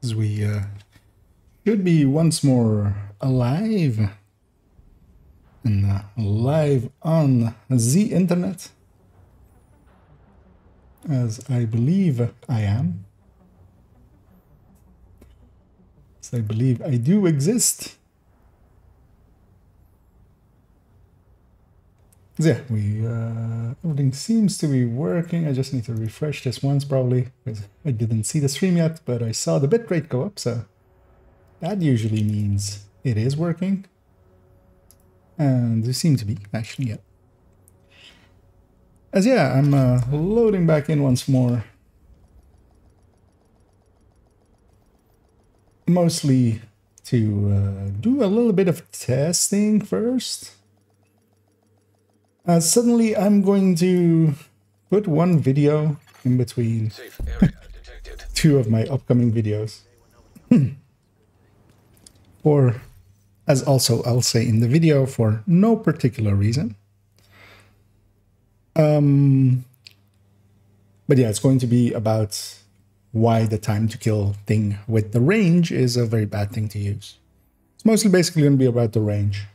as we should be once more alive and live on the internet, as I believe I am. As I believe I do exist. Yeah, everything seems to be working. I just need to refresh this once probably, because I didn't see the stream yet, but I saw the bitrate go up, so that usually means it is working. And they seem to be, actually, yeah. As yeah, I'm loading back in once more. Mostly to do a little bit of testing first. Suddenly I'm going to put one video in between two of my upcoming videos. Or, as also I'll say in the video, for no particular reason. But yeah, it's going to be about why the time to kill thing with the range is a very bad thing to use. It's mostly basically going to be about the range.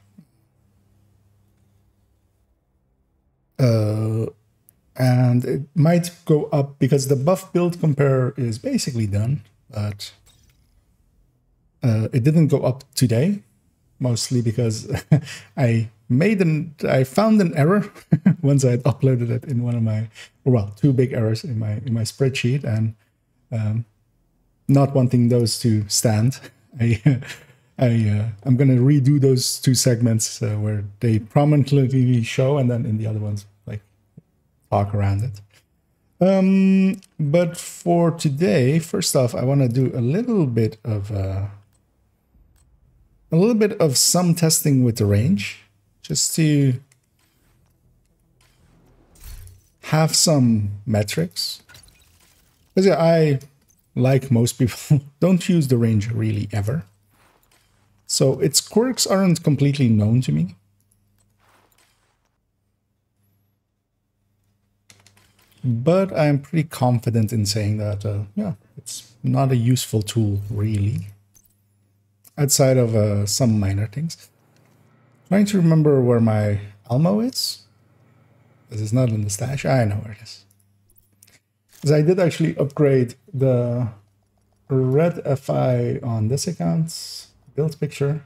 And it might go up because the buff build compare is basically done, but it didn't go up today, mostly because I found an error once I had uploaded it in one of my, well, two big errors in my spreadsheet, and not wanting those to stand, I'm gonna redo those two segments where they prominently show, and then in the other ones like talk around it. But for today, first off, I want to do a little bit of some testing with the range, just to have some metrics. Because yeah, I, like most people, don't use the range really ever. So its quirks aren't completely known to me. But I'm pretty confident in saying that, yeah, it's not a useful tool, really. Outside of some minor things. Trying to remember where my Elmo is. This is not in the stash. I know where it is. Because I did actually upgrade the red FI on this account. Build picture.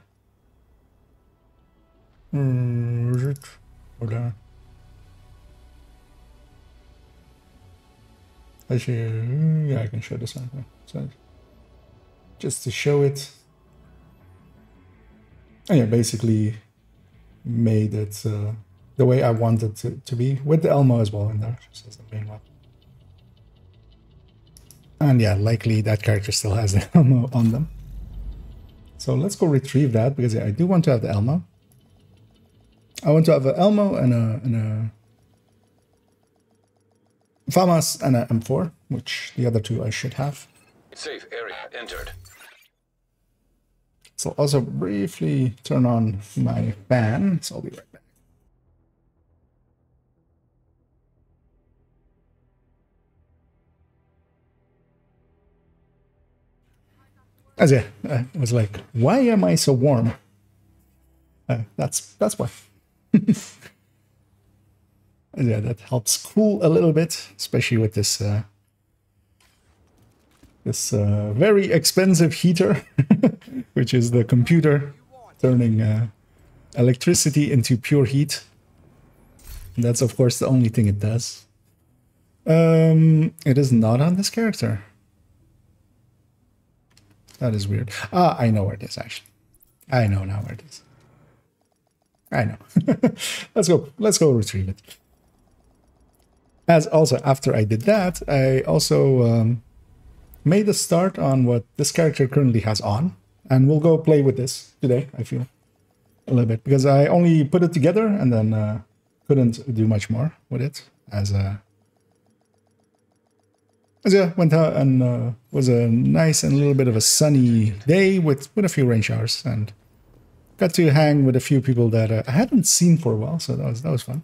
Hold on. Actually, yeah, I can show this one. So just to show it. And yeah, basically made it the way I wanted it to be, with the Elmo as well in there, just as the main one. And yeah, likely that character still has the Elmo on them. So let's go retrieve that, because yeah, I do want to have the Elmo. I want to have an Elmo and a FAMAS and an M4, which the other two I should have. Safe area entered. So I'll also briefly turn on my fan, so I'll be right back. As yeah, I was like, why am I so warm? That's why. Yeah, that helps cool a little bit, especially with this very expensive heater, which is the computer turning electricity into pure heat. And that's of course the only thing it does. It is not on this character. That is weird. Ah, I know where it is, actually. I know now where it is. I know. Let's go retrieve it. As also, after I did that, I also made a start on what this character currently has on. And we'll go play with this today, I feel. A little bit. Because I only put it together and then couldn't do much more with it. As yeah, went out and was a nice and a little bit of a sunny day with a few rain showers, and got to hang with a few people that I hadn't seen for a while, so that was fun.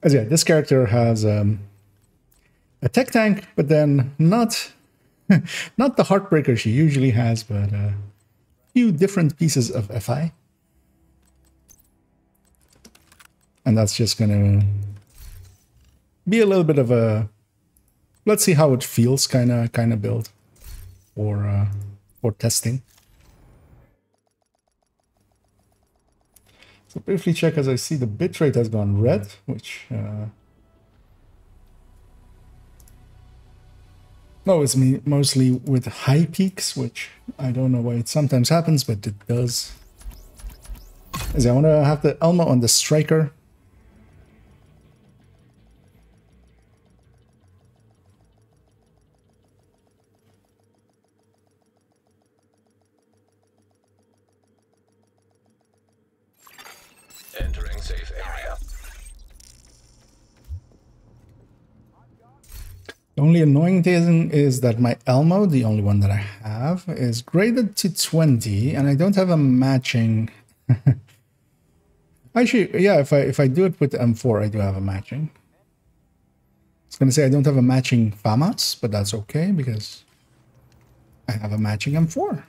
As yeah, this character has a tech tank, but then not Not the heartbreaker she usually has, but a few different pieces of FI. And that's just gonna be a little bit of a let's see how it feels kind of build for testing. So briefly check as I see the bitrate has gone red, which no, it's mostly with high peaks, which I don't know why it sometimes happens, but it does. As I want to have the Elmo on the striker. Entering safe area. The only annoying thing is that my Elmo, the only one that I have, is graded to 20, and I don't have a matching. Actually, yeah, if I do it with M4, I do have a matching. I was gonna say I don't have a matching FAMAS, but that's okay because I have a matching M4.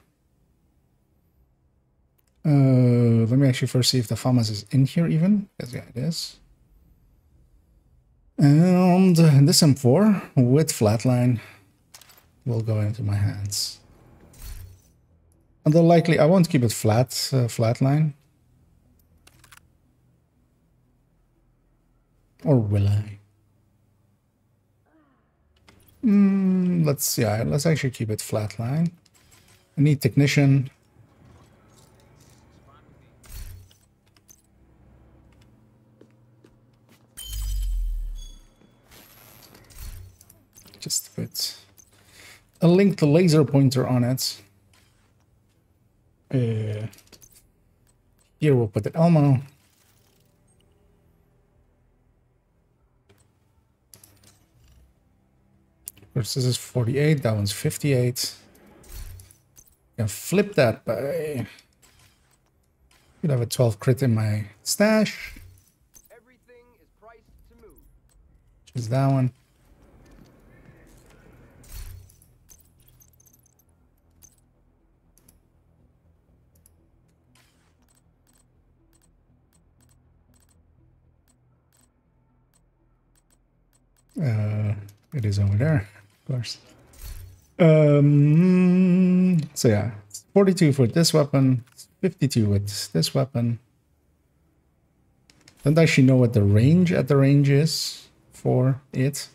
Let me actually first see if the FAMAS is in here even. Yes, yeah, it is. And this M4 with flatline will go into my hands. Although likely I won't keep it flatline. Or will I? Let's actually keep it flatline. I need technician. Just put a linked laser pointer on it. Here we'll put the Elmo. This is 48, that one's 58. Can flip that by. Could have a 12 crit in my stash. Everything is priced to move. Which is that one. It is over there, of course. So yeah, 42 for this weapon, 52 with this weapon. Don't actually know what the range is for it.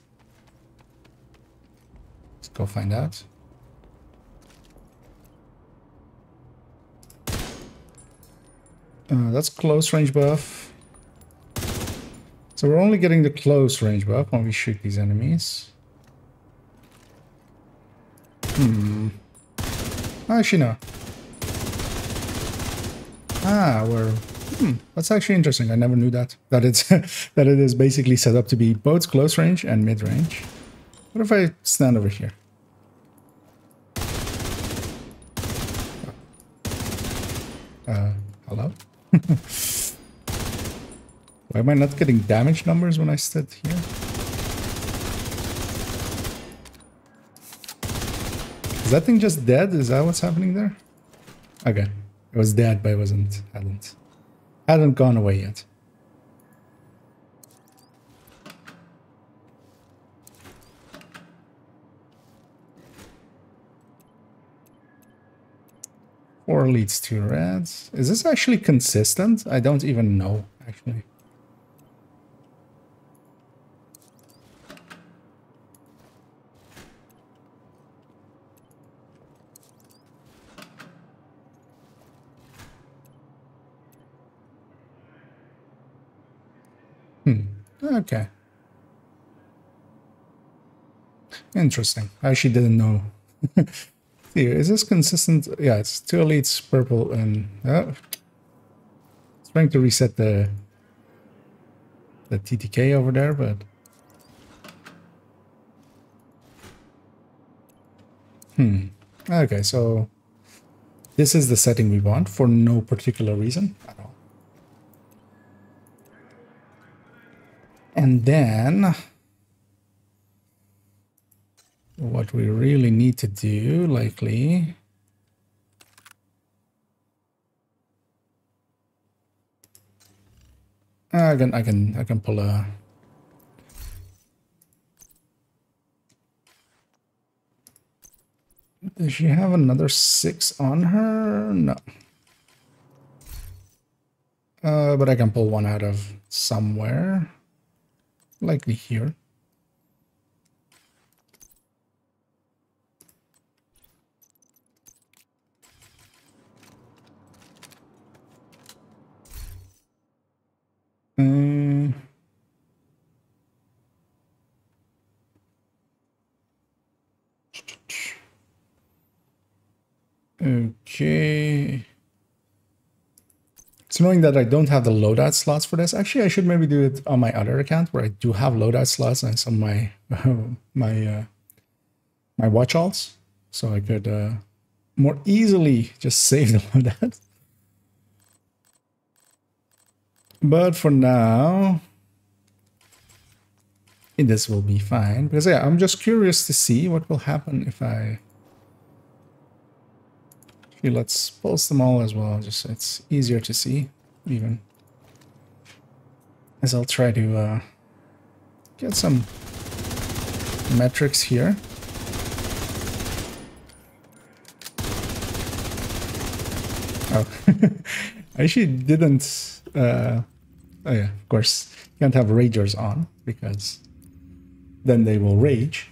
Let's go find out. That's close range buff. So we're only getting the close range buff when we shoot these enemies. Actually, no. That's actually interesting. I never knew that. That it's that it is basically set up to be both close range and mid range. What if I stand over here? Hello? Why am I not getting damage numbers when I stood here? Is that thing just dead? Is that what's happening there? Okay. It was dead, but it hadn't gone away yet. Four leads to reds. Is this actually consistent? I don't even know, actually. Okay. Interesting. I actually didn't know. Here, is this consistent? Yeah, it's two elites, purple, and it's trying to reset the TTK over there, but okay, so this is the setting we want for no particular reason at all. And then what we really need to do, likely, I can pull a. Does she have another 6 on her? No. But I can pull one out of somewhere, likely here. Okay. So knowing that I don't have the loadout slots for this, actually I should maybe do it on my other account where I do have loadout slots and some of my my watch alts, so I could more easily just save the loadout. But for now, this will be fine because yeah, I'm just curious to see what will happen if I. Let's pulse them all as well, just so it's easier to see, even. As I'll try to get some metrics here. Oh, I actually didn't... oh yeah, of course, you can't have ragers on, because then they will rage.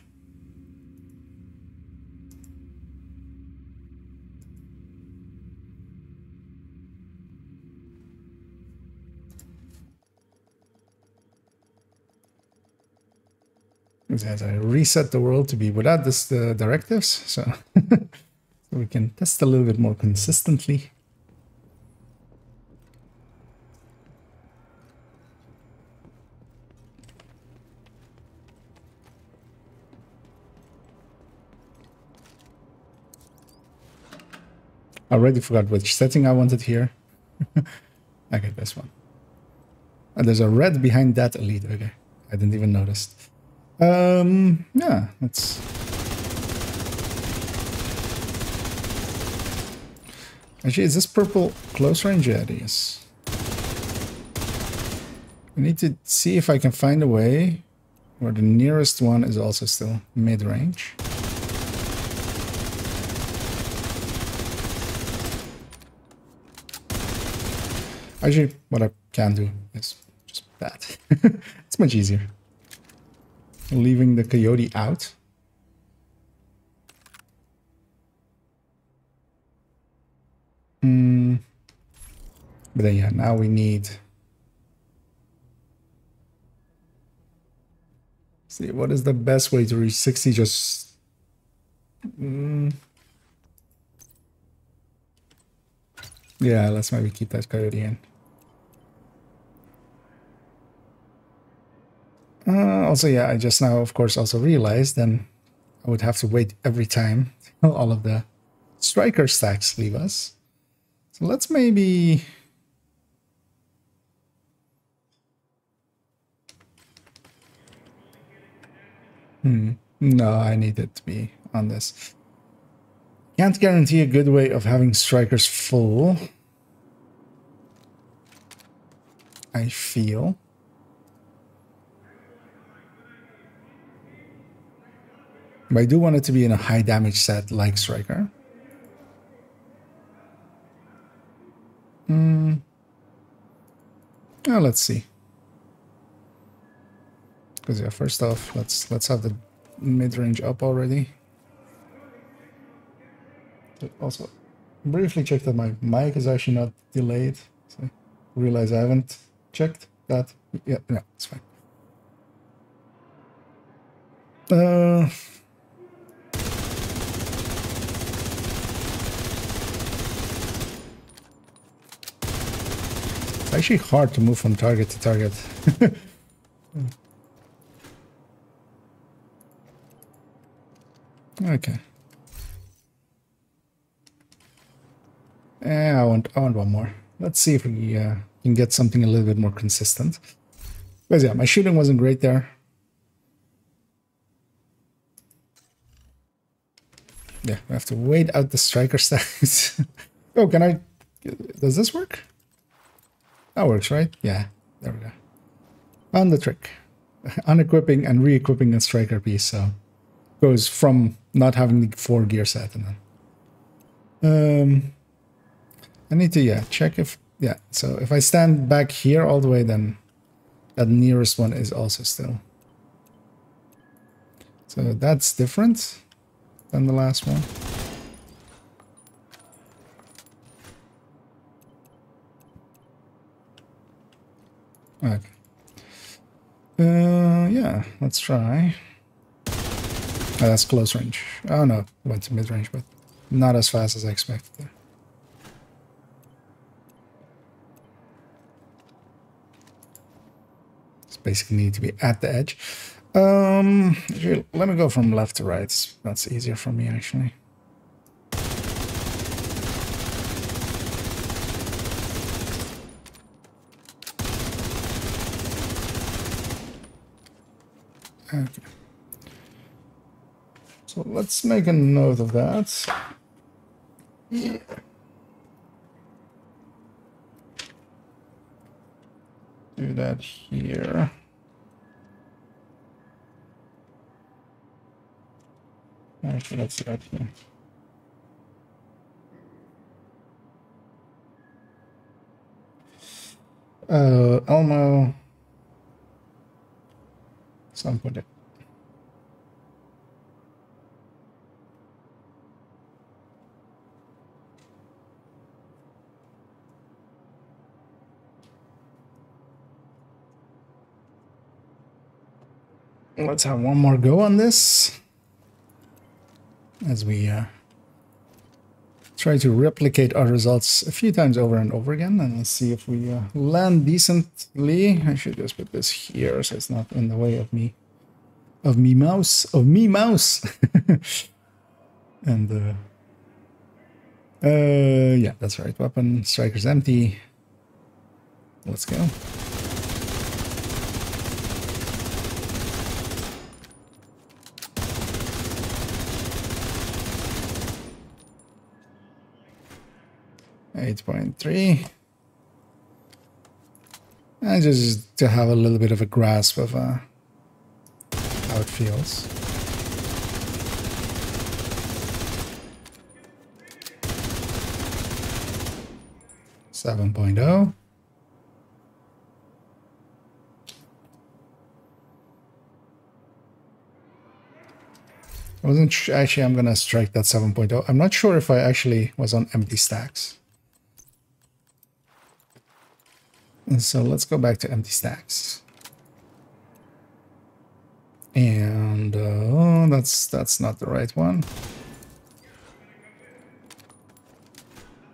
As I reset the world to be without this directives, so we can test a little bit more consistently. I already forgot which setting I wanted here. I get this one. And there's a red behind that elite. Okay, I didn't even notice. Yeah, let's. Actually, is this purple close range? Yeah, it is. I need to see if I can find a way where the nearest one is also still mid-range. Actually, what I can do is just that. It's much easier. Leaving the coyote out. But then yeah, now we need... See, what is the best way to reach 60? Just... Yeah, let's maybe keep that coyote in. Also, yeah, I just now, of course, also realized then I would have to wait every time till all of the striker stacks leave us. So let's maybe... No, I need it to be on this. Can't guarantee a good way of having strikers full. I feel. But I do want it to be in a high damage set like striker. Oh, let's see. Because yeah, first off, let's have the mid-range up already. Also, briefly check that my mic is actually not delayed. So realize I haven't checked that. Yeah, no, it's fine. It's actually hard to move from target to target. Okay. I want one more. Let's see if we can get something a little bit more consistent. Because yeah, my shooting wasn't great there. Yeah, we have to wait out the striker stacks. Oh, can I... Does this work? That works, right? Yeah, there we go. Found the trick. Unequipping and re-equipping a striker piece, so... Goes from not having the 4 gear set and then... I need to, yeah, check if... Yeah, so if I stand back here all the way, then that nearest one is also still. So that's different than the last one. Okay. Yeah, let's try. Oh, that's close range. Oh no, went to mid range, but not as fast as I expected. Just basically need to be at the edge. Actually, let me go from left to right. That's easier for me, actually. Okay. So let's make a note of that. Yeah. Do that here. Actually, let's do that here. Elmo. Some put it. Let's have one more go on this as we try to replicate our results a few times over and over again, and let's see if we land decently. I should just put this here so it's not in the way of me mouse. And yeah, that's right. Weapon striker's empty. Let's go. .3. And just to have a little bit of a grasp of how it feels. Seven point oh. I wasn't actually, I'm gonna strike that 7.0. I'm not sure if I actually was on empty stacks. And so let's go back to empty stacks. And oh, that's not the right one.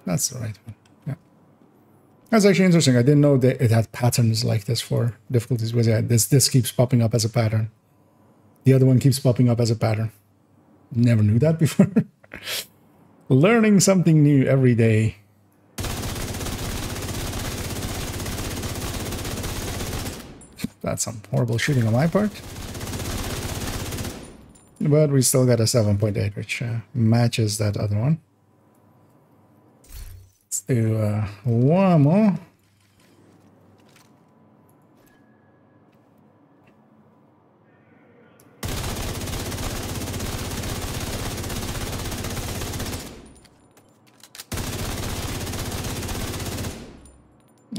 That's the right one. Yeah, that's actually interesting. I didn't know that it had patterns like this for difficulties. Because yeah, this keeps popping up as a pattern. The other one keeps popping up as a pattern. Never knew that before. Learning something new every day. That's some horrible shooting on my part. But we still got a 7.8, which matches that other one. Let's do one more.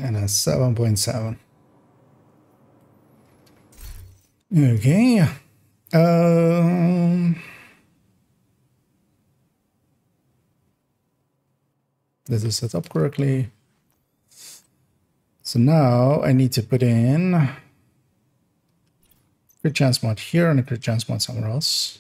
And a 7.7. Okay. This is set up correctly. So now I need to put in crit chance mod here and a crit chance mod somewhere else.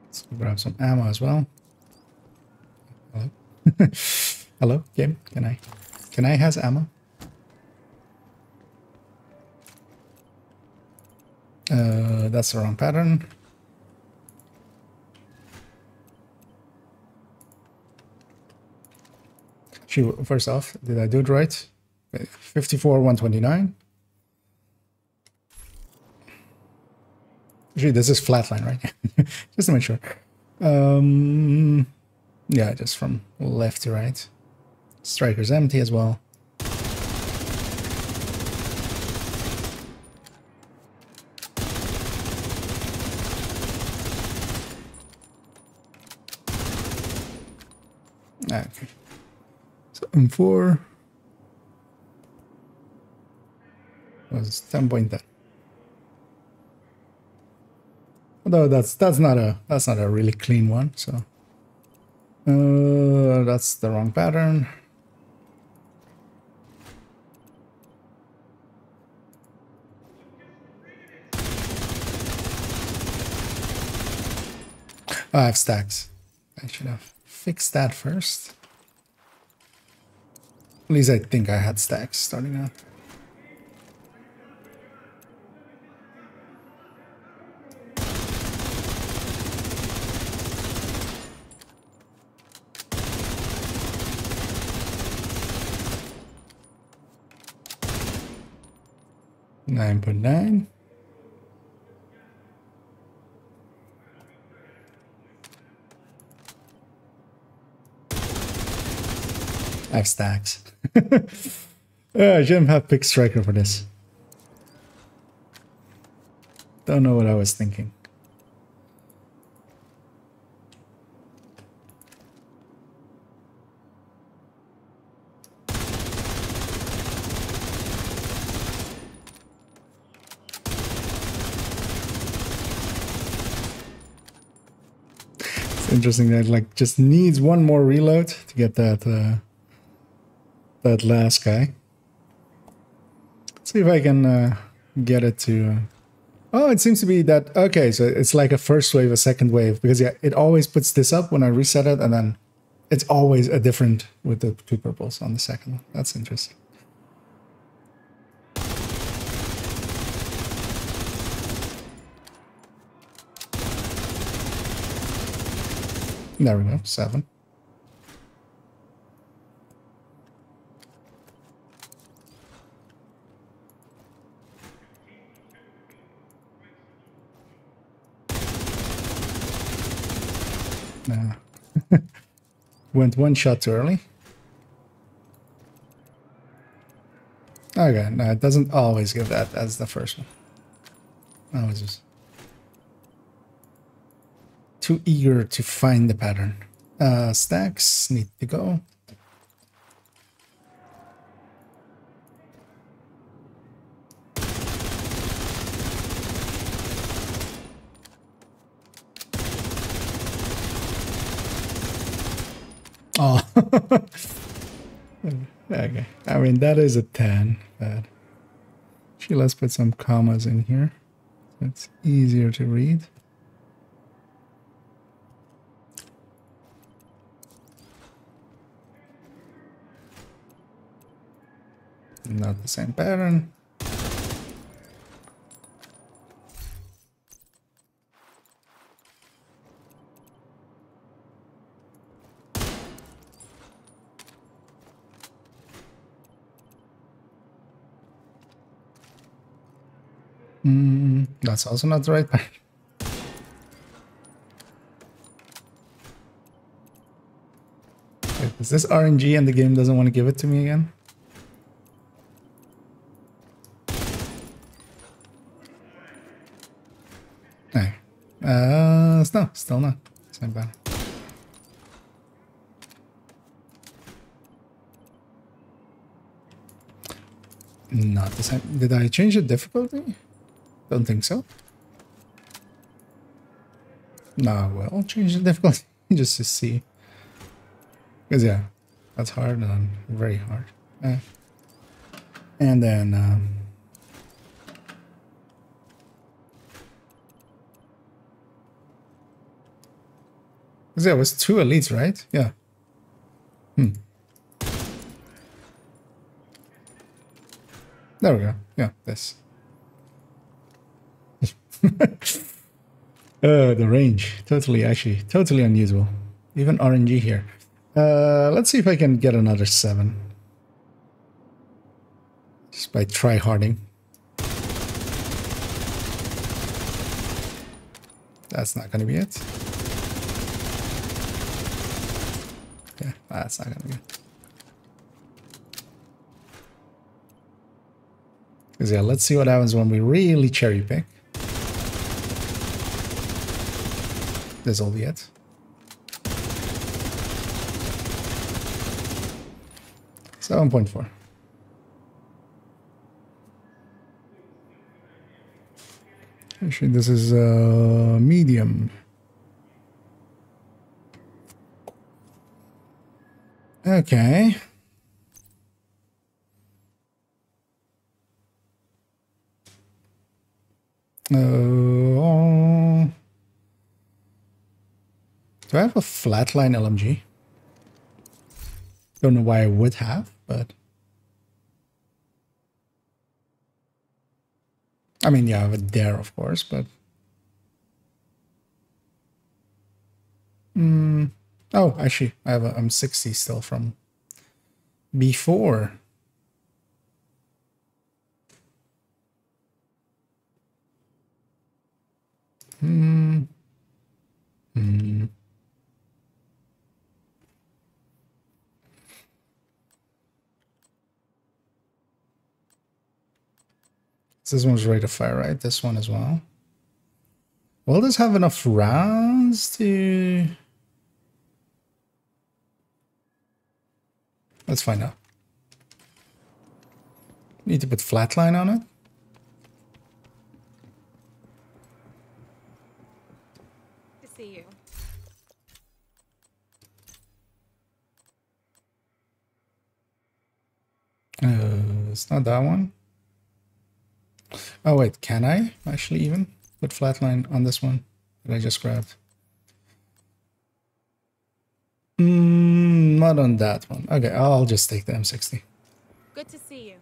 Let's grab some ammo as well. Hello? Hello, game? Can I has ammo? That's the wrong pattern. First off, did I do it right? 54, 129. Actually, this is flatline, right? Just to make sure. Yeah, just from left to right. Striker's empty as well. Okay. So M4 was 10.10. Although that's not a really clean one, so that's the wrong pattern. Oh, I have stacks. I should have fixed that first. At least I think I had stacks starting out. $9.9. I have stacks. I shouldn't have picked striker for this. Don't know what I was thinking. It's interesting that like just needs one more reload to get that that last guy. Let's see if I can get it to... Oh, it seems to be that... Okay, so it's like a first wave, a second wave. Because yeah, it always puts this up when I reset it. And then it's always a different with the two purples on the second one. That's interesting. There we go, 7. Went one shot too early. Okay, no, it doesn't always give that as the first one. I was just too eager to find the pattern. Stacks need to go. Oh, okay. I mean, that is a 10, but actually, let's put some commas in here. So it's easier to read. Not the same pattern. That's also not the right pattern. Wait, is this RNG and the game doesn't want to give it to me again? Hey. No, still not. Same pattern. Not the same. Did I change the difficulty? Don't think so. No, well, change the difficulty just to see. Because yeah, that's hard and very hard. And then because yeah, it was 2 elites, right? Yeah. There we go. Yeah, this. The range. Totally unusual. Even RNG here. Let's see if I can get another 7. Just by try-harding. That's not gonna be it. Yeah, that's not gonna be it. Because yeah, let's see what happens when we really cherry pick. This'll be it. $7.4. Actually, this is medium. Okay. Do I have a flatline LMG? Don't know why I would have, but I mean, yeah, I have it there, of course, but oh, actually, I have a M60 still from before. This one's ready to fire, right? This one as well. Will this have enough rounds to... Let's find out. Need to put flatline on it. To see you. It's not that one. Oh wait, can I actually even put flatline on this one that I just grabbed? Not on that one. Okay, I'll just take the M60. Good to see you.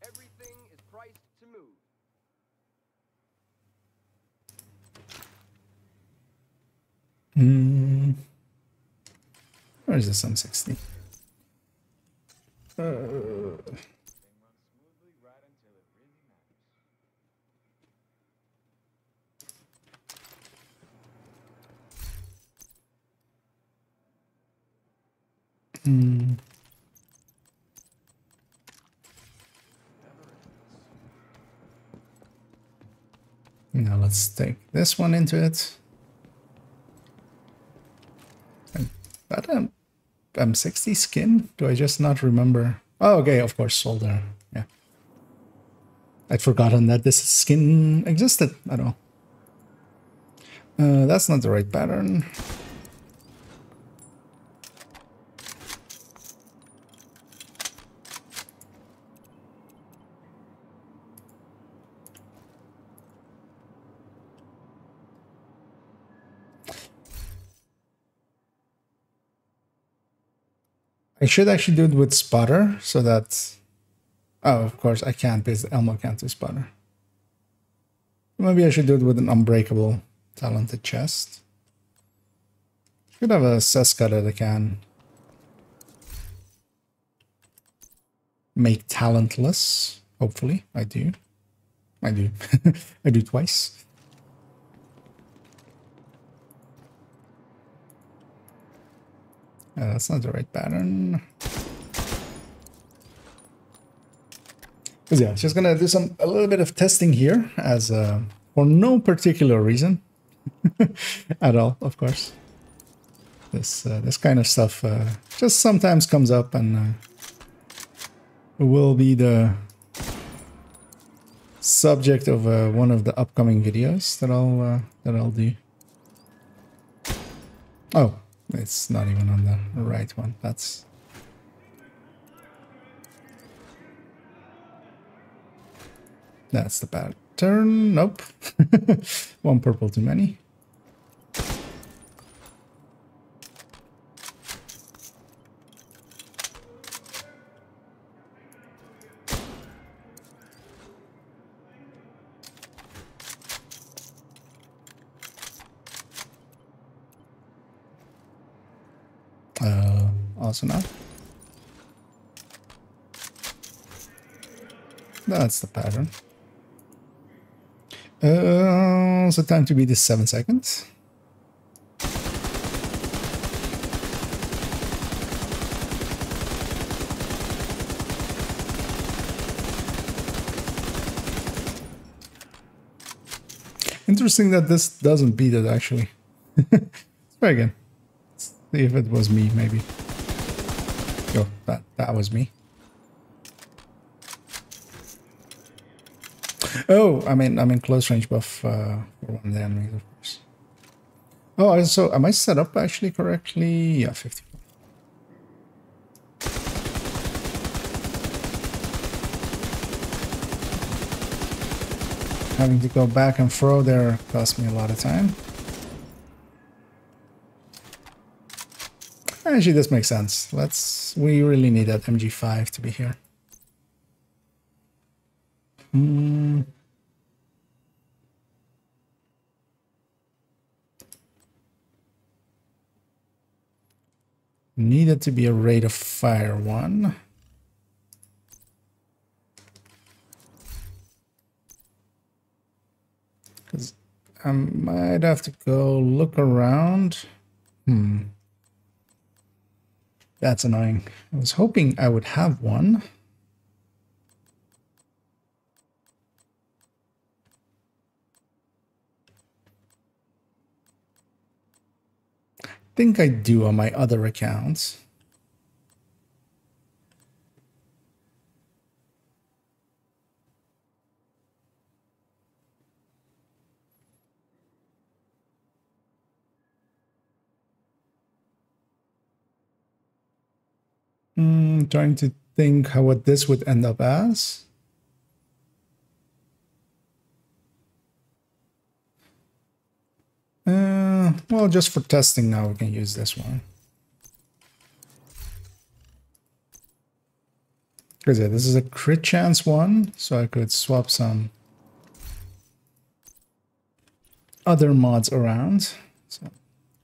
Everything is priced to move. Where is this M60? Now let's take this one into it. That M60 skin? Do I just not remember? Oh, okay, of course, solder. Yeah. I'd forgotten that this skin existed at all. That's not the right pattern. I should actually do it with spotter so that... Oh, of course, I can't because Elmo can't do spotter. Maybe I should do it with an unbreakable talented chest. Should have a Seska that I can make talentless. Hopefully, I do. I do. I do twice. That's not the right pattern. Because yeah, just gonna do a little bit of testing here as for no particular reason at all, of course. This kind of stuff just sometimes comes up and will be the subject of one of the upcoming videos that I'll do. Oh, it's not even on the right one. That's the pattern. Nope. One purple too many. Also not. That's the pattern. So time to beat this 7 seconds. Interesting that this doesn't beat it, actually. Let's try again. Let's see if it was me, maybe. Oh, that was me. Oh, I'm in close range buff for one of the enemies, of course. Oh, so am I set up actually correctly? Yeah, 50. Having to go back and throw there cost me a lot of time. Actually, this makes sense. We really need that MG5 to be here. Needed to be a rate of fire one. Because I might have to go look around. That's annoying. I was hoping I would have one. I think I do on my other accounts. Trying to think what this would end up as. Well, just for testing now, we can use this one. Because yeah, this is a crit chance one, so I could swap some other mods around. So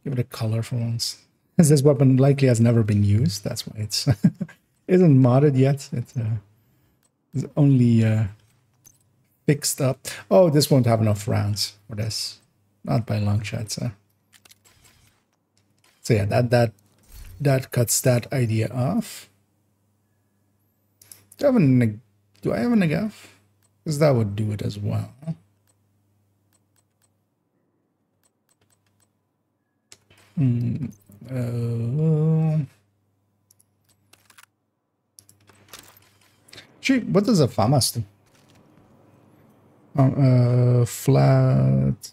give it a color for once. As this weapon likely has never been used, that's why it's isn't modded yet. It's only fixed up. Oh, this won't have enough rounds for this. Not by long shots. So yeah, that cuts that idea off. Do I have a negav? Because that would do it as well. Gee, what does a FAMAS do? Flat.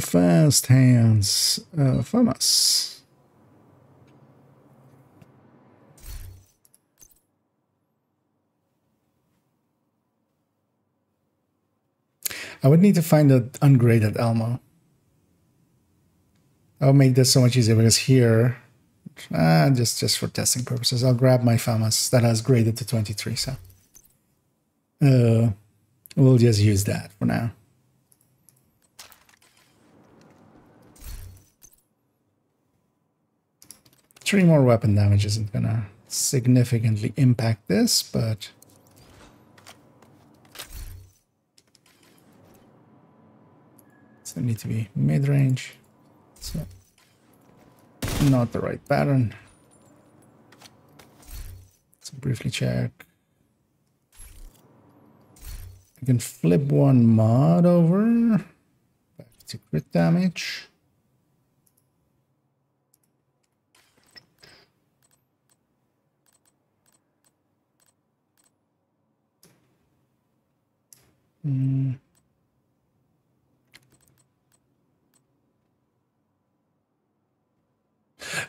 Fast hands. FAMAS. I would need to find an ungraded Elmo. I'll make this so much easier because here, just for testing purposes, I'll grab my FAMAS that has graded to 23. So we'll just use that for now. 3 more weapon damage isn't gonna significantly impact this, but still need to be mid-range. So not the right pattern. Let's briefly check. I can flip one mod over back to crit damage.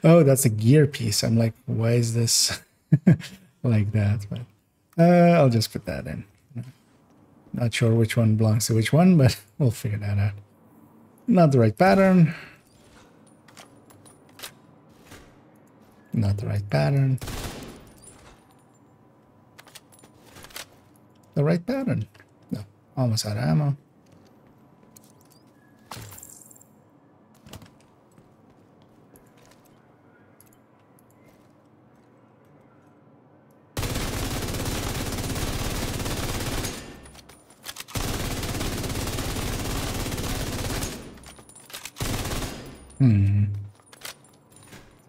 Oh, that's a gear piece. I'm like, why is this like that? But I'll just put that in. Not sure which one belongs to which one, but we'll figure that out. Not the right pattern. Not the right pattern. The right pattern. No, almost out of ammo.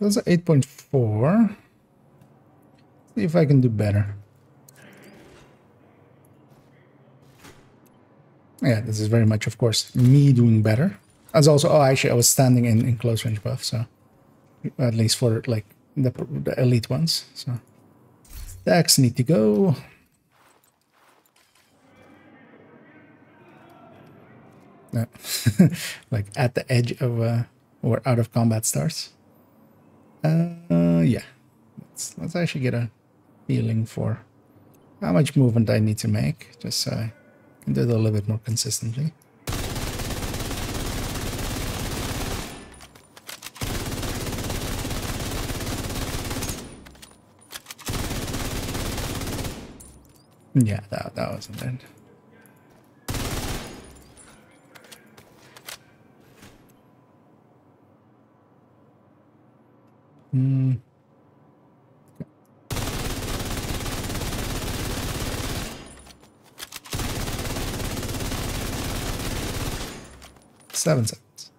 Those are 8.4. See if I can do better. Yeah, this is very much, of course, me doing better. As also, oh, actually, I was standing in close range buff, so at least for like the elite ones. So stacks need to go. No. Like at the edge of or out of combat stars. Yeah. Let's actually get a feeling for how much movement I need to make, just so I can do it a little bit more consistently. Yeah, that wasn't it. Hmm. 7 seconds.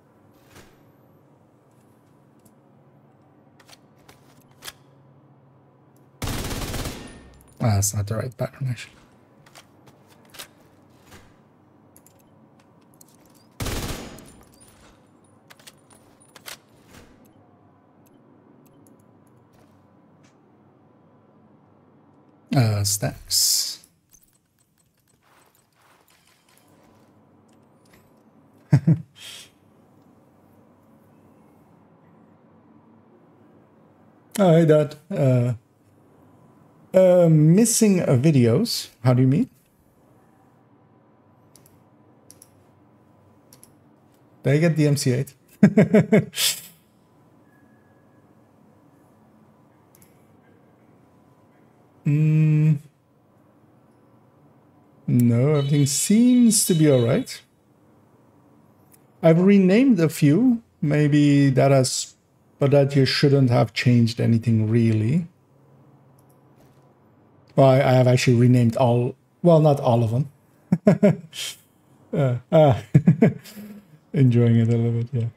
Ah, that's not the right pattern, actually. Stacks. Oh, hey, Dad. Missing videos. How do you mean? Did I get the MC8? No, everything seems to be all right. I've renamed a few. Maybe that has, but that you shouldn't have changed anything really. Well, I have actually renamed all, well, not all of them. Enjoying it a little bit, yeah.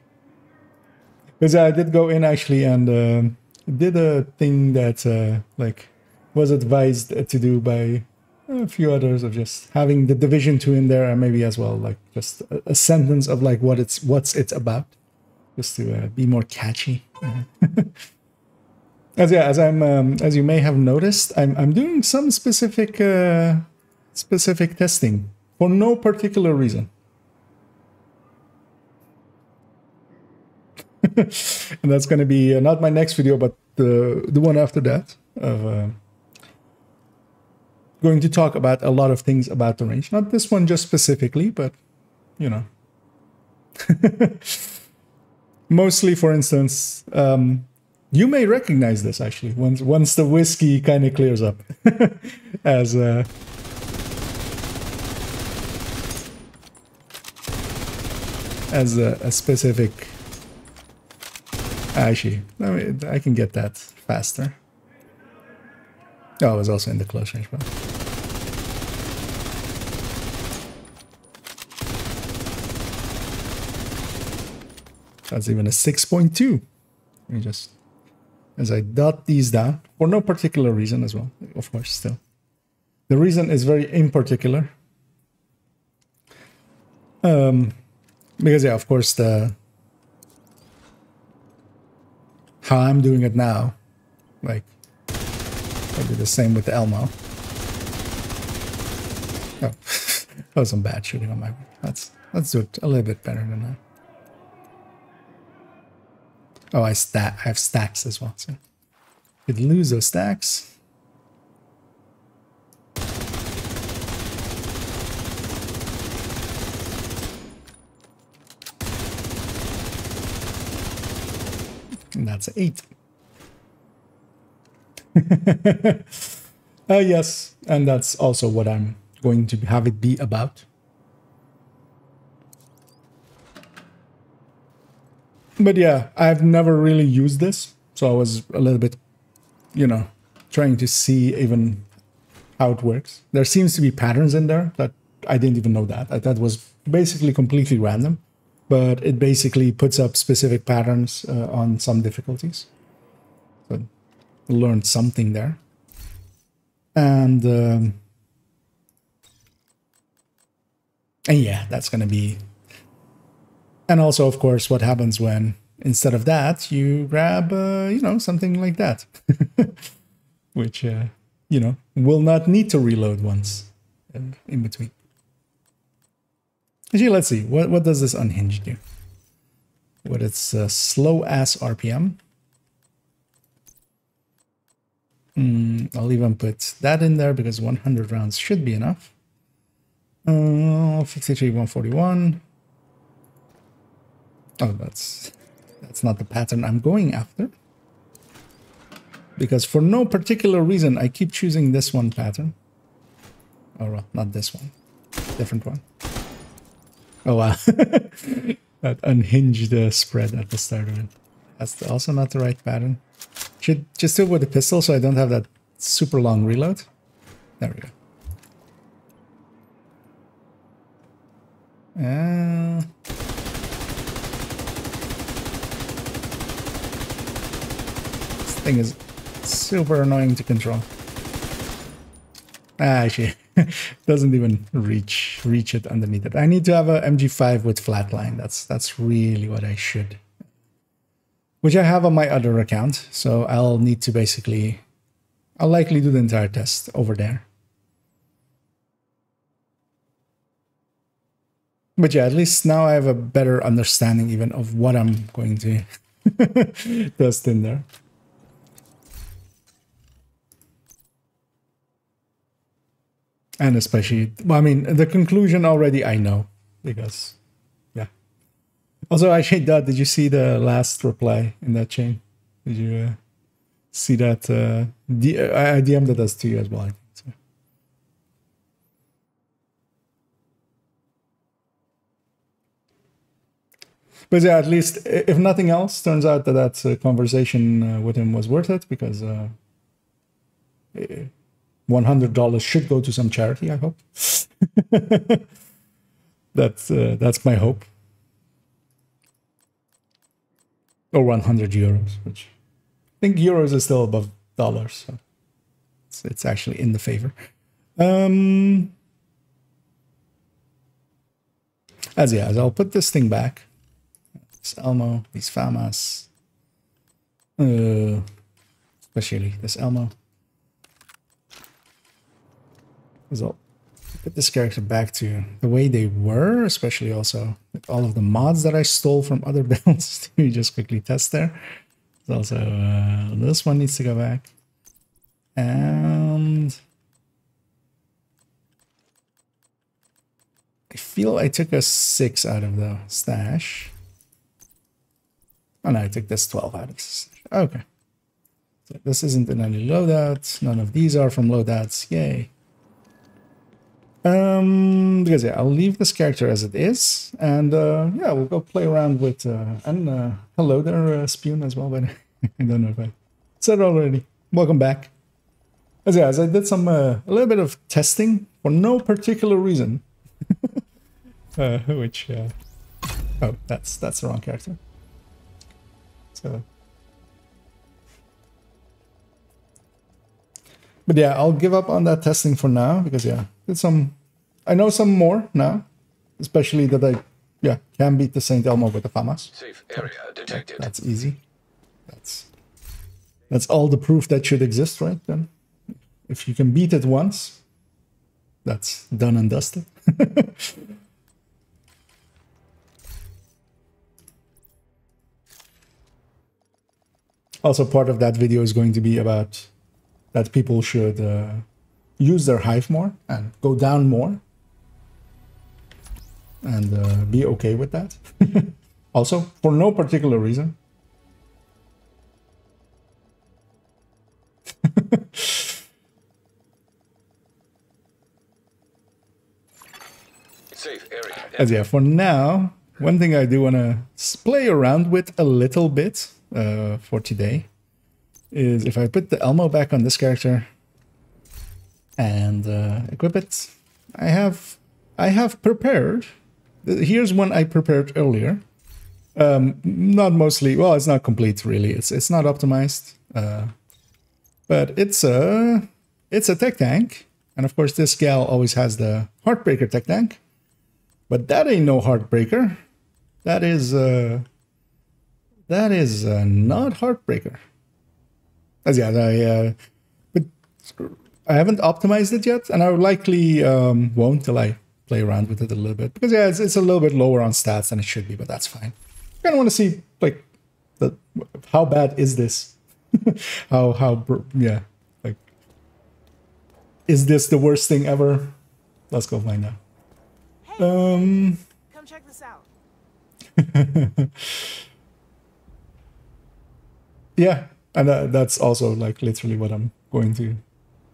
Because I did go in actually and did a thing that like was advised to do by a few others, of just having the Division 2 in there, and maybe as well like just a sentence of like what's it about, just to be more catchy. As you may have noticed, I'm doing some specific testing for no particular reason. And that's going to be not my next video, but the one after that, of going to talk about a lot of things about the range. Not this one just specifically, but you know. Mostly, for instance, you may recognize this actually once the whiskey kind of clears up as a specific. Actually, I can get that faster. Oh, I was also in the close range, but that's even a 6.2. Let me just, as I dot these down, for no particular reason as well, of course, still. The reason is very in particular. Because, yeah, of course, how I'm doing it now, like, I do the same with the Elmo. Oh, that was some bad shooting on my way. Let's do it a little bit better than that. Oh, I have stacks as well, so could lose those stacks. And that's 8. Yes, and that's also what I'm going to have it be about. But yeah, I've never really used this, so I was a little bit, you know, trying to see even how it works. There seems to be patterns in there that I didn't even know that. That was basically completely random. but it basically puts up specific patterns on some difficulties. So we learned something there. And yeah, that's going to be... And also, of course, what happens when, instead of that, you grab, you know, something like that. Which, you know, will not need to reload once in between. Actually, let's see. What does this unhinged do? What its slow-ass RPM. I'll even put that in there because 100 rounds should be enough. 53, 141. Oh, that's not the pattern I'm going after. Because for no particular reason, I keep choosing this one pattern. Oh, well, not this one. Different one. Oh, wow. That unhinged spread at the start of it. That's also not the right pattern. Should just do it with a pistol so I don't have that super long reload. There we go. This thing is super annoying to control. Actually, doesn't even reach it underneath it. I need to have a MG5 with flatline. That's really what I should. Which I have on my other account, so I'll need to basically... I'll likely do the entire test over there. But yeah, at least now I have a better understanding even of what I'm going to test in there. And especially, well, I mean, the conclusion already I know, because, yeah. Also, actually, did you see the last reply in that chain? Did you see that? I DM'd it as to you as well, I think. So. But yeah, at least, if nothing else, turns out that that conversation with him was worth it, because $100 should go to some charity, I hope. That's my hope. Or 100 euros, which I think euros is still above dollars, so it's actually in the favor. As I'll put this thing back. This Elmo, these FAMAs, especially this Elmo. I'll put this character back to the way they were, especially also with all of the mods that I stole from other builds to just quickly test there. Also, this one needs to go back. And I feel I took a 6 out of the stash. Oh no, I took this 12 out of the stash. Okay. So this isn't in any loadouts. None of these are from loadouts. Yay. Because yeah, I'll leave this character as it is, and yeah, we'll go play around with and hello there, Spoon as well. But I don't know if I said it already. Welcome back. As I did some a little bit of testing for no particular reason, which oh, that's the wrong character. So, but yeah, I'll give up on that testing for now because yeah. I know some more now, especially that I can beat the Saint Elmo with the FAMAS. Safe area detected. That's easy. That's all the proof that should exist, right? Then, if you can beat it once, that's done and dusted. Also, part of that video is going to be about that people should use their hive more and go down more and be okay with that. Also, for no particular reason. Safe area. As yeah, for now, one thing I do want to play around with a little bit for today is if I put the Elmo back on this character and equip it, I have prepared here's one I prepared earlier. Not mostly, well, it's not complete really. It's not optimized, but it's a tech tank, and of course this gal always has the Heartbreaker tech tank, but that ain't no Heartbreaker. That is not Heartbreaker. As yeah, but I haven't optimized it yet, and I likely won't till I play around with it a little bit, because yeah, it's a little bit lower on stats than it should be, but that's fine. I kind of want to see like how bad is this? Yeah, like is this the worst thing ever? Let's go find out. Hey, come check this out. Yeah, and that's also like literally what I'm going to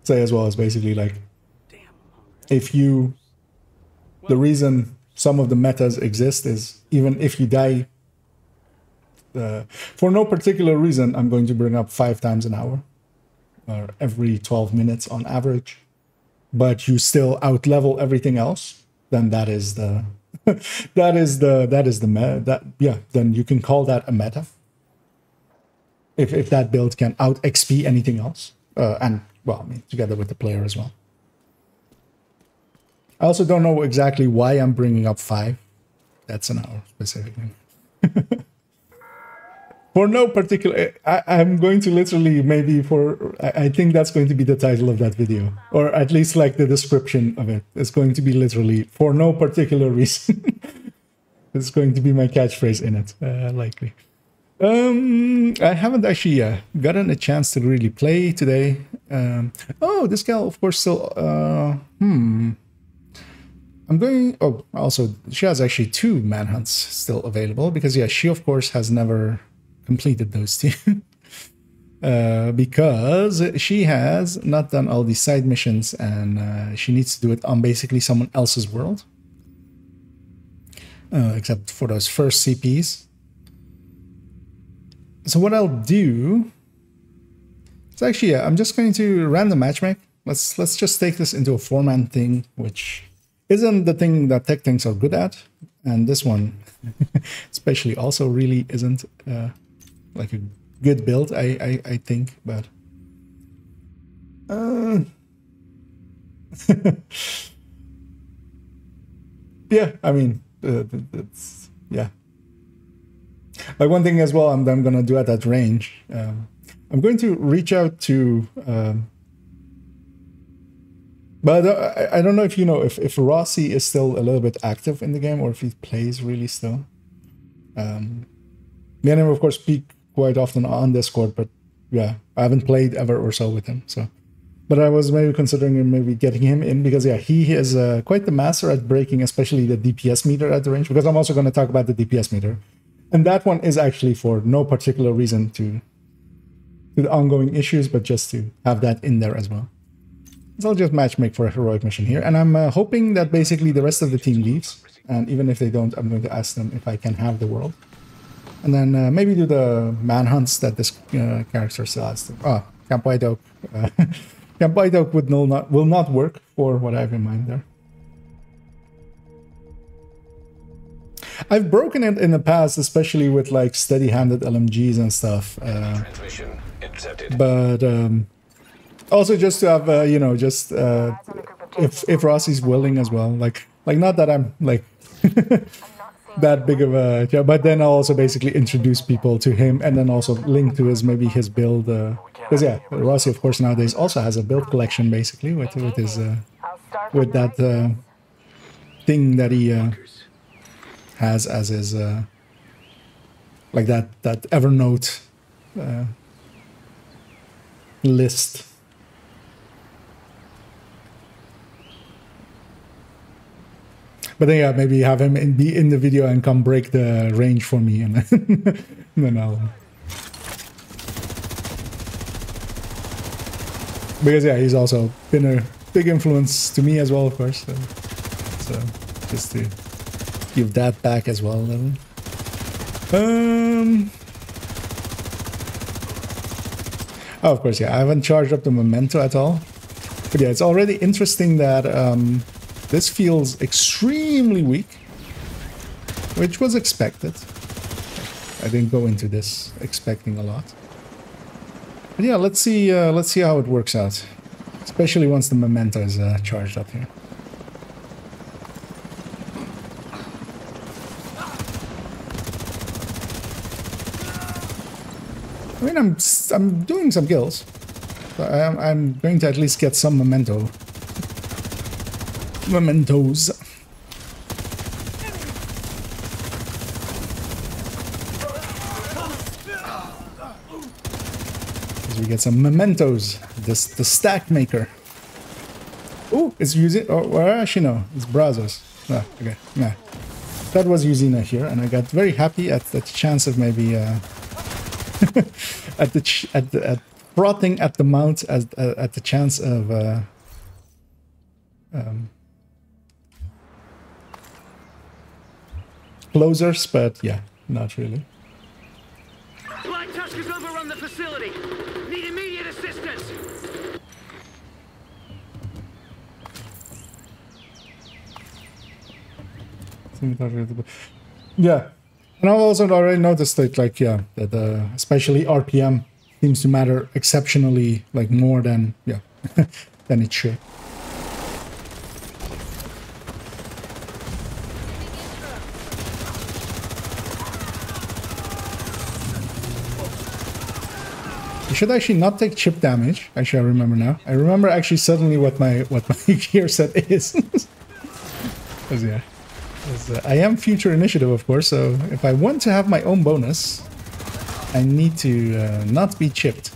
say as well, as basically like, if you, the reason some of the metas exist is even if you die, for no particular reason, I'm going to bring up 5 times an hour, or every 12 minutes on average, but you still out level everything else, then that is the then you can call that a meta. If that build can out XP anything else, and well, I mean, together with the player as well. I also don't know exactly why I'm bringing up 5. That's an hour specifically. For no particular, I'm going to literally maybe I think that's going to be the title of that video, or at least like the description of it. It's going to be literally for no particular reason. It's going to be my catchphrase in it, likely. I haven't actually gotten a chance to really play today. Oh, this gal, of course, still. I'm going. Oh, also, she has actually 2 manhunts still available, because yeah, she of course has never completed those 2. Because she has not done all these side missions, and she needs to do it on basically someone else's world, except for those first CPs. So what I'll do is actually, I'm just going to random matchmake. Let's just take this into a 4-man thing, which isn't the thing that tech tanks are good at, and this one especially also really isn't like a good build, I think, but yeah, I mean, it's, yeah. Like one thing as well I'm going to do at that range, I'm going to reach out to, but I don't know if you know if Rossi is still a little bit active in the game, or if he plays really still. Me and him, of course, speak quite often on Discord, but yeah, I haven't played ever or so with him. So, but I was maybe considering maybe getting him in, because yeah, he is quite the master at breaking, especially the DPS meter at the range. Because I'm also going to talk about the DPS meter, and that one is actually for no particular reason to the ongoing issues, but just to have that in there as well. So I'll just matchmake for a heroic mission here, and I'm hoping that basically the rest of the team leaves, and even if they don't, I'm going to ask them if I can have the world, and then maybe do the manhunts that this character still has to. Oh, Camp White Oak. Camp White Oak will not work for what I have in mind there. I've broken it in the past, especially with like steady-handed LMGs and stuff. Transmission intercepted. But also just to have, you know, just if Rossi's willing as well. Like not that I'm like that big of a, yeah, but then I'll also basically introduce people to him, and then also link to his maybe his build. Because yeah, Rossi of course nowadays also has a build collection basically with his with that thing that he has as his like that Evernote list. But then yeah, maybe have him be in the video and come break the range for me, and then I'll. Because yeah, he's also been a big influence to me as well, of course. So just to give that back as well. Oh, of course, yeah, I haven't charged up the memento at all. But yeah, it's already interesting that this feels extremely weak. which was expected. I didn't go into this expecting a lot. But yeah, let's see how it works out. Especially once the memento is charged up here. I mean, I'm doing some kills. So I'm going to at least get some mementos. As we get some mementos. The stack maker. Oh, it's using. Oh, well, actually no, it's Brazos. Ah, okay, yeah. That was Usina here, and I got very happy at the chance of maybe at frothing at the mouth at the chance of closers, but yeah, not really. Black Tusk has overrun the facility. Need immediate assistance. Yeah, and I've also already noticed that, like, yeah, that especially RPM seems to matter exceptionally, like, more than, yeah, than it should. You should actually not take chip damage. Actually, I remember now. I remember actually suddenly what my gear set is. 'Cause, yeah. I am future initiative, of course, so if I want to have my own bonus, I need to not be chipped.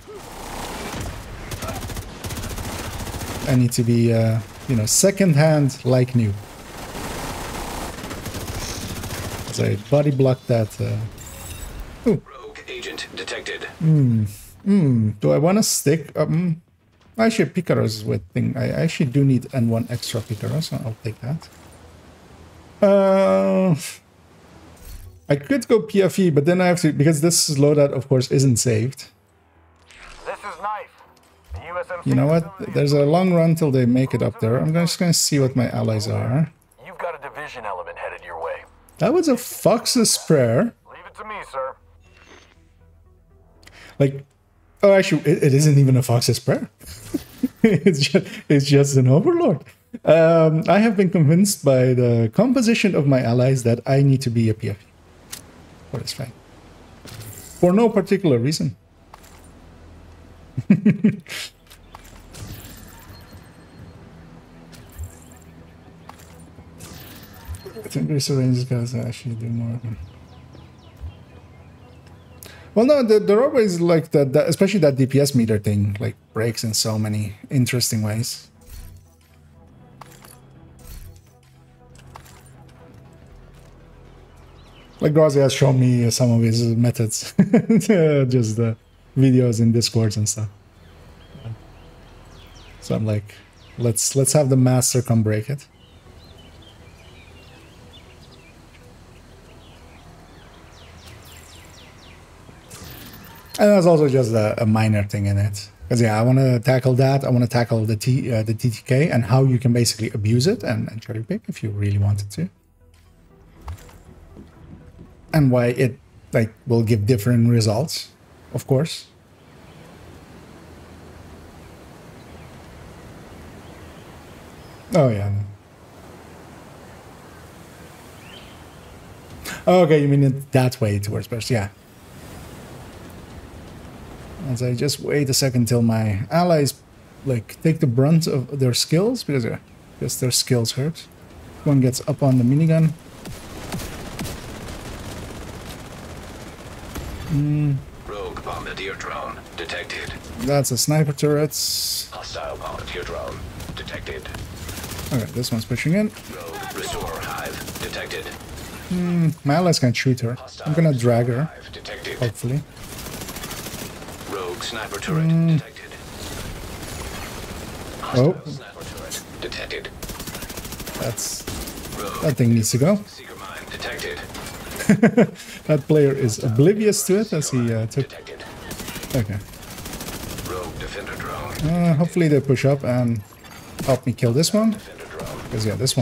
I need to be, you know, second-hand like new. So I body blocked that. Ooh. Rogue agent detected. Do I want to stick? Actually, Picaros is with thing. I actually do need N1 extra Picaros, so I'll take that. I could go PFE, but then I have to, because this loadout, of course, isn't saved. This is Knife. The USMC. You know what? There's a long run till they make it up there. I'm just going to see what my allies are. You've got a division element headed your way. That was a Fox's prayer. Leave it to me, sir. Like, oh, actually, it isn't even a Fox's prayer. It's just an overlord. I have been convinced by the composition of my allies that I need to be a PFE. But it's fine. For no particular reason. I think Greaser Range guys actually do more of them. Well, no, they're always like that, especially that DPS meter thing, like, breaks in so many interesting ways. Like, Grazi has shown me some of his methods, just the videos in Discords and stuff. So I'm like, let's have the master come break it. And that's also just a minor thing in it. Because, yeah, I want to tackle that. I want to tackle the TTK and how you can basically abuse it and cherry pick if you really wanted to. And why it, like, will give different results, of course. Oh, yeah. Oh, okay, you mean it that way towards burst, yeah. As I just wait a second till my allies, like, take the brunt of their skills, because, yeah, just their skills hurt. One gets up on the minigun. Rogue bombardier drone detected. That's a sniper turret. Hostile bombardier drone detected. Okay, this one's pushing in. Rogue restore hive detected. My allies can shoot her. I'm gonna drag her, Hive detected. hopefully. Rogue sniper turret detected. Hostile sniper turret detected. That thing needs to go. Seeker mine detected. That player is oblivious to it as he took. Detected. Okay. Rogue defender drone. Hopefully they push up and help me kill this one. Defender drone. Because, yeah, this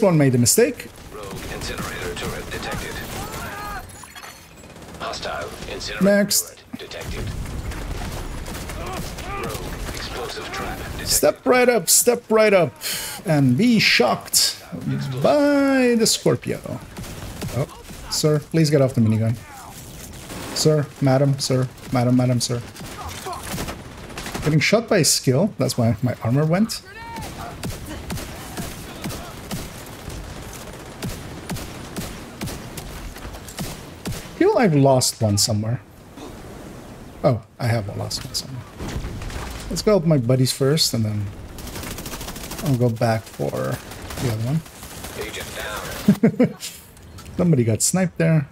one made a mistake. Rogue incinerator turret Hostile incinerator Next. turret detected. Rogue explosive trap detected. Step right up, and be shocked by the Scorpio. Oh, sir, please get off the minigun. Sir, madam, sir, madam, sir. Getting shot by skill, that's why my armor went. I feel I've lost one somewhere. Oh, I have lost one somewhere. Let's go help my buddies first, and then I'll go back for the other one. Agent down. Somebody got sniped there.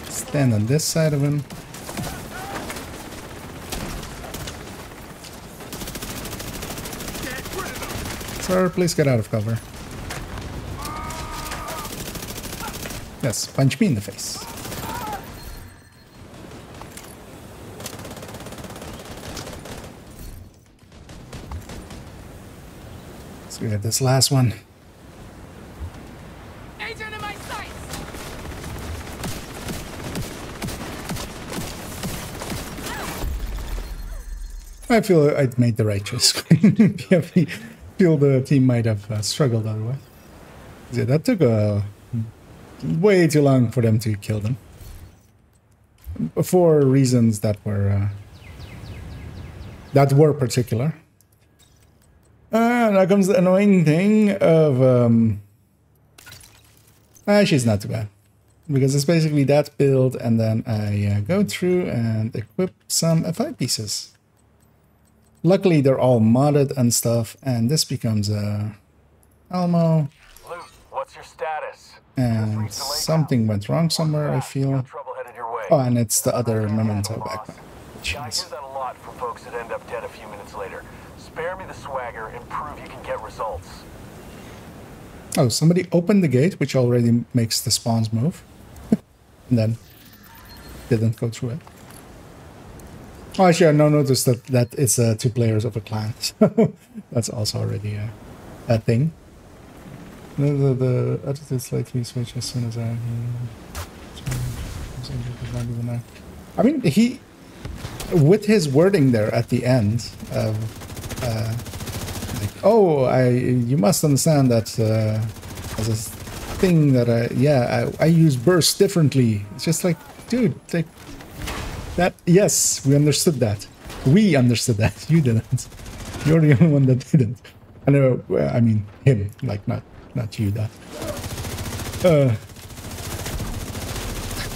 Stand on this side of him. Sir, please get out of cover. Yes, punch me in the face. So we have this last one. Agent in my sights! I feel I'd made the right choice. I feel the team might have struggled otherwise. Yeah, that took way too long for them to kill them. For reasons that were particular. Now comes the annoying thing of she's not too bad. Because it's basically that build, and then I go through and equip some F5 pieces. Luckily, they're all modded and stuff, and this becomes a Almo. Luke, what's your status? And something went wrong somewhere, I feel. Trouble headed your way. Oh, and it's the other memento backpack. I hear that a lot from folks that end up dead a few minutes later. Spare me the swagger and prove you can get results. Oh, somebody opened the gate, which already makes the spawns move. And then didn't go through it. Oh, actually, I now noticed that it's 2 players of a clan. So that's also already a thing. The attitude slightly switch as soon as I mean, he, with his wording there at the end, like, oh, you must understand that as a thing that I use burst differently. It's just like, dude, like that. Yes, we understood that. We understood that. You didn't. You're the only one that didn't. I know. I mean, him, like not you. That.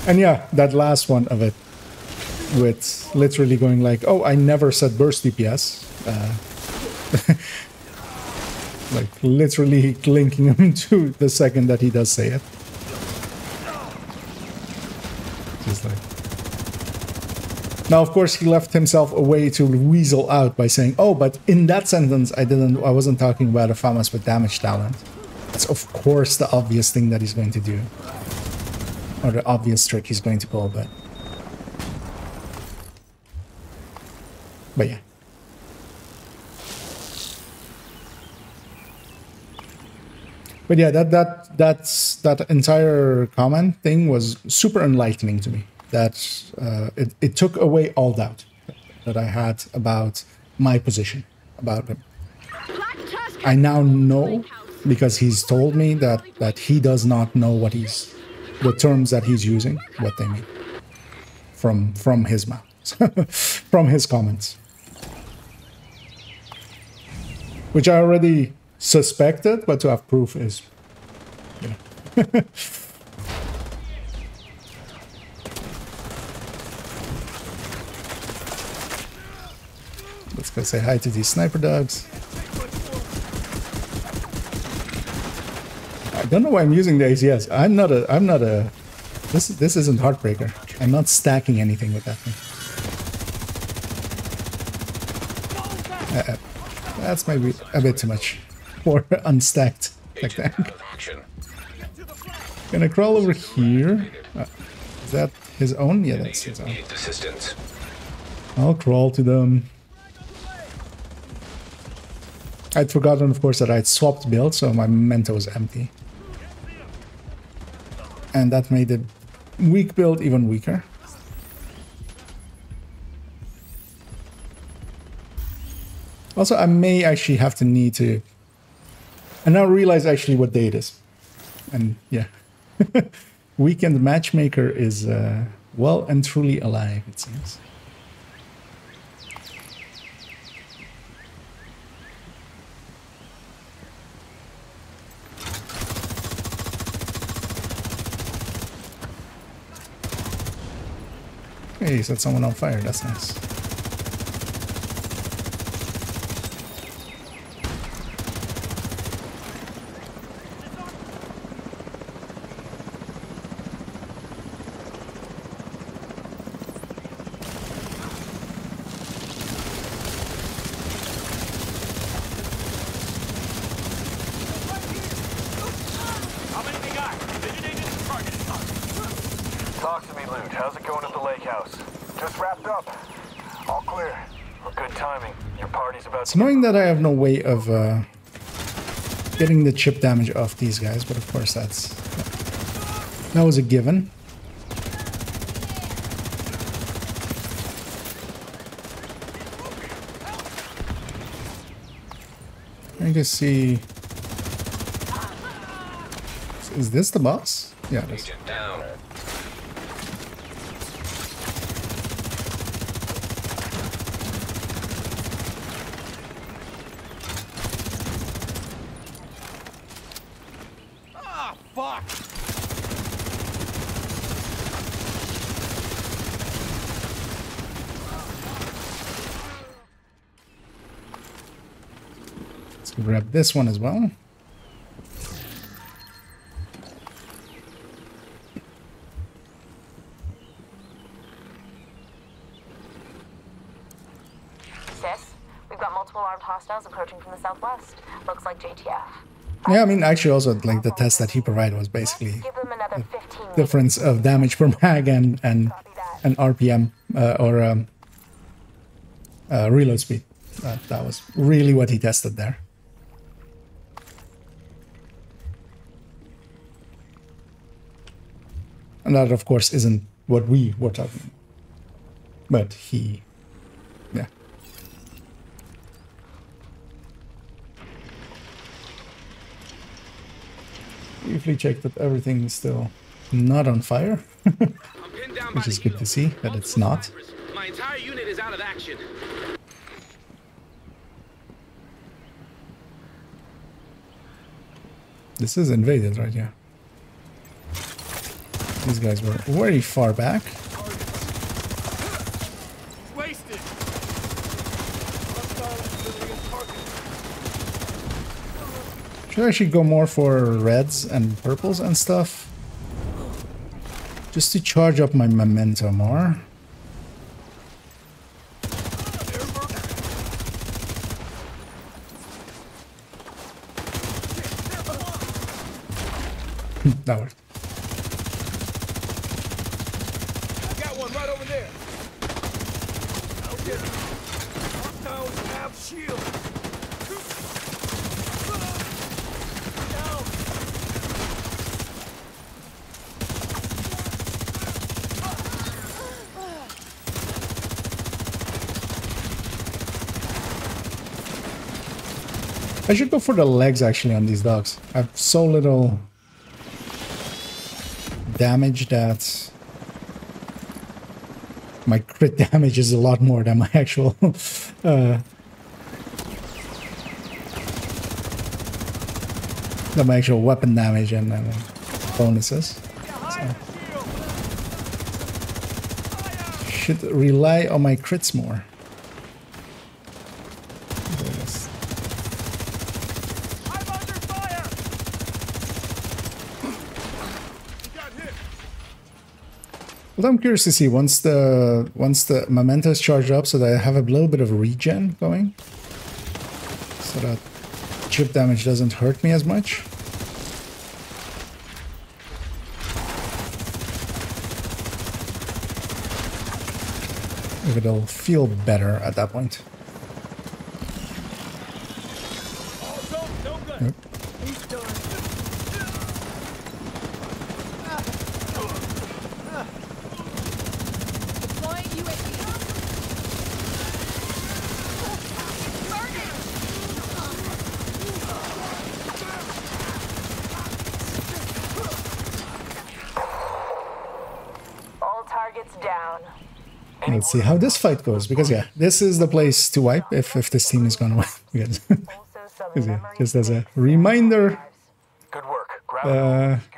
And yeah, that last one of it, with literally going like, oh, I never said burst DPS. Like literally linking him to the second that he does say it. Just like. Now, of course, he left himself a way to weasel out by saying, oh, but in that sentence, I wasn't talking about a FAMAS with damage talent. That's, of course, the obvious thing that he's going to do. Or the obvious trick he's going to pull, but yeah. But yeah, that entire comment thing was super enlightening to me. That it took away all doubt that I had about my position about him. I now know, because he's told me that he does not know what the terms that he's using, what they mean from his mouth, from his comments, which I already suspected, but to have proof is, you know. Let's go say hi to these sniper dogs. I don't know why I'm using the ACS. I'm not a. This isn't Heartbreaker. I'm not stacking anything with that thing. That's maybe a bit too much for unstacked tech tank. Gonna crawl over here. Is that his own? Yeah, that's his own. I'll crawl to them. I'd forgotten, of course, that I'd swapped build, so my memento was empty. And that made the weak build even weaker. Also, I may actually have to need to... I now realize actually what day it is. And yeah. Weekend Matchmaker is well and truly alive, it seems. Hey, he set someone on fire. That's nice. How many we got? Eliminated target. Talk to me, Luke. How's it going at the lake house? Just wrapped up. All clear. Well, good timing. Your party's about It's annoying that I have no way of getting the chip damage off these guys, but of course that was a given. I can see. Is this the boss? Yeah, it is. Agent down. Ah, fuck! Let's grab this one as well. Sis, we've got multiple armed hostiles approaching from the southwest. Looks like JTF. Yeah, I mean, actually, also like the test that he provided was basically Give them another 15 minutes. difference of damage per mag and RPM or reload speed. That was really what he tested there. And that, of course, isn't what we were talking about. But he, yeah. Briefly check that everything is still not on fire, I'm pinned down by which is the good to see that it's not. snipers. My entire unit is out of action. This is invaded, right? Yeah. These guys were very far back. Wasted! Should actually go more for reds and purples and stuff. Just to charge up my memento more. That worked. Got one right over there. I'll get him. Now have shield. Down. I should go for the legs actually on these dogs. I have so little damage that my crit damage is a lot more than my actual than my actual weapon damage and bonuses. So, should rely on my crits more. I'm under fire. He got hit. Well, I'm curious to see once the memento is charged up, so that I have a little bit of regen going, so that chip damage doesn't hurt me as much. If it'll feel better at that point. Nope. Deploying UAV. All targets down. Let's see how this fight goes, because yeah, this is the place to wipe if this team is gonna win. Because, Also some yeah, memories just as a sticks. reminder. Good work. Grab it. Get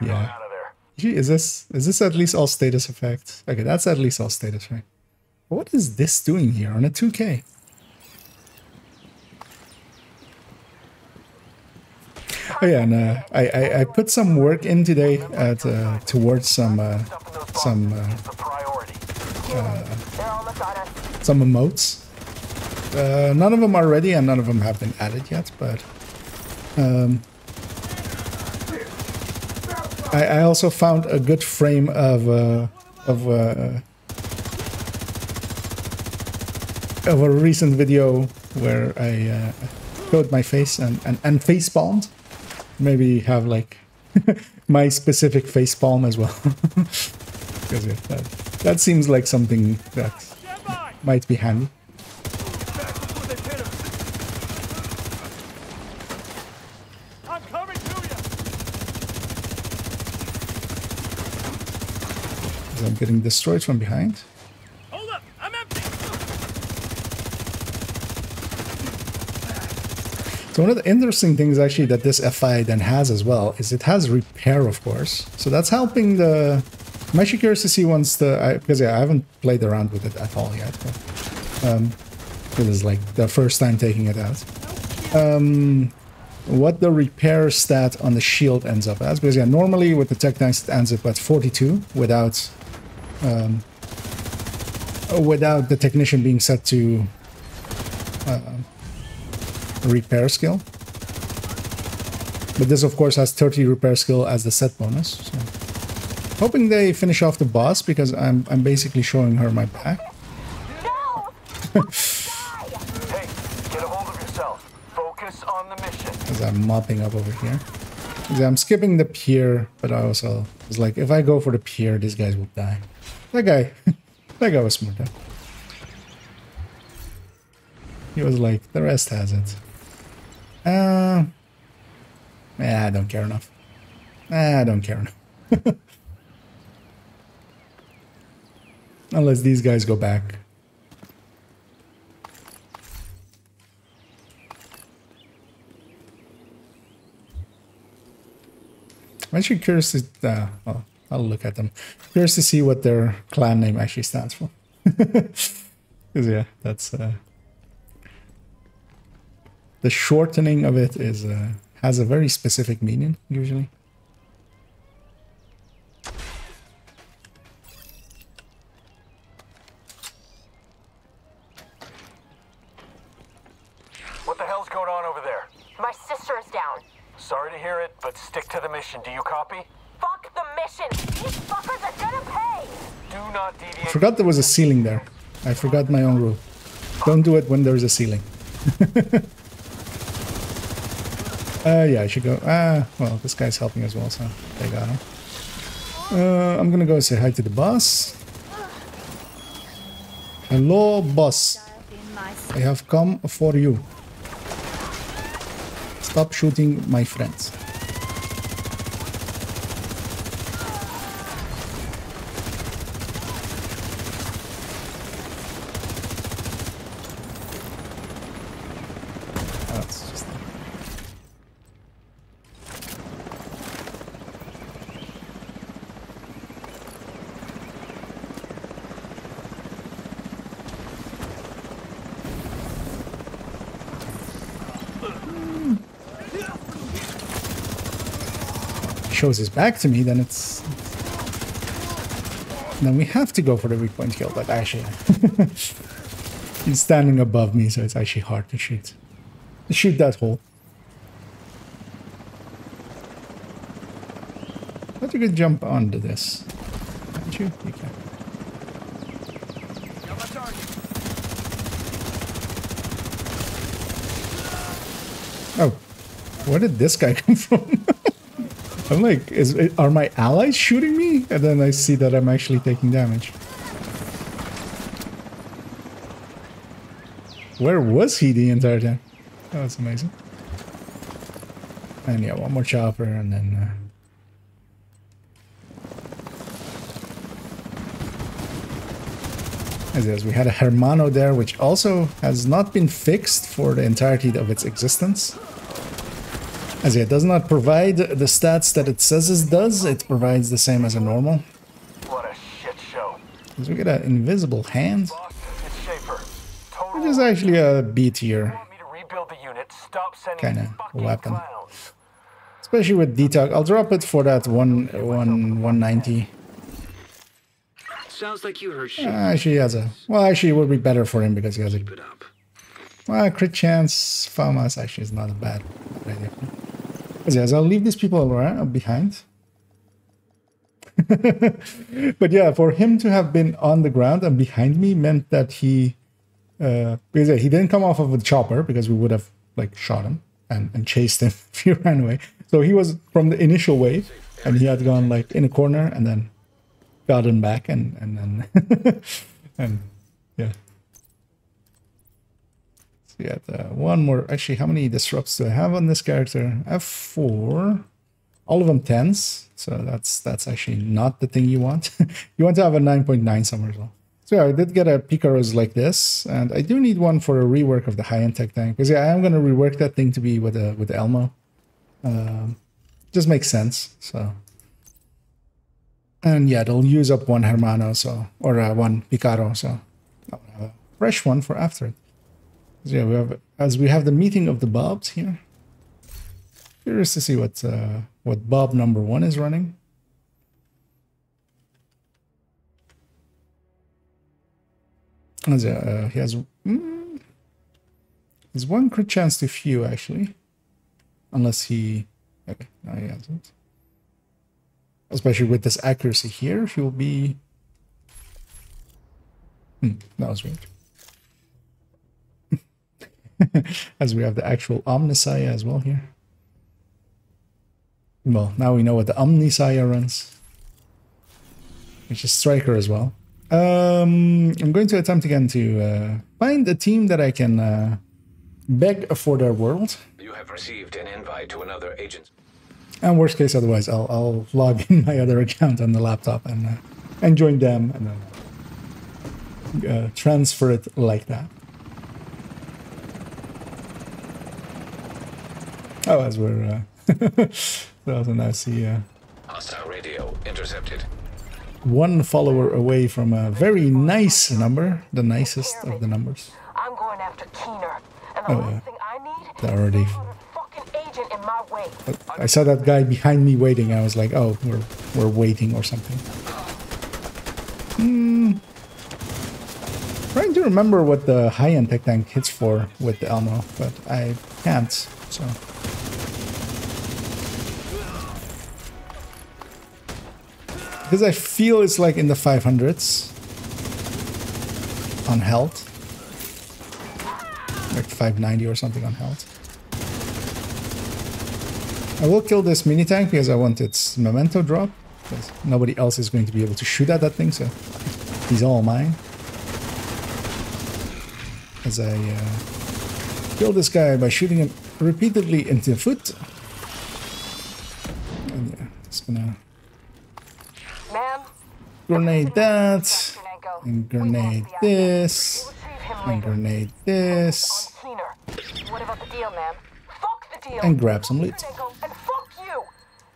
on Yeah. out of there. Gee, is this at least all status effect? Okay, that's at least all status, right? What is this doing here on a 2K? Oh yeah, and I put some work in today towards some Stuffing those boxes is the priority. They're almost on us. some emotes. None of them are ready and none of them have been added yet, but I also found a good frame of a recent video where I showed my face and face palmed. Maybe have like my specific face palm as well. Because yeah, that seems like something that might be handy. Back before they pin us. I'm coming to you. 'Cause I'm getting destroyed from behind. Hold up! I'm empty! So one of the interesting things actually that this FI then has as well is it has repair, of course. So that's helping the... I'm actually curious to see once the... Because yeah, I haven't played around with it at all yet. But, it is like the first time taking it out. What the repair stat on the shield ends up as. Because yeah, normally with the Tech Tanks it ends up at 42 without... without the technician being set to... repair skill, but this of course has 30 repair skill as the set bonus, so hoping they finish off the boss because I'm basically showing her my back. No! Hey, get a hold of yourself. Focus on the mission. As I'm mopping up over here. Because I'm skipping the pier, but I also was like, if I go for the pier, these guys will die. That guy was smart though. He was like, the rest has it. Yeah, I don't care enough. I don't care enough. Unless these guys go back. I'm actually curious to... well, I'll look at them. Curious to see what their clan name actually stands for. Because yeah, that's... the shortening of it is has a very specific meaning, usually. What the hell's going on over there? My sister is down. Sorry to hear it, but stick to the mission. Do you copy? Fuck the mission! These fuckers are gonna pay! Do not deviate. I forgot there was a ceiling there. I forgot my own rule. Don't do it when there's a ceiling. Yeah, I should go. Well, this guy's helping as well, so they got him. I'm gonna go say hi to the boss. Hello, boss. I have come for you. Stop shooting my friends. That's just... shows his back to me, then it's... Then we have to go for the weak point kill, but actually... he's standing above me, so it's actually hard to shoot. Shoot that hole. But you could jump onto this. Can't you? You can. Got my target. Oh. Where did this guy come from? I'm like, are my allies shooting me? And then I see that I'm actually taking damage. Where was he the entire time? That was amazing. And yeah, one more chopper and then... As we had a Hermano there, which also has not been fixed for the entirety of its existence. As it does not provide the stats that it says it does, it provides the same as a normal. What a shit show. As we get an invisible hand, Boss, it's Schaefer. Total which is actually a B tier want me to rebuild the unit. Stop sending Kinda fucking weapon. clowns. especially with detox. I'll drop it for that 190. Sounds like you heard shit. Actually, he has a... Well, actually, it would be better for him because he has a... Keep it up. Well, crit chance, FAMAS actually is not a bad idea. But yes, I'll leave these people around behind. But yeah, for him to have been on the ground and behind me meant that he... because he didn't come off of the chopper because we would have like shot him and chased him if he ran away. So he was from the initial wave and he had gone like in a corner and then gotten back and then... and yeah. So yeah, one more. Actually, how many disrupts do I have on this character? I have 4. All of them 10s. So that's actually not the thing you want. You want to have a 9.9 somewhere as well. So yeah, I did get a Picaros like this, and I do need one for a rework of the high-end tech tank. Because yeah, I am going to rework that thing to be with the Elmo. Just makes sense. So. And yeah, it'll use up one Hermano, so or one Picaro, so I'll have a fresh one for after it. So yeah, we have the meeting of the Bobs here. Curious to see what Bob number 1 is running. He has there's 1 crit chance to few actually, unless he okay, no, he hasn't. Especially with this accuracy here, he will be. That was weird. As we have the actual Omnisaya as well here. Well, now we know what the Omnisaya runs, which is Striker as well. I'm going to attempt again to find a team that I can beg for their world. You have received an invite to another agent. And worst case, otherwise, I'll log in my other account on the laptop and join them and then transfer it like that. Oh, as we're that was a nice Hostile radio intercepted. 1 follower away from a very nice number, the nicest of the numbers. I'm going after Keener, and the last thing I need they're already. is another fucking agent in my way. I saw that guy behind me waiting. I was like, oh, we're waiting or something. Trying to remember what the high-end tech tank hits for with the Elmo, but I can't. So. Because I feel it's like in the 500s on health. Like 590 or something on health. I will kill this mini tank because I want its memento drop. Because nobody else is going to be able to shoot at that thing, so he's all mine. As I kill this guy by shooting him repeatedly into the foot. And yeah, just gonna grenade that, and grenade this, and grenade this, What about the deal, ma'am? Fuck the deal. and grab some loot. And fuck you.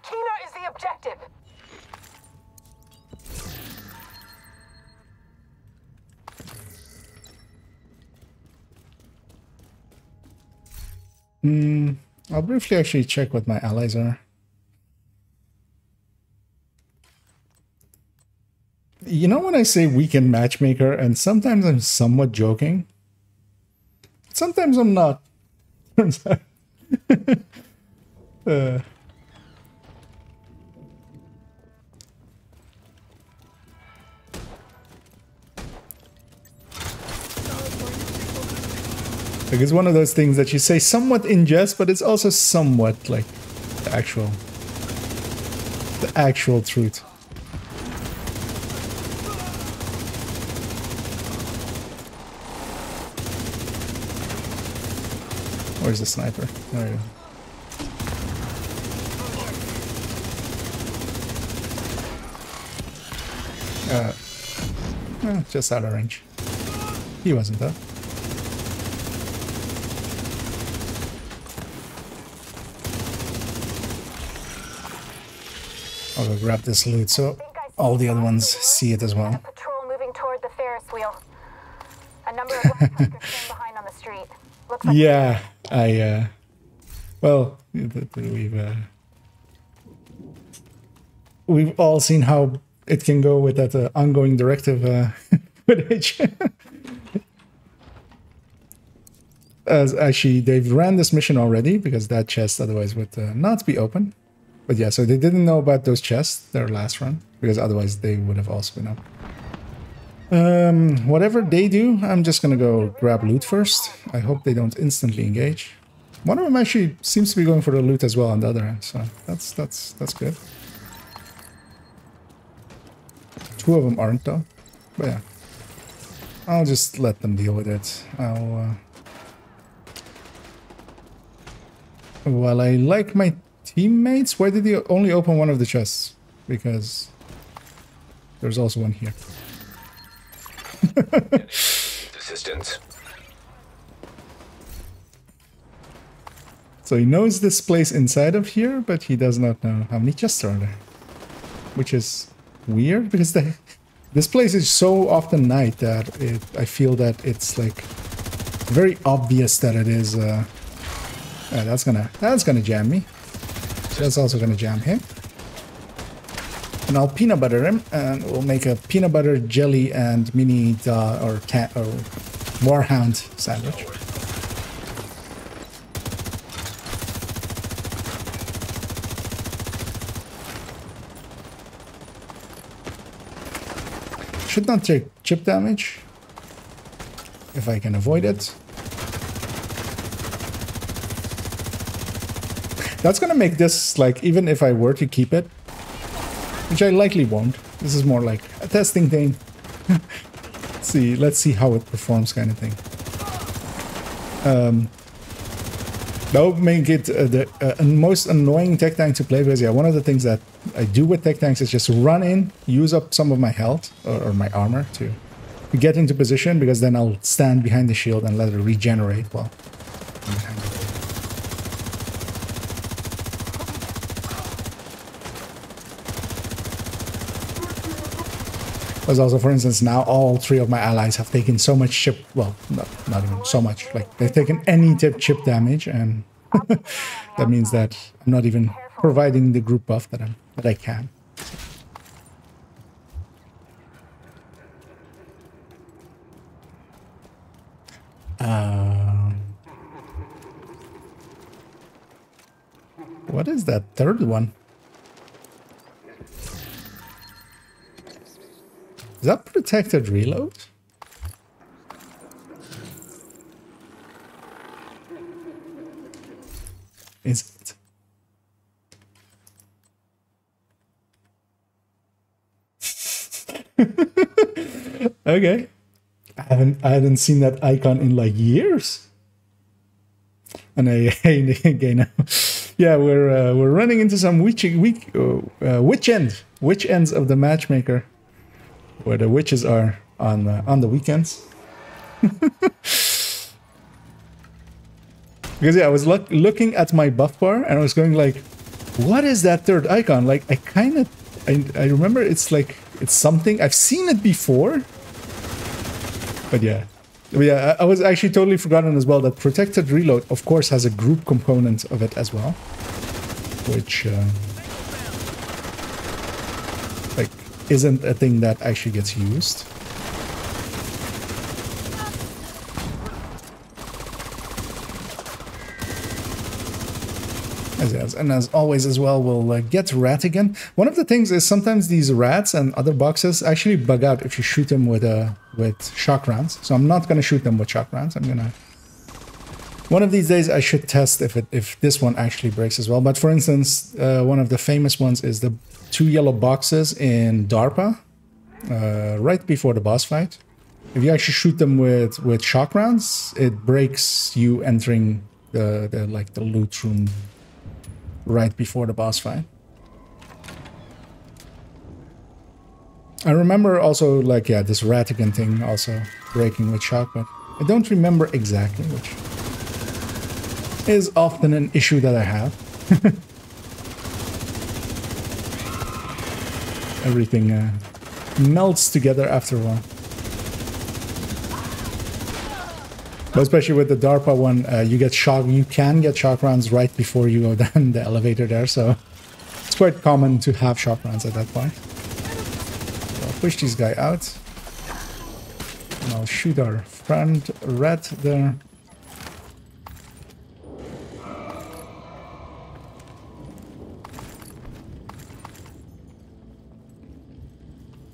Keener is the objective. I'll briefly actually check what my allies are. You know when I say weekend matchmaker, and sometimes I'm somewhat joking? Sometimes I'm not. Like, it's one of those things that you say somewhat in jest, but it's also somewhat like the actual truth. Where's the sniper? There you go. Just out of range. He wasn't though. I'll go grab this loot so all the other ones see it as well. Patrol moving toward the Ferris wheel. A number of West Coasters staying behind on the street. Looks like Yeah, well, we've all seen how it can go with that ongoing directive footage. As actually, they've ran this mission already because that chest otherwise would not be open. But yeah, so they didn't know about those chests, their last run, because otherwise they would have also been up. Whatever they do, I'm just gonna go grab loot first. I hope they don't instantly engage. One of them actually seems to be going for the loot as well on the other end, so that's good. Two of them aren't though, but yeah. I'll just let them deal with it. Well, I like my teammates. Why did he only open one of the chests? Because there's also one here. Assistance. So he knows this place inside of here, but he does not know how many chests are there. Which is weird, because this place is so often night that I feel that it's like very obvious that it is. That's gonna jam me. That's also gonna jam him. And I'll peanut butter him, and we'll make a peanut butter jelly and mini or warhound sandwich. Should not take chip damage if I can avoid it. That's gonna make this, like, even if I were to keep it, which I likely won't. This is more like a testing thing. Let's see how it performs, kind of thing. That would make it the most annoying tech tank to play, because yeah, one of the things that I do with tech tanks is just run in, use up some of my health or my armor to get into position, because then I'll stand behind the shield and let it regenerate while I'm behind it. Because also, for instance, now all three of my allies have taken so much chip, well, not even so much, like they've taken any chip damage, and that means that I'm not even providing the group buff that I can. What is that third one? Is that protected reload? Is it? Okay. I hadn't seen that icon in like years. And again, yeah, we're running into some witch ends of the matchmaker, where the witches are on the weekends. Because yeah, I was looking at my buff bar and I was going like, what is that third icon? Like, I remember it's like, it's something, I've seen it before. But yeah, I was actually totally forgotten as well that protected reload, of course, has a group component of it as well. Which, like, isn't a thing that actually gets used. And as always as well, we'll get rat again. One of the things is sometimes these rats and other boxes actually bug out if you shoot them with shock rounds. So I'm not going to shoot them with shock rounds. I'm going to One of these days I should test if this one actually breaks as well. But for instance, one of the famous ones is the 2 yellow boxes in DARPA, right before the boss fight. If you actually shoot them with shock rounds, it breaks you entering the loot room right before the boss fight. I remember also, like, yeah, this Ratigan thing also breaking with shock, but I don't remember exactly, which is often an issue that I have. Everything melts together after a while. But especially with the DARPA one, you can get shock rounds right before you go down the elevator there, so it's quite common to have shock rounds at that point. So I'll push this guy out, and I'll shoot our friend Red there.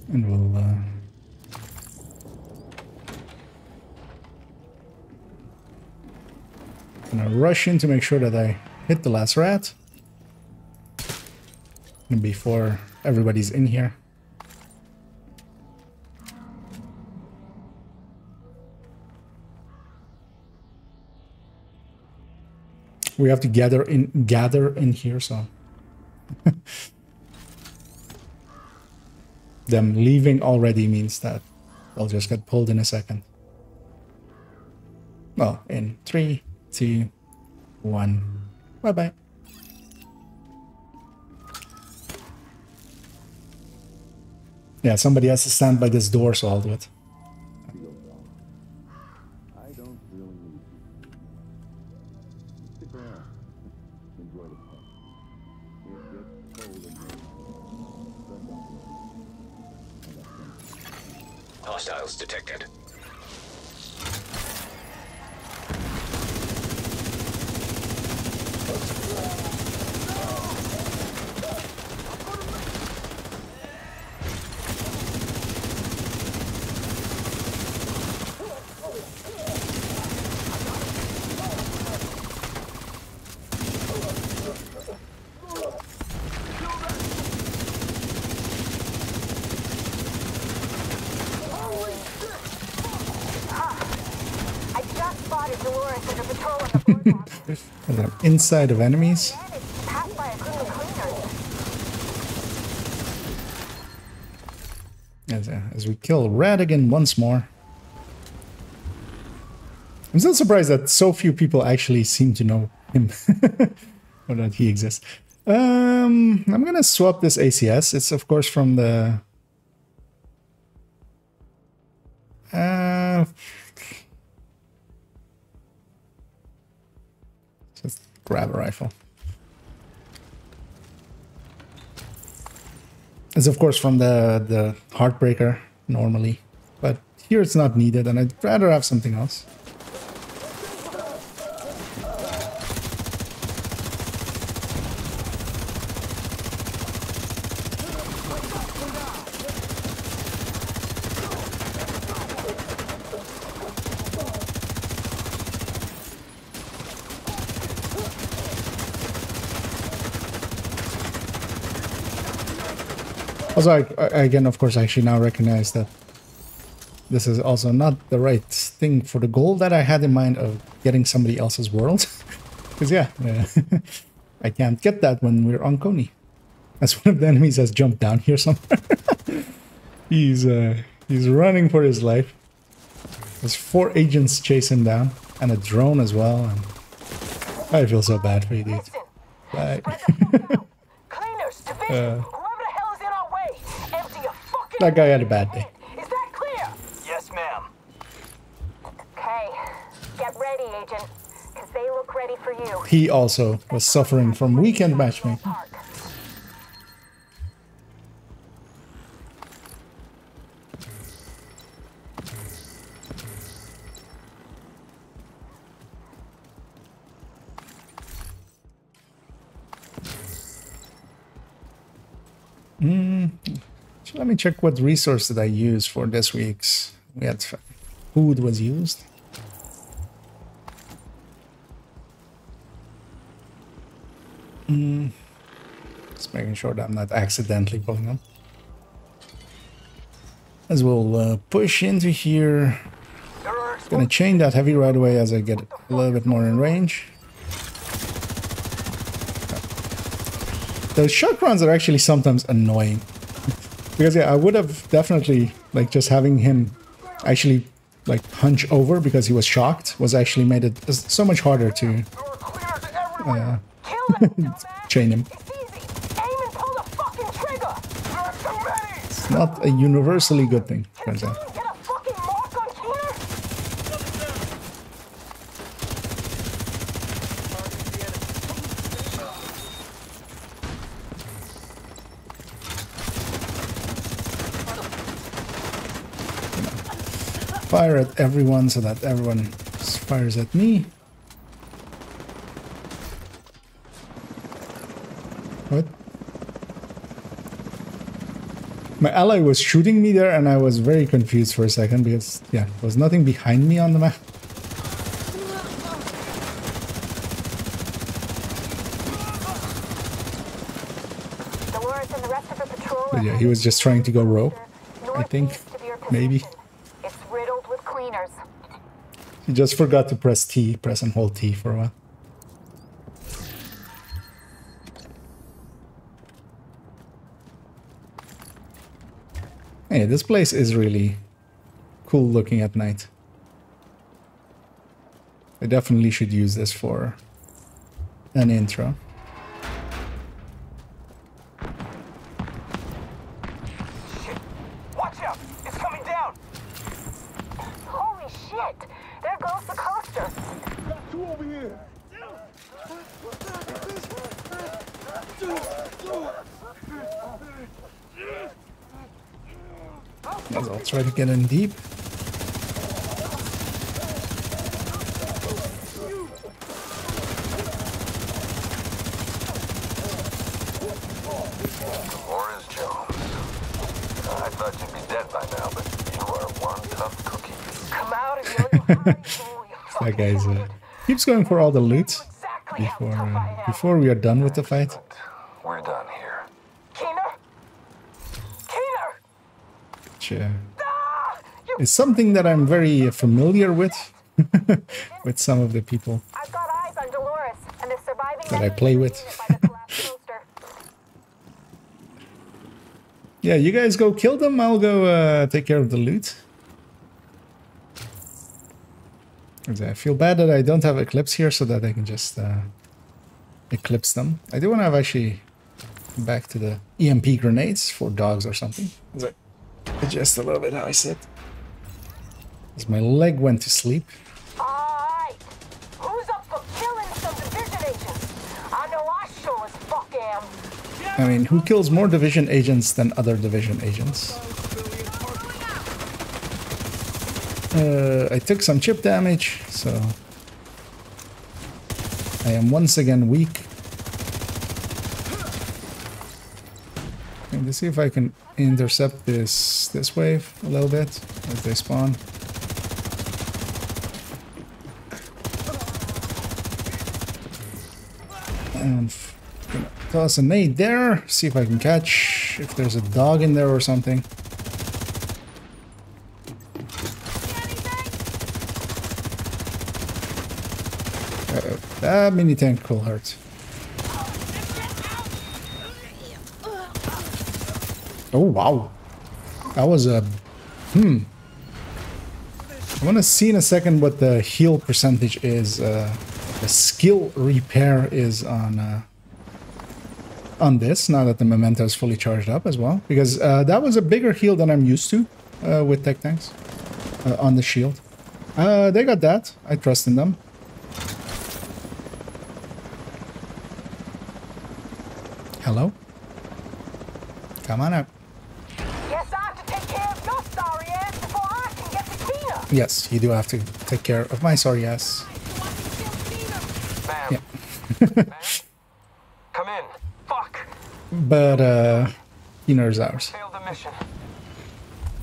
And we'll gonna rush in to make sure that I hit the last rat and before everybody's in here. We have to gather in here, so them leaving already means that they'll just get pulled in a second. Well, in 3, 2, 1. Bye-bye. Yeah, somebody has to stand by this door, so I'll do it. Hostiles detected. Inside of enemies. As we kill Ratigan once more. I'm still surprised that so few people actually seem to know him. Or that he exists. I'm gonna swap this ACS. It's of course from the just grab a rifle. It's of course from the Heartbreaker normally, but here it's not needed, and I'd rather have something else. Also, I again, of course, I actually now recognize that this is also not the right thing for the goal that I had in mind of getting somebody else's world. Because, yeah, I can't get that when we're on Coney. As one of the enemies has jumped down here somewhere. He's running for his life. There's 4 agents chasing him down, and a drone as well. And I feel so bad for you, dude. Bye. That guy had a bad day. Is that clear? Yes, ma'am. Okay, get ready, Agent, because they look ready for you. He also was suffering from weekend matchmaking. So let me check what resource did I use for this week's. We had food was used. Just making sure that I'm not accidentally pulling them. As we'll push into here. Gonna chain that heavy right away as I get a little bit more in range. Those shotguns are actually sometimes annoying. Because yeah, I would have definitely, like, just having him actually, like, hunch over because he was shocked was actually made it so much harder to chain him. It's not a universally good thing, turns out. Fire at everyone so that everyone fires at me. What? My ally was shooting me there and I was very confused for a second because, yeah, there was nothing behind me on the map. But yeah, he was just trying to go rogue, I think, maybe. He just forgot to press T, press and hold T for a while. Hey, this place is really cool looking at night. I definitely should use this for an intro. Shit! Watch out! It's coming down! Holy shit! There goes the coaster. Got two over here! I'll try to get in deep. Morris Jones. I thought you'd be dead by now, but you are one tough cookie. Come out and yell your heart, you That guy's keeps going for all the loot before we are done with the fight. We're done here. Keener? Keener! Which is something that I'm very familiar with, with some of the people I've got eyes on Dolores and the surviving that I play with. by the collapsed coaster. Yeah, you guys go kill them, I'll go take care of the loot. I feel bad that I don't have Eclipse here so that I can just eclipse them. I do want to have actually back to the EMP grenades for dogs or something. Adjust a little bit how I sit. As my leg went to sleep. Alright, who's up for killing some division agents? I know I sure as fuck am. I mean, who kills more division agents than other division agents? I took some chip damage, so I am once again weak. Let's see if I can intercept this wave a little bit as they spawn. And gonna toss a nade there, see if I can catch if there's a dog in there or something. That mini tank will hurt. Oh wow, that was a I want to see in a second what the heal percentage is. The skill repair is on this. Now that the memento is fully charged up as well, because that was a bigger heal than I'm used to with tech tanks on the shield. They got that. I trust in them. Hello? Come on out. Guess I have to take care of your sorry ass before I can get to Tina. Yes, you do have to take care of my sorry ass. Ma'am. Yeah. Come in. Fuck. But, Keener's ours. Failed the mission.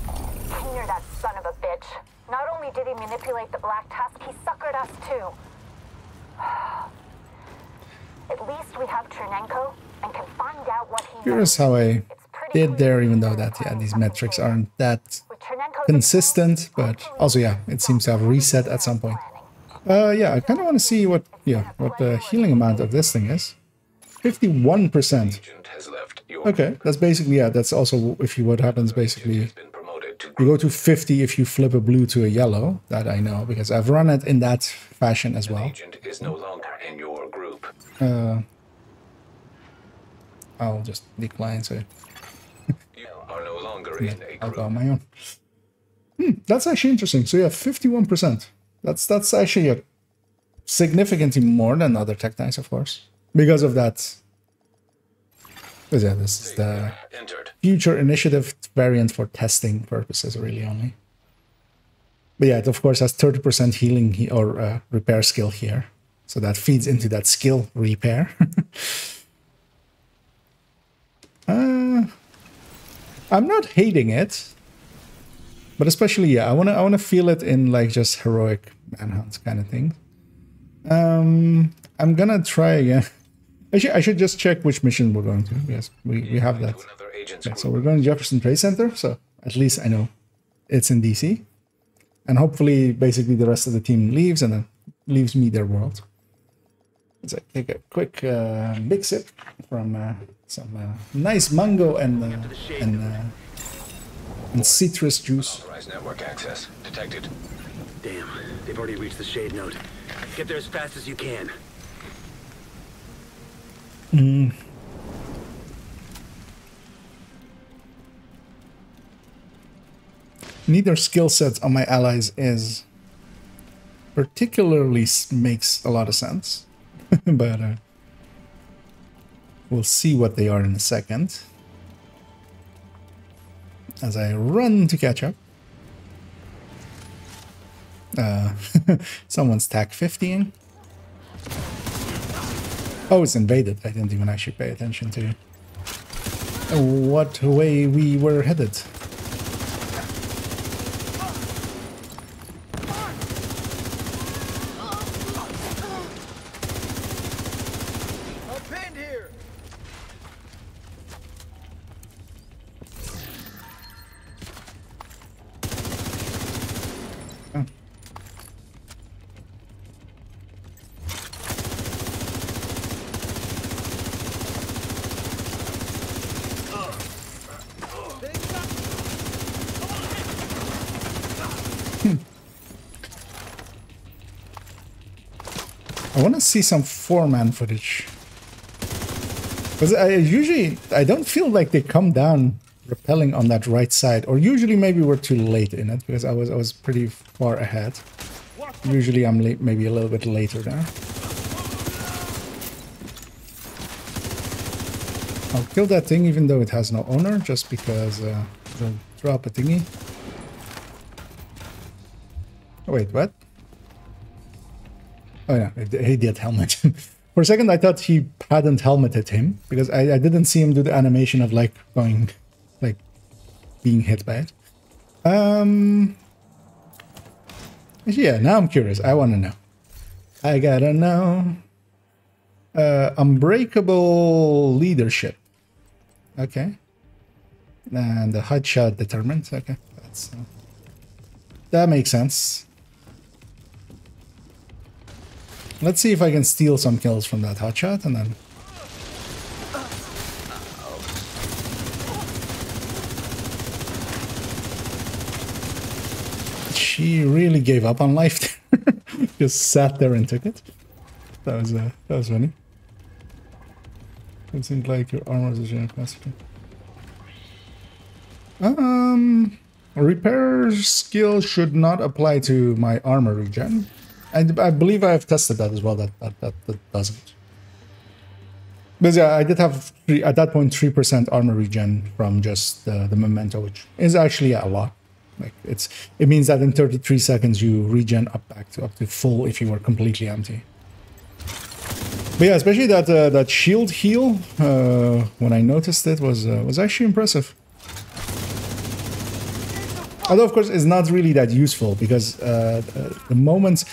Keener, that son of a bitch. Not only did he manipulate the Black Tusk, he suckered us too. At least we have Chernenko and can find out what he Curious knows. how I It's pretty did clear there, even he's though been that, yeah, planning these something metrics big. aren't that With Chernenko's consistent, involvement, but also, yeah, it seems to have reset at some point. Yeah, I kind of want to see what the healing amount of this thing is. 51%. Agent has left your Okay, that's basically, yeah, that's also if you, what happens basically, has been promoted to you go to 50 if you flip a blue to a yellow. That I know, because I've run it in that fashion as well. agent is no longer in your group. I'll just decline, so You are no longer in a I'll group. go on my own. That's actually interesting. So yeah, 51%. That's actually significantly more than other tech knights, of course, because of that. Because yeah, this is the Entered. future initiative variant for testing purposes, really only. But yeah, it of course has 30% healing or repair skill here, so that feeds into that skill repair. I'm not hating it, but especially, yeah, I wanna feel it in like just heroic manhunt kind of thing. I'm gonna try again. I should just check which mission we're going to. Yes, we have that. To another agent's Okay, group. so we're going to Jefferson Trade Center, so at least I know it's in DC. And hopefully, basically, the rest of the team leaves and then leaves me their world. Let's take a quick big sip from some nice mango and citrus juice. Authorized network access detected. Damn, they've already reached the shade node. Get there as fast as you can. Neither skill sets on my allies is particularly makes a lot of sense, but we'll see what they are in a second as I run to catch up. Someone's TAC 50ing. Oh, it's invaded. I didn't even actually pay attention to what way we were headed. I want to see some 4-man footage. Because I don't feel like they come down rappelling on that right side. Or usually maybe we're too late in it, because I was pretty far ahead. Usually I'm late, maybe a little bit later there. I'll kill that thing even though it has no owner, just because it'll drop a thingy. Oh, wait, what? Oh yeah, he did helmet. For a second I thought he hadn't helmeted him, because I didn't see him do the animation of like going, like being hit by it. Yeah, now I'm curious. I want to know. I gotta know. Unbreakable leadership. Okay. And the headshot determined. Okay, that's that makes sense. Let's see if I can steal some kills from that hotshot, and then... She really gave up on life. Just sat there and took it. That was funny. It seems like your armor is a general capacity. Repair skill should not apply to my armor regen. I believe I have tested that as well, that doesn't. But yeah, I did have, at that point, 3% armor regen from just the memento, which is actually a lot. Like it means that in 33 seconds you regen up to full if you were completely empty. But yeah, especially that shield heal, when I noticed it, was actually impressive. Although, of course, it's not really that useful, because the moments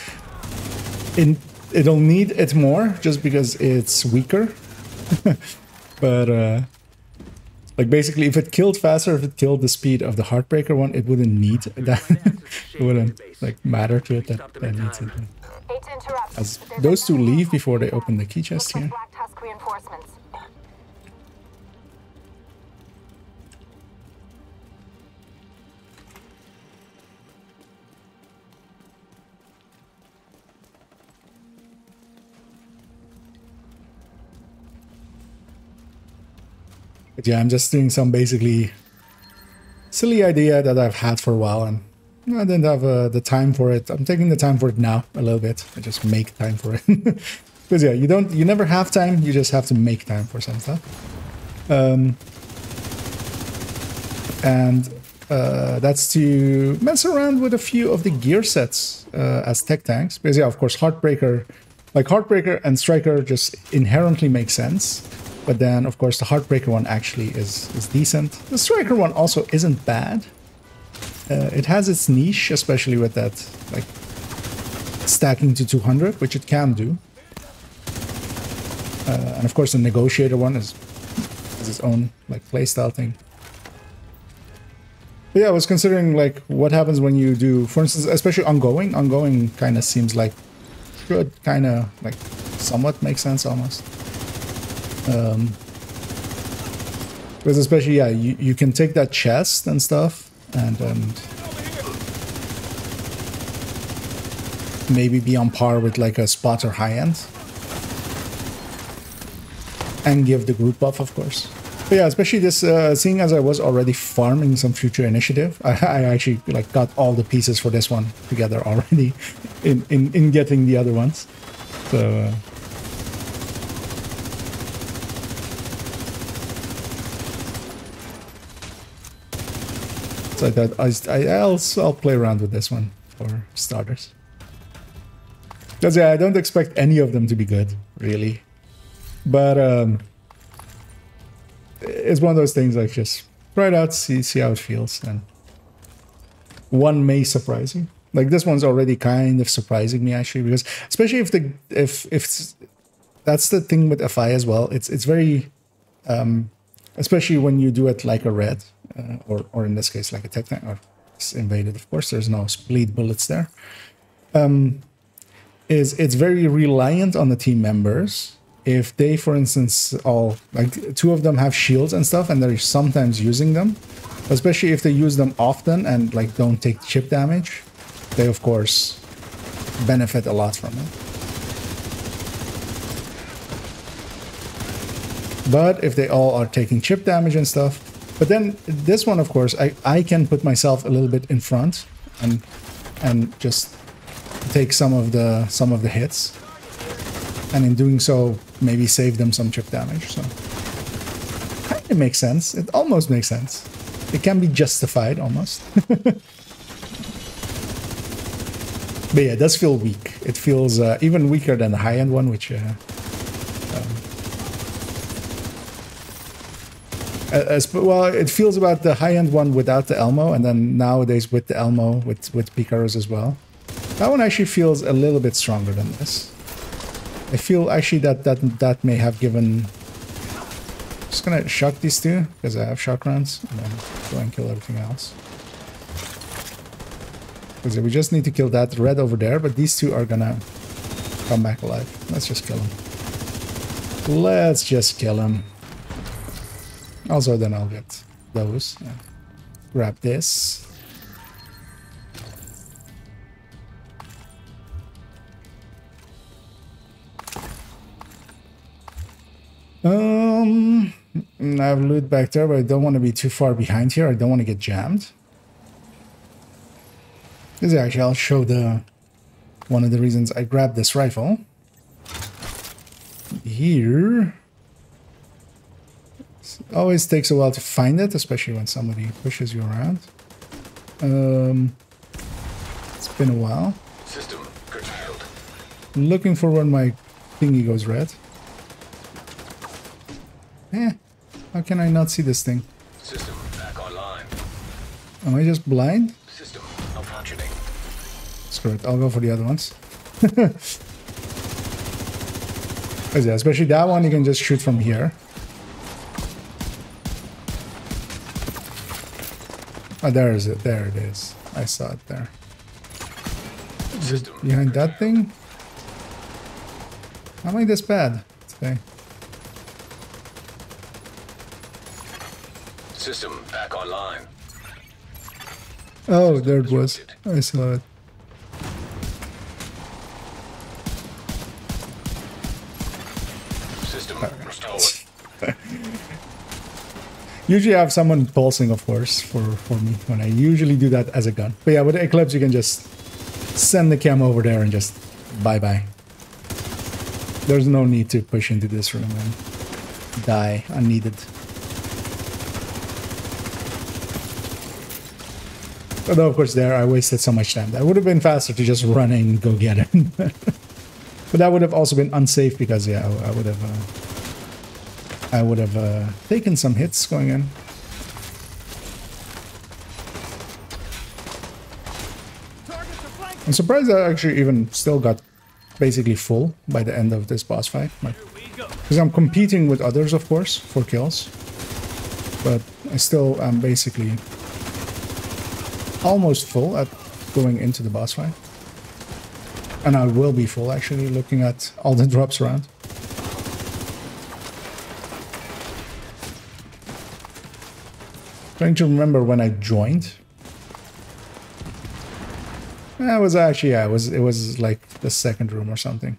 it'll need it more just because it's weaker. But like basically, if it killed faster, if it killed the speed of the Heartbreaker one, it wouldn't need that. It wouldn't like matter to it that needs it. Hate to interrupt, As but there's those two another leave one before they here. open the key chest Looks like here. Black Tusk reinforcements. But yeah, I'm just doing some basically silly idea that I've had for a while, and I didn't have the time for it. I'm taking the time for it now a little bit. I just make time for it. Because yeah, you never have time. You just have to make time for some stuff. And that's to mess around with a few of the gear sets as tech tanks. Because yeah, of course, Heartbreaker and Striker just inherently make sense. But then, of course, the Heartbreaker one actually is decent. The Striker one also isn't bad. It has its niche, especially with that like stacking to 200, which it can do. And of course, the Negotiator one is its own like playstyle thing. But yeah, I was considering like what happens when you do, for instance, especially ongoing. Ongoing kind of seems like should kind of like somewhat make sense almost. Because especially, yeah, you can take that chest and stuff and maybe be on par with like a spotter high-end. And give the group buff, of course. But yeah, especially this, seeing as I was already farming some future initiative, I actually like got all the pieces for this one together already in getting the other ones. So... So I thought I'll play around with this one for starters. Because yeah, I don't expect any of them to be good, really. But it's one of those things like just try it out, see how it feels, and one may surprise you. Like this one's already kind of surprising me actually, because especially if that's the thing with FI as well. It's very especially when you do it like a red. Or in this case, like a tech tank, or it's invaded, of course, there's no bleed bullets there. It's very reliant on the team members. If they, for instance, all, like two of them have shields and stuff, and they're sometimes using them, especially if they use them often and like don't take chip damage, they of course benefit a lot from it. But if they all are taking chip damage and stuff, but then this one, of course, I can put myself a little bit in front and just take some of the hits, and in doing so, maybe save them some chip damage. So kind of makes sense. It almost makes sense. It can be justified almost. But yeah, it does feel weak. It feels even weaker than the high-end one, which. Well, it feels about the high-end one without the Elmo, and then nowadays with the Elmo, with Picaros as well. That one actually feels a little bit stronger than this. I feel actually that may have given... Just gonna shock these two, because I have shock rounds, and then go and kill everything else. Because we just need to kill that red over there, but these two are gonna come back alive. Let's just kill him. Let's just kill him. Also, then I'll get those. Grab this. I have loot back there, but I don't want to be too far behind here. I don't want to get jammed. This is actually, I'll show one of the reasons I grabbed this rifle. Here. Always takes a while to find it, especially when somebody pushes you around. It's been a while. System curtailed. I'm looking for when my thingy goes red. How can I not see this thing? System back online. Am I just blind? System malfunctioning. Screw it, I'll go for the other ones. 'Cause yeah, especially that one, you can just shoot from here. Oh, there is it. There it is. I saw it there. Is it behind that thing? How am I this bad today? System back online. Oh, there it was. I saw it. System restored. Usually I have someone pulsing, of course, for me when I usually do that as a gun. But yeah, with the Eclipse, you can just send the cam over there and just bye-bye. There's no need to push into this room and die unneeded. Although, of course, there I wasted so much time. That would have been faster to just run and go get it. But that would have also been unsafe because, yeah, I would have taken some hits going in. I'm surprised I actually even still got basically full by the end of this boss fight. Because I'm competing with others, of course, for kills. But I still am basically almost full at going into the boss fight. And I will be full, actually, looking at all the drops around. Trying to remember when I joined. It was actually, yeah, it was like the second room or something.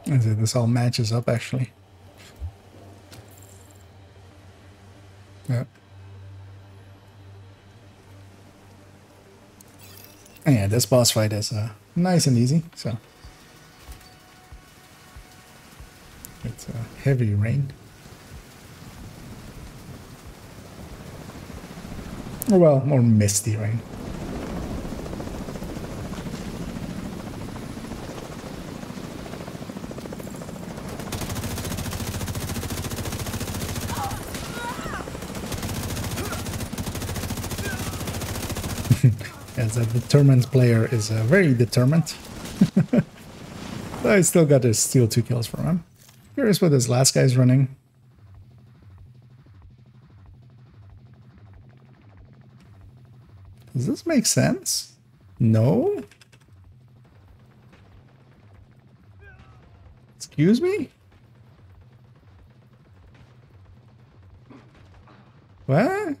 This all matches up, actually. Yeah. And yeah, this boss fight is nice and easy, so. It's heavy rain. Or well, more misty rain. As a determined player is very determined. But I still got to steal 2 kills from him. Curious what this last guy's running. Does this make sense? No? Excuse me? What?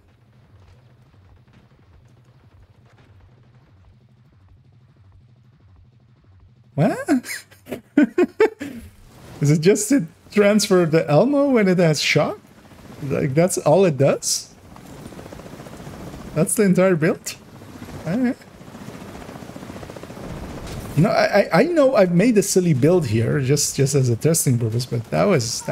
What? Is it just to transfer the Elmo when it has shock? Like, that's all it does? That's the entire build? Alright. You know, I know I've made a silly build here just as a testing purpose, but that was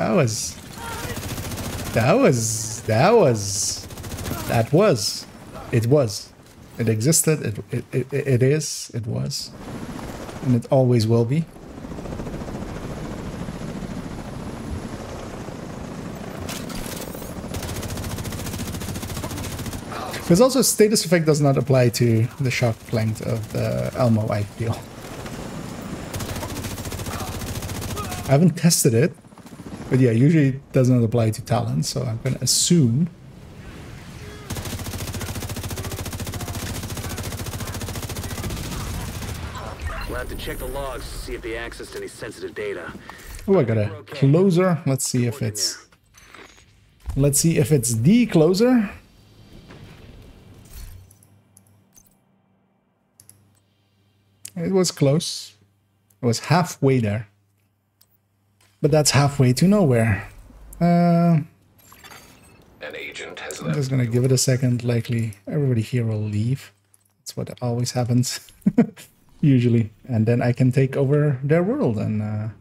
it existed, it is, it was. And it always will be. Because also status effect does not apply to the shock length of the Elmo, I feel. I haven't tested it, but yeah, usually it does not apply to Talon, so I'm gonna assume. We'll have to check the logs to see if they accessed any sensitive data. Oh, I got a closer. Let's see if it's the closer. It was close. It was halfway there. But that's halfway to nowhere. An agent has I'm left. just gonna give it a second. Likely everybody here will leave. That's what always happens. Usually. And then I can take over their world and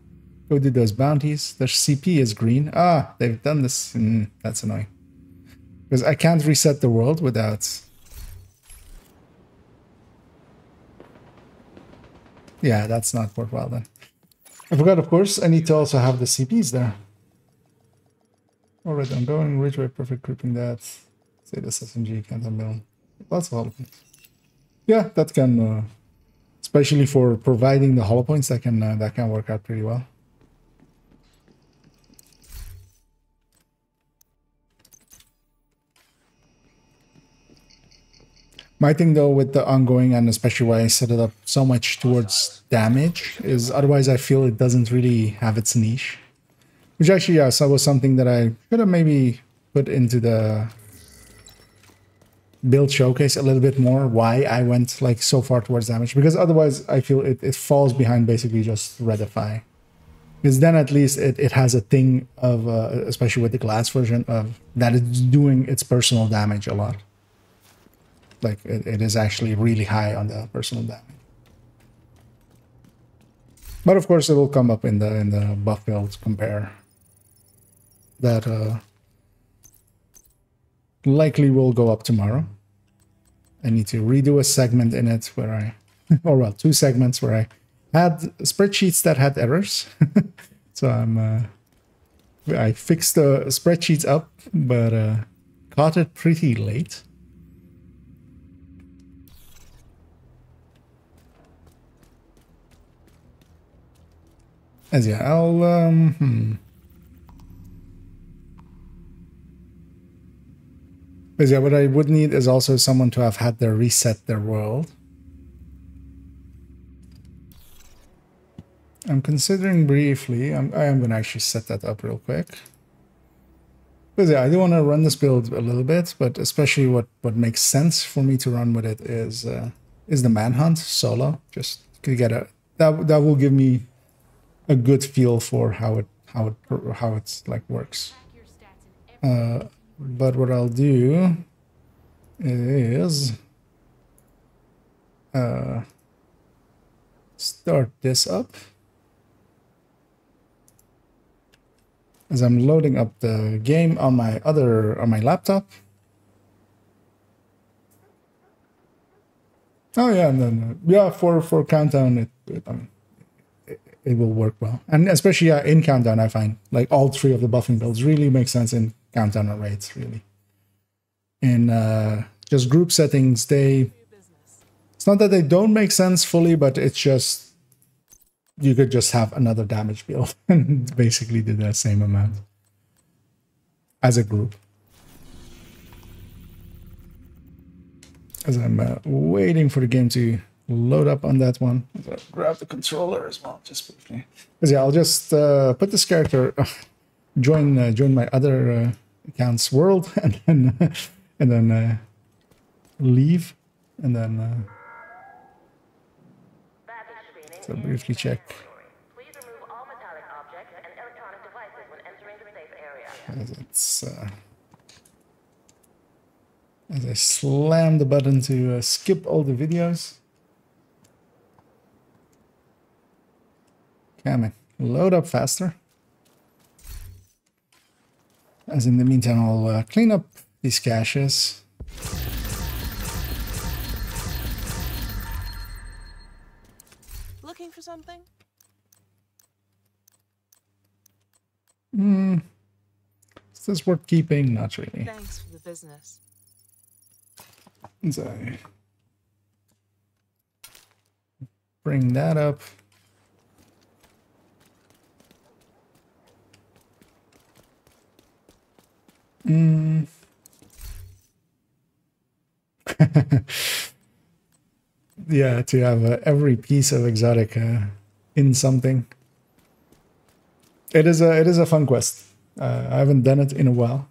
Go do those bounties. Their CP is green. Ah, they've done this. That's annoying. Because I can't reset the world without... Yeah, that's not worthwhile then. I forgot, of course, I need to also have the CPs there. Alright, I'm going Ridgeway, perfect grouping that. Say this SMG, can't mill. Lots of hollow points. Yeah, that can, especially for providing the hollow points, that can work out pretty well. My thing though with the ongoing, and especially why I set it up so much towards damage, is otherwise I feel it doesn't really have its niche. Which actually, yeah, so was something that I could have maybe put into the build showcase a little bit more, why I went like so far towards damage. Because otherwise I feel it falls behind basically just Redify. Because then at least it has a thing of, especially with the glass version, of that it's doing its personal damage a lot. Like it is actually really high on the personal damage. But of course it will come up in the buff build compare. That likely will go up tomorrow. I need to redo a segment in it where I, or well, 2 segments where I had spreadsheets that had errors. So I fixed the spreadsheets up, but caught it pretty late. As yeah, I'll But yeah, what I would need is also someone to have had their reset their world. I'm considering briefly. I am going to actually set that up real quick. But yeah, I do want to run this build a little bit, but especially what makes sense for me to run with it is the manhunt solo. Just to get a that will give me a good feel for how it's like works. But what I'll do is start this up as I'm loading up the game on my laptop. Oh yeah, and then yeah, for Countdown it will work well, and especially in Countdown I find like all 3 of the buffing builds really make sense in Countdown or raids. Really, in just group settings, it's not that they don't make sense fully, but it's just you could just have another damage build and basically do the same amount as a group. As I'm waiting for the game to load up on that one, I'll grab the controller as well, just briefly. Because yeah, I'll just put this character, join my other account's world, and then leave, and then so briefly check. Please remove all metallic objects and electronic devices when entering the safe area. As I slam the button to skip all the videos. Come on, load up faster. As in the meantime, I'll clean up these caches. Looking for something? Is this worth keeping? Not really. Thanks for the business. So bring that up. Yeah, to have every piece of exotic in something. It is a fun quest. I haven't done it in a while.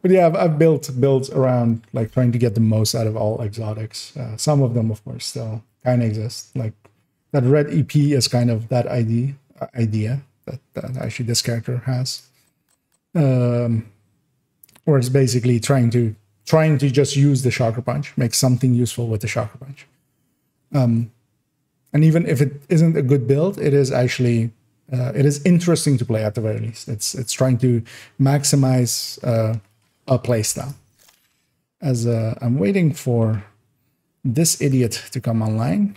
But yeah, I've built builds around like trying to get the most out of all exotics. Some of them, of course, still kind of exist. Like that red EP is kind of that idea that actually this character has. Or it's basically trying to just use the Shocker Punch, make something useful with the Shocker Punch. And even if it isn't a good build, it is actually It is interesting to play at the very least. It's trying to maximize a playstyle. As I'm waiting for this idiot to come online,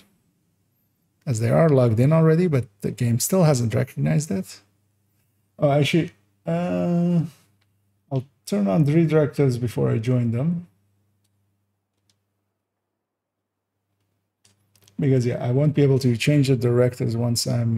as they are logged in already, but the game still hasn't recognized it. Oh, actually, I'll turn on the redirectors before I join them. Because yeah, I won't be able to change the directors once I'm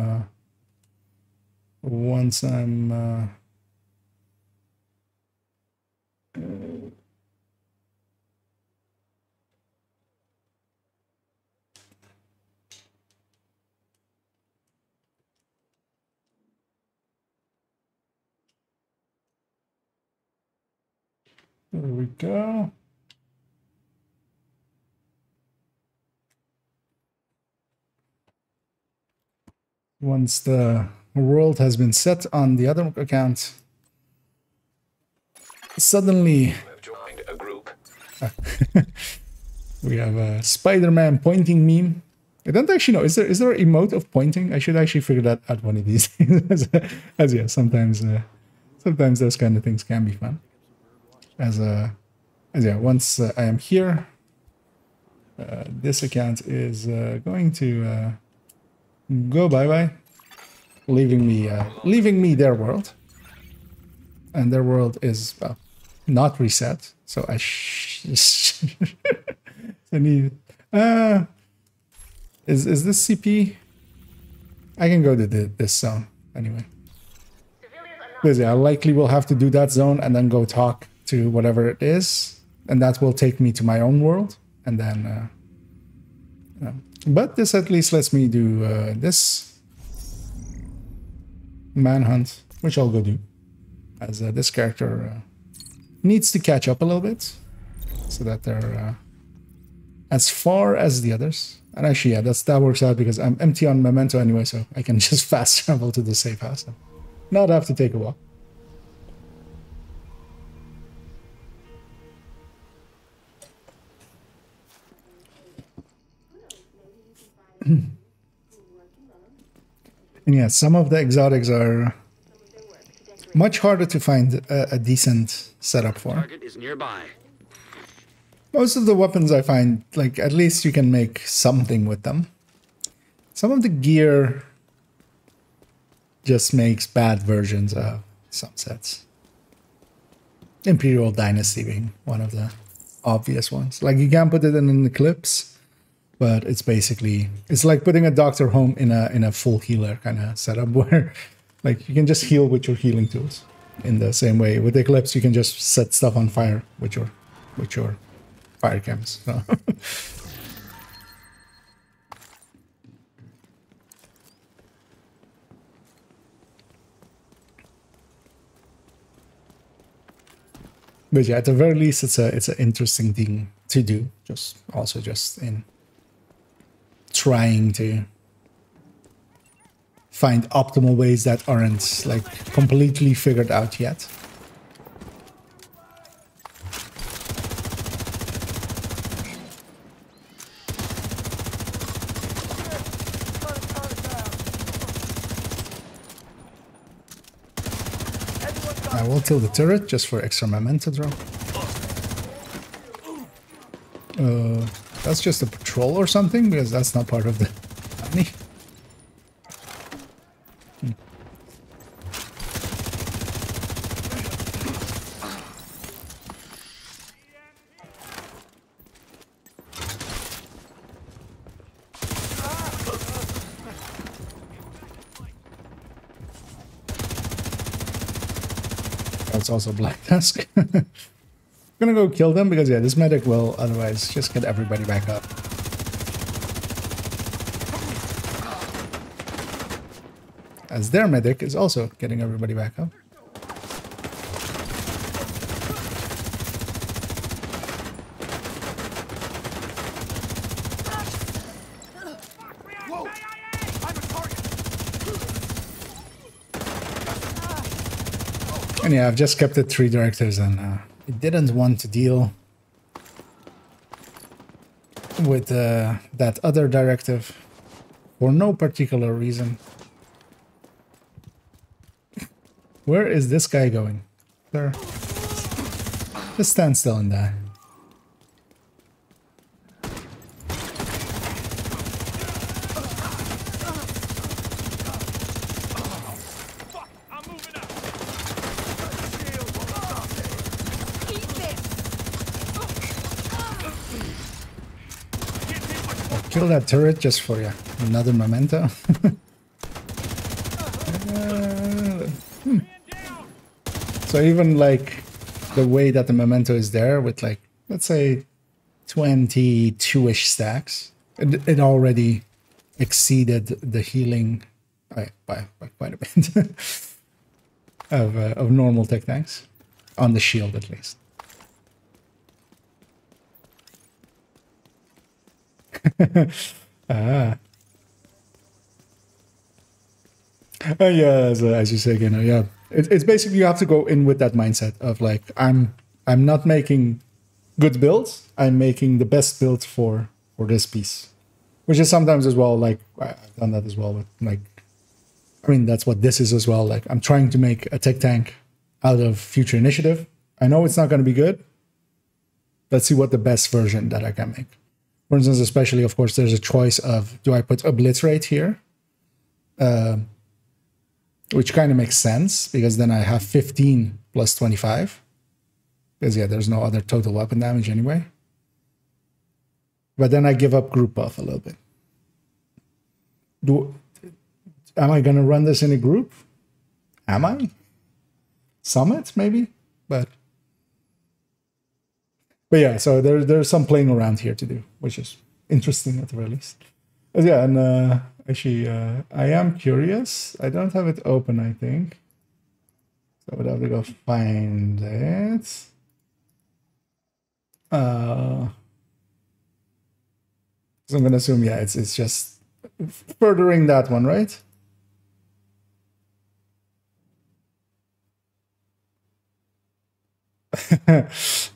there we go. Once the world has been set on the other account, suddenly You have joined a group. we have a Spider-Man pointing meme. I don't actually know. Is there an emote of pointing? I should actually figure that out one of these days. as yeah, sometimes those kind of things can be fun. As yeah, once I am here, this account is going to go bye-bye, leaving me their world, and their world is not reset. So I need is this CP? I can go to this zone anyway. Because yeah, I likely will have to do that zone and then go talk to whatever it is, and that will take me to my own world, and then but this at least lets me do this manhunt, which I'll go do, as this character needs to catch up a little bit so that they're as far as the others. And actually, yeah, that works out because I'm empty on memento anyway, so I can just fast travel to the safe house and not have to take a walk. And yeah, some of the exotics are much harder to find a decent setup for. Target is nearby. Most of the weapons I find, like, at least you can make something with them. Some of the gear just makes bad versions of some sets. Imperial Dynasty being one of the obvious ones. Like, you can put it in an Eclipse, but it's basically, it's like putting a Doctor Home in a full healer kind of setup where, like, you can just heal with your healing tools. In the same way, with Eclipse, you can just set stuff on fire with your fire chems. So. But yeah, at the very least, it's an interesting thing to do. Just in trying to find optimal ways that aren't like completely figured out yet. I will kill the turret just for extra memento drop. That's just a patrol or something, because that's not part of the money. That's also Black Tusk. Gonna go kill them because yeah, this medic will otherwise just get everybody back up. As their medic is also getting everybody back up. And yeah, I've just kept it 3 directors and I didn't want to deal with that other directive for no particular reason. Where is this guy going? There. Just stand still in that. Kill that turret just for you. Another memento. So even like the way that the memento is there with like, let's say 22-ish stacks, it already exceeded the healing by quite a bit of normal tech tanks, on the shield at least. Ah. Yeah, as you say, you know, yeah. It's basically you have to go in with that mindset of like, I'm not making good builds, I'm making the best build for this piece. Which is sometimes as well, like, I've done that as well with, like, I mean, that's what this is as well. Like, I'm trying to make a tech tank out of Future Initiative. I know it's not going to be good. Let's see what the best version that I can make. For instance, especially, of course, there's a choice of, do I put Obliterate here? Which kind of makes sense, because then I have 15 plus 25. Because, yeah, there's no other total weapon damage anyway. But then I give up group buff a little bit. Am I going to run this in a group? Am I? Summit, maybe? But yeah, so there's some playing around here to do, which is interesting at the very least. But yeah, and actually, I am curious. I don't have it open, I think. So I would have to go find it. So I'm going to assume, yeah, it's just furthering that one, right?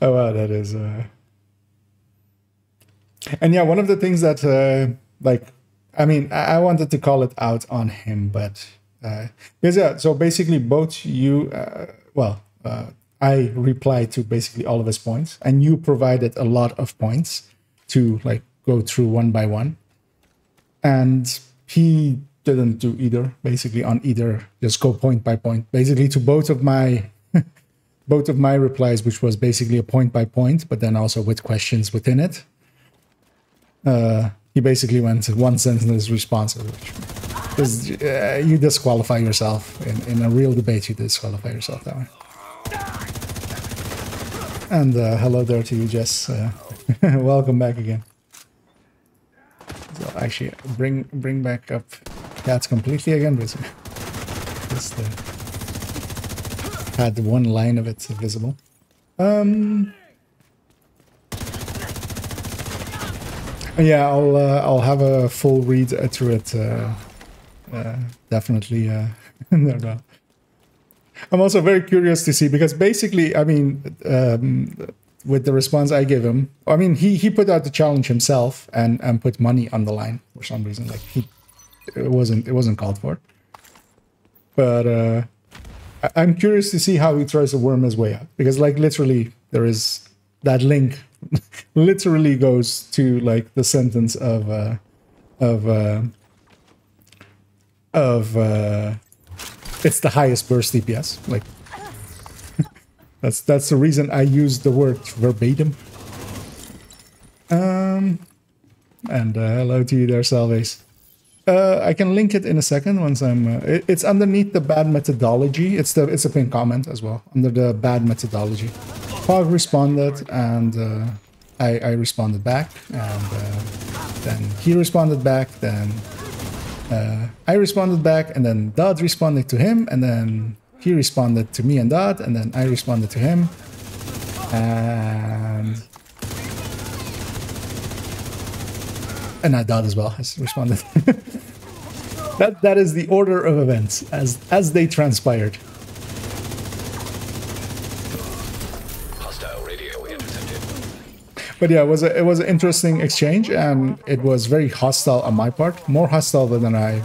Oh, wow, that is... And yeah, one of the things that, like, I mean, I wanted to call it out on him, but... because, yeah, so basically both you... I replied to basically all of his points, and you provided a lot of points to, like, go through one by one. And he didn't do either, basically, on either, just go point by point. Basically, to both of my... both of my replies, which was basically a point by point, but then also with questions within it. He basically went one sentence responses, because you disqualify yourself in a real debate. You disqualify yourself that way. And hello there to you, Jess. Welcome back again. So actually, bring back up cats completely again, but just had one line of it visible. Yeah, I'll have a full read through it. Definitely. No. I'm also very curious to see, because basically, I mean, with the response I gave him, I mean, he put out the challenge himself and put money on the line for some reason. Like it wasn't called for. But I'm curious to see how he tries to worm his way out, because like literally there is that link literally goes to like the sentence of it's the highest burst DPS. Like that's the reason I used the word verbatim. And hello to you there, Salves. I can link it in a second once I'm. It's underneath the bad methodology. It's a pinned comment as well under the bad methodology. Fog responded, and I responded back, and then he responded back. Then I responded back, and then Dodd responded to him, and then he responded to me and Dodd, and then I responded to him, and now Dodd as well has responded. That is the order of events as they transpired. Hostile radio intercepted. But yeah, it was an interesting exchange, and it was very hostile on my part, more hostile than I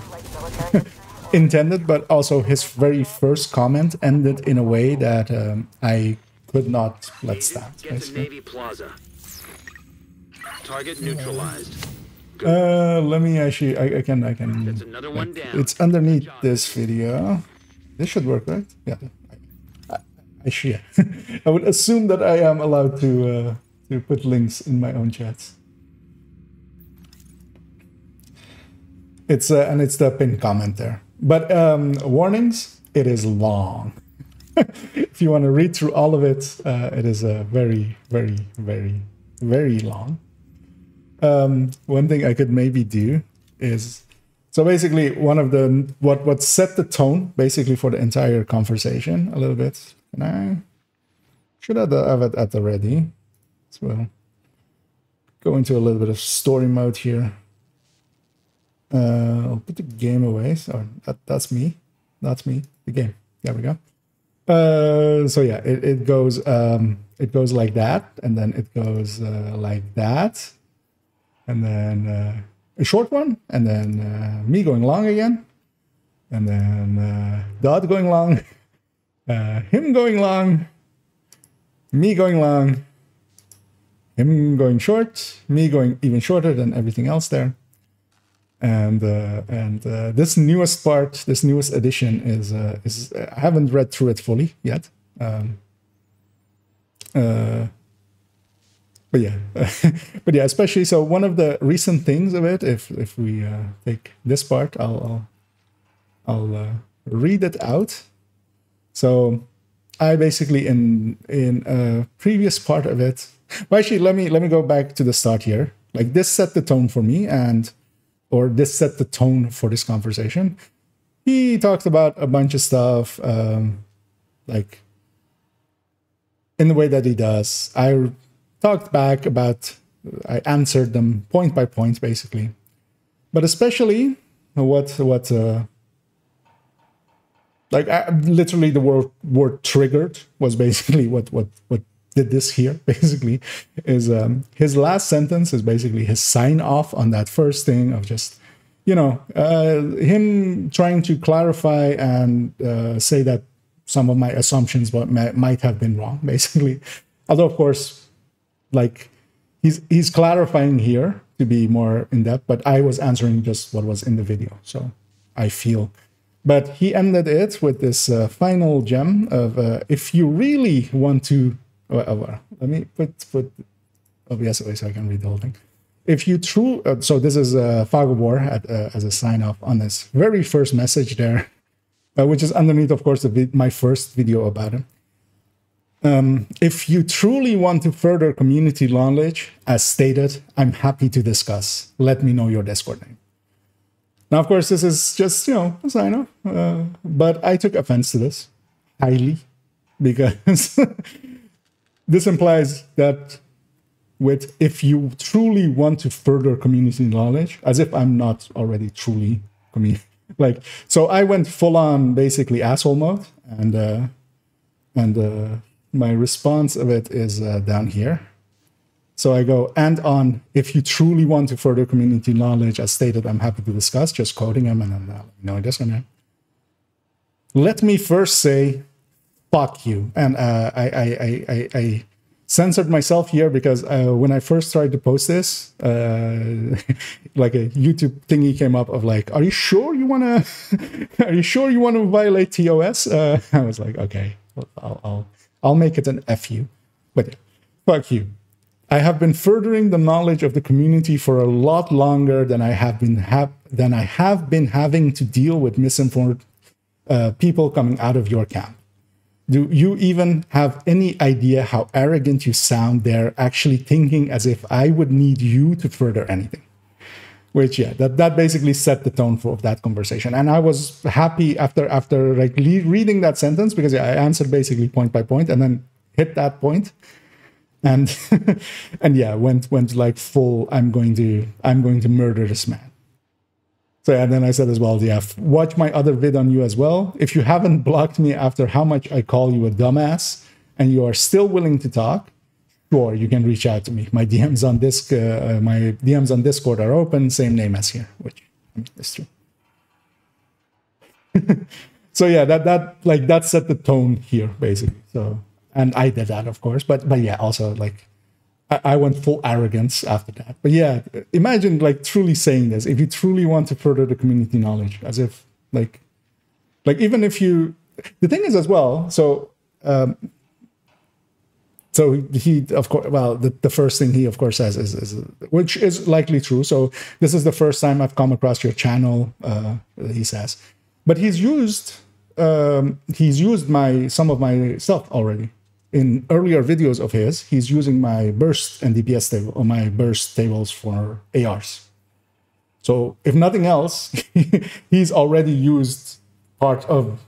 intended, but also his very first comment ended in a way that I could not let stand. Get to Basically. Navy Plaza. Target neutralized. Let me actually. I can. That's another one down. It's underneath this video. This should work, right? Yeah. Actually, yeah. I would assume that I am allowed to put links in my own chats. It's and it's the pinned comment there. But warnings, it is long. If you want to read through all of it, it is very, very, very, very long. One thing I could maybe do is, so basically one of the, what set the tone basically for the entire conversation a little bit. And I should have it at the ready. So we'll go into a little bit of story mode here. I'll put the game away. So that's me. That's me. The game. There we go. So yeah, it goes like that, and then it goes like that, and then a short one, and then me going long again, and then Dodd going long, him going long, me going long, him going short, me going even shorter than everything else there. And this newest part, this newest edition is I haven't read through it fully yet. But yeah, but yeah, especially so one of the recent things of it, if we take this part, I'll read it out. So I basically in a previous part of it, well, actually let me go back to the start here. Like this set the tone for me, or this set the tone for this conversation. He talked about a bunch of stuff, like in the way that he does. I talked back about, I answered them point by point, basically. But especially literally the word triggered was basically what did this here, basically, is his last sentence is basically his sign off on that first thing of just, him trying to clarify and say that some of my assumptions might have been wrong, basically. Although, of course, like he's clarifying here to be more in depth, but I was answering just what was in the video, so I feel. But he ended it with this final gem of if you really want to. Let me put OBS away so I can read the whole thing. If you so this is Fog of War as a sign off on this very first message there, which is underneath, of course, my first video about him. If you truly want to further community knowledge, as stated, I'm happy to discuss. Let me know your Discord name. Now, of course, this is just, a sign off, but I took offense to this highly because this implies that if you truly want to further community knowledge, as if I'm not already truly so I went full on basically asshole mode, and my response of it is down here. So I go, and on, if you truly want to further community knowledge, as stated, I'm happy to discuss, just quoting him, and then this one. Let me first say, fuck you. And I censored myself here because when I first tried to post this, like a YouTube thingy came up of like, are you sure you want to violate TOS? I was like, okay, I'll make it an FU. But yeah, fuck you. I have been furthering the knowledge of the community for a lot longer than I have been having to deal with misinformed people coming out of your camp. Do you even have any idea how arrogant you sound there, actually thinking as if I would need you to further anything? Which, yeah, that basically set the tone for that conversation. And I was happy after like reading that sentence, because I answered basically point by point and then hit that point. And and yeah, went like full, I'm going to murder this man. So yeah, then I said as well, yeah, watch my other vid on you as well. If you haven't blocked me after how much I call you a dumbass and you are still willing to talk, sure, you can reach out to me. My DMs on Discord are open, same name as here, which is true. So yeah, that set the tone here basically. So, and I did that, of course, but yeah, also like I went full arrogance after that. But yeah, imagine like truly saying this, if you truly want to further the community knowledge, as if like even if you, the thing is as well, so he, of course, well, the first thing he of course says is which is likely true. So this is the first time I've come across your channel, he says, but he's used some of my stuff already in earlier videos of his. He's using my burst and DPS table, or my burst tables for ARs. So if nothing else, he's already used part of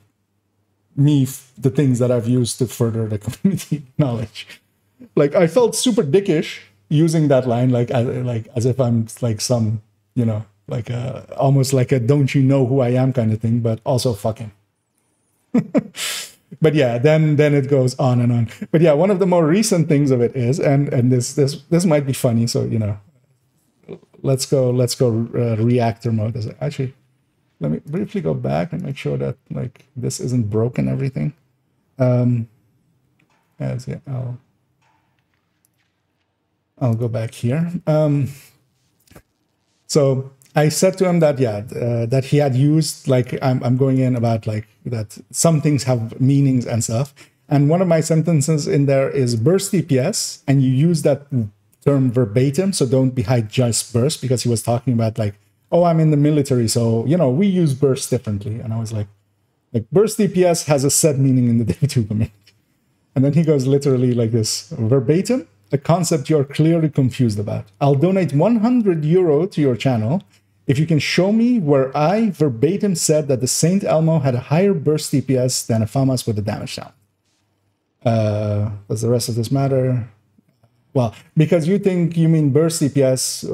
the things that I've used to further the community knowledge. Like I felt super dickish using that line, like as if I'm like some, you know, like almost like a don't you know who I am kind of thing, but also fucking. But yeah, then it goes on and on. But yeah, one of the more recent things of it is, and this might be funny, so you know, let's go reactor mode. Actually, let me briefly go back and make sure that like this isn't broken everything. As yeah, I'll go back here. So I said to him that that he had used, like I'm going in about like that some things have meanings and stuff, and one of my sentences in there is burst DPS, and you use that term verbatim, so don't be hyped just burst, because he was talking about like, oh, I'm in the military, so you know we use burst differently, and I was like burst DPS has a set meaning in the Day2 community, and then he goes literally like this verbatim, a concept you're clearly confused about. I'll donate 100 euro to your channel if you can show me where I verbatim said that the Saint Elmo had a higher burst DPS than a FAMAS with a damage down. Does the rest of this matter? Well, because you think you mean burst DPS,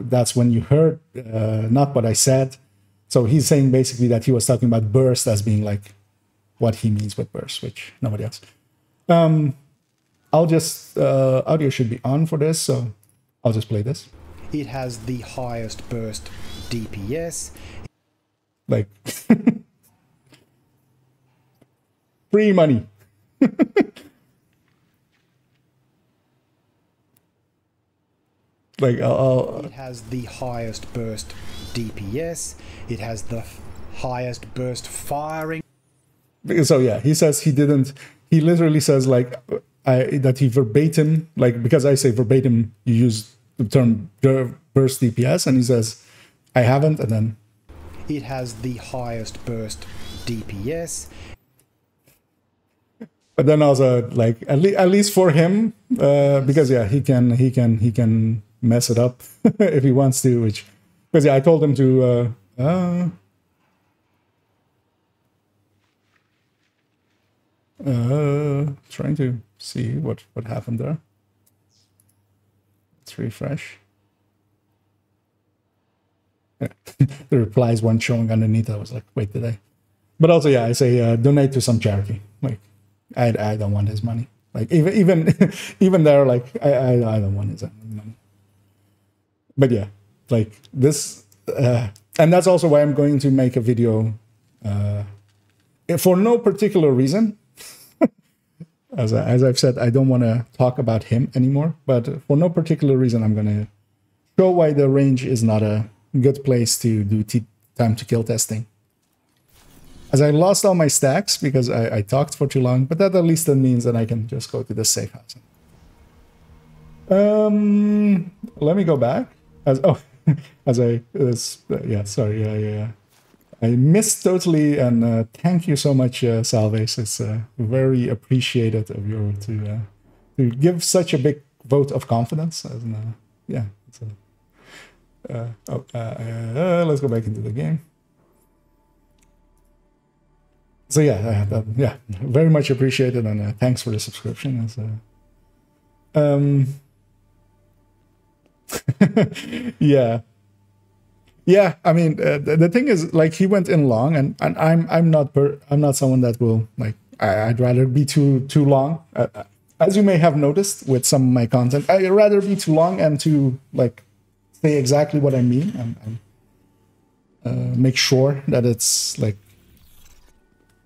that's when you heard, not what I said. So he's saying basically that he was talking about burst as being like what he means with burst, which nobody else. I'll just, audio should be on for this, so I'll just play this. It has the highest burst DPS. Like, free money. Like, it has the highest burst DPS. It has the highest burst firing. So yeah, he says he didn't. He literally says like that he verbatim, like because I say verbatim, you use the term burst DPS, and he says I haven't, and then it has the highest burst DPS. But then also like at least for him, because yeah, he can mess it up if he wants to, which because yeah, I told him to trying to see what happened there. Let's refresh. Yeah. The replies weren't showing underneath. I was like, wait, did I? But also, yeah, I say donate to some charity. Like, I don't want his money. Like even there, like I don't want his money. But yeah, like this, and that's also why I'm going to make a video for no particular reason. As I've said, I don't want to talk about him anymore, but for no particular reason, I'm going to show why the range is not a good place to do time to kill testing. As I lost all my stacks because I talked for too long, but that at least that means that I can just go to the safe house. Let me go back. Yeah. I missed totally, and thank you so much, Salves. It's very appreciated of you to give such a big vote of confidence. And, yeah. Let's go back into the game. So yeah, yeah, very much appreciated, and thanks for the subscription. Yeah. I mean, the thing is, like, he went in long, and I'm not someone that will like. I'd rather be too long. As you may have noticed with some of my content, I'd rather be too long and to like say exactly what I mean and make sure that it's like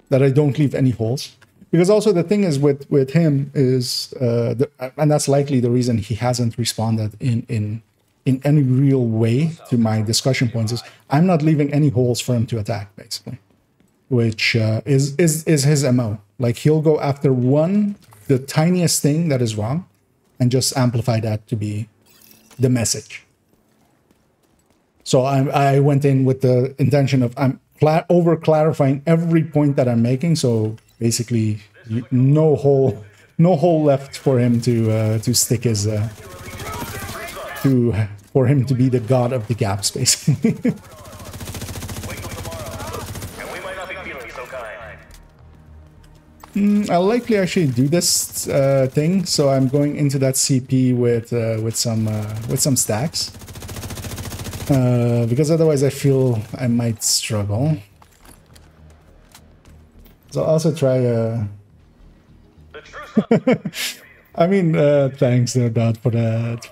that I don't leave any holes. Because also the thing is with him is, and that's likely the reason he hasn't responded in any real way to my discussion points, is I'm not leaving any holes for him to attack, basically, which is his MO. Like, he'll go after the tiniest thing that is wrong and just amplify that to be the message. So I went in with the intention of I'm over clarifying every point that I'm making. So basically, no hole left for him to stick his for him to be the god of the gaps, basically. I'll likely actually do this thing. So I'm going into that CP with some stacks. Because otherwise I feel I might struggle. So I'll also try I mean, thanks no doubt for that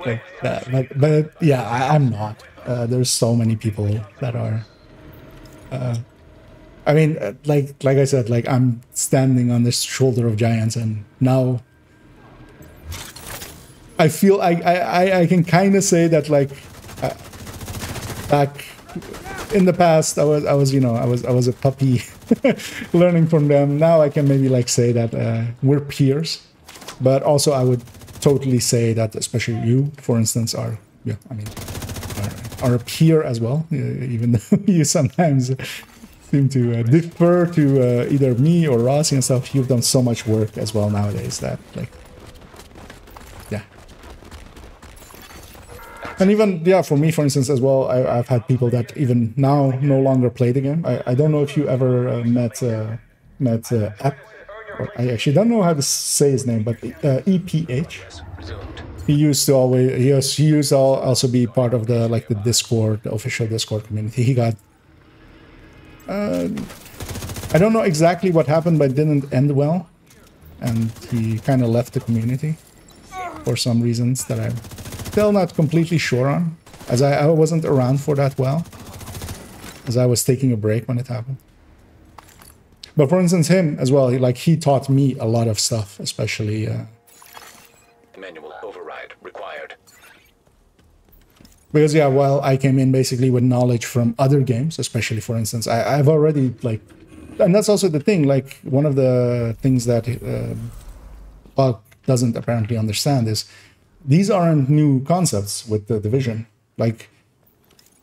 like that. But yeah, I'm not. There's so many people that are I mean, like I said, like, I'm standing on this shoulder of giants, and now I feel I can kind of say that, like, back in the past, I was a puppy learning from them. Now I can maybe like say that we're peers, but also I would totally say that especially you, for instance, are a peer as well. Even though you sometimes seem to defer to either me or Rossi and stuff, you've done so much work as well nowadays that, like, yeah. And even, yeah, for me, for instance, as well, I've had people that even now no longer play the game. I don't know if you ever met App, or I actually don't know how to say his name, but EPH. He used to also be part of the, like, the Discord, the official Discord community. He got, I don't know exactly what happened, but it didn't end well, and he kind of left the community for some reasons that I'm still not completely sure on, as I wasn't around for that well, as I was taking a break when it happened. But for instance, him as well, he taught me a lot of stuff, especially Manual override required. because, yeah, while I came in basically with knowledge from other games, especially, for instance, I've already, like, and that's also the thing, like, one of the things that Buck doesn't apparently understand is these aren't new concepts with the Division. Like,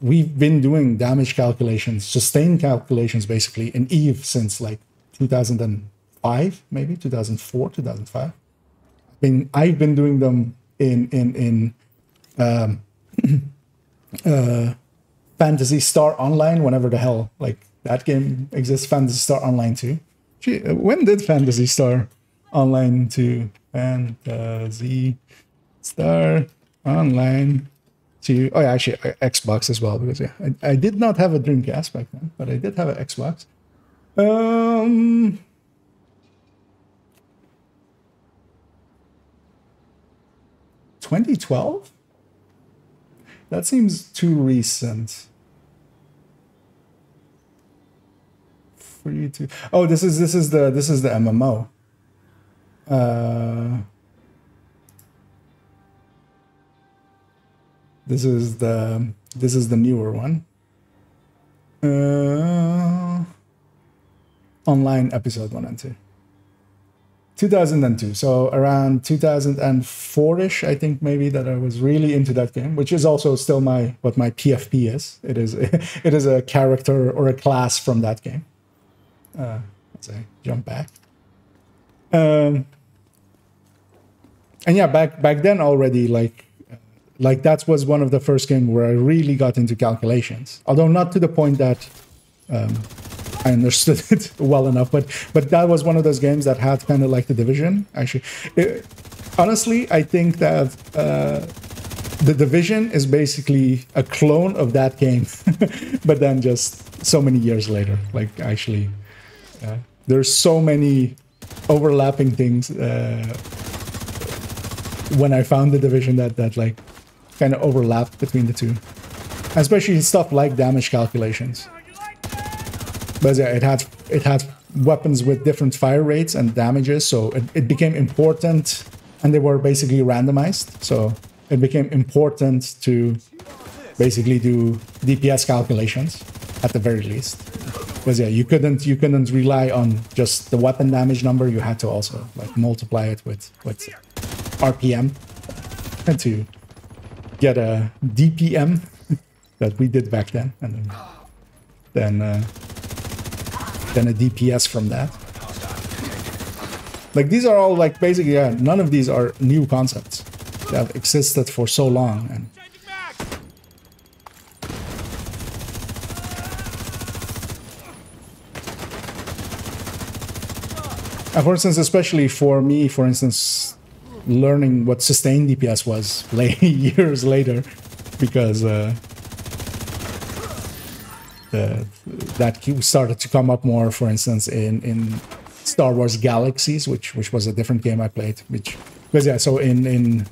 we've been doing damage calculations, sustained calculations, basically, in EVE since, like, 2005, maybe 2004, 2005. I've been doing them in Phantasy Star Online, whenever the hell, like, that game exists. Phantasy Star Online 2. Gee, when did Phantasy Star Online 2? Phantasy Star Online 2. Oh yeah, actually Xbox as well, because yeah, I did not have a Dreamcast back then, but I did have an Xbox. 2012? That seems too recent. For you to. Oh, this is the MMO. This is the newer one. Online episode 1 and 2. 2002, so around 2004-ish, I think, maybe, that I was really into that game, which is also still what my PFP is. It is a character or a class from that game. Let's say jump back. And yeah, back then already, like that was one of the first games where I really got into calculations. Although not to the point that I understood it well enough, but that was one of those games that had kind of like the Division. Actually, honestly, I think that the Division is basically a clone of that game, but then just so many years later. Like, actually, there's so many overlapping things when I found the Division that like kind of overlapped between the two, especially stuff like damage calculations. But yeah, it had it had weapons with different fire rates and damages, so it became important, and they were basically randomized. So it became important to basically do DPS calculations at the very least. Because yeah, you couldn't rely on just the weapon damage number. You had to also like multiply it with RPM to get a DPM that we did back then, and then a DPS from that. Like these are all like basically, yeah, none of these are new concepts. They have existed for so long, and for instance, especially for me, for instance, learning what sustained DPS was years later, because that started to come up more, for instance, in Star Wars Galaxies, which was a different game I played. Because yeah, so in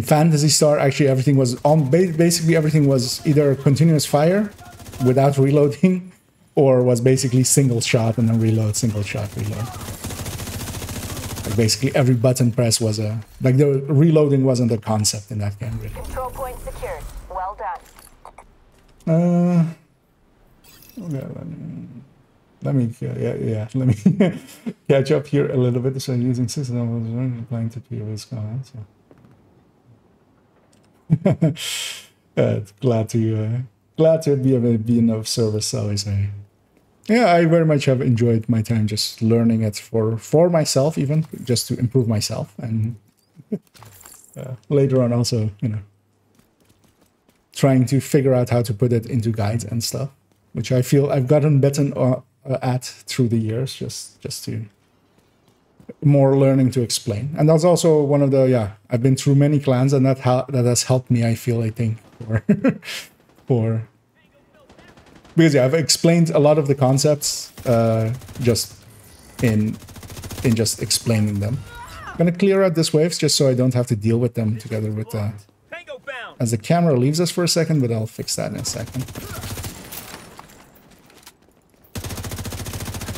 Phantasy Star, actually everything was basically everything was either continuous fire without reloading, or was basically single shot and then reload, single shot, reload. Like basically every button press was like the reloading wasn't a concept in that game, really. Control point secured. Well done. Okay, let me let me catch up here a little bit. So using system, I was replying to previous comments. So. Glad to be of service. Always, yeah, I very much have enjoyed my time just learning it for myself, even just to improve myself, and later on also, you know, trying to figure out how to put it into guides and stuff, which I feel I've gotten better at through the years, just to more learning to explain. And that's also one of the, I've been through many clans, and that has helped me, I feel, I think, for because I've explained a lot of the concepts just in just explaining them. I'm gonna clear out this waves just so I don't have to deal with them together with as the camera leaves us for a second, but I'll fix that in a second.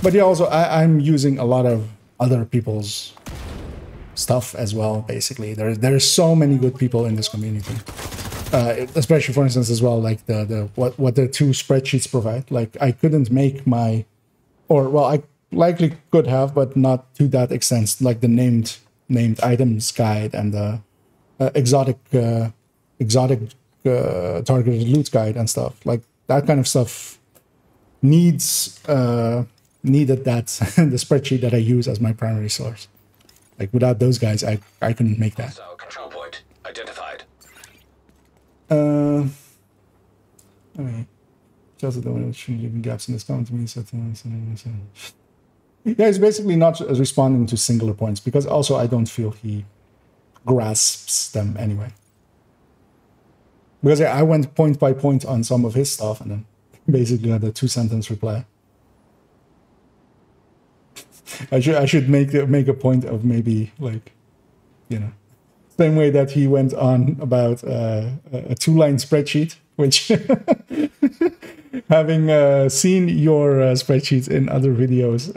But yeah, also I'm using a lot of other people's stuff as well. Basically, there's so many good people in this community. Especially, for instance, as well, like what the two spreadsheets provide. Like I couldn't make my, or well, I likely could have, but not to that extent. Like the named items guide and the exotic targeted loot guide and stuff. Like that kind of stuff needed that the spreadsheet that I use as my primary source. Like without those guys, I couldn't make that. Control point identified. I mean, just the one that shouldn't leave gaps in this comment to me. Yeah, he's basically not responding to singular points, because also I don't feel he grasps them anyway. Because I went point by point on some of his stuff, and then basically had a 2-sentence reply. I should make a point of maybe, like, you know, same way that he went on about a 2-line spreadsheet, which having seen your spreadsheets in other videos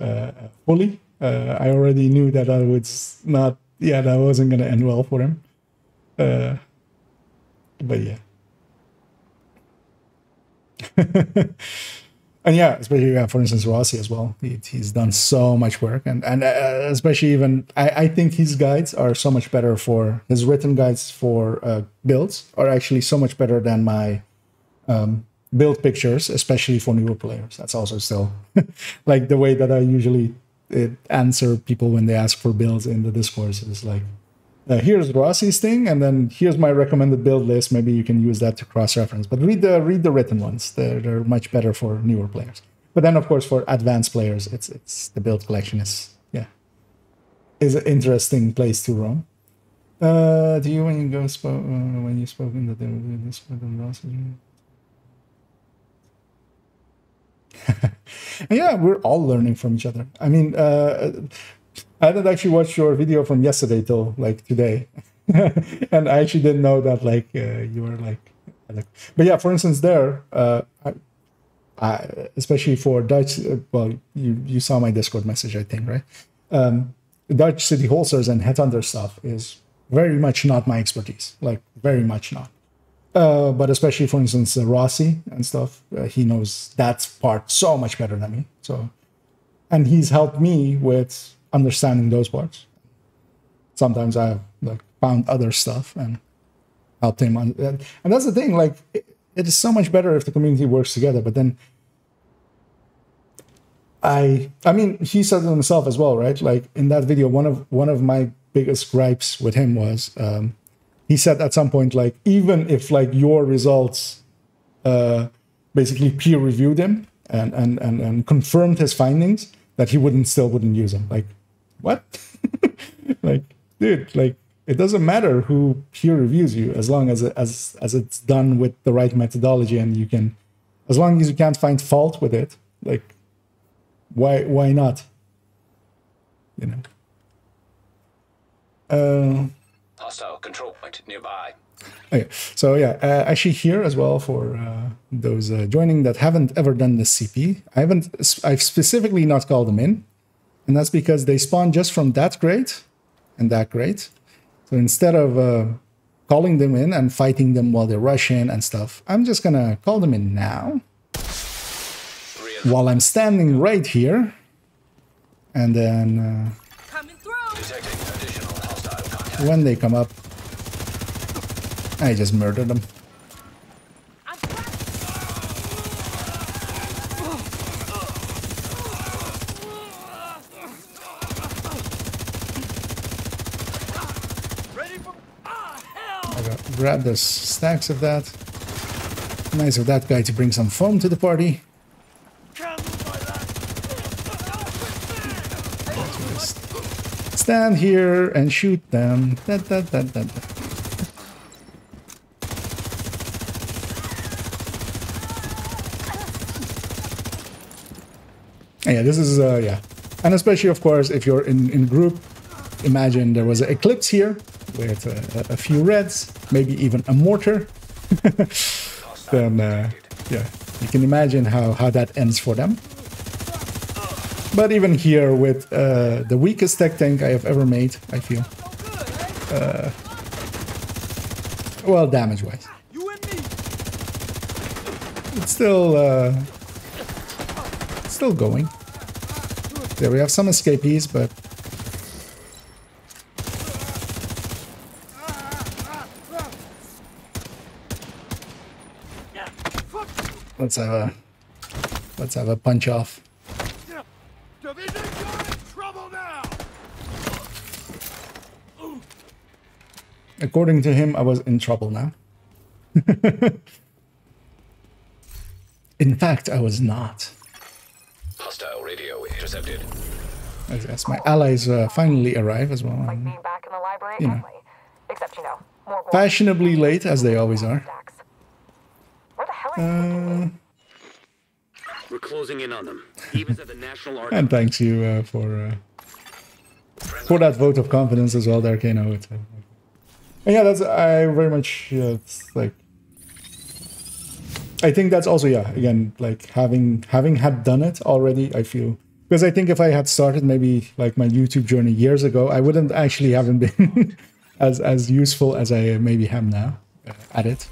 fully, I already knew that I was not, that wasn't going to end well for him. But yeah. And yeah, especially for instance Rossi as well. He's done so much work, and especially even I think his guides are so much better for his written guides for builds are actually so much better than my build pictures, especially for newer players. That's also still like the way that I usually answer people when they ask for builds in the discourse is like, here's Rossi's thing, and then here's my recommended build list. Maybe you can use that to cross-reference. But read the written ones. They're much better for newer players. But then, of course, for advanced players, it's the build collection is an interesting place to roam. Do you when you spoken that there would be this for the Rossi? Yeah, we're all learning from each other. I mean. I didn't actually watch your video from yesterday till like today, and I actually didn't know that like you were like. But yeah, for instance, there especially for Dutch, well, you saw my Discord message, I think, right? Dutch city holsters and headhunter stuff is very much not my expertise, like very much not. But especially, for instance, Rossi and stuff, he knows that part so much better than me. So, and he's helped me with understanding those parts. Sometimes I've like found other stuff and helped him on. And that's the thing, like it is so much better if the community works together. But then, I mean, he said it himself as well, right? Like in that video, one of my biggest gripes with him was he said at some point, like even if like your results basically peer reviewed him and confirmed his findings, that he still wouldn't use them. Like what? Like, dude, like it doesn't matter who peer reviews you as long as it's done with the right methodology, and you can, as long as you can't find fault with it, like why not? You know. Hostile control point nearby. Okay. So yeah, actually here as well for those joining that haven't ever done this CP, I've specifically not called them in, and that's because they spawn just from that crate and that crate. So instead of calling them in and fighting them while they rush in and stuff, I'm just gonna call them in now while I'm standing right here, and then Coming through. Detecting additional hostile contact. when they come up, I just murder them. I'm trapped. Ready for... I gotta grab the stacks of that. Nice of that guy to bring some foam to the party. Just stand here and shoot them. Yeah, this is yeah, and especially of course if you're in group. Imagine there was an eclipse here with a few reds, maybe even a mortar. Then yeah, you can imagine how that ends for them. But even here with the weakest tech tank I have ever made, I feel, well, damage wise, it's still going. There we have some escapees, but let's have a punch off. According to him, I was in trouble now. In fact, I was not. Hostile radio intercepted. As my allies finally arrive as well. Like being back in the library, you know, except, you know, more fashionably late, as they always are. Where the hell are you? We're closing in on them. Evans at the National Archives. And thanks you for that vote of confidence as well, Darkano. And yeah, that's I very much it's like I think that's also, yeah, again, like having had done it already, I feel, because I think if I had started maybe like my YouTube journey years ago, I wouldn't actually haven't been as useful as I maybe am now at it.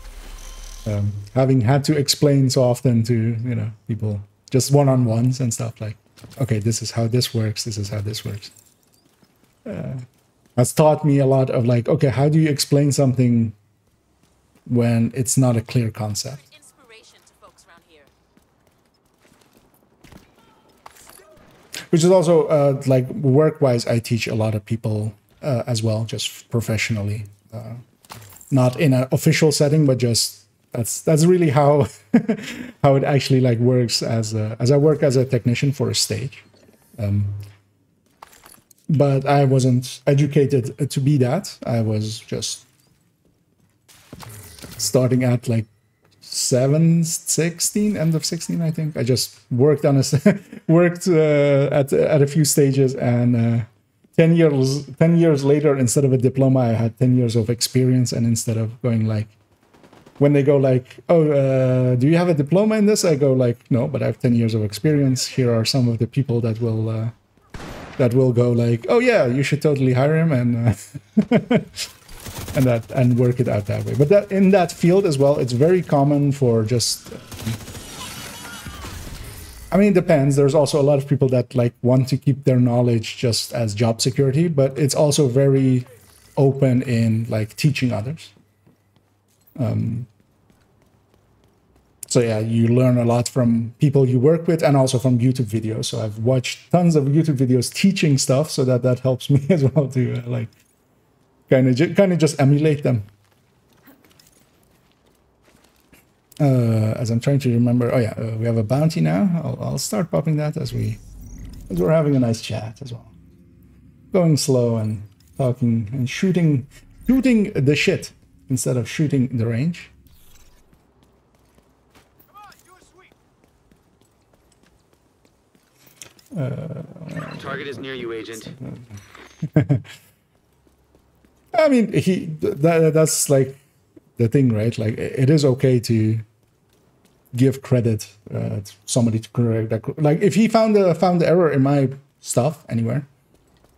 Having had to explain so often to, you know, people just one-on-ones and stuff like, okay, this is how this works, this is how this works. Has taught me a lot of like, okay, how do you explain something when it's not a clear concept? Inspiration to folks around here. Which is also like work-wise, I teach a lot of people as well, just professionally, not in an official setting, but just that's really how how it actually like works as I work as a technician for a stage. But I wasn't educated to be that. I was just starting at like 16, end of 16, I think. I just worked on worked at a few stages, and 10 years later, instead of a diploma, I had 10 years of experience, and instead of going like when they go like, oh, do you have a diploma in this? I go like, no, but I have 10 years of experience. Here are some of the people that will go like, oh yeah, you should totally hire him and and work it out that way. But that in that field as well, it's very common for just. I mean, it depends. There's also a lot of people that like want to keep their knowledge just as job security, but it's also very open in like teaching others. So yeah, you learn a lot from people you work with and also from YouTube videos. So I've watched tons of YouTube videos teaching stuff, so that helps me as well to like kind of just emulate them. As I'm trying to remember, oh yeah, we have a bounty now. I'll start popping that as we're having a nice chat as well, going slow and talking and shooting the shit instead of shooting the range. Target is near you, Agent. I mean, that's like the thing, right? Like, it is okay to give credit to somebody to correct that. Like, if he found the error in my stuff anywhere,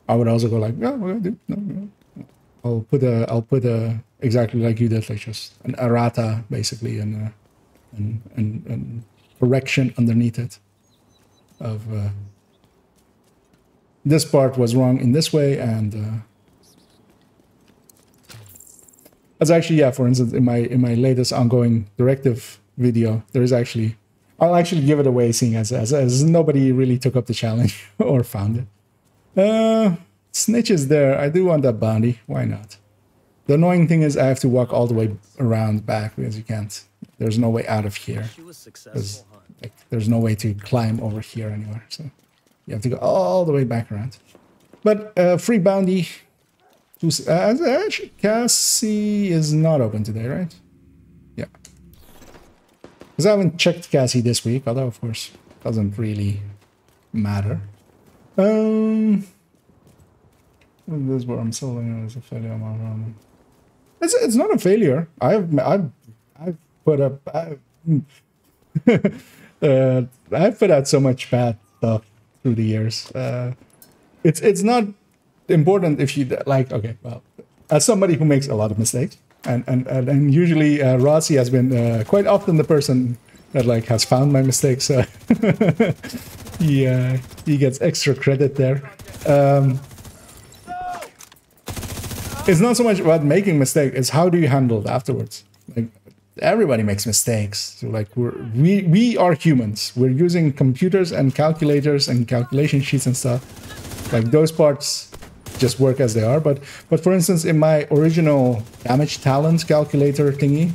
I would also go like, yeah, we're gonna do. No. I'll put a exactly like you did, like just an errata basically, and correction underneath it of this part was wrong in this way, and that's actually, yeah, for instance, in my latest ongoing directive video, there is actually, I'll actually give it away, seeing as nobody really took up the challenge or found it. Snitch is there. I do want that bounty. Why not? The annoying thing is I have to walk all the way around back because you can't. There's no way out of here. Like, there's no way to climb over here anywhere. So you have to go all the way back around. But free bounty. Actually, Cassie is not open today, right? Yeah. Because I haven't checked Cassie this week, although of course doesn't really matter. This is where I'm selling as a failure. It's not a failure. I've put up I've put out so much bad stuff through the years. It's not important if you like. Okay, well, as somebody who makes a lot of mistakes, and usually Rossi has been quite often the person that like has found my mistakes. He gets extra credit there. It's not so much about making mistakes; it's how do you handle it afterwards. Like, everybody makes mistakes. So like we are humans. We're using computers and calculators and calculation sheets and stuff. Like, those parts just work as they are. But for instance, in my original damage talent calculator thingy,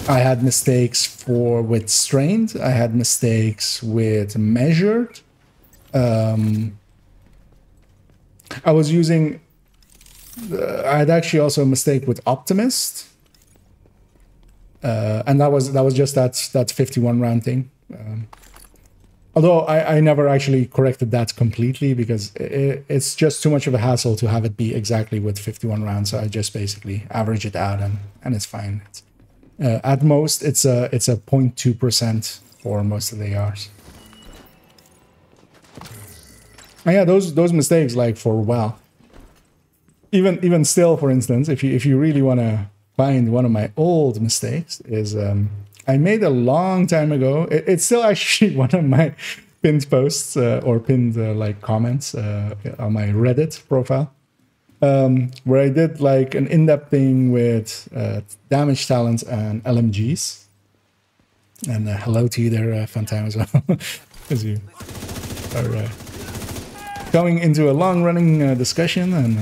I had mistakes with strained. I had mistakes with measured. I was using. I had actually also a mistake with optimist, and that was just that 51 round thing. Although I never actually corrected that completely because it's just too much of a hassle to have it be exactly with 51 rounds. So I just basically average it out and it's fine. At most, it's a 0.2% for most of the ARs. And yeah, those mistakes, like for WoW. Even still, for instance, if you really want to find one of my old mistakes, is I made a long time ago. It's still actually one of my pinned posts or pinned like comments on my Reddit profile, where I did like an in-depth thing with damage talents and LMGs. And hello to you there, Funtime, as well, as you are going into a long-running discussion. And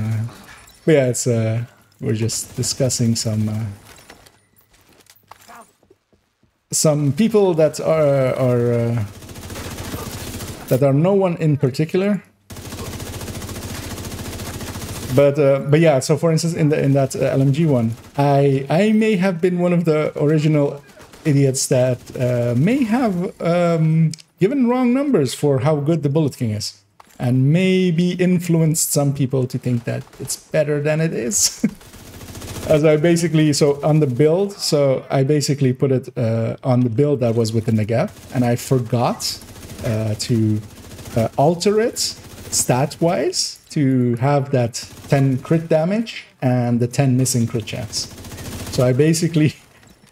but yeah, it's we're just discussing some people that are no one in particular. But yeah, so for instance, in that LMG one, I may have been one of the original idiots that may have given wrong numbers for how good the Bullet King is, and maybe influenced some people to think that it's better than it is. As I basically, so on the build, so I basically put it on the build that was with the Negev, and I forgot to alter it stat-wise to have that 10 crit damage and the 10 missing crit chance. So I basically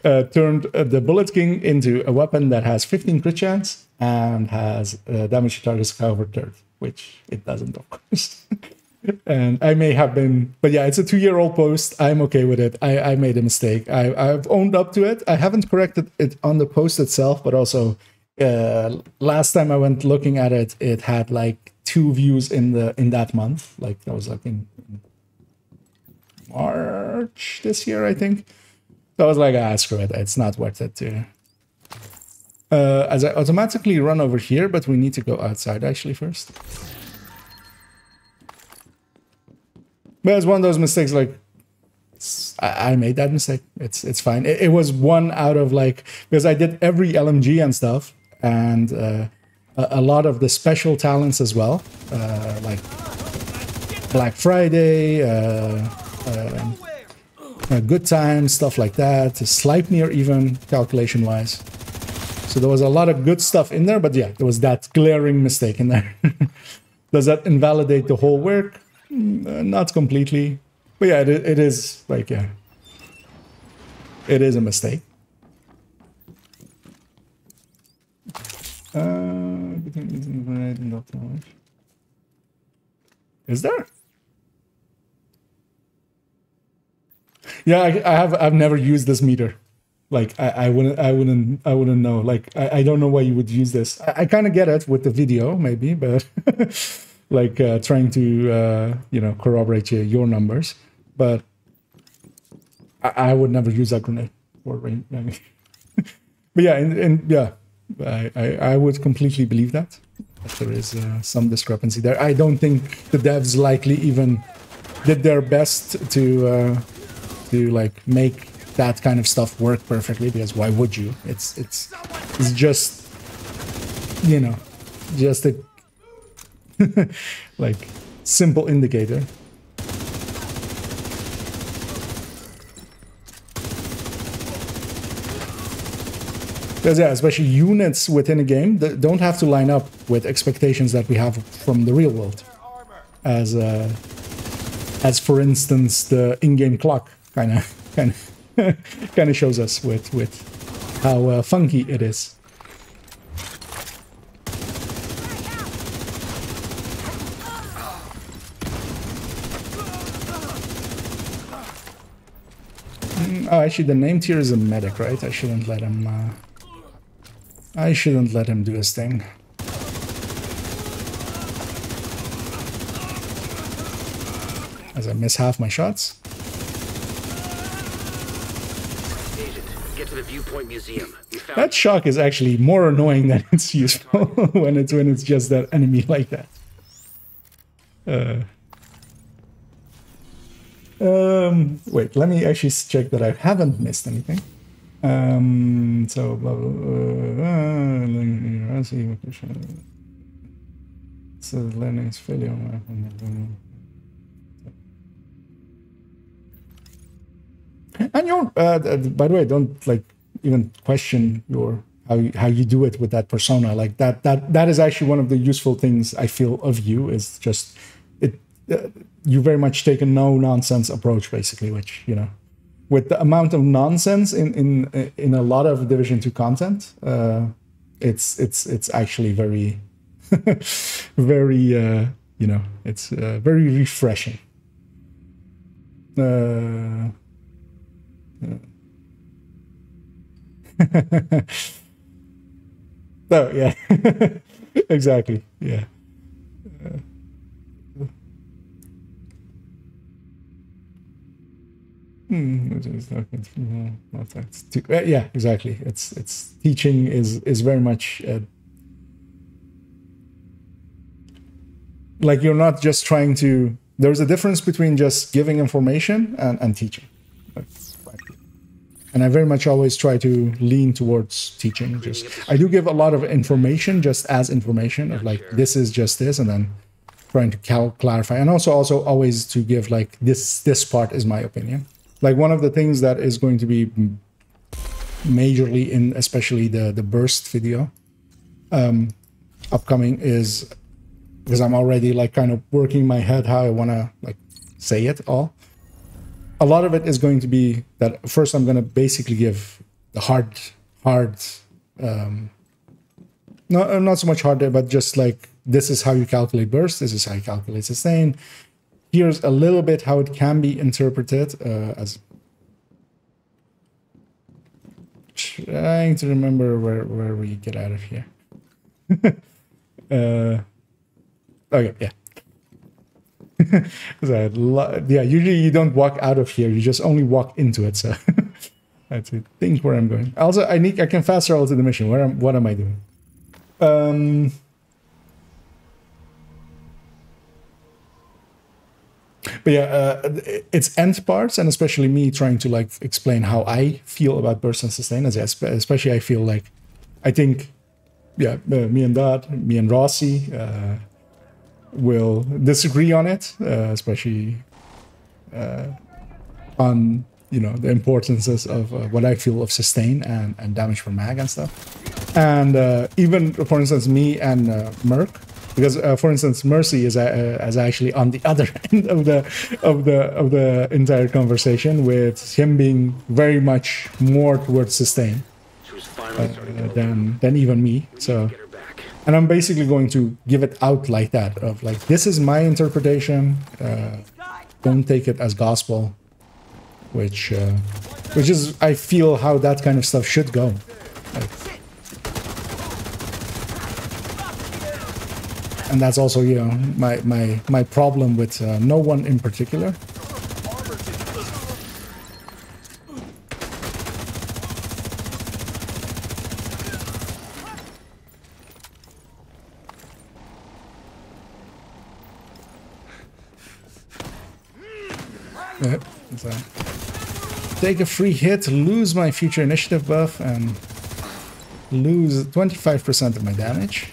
turned the Bullet King into a weapon that has 15 crit chance and has damage to targets over third, which it doesn't, of course. And I may have been, but yeah, it's a 2-year-old post. I'm okay with it. I made a mistake. I've owned up to it. I haven't corrected it on the post itself, but also last time I went looking at it, it had like 2 views in that month. Like that was like in March this year, I think. So I was like, screw it. It's not worth it to. As I automatically run over here, but we need to go outside actually first. But it's one of those mistakes, like, I made that mistake. It's fine. It was one out of, like, because I did every LMG and stuff, and a lot of the special talents as well, like Black Friday, Good Time, stuff like that, Sleipnir even, calculation-wise. So there was a lot of good stuff in there, but yeah, there was that glaring mistake in there. Does that invalidate the whole work? Not completely, but yeah, it is like, yeah, it is a mistake. Is there? Yeah, I've never used this meter. Like I wouldn't know. Like I don't know why you would use this. I kind of get it with the video maybe, but. Like trying to, corroborate your numbers. But I would never use that grenade for range. I mean, but yeah, and yeah, I would completely believe that there is some discrepancy there. I don't think the devs likely even did their best to like make that kind of stuff work perfectly, because why would you? It's just, just a like simple indicator. Because yeah, especially units within a game that don't have to line up with expectations that we have from the real world. As for instance, the in-game clock kind of shows us with how funky it is. Oh, actually, the name tier is a medic, right? I shouldn't let him. I shouldn't let him do his thing. As I miss half my shots. Agent, get to the viewpoint museum. That shock is actually more annoying than it's useful when it's just that enemy like that. Wait, let me actually check that I haven't missed anything. So, blah, blah, blah, so learning failure. And you're, by the way, don't like even question your how you do it with that persona. Like that is actually one of the useful things I feel of you, is just it. You very much take a no nonsense approach, basically, which, with the amount of nonsense in a lot of Division 2 content, it's actually very very it's very refreshing. Oh yeah. Exactly, yeah. Yeah, exactly. It's teaching is very much like, you're not just trying to. There's a difference between just giving information and teaching. And I very much always try to lean towards teaching. Just I do give a lot of information just as information of like, this is just this, and then trying to clarify, and also always to give like this part is my opinion. Like one of the things that is going to be majorly in especially the burst video upcoming is, because I'm already like kind of working my head how I want to like say it all. A lot of it is going to be that first I'm going to basically give the hard not so much hard, but just like this is how you calculate burst, this is how you calculate sustain. Here's a little bit how it can be interpreted as trying to remember where we get out of here. Okay, yeah. Yeah, usually you don't walk out of here, you just only walk into it, so I have to think where I'm going. Also, I can fast travel to the mission. What am I doing? But yeah, it's end parts, and especially me trying to like explain how I feel about burst and sustain. Especially I feel like, I think, yeah, me and Rossi will disagree on it, especially on, you know, the importances of what I feel of sustain and damage per mag and stuff. And even, for instance, me and Merc, because for instance, Mercy is actually on the other end of the entire conversation, with him being very much more towards sustain than even me. So, and I'm basically going to give it out like that, of like, this is my interpretation. Don't take it as gospel, which is, I feel, how that kind of stuff should go. Like, and that's also, you know, my problem with no one in particular. So, take a free hit, lose my future initiative buff, and lose 25% of my damage.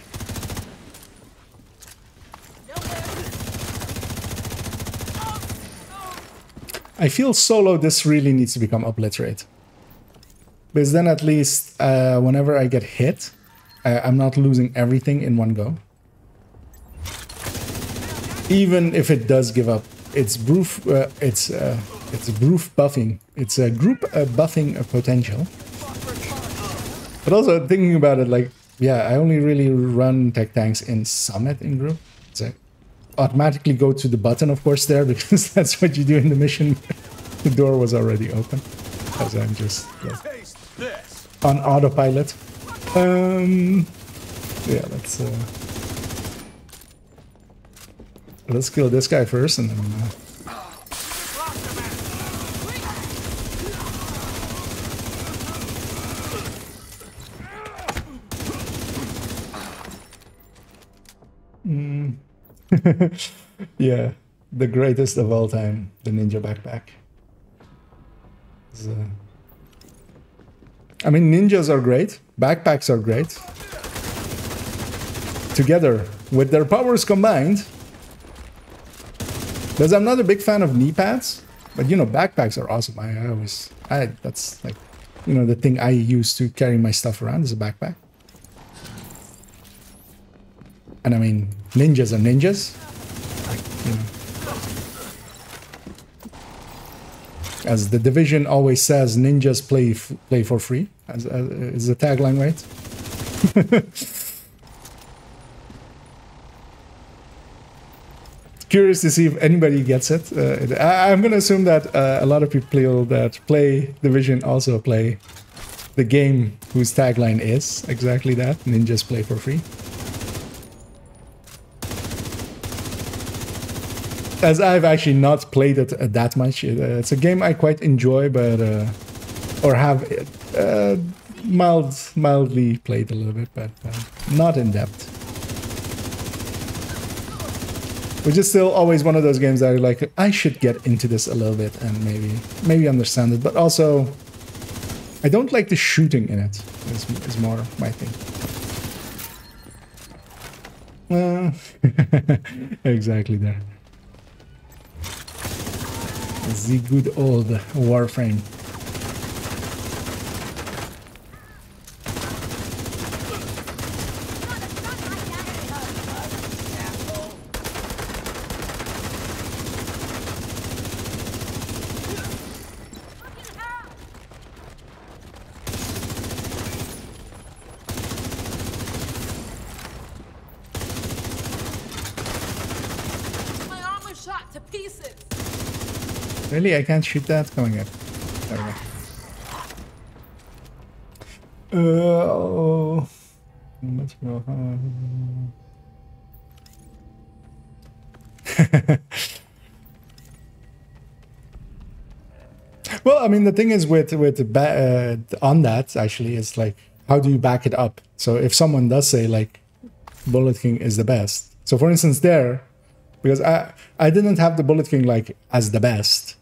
I feel solo this really needs to become obliterate, because then at least whenever I get hit, I'm not losing everything in one go. Even if it does give up its proof, it's proof buffing. It's a group buffing potential. But also thinking about it, like, yeah, I only really run tech tanks in Summit in group. So automatically go to the button, of course, there, because that's what you do in the mission. The door was already open, as I'm just on autopilot. Yeah, let's kill this guy first, and then. Yeah, the greatest of all time, the ninja backpack. I mean, ninjas are great, backpacks are great. Together, with their powers combined. Because I'm not a big fan of knee pads, but you know, backpacks are awesome. That's like, you know, the thing I use to carry my stuff around is a backpack. And I mean, ninjas are ninjas. Like, you know. As the Division always says, ninjas play for free. Is the tagline, right? Curious to see if anybody gets it. I'm going to assume that a lot of people that play Division also play the game whose tagline is exactly that. Ninjas play for free. As I've actually not played it that much. It's a game I quite enjoy, but or have mildly played a little bit, but not in depth. Which is still always one of those games that are like, I should get into this a little bit and maybe understand it, but also I don't like the shooting in it. Is more my thing. Exactly there. The good old Warframe. My armor shot to pieces. Really? I can't shoot that? Coming up. There we go. Let's go. Well, I mean, the thing is with on that actually is like, how do you back it up? So if someone does say like, Bullet King is the best. So for instance, there, because I didn't have the Bullet King like as the best,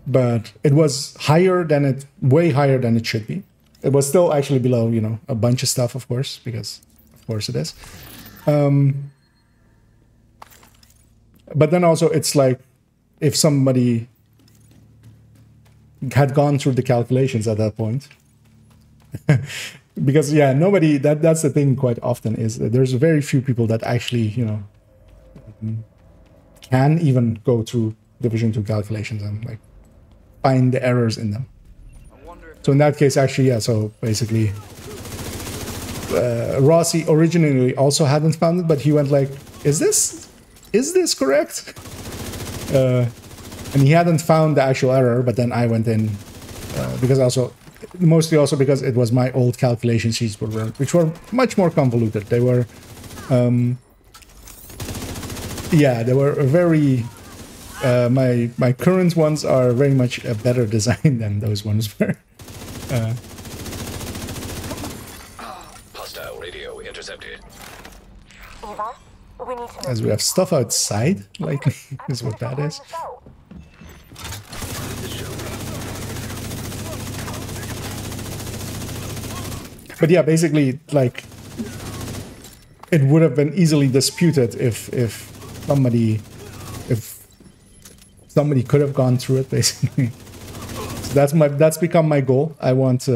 but it was higher than it, way higher than it should be. It was still actually below, you know, a bunch of stuff, of course, because of course it is. But then also it's like, if somebody had gone through the calculations at that point, because yeah, nobody, that's the thing quite often is that there's very few people that actually, you know, can even go through Division 2 calculations and like find the errors in them. So in that case, actually, yeah, so basically Rossi originally also hadn't found it, but he went like, is this correct? And he hadn't found the actual error, but then I went in because also, mostly also because it was my old calculation sheets which were much more convoluted. They were, yeah, they were very, my current ones are very much a better design than those ones were. Hostile radio intercepted. Eva, we need to As we have stuff outside, lately, is what that is. But yeah, basically, like, it would have been easily disputed if somebody could have gone through it, basically. So that's become my goal. I want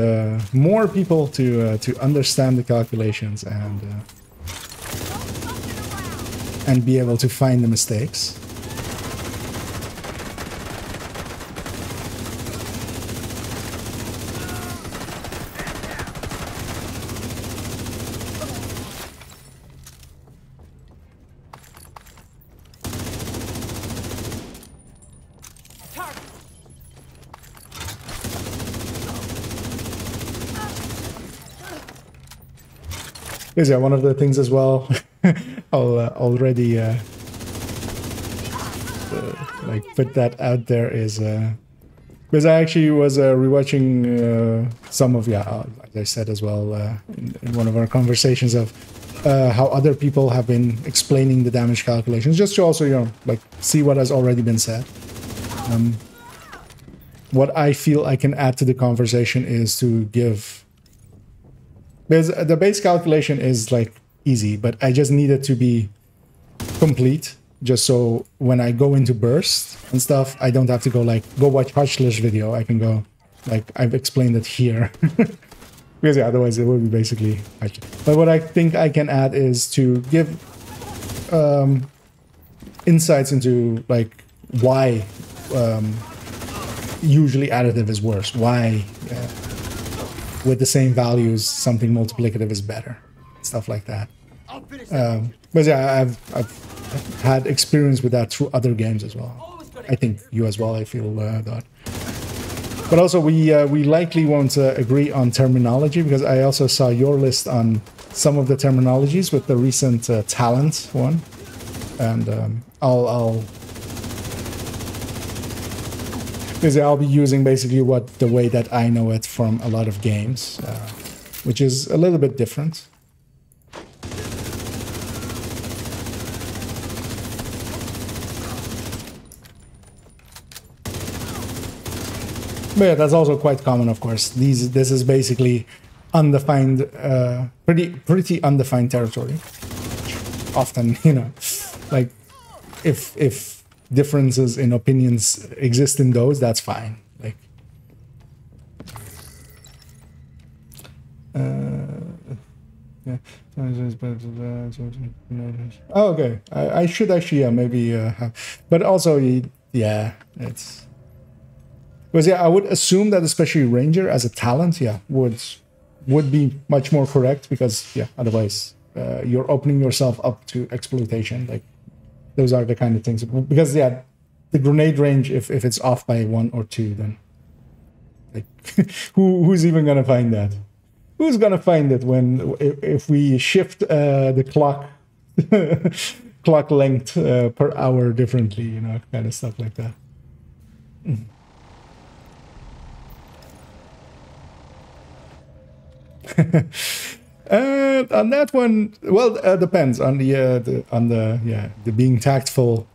more people to understand the calculations and be able to find the mistakes. Because yeah, one of the things as well, I'll already like put that out there is because I actually was rewatching some of, yeah, as I said as well in one of our conversations of how other people have been explaining the damage calculations, just to also, you know, like see what has already been said. What I feel I can add to the conversation is to give. Because the base calculation is like easy, but I just need it to be complete, just so when I go into burst and stuff, I don't have to go like, go watch Hutchler's video. I can go, like, I've explained it here. Because yeah, otherwise it would be basically Hutchler. But what I think I can add is to give insights into like why usually additive is worse. Why with the same values, something multiplicative is better, stuff like that. But yeah, I've had experience with that through other games as well. I think you as well, I feel that. But also we likely won't agree on terminology, because I also saw your list on some of the terminologies with the recent talent one, and I'll be using basically the way that I know it from a lot of games, which is a little bit different. But yeah, that's also quite common, of course. This is basically undefined, pretty undefined territory. Often, you know, like if differences in opinions exist in those, that's fine. Like, yeah. Oh, okay. I should actually, yeah, maybe have, but also, yeah, it's. Because yeah, I would assume that especially Ranger as a talent, yeah, would be much more correct, because yeah, otherwise you're opening yourself up to exploitation. Like, those are the kind of things, because yeah, the grenade range, if it's off by 1 or 2, then like who's even gonna find that? Who's gonna find it when if we shift the clock clock length per hour differently, you know, kind of stuff like that. On that one, well, depends on the being tactful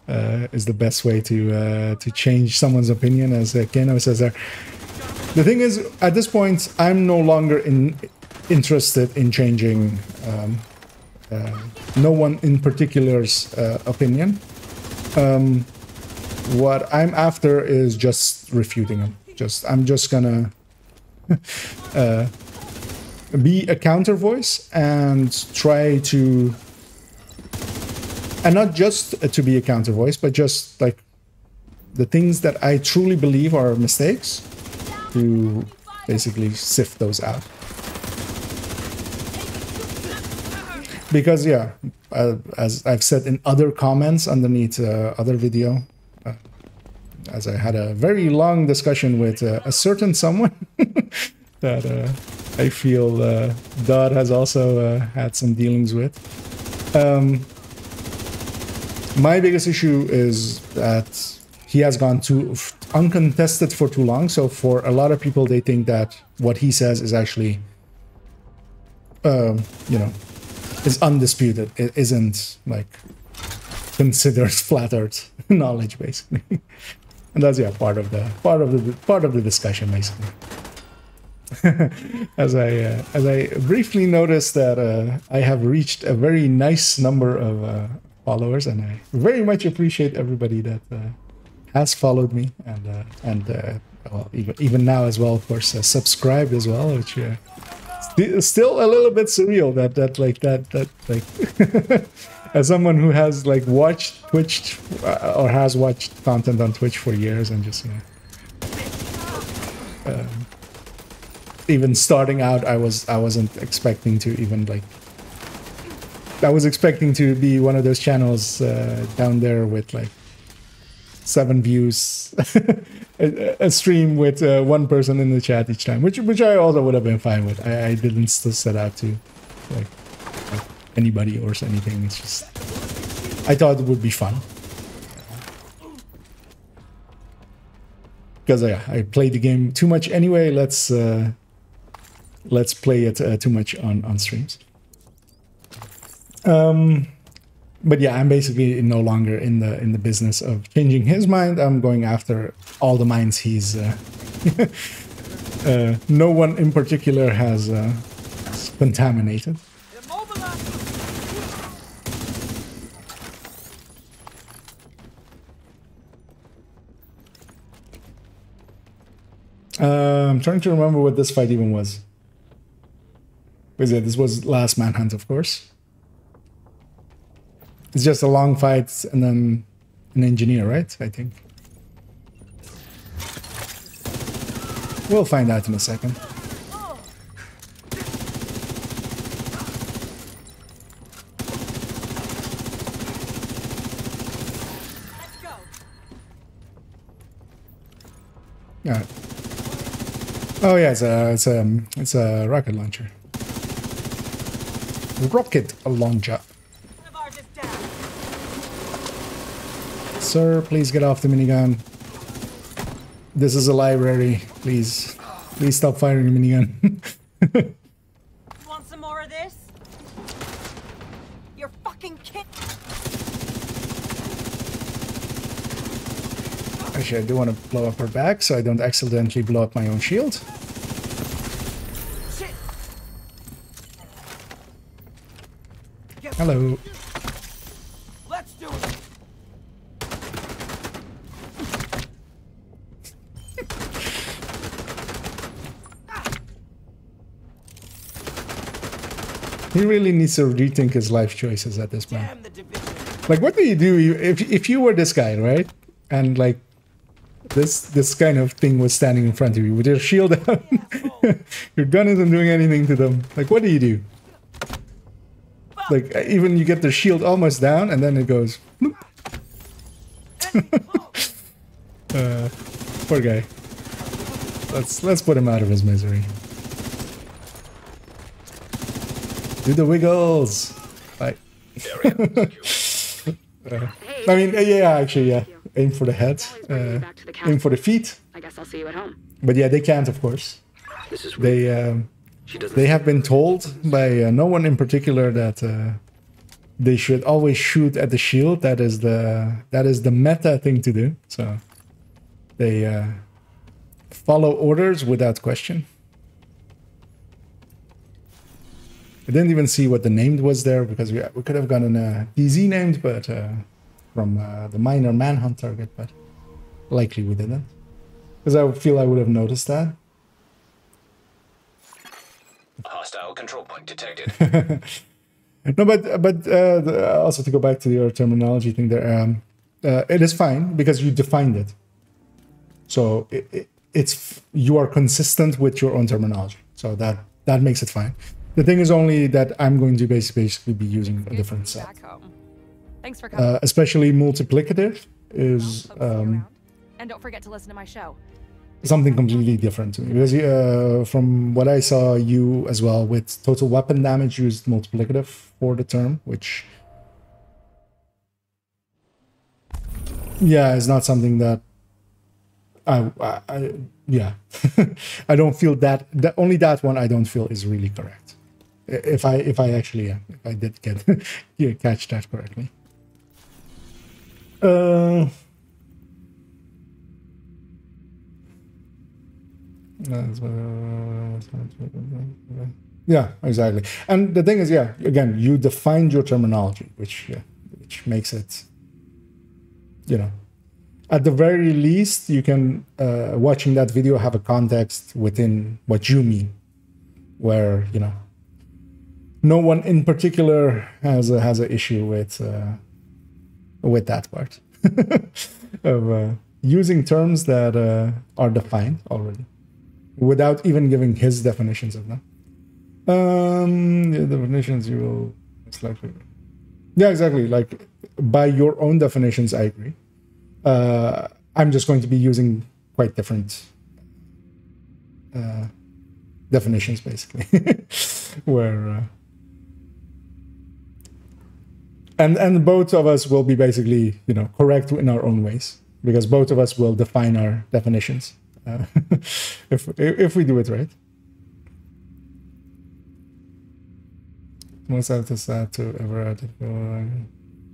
is the best way to change someone's opinion, as Keno says there. The thing is, at this point, I'm no longer interested in changing no one in particular's opinion. What I'm after is just refuting them. I'm just gonna be a counter voice and try to, and not just to be a counter voice, but just like the things that I truly believe are mistakes, to basically sift those out. Because yeah, as I've said in other comments underneath other video, as I had a very long discussion with a certain someone that I feel Dodd has also had some dealings with. My biggest issue is that he has gone too uncontested for too long. So for a lot of people, they think that what he says is actually, you know, is undisputed. It isn't like considered flat earth knowledge, basically. And that's, yeah, part of the discussion, basically. as I briefly noticed that I have reached a very nice number of followers, and I very much appreciate everybody that has followed me and well, even now as well, of course, subscribed as well, which is still a little bit surreal that like as someone who has like watched Twitch or has watched content on Twitch for years, and just, you know, even starting out, I wasn't expecting to even like. I was expecting to be one of those channels down there with like 7 views, a stream with 1 person in the chat each time, which I also would have been fine with. I didn't set out to like anybody or anything. It's just I thought it would be fun because I played the game too much anyway. Let's play it too much on streams. But yeah, I'm basically no longer in the business of changing his mind. I'm going after all the minds he's. No one in particular has contaminated. I'm trying to remember what this fight even was. This was last Manhunt, of course. It's just a long fight and then an engineer, right? I think. We'll find out in a second. Yeah. Oh yeah, it's a rocket launcher. Rocket launcher. Sir, please get off the minigun. This is a library. Please stop firing the minigun. Want some more of this? You're fucking kidding. Actually, I do want to blow up her back so I don't accidentally blow up my own shield. Shit. Hello. Let's do it. He really needs to rethink his life choices at this point. Damn the division. Like, what do you do if you were this guy, right? And like this kind of thing was standing in front of you with your shield out. Your gun isn't doing anything to them. Like, what do you do? Like, even you get the shield almost down, and then it goes. Bloop. Poor guy. Let's put him out of his misery. Do the wiggles. Like. I mean, yeah, actually, yeah. Aim for the head. Aim for the feet. I guess I'll see you at home. But yeah, they can't, of course. This is weird. They have been told by no one in particular that they should always shoot at the shield. That is the meta thing to do. So they follow orders without question. I didn't even see what the named was there because we could have gotten a DZ named, but from the minor manhunt target, but likely we didn't. Because I feel I would have noticed that. Hostile control point detected. No, but also to go back to your terminology thing there, it is fine because you defined it. So it's you are consistent with your own terminology. So that makes it fine. The thing is only that I'm going to basically be using a different set. Back home. Thanks for coming. Especially multiplicative is And don't forget to listen to my show. something completely different to me. Because from what I saw, you as well with total weapon damage used multiplicative for the term, which yeah, is not something that I yeah. I don't feel that only that one I don't feel is really correct. If I actually if I did get catch that correctly. Yeah, exactly. And the thing is, yeah, again, you defined your terminology, which makes it, you know, at the very least, you can watching that video have a context within what you mean, where you know, no one in particular has a issue with that part of using terms that are defined already, without even giving his definitions of them. The definitions you will most likely. Yeah, exactly. Like by your own definitions, I agree. I'm just going to be using quite different definitions, basically, where and both of us will be basically, you know, correct in our own ways, because both of us will define our definitions if we do it right. Most of this to ever add.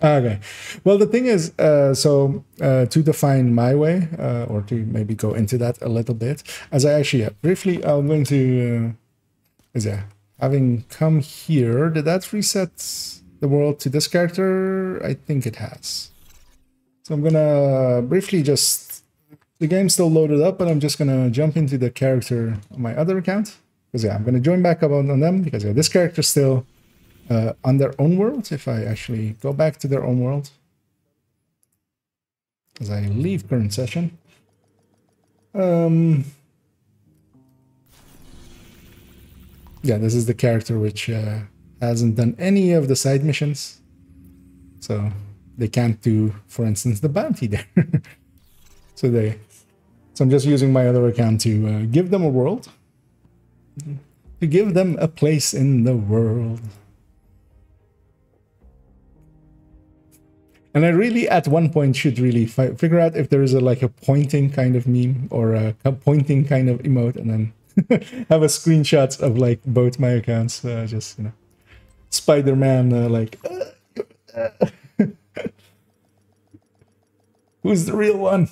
Okay. Well, the thing is, to define my way, or to maybe go into that a little bit, as I actually briefly, I'm going to, having come here, did that reset the world to this character? I think it has. So I'm gonna briefly the game's still loaded up, but I'm just gonna jump into the character on my other account. Because I'm gonna join back up on them, because this character's still on their own world. If I actually go back to their own world, as I leave current session, yeah, this is the character which hasn't done any of the side missions, so they can't do, for instance, the bounty there. so I'm just using my other account to give them a world, to give them a place in the world. And I really, at one point, should really figure out if there is a pointing kind of meme or a pointing kind of emote, and then have a screenshot of like both my accounts. Just, you know, Spider-Man, who's the real one?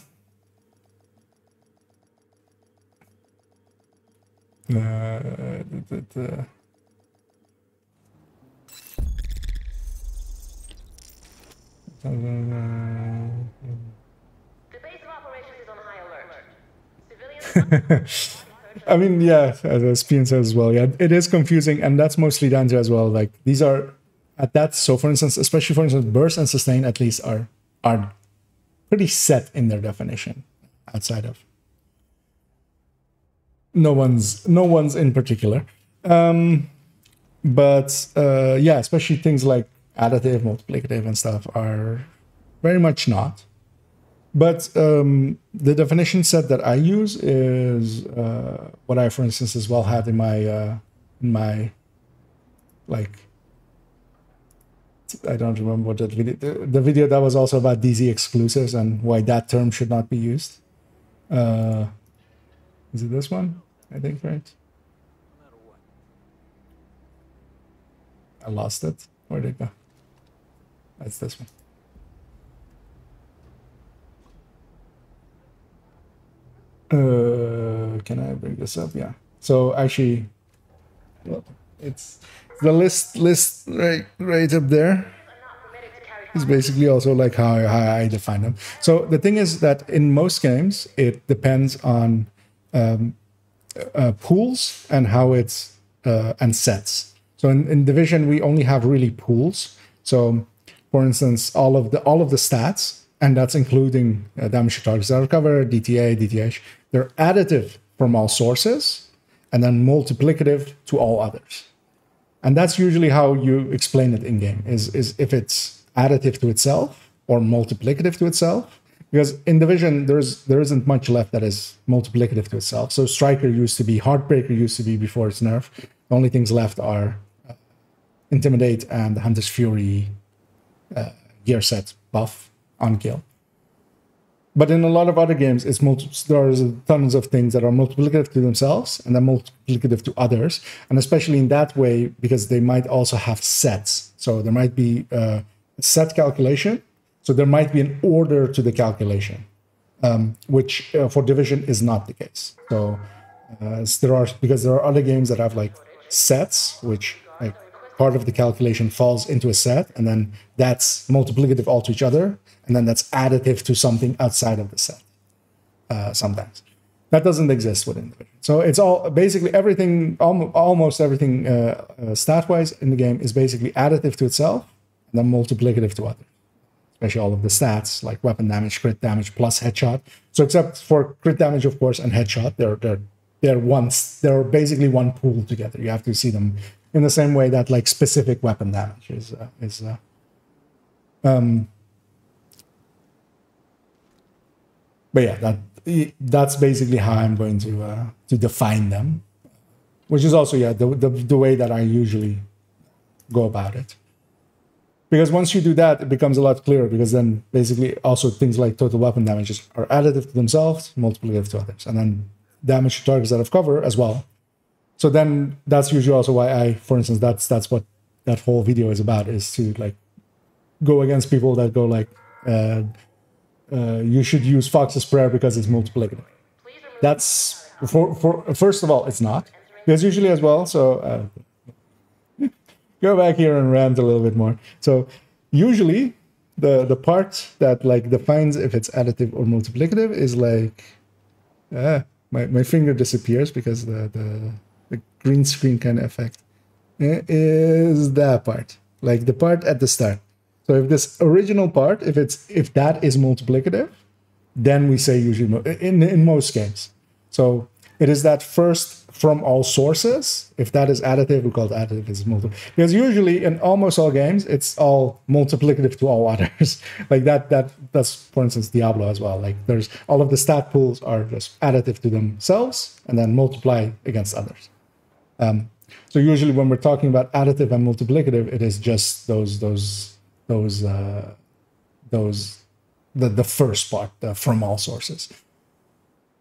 The base of operations is on high alert. Civilians I mean, yeah, as Pian says as well, yeah, it is confusing, and that's mostly down to as well. Like these are at that. So, for instance, especially for instance, burst and sustain at least are pretty set in their definition. Outside of no one's in particular, but yeah, especially things like additive, multiplicative, and stuff are very much not. But the definition set that I use is what I, for instance, as well had in my like, I don't remember what that video, the video that was also about DZ exclusives and why that term should not be used. Is it this one? I think, right? I lost it. Where'd it go? That's this one. Can I bring this up? Yeah. So actually, well, it's the list right up there. Is basically also like how I define them. So the thing is that in most games, it depends on pools and how it's and sets. So in Division, we only have really pools. So for instance, all of the stats, and that's including damage to targets that recover, DTA, DTH, they're additive from all sources and then multiplicative to all others. And that's usually how you explain it in game, is if it's additive to itself or multiplicative to itself. Because in Division, there isn't much left that is multiplicative to itself. So Striker used to be, Heartbreaker used to be before its nerf. The only things left are Intimidate and Hunter's Fury gear set buff on kill. But in a lot of other games, there's tons of things that are multiplicative to themselves and then multiplicative to others. And especially in that way, because they might also have sets. So there might be a set calculation. So there might be an order to the calculation, which for Division is not the case. So because there are other games that have like sets, which like part of the calculation falls into a set, and then that's multiplicative all to each other, and then that's additive to something outside of the set. Sometimes that doesn't exist within Division. So it's all basically everything, almost everything stat-wise in the game is basically additive to itself and then multiplicative to others. Especially all of the stats like weapon damage, crit damage, plus headshot. So except for crit damage, of course, and headshot, they're basically one pool together. You have to see them in the same way that like specific weapon damage is. But yeah, that's basically how I'm going to define them, which is also the way that I usually go about it. Because once you do that, it becomes a lot clearer, because then basically also things like total weapon damages are additive to themselves, multiplicative to others, and then damage to targets out of cover as well. So then that's usually also why for instance, that's what that whole video is about, is to like go against people that go like, you should use Fox's Prayer because it's multiplicative. That's, for first of all, it's not. Because usually as well, so... go back here and rant a little bit more. So usually the part that like defines if it's additive or multiplicative is like my finger disappears because the green screen kind of effect is that part, like the part at the start. So if this original part, if that is multiplicative, then we say usually in most games. So it is that first from all sources. If that is additive, we call it additive is multiplicative. Because usually in almost all games, it's all multiplicative to all others. Like that's for instance Diablo as well. Like there's all of the stat pools are just additive to themselves and then multiply against others. So usually when we're talking about additive and multiplicative, it is just the first part, from all sources.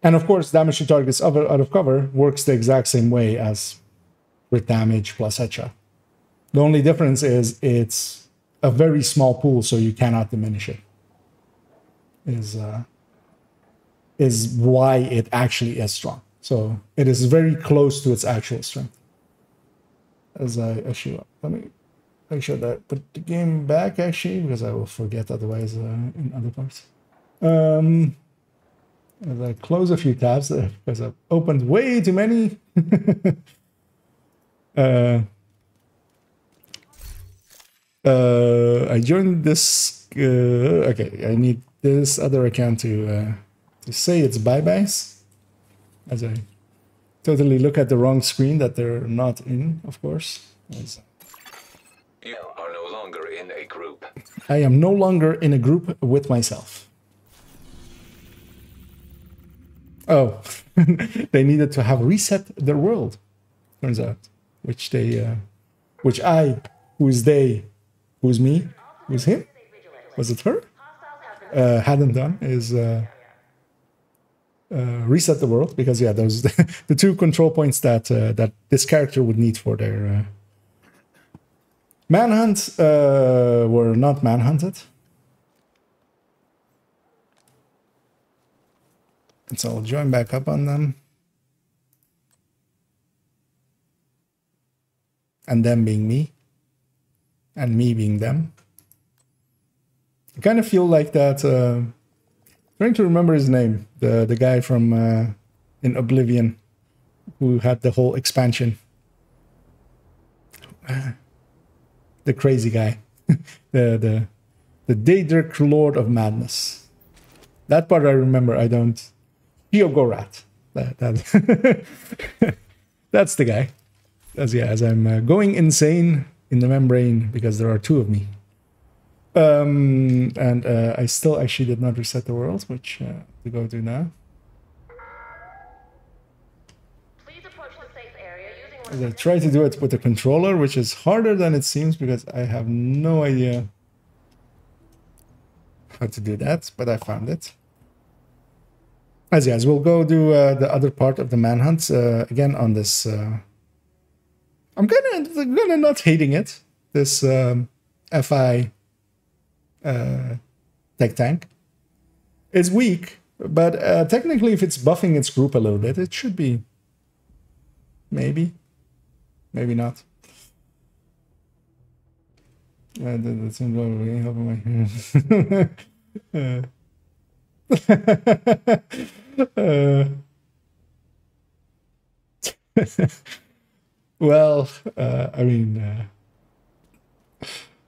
And of course, damage to targets out of cover works the exact same way as crit damage plus headshot. The only difference is it's a very small pool, so you cannot diminish it. Is why it actually is strong. So it is very close to its actual strength. As I actually, let me make sure that I put the game back actually, because I will forget otherwise in other parts. As I close a few tabs because I've opened way too many. I joined this. Okay, I need this other account to say its bye-byes. As I totally look at the wrong screen that they're not in, of course. You are no longer in a group. I am no longer in a group with myself. Oh, they needed to have reset their world, turns out, which I, who's they, who's me, who's him, was it her, hadn't done, is reset the world, because yeah, those the two control points that that this character would need for their manhunt were not manhunted. And so I'll join back up on them. And them being me. And me being them. I kind of feel like that... trying to remember his name. The guy from in Oblivion. Who had the whole expansion. The crazy guy. the Daedric Lord of Madness. That part I remember, I don't... Gorat. That's the guy. As I'm going insane in the membrane because there are two of me. And I still actually did not reset the world, which to go do now. Please approach the safe area using one As I try to do it with the controller, which is harder than it seems because I have no idea how to do that, but I found it. As we'll go do the other part of the manhunt again on this. I'm gonna not hating it. This FI tech tank. It's weak, but technically, if it's buffing its group a little bit, it should be. Maybe not. That's really helping my. Well, I mean,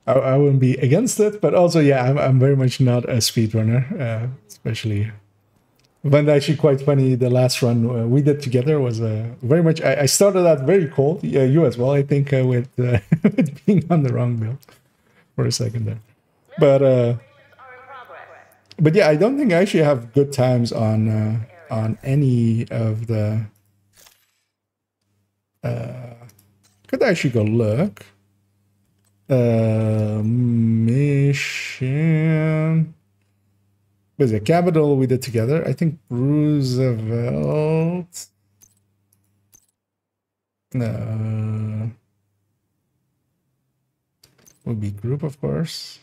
I wouldn't be against it, but also, yeah, I'm very much not a speedrunner, especially. But actually, quite funny. The last run we did together was very much. I started out very cold. You as well, I think, with with being on the wrong build for a second there, but yeah, I don't think I actually have good times on any of the. Could I actually go look? Mission. Was it Capital we did together? I think Roosevelt. No. Would be group, of course.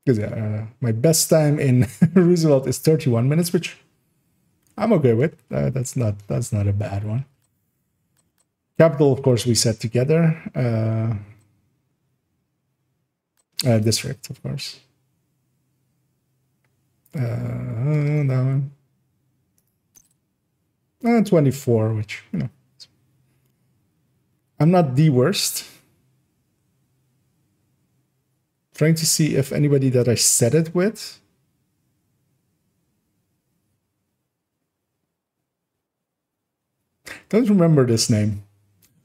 Because yeah, my best time in Roosevelt is 31 minutes, which I'm okay with. That's not a bad one. Capital, of course, we set together. District, of course. That one. 24, which, you know, I'm not the worst. Trying to see if anybody that I set it with. Don't remember this name.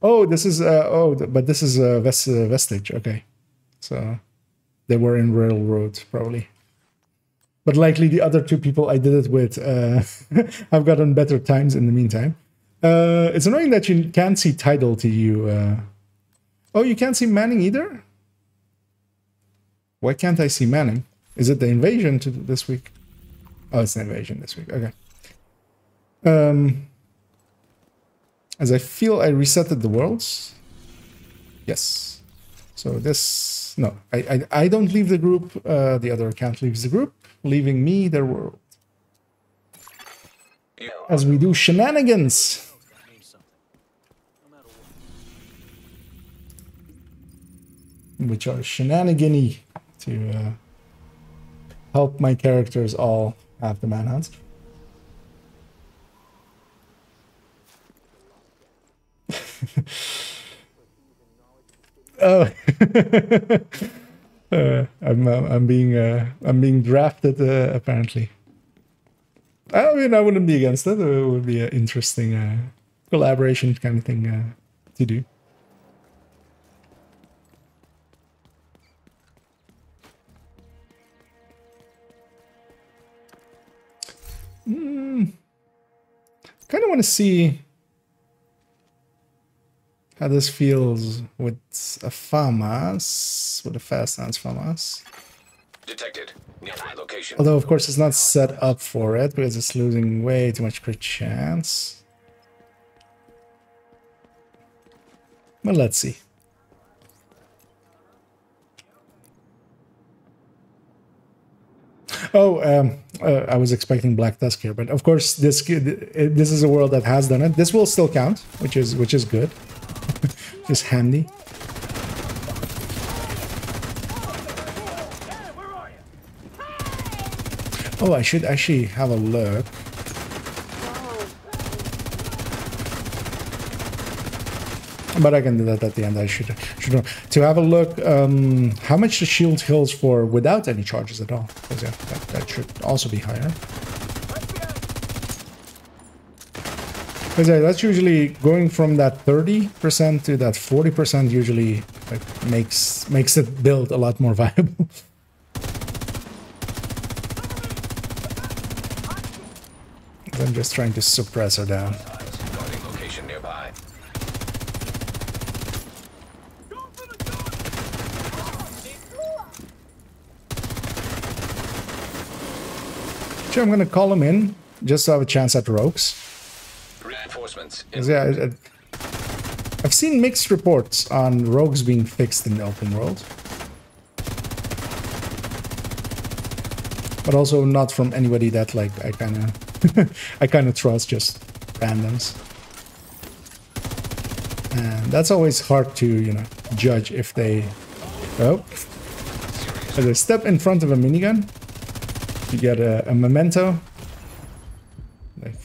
Oh, this is but this is Vestige. Okay, so they were in Railroad probably, but likely the other two people I did it with, I've gotten better times in the meantime. It's annoying that you can't see title to you. Oh, you can't see Manning either. Why can't I see Manning? Is it the invasion to this week? Oh, it's the invasion this week. Okay. As I feel I resetted the worlds. Yes. So this... No, I don't leave the group. The other account leaves the group, leaving me their world. As we do shenanigans. Which are shenanigan-y to help my characters all have the manhunts. Oh, I'm being drafted apparently. I mean, I wouldn't be against it. It would be an interesting collaboration kind of thing to do. Kind of want to see how this feels with a FAMAS, with a fast hands FAMAS. Detected. Nearby location. Although, of course, it's not set up for it because it's losing way too much crit chance. But let's see. Oh, I was expecting Black Tusk here, but of course this is a world that has done it. This will still count, which is good. Just handy. Oh, I should actually have a look. But I can do that at the end. I should know. To have a look how much the shield heals for without any charges at all. Because yeah, that should also be higher. Because yeah, that's usually going from that 30% to that 40% usually like, makes it build a lot more viable. I'm just trying to suppress her down. Location nearby. Sure, I'm gonna call him in just to have a chance at rogues. Reinforcements. Yeah, I've seen mixed reports on rogues being fixed in the open world, but also not from anybody that like I kind of trust, just randoms, and that's always hard to judge if they. Oh, as I step in front of a minigun. You get a memento. Like.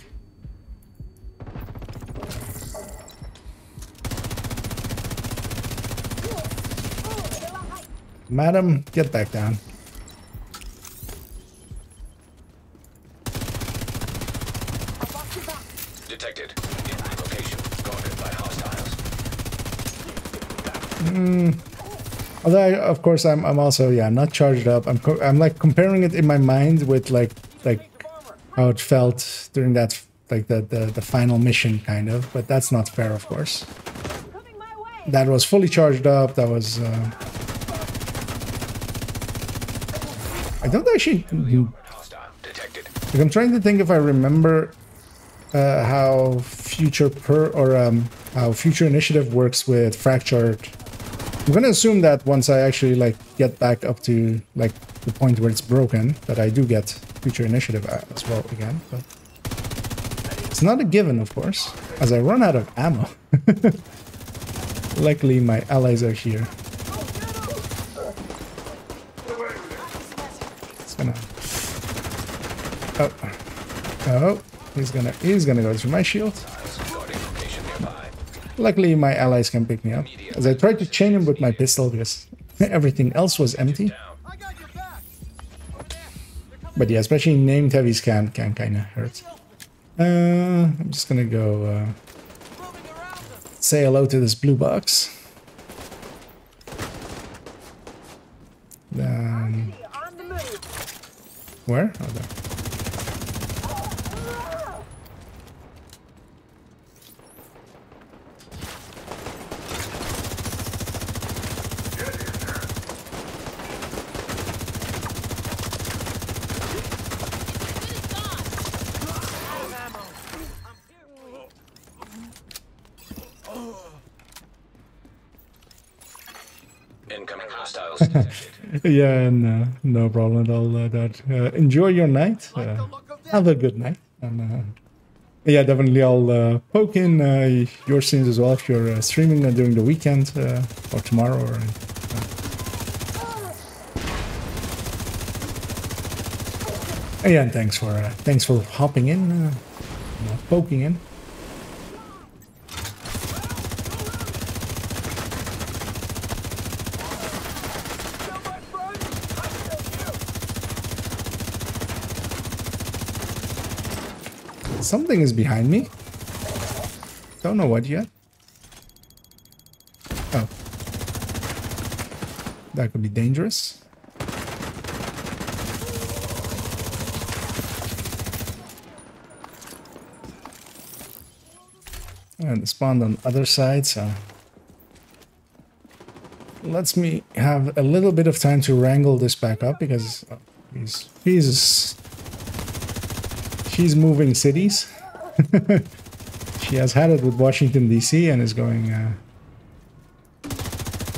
Madam, get back down. Detected. In location. Guarded by hostiles. Although, of course, I'm also not charged up. I'm like comparing it in my mind with like how it felt during that the final mission kind of. But that's not fair, of course. That was fully charged up. That was. I don't actually. Like, I'm trying to think if I remember how future how future initiative works with fractured. I'm gonna assume that once I actually like get back up to like the point where it's broken, that I do get future initiative as well again. But it's not a given, of course, as I run out of ammo. Luckily, my allies are here. It's gonna. Oh, he's gonna go through my shield. Luckily, my allies can pick me up, as I tried to chain him with my pistol because everything else was empty. But yeah, especially named heavies can kind of hurt. I'm just gonna go say hello to this blue box. Where? Oh, there. Incoming hostiles detected. Yeah, no problem at all. Enjoy your night. Have a good night. And yeah, definitely I'll poke in your streams as well if you're streaming during the weekend or tomorrow. Yeah, and thanks for hopping in, poking in. Something is behind me. Don't know what yet. Oh. That could be dangerous. And it spawned on the other side, so lets me have a little bit of time to wrangle this back up because she's moving cities. She has had it with Washington, D.C. and is going...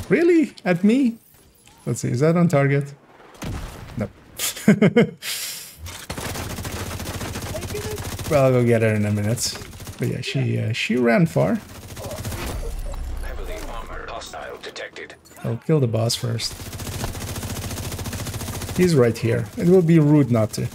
Really? At me? Let's see, is that on target? No. Well, I'll go get her in a minute. But yeah, she ran far. Heavily armored hostile detected. I'll kill the boss first. He's right here. It will be rude not to.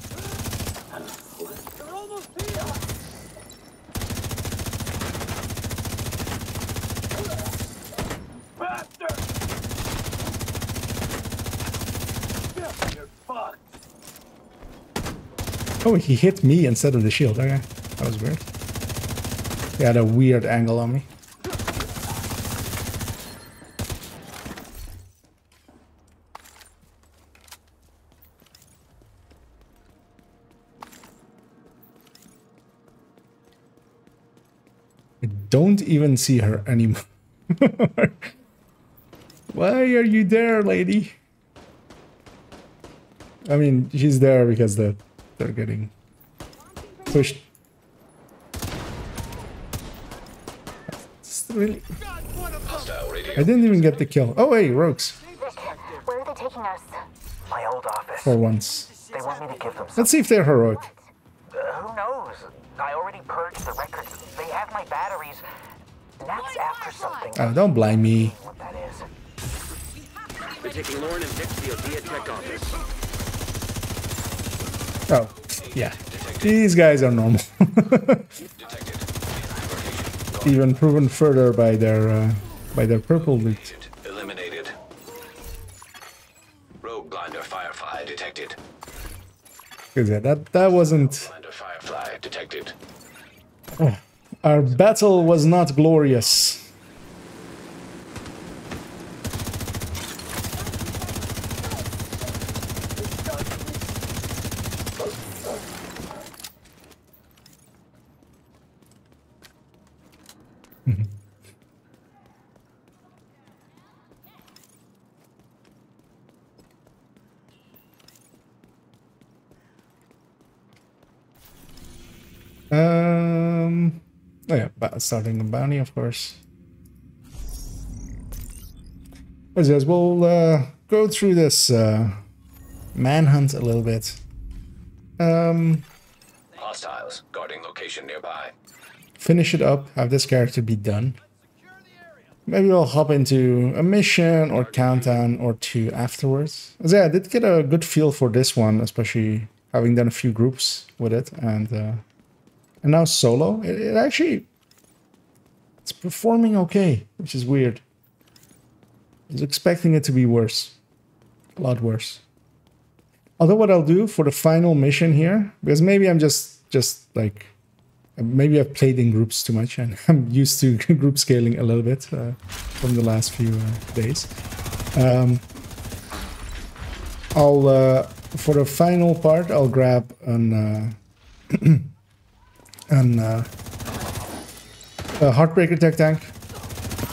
Oh, he hit me instead of the shield. Okay, that was weird. He had a weird angle on me. I don't even see her anymore. Why are you there, lady? I mean, she's there because they're getting pushed. It's really... I didn't even get the kill. Oh, hey, rogues. Where are they taking us? My old office. For once. They want me to give them Let's see if they're heroic. who knows? I already purged the records. They have my batteries. That's after something. Oh, don't blame me. What that is. We're taking Lauren and Vic to the Odia Tech office. Oh, yeah. These guys are normal. Even proven further by their purple loot. Eliminated. Rogue blinder firefly detected. Because yeah, that wasn't... Blinder firefly detected. Oh, our battle was not glorious. Oh yeah, starting a bounty, of course. But yes, we'll go through this manhunt a little bit. Hostiles guarding location nearby. Finish it up, have this character be done. Maybe we'll hop into a mission or countdown or two afterwards. So yeah, I did get a good feel for this one, especially having done a few groups with it, and now solo. It actually, it's performing okay, which is weird. I was expecting it to be worse, a lot worse. Although what I'll do for the final mission here, because maybe I'm just like, maybe I've played in groups too much and I'm used to group scaling a little bit from the last few days. For the final part, I'll grab an a Heartbreaker tech tank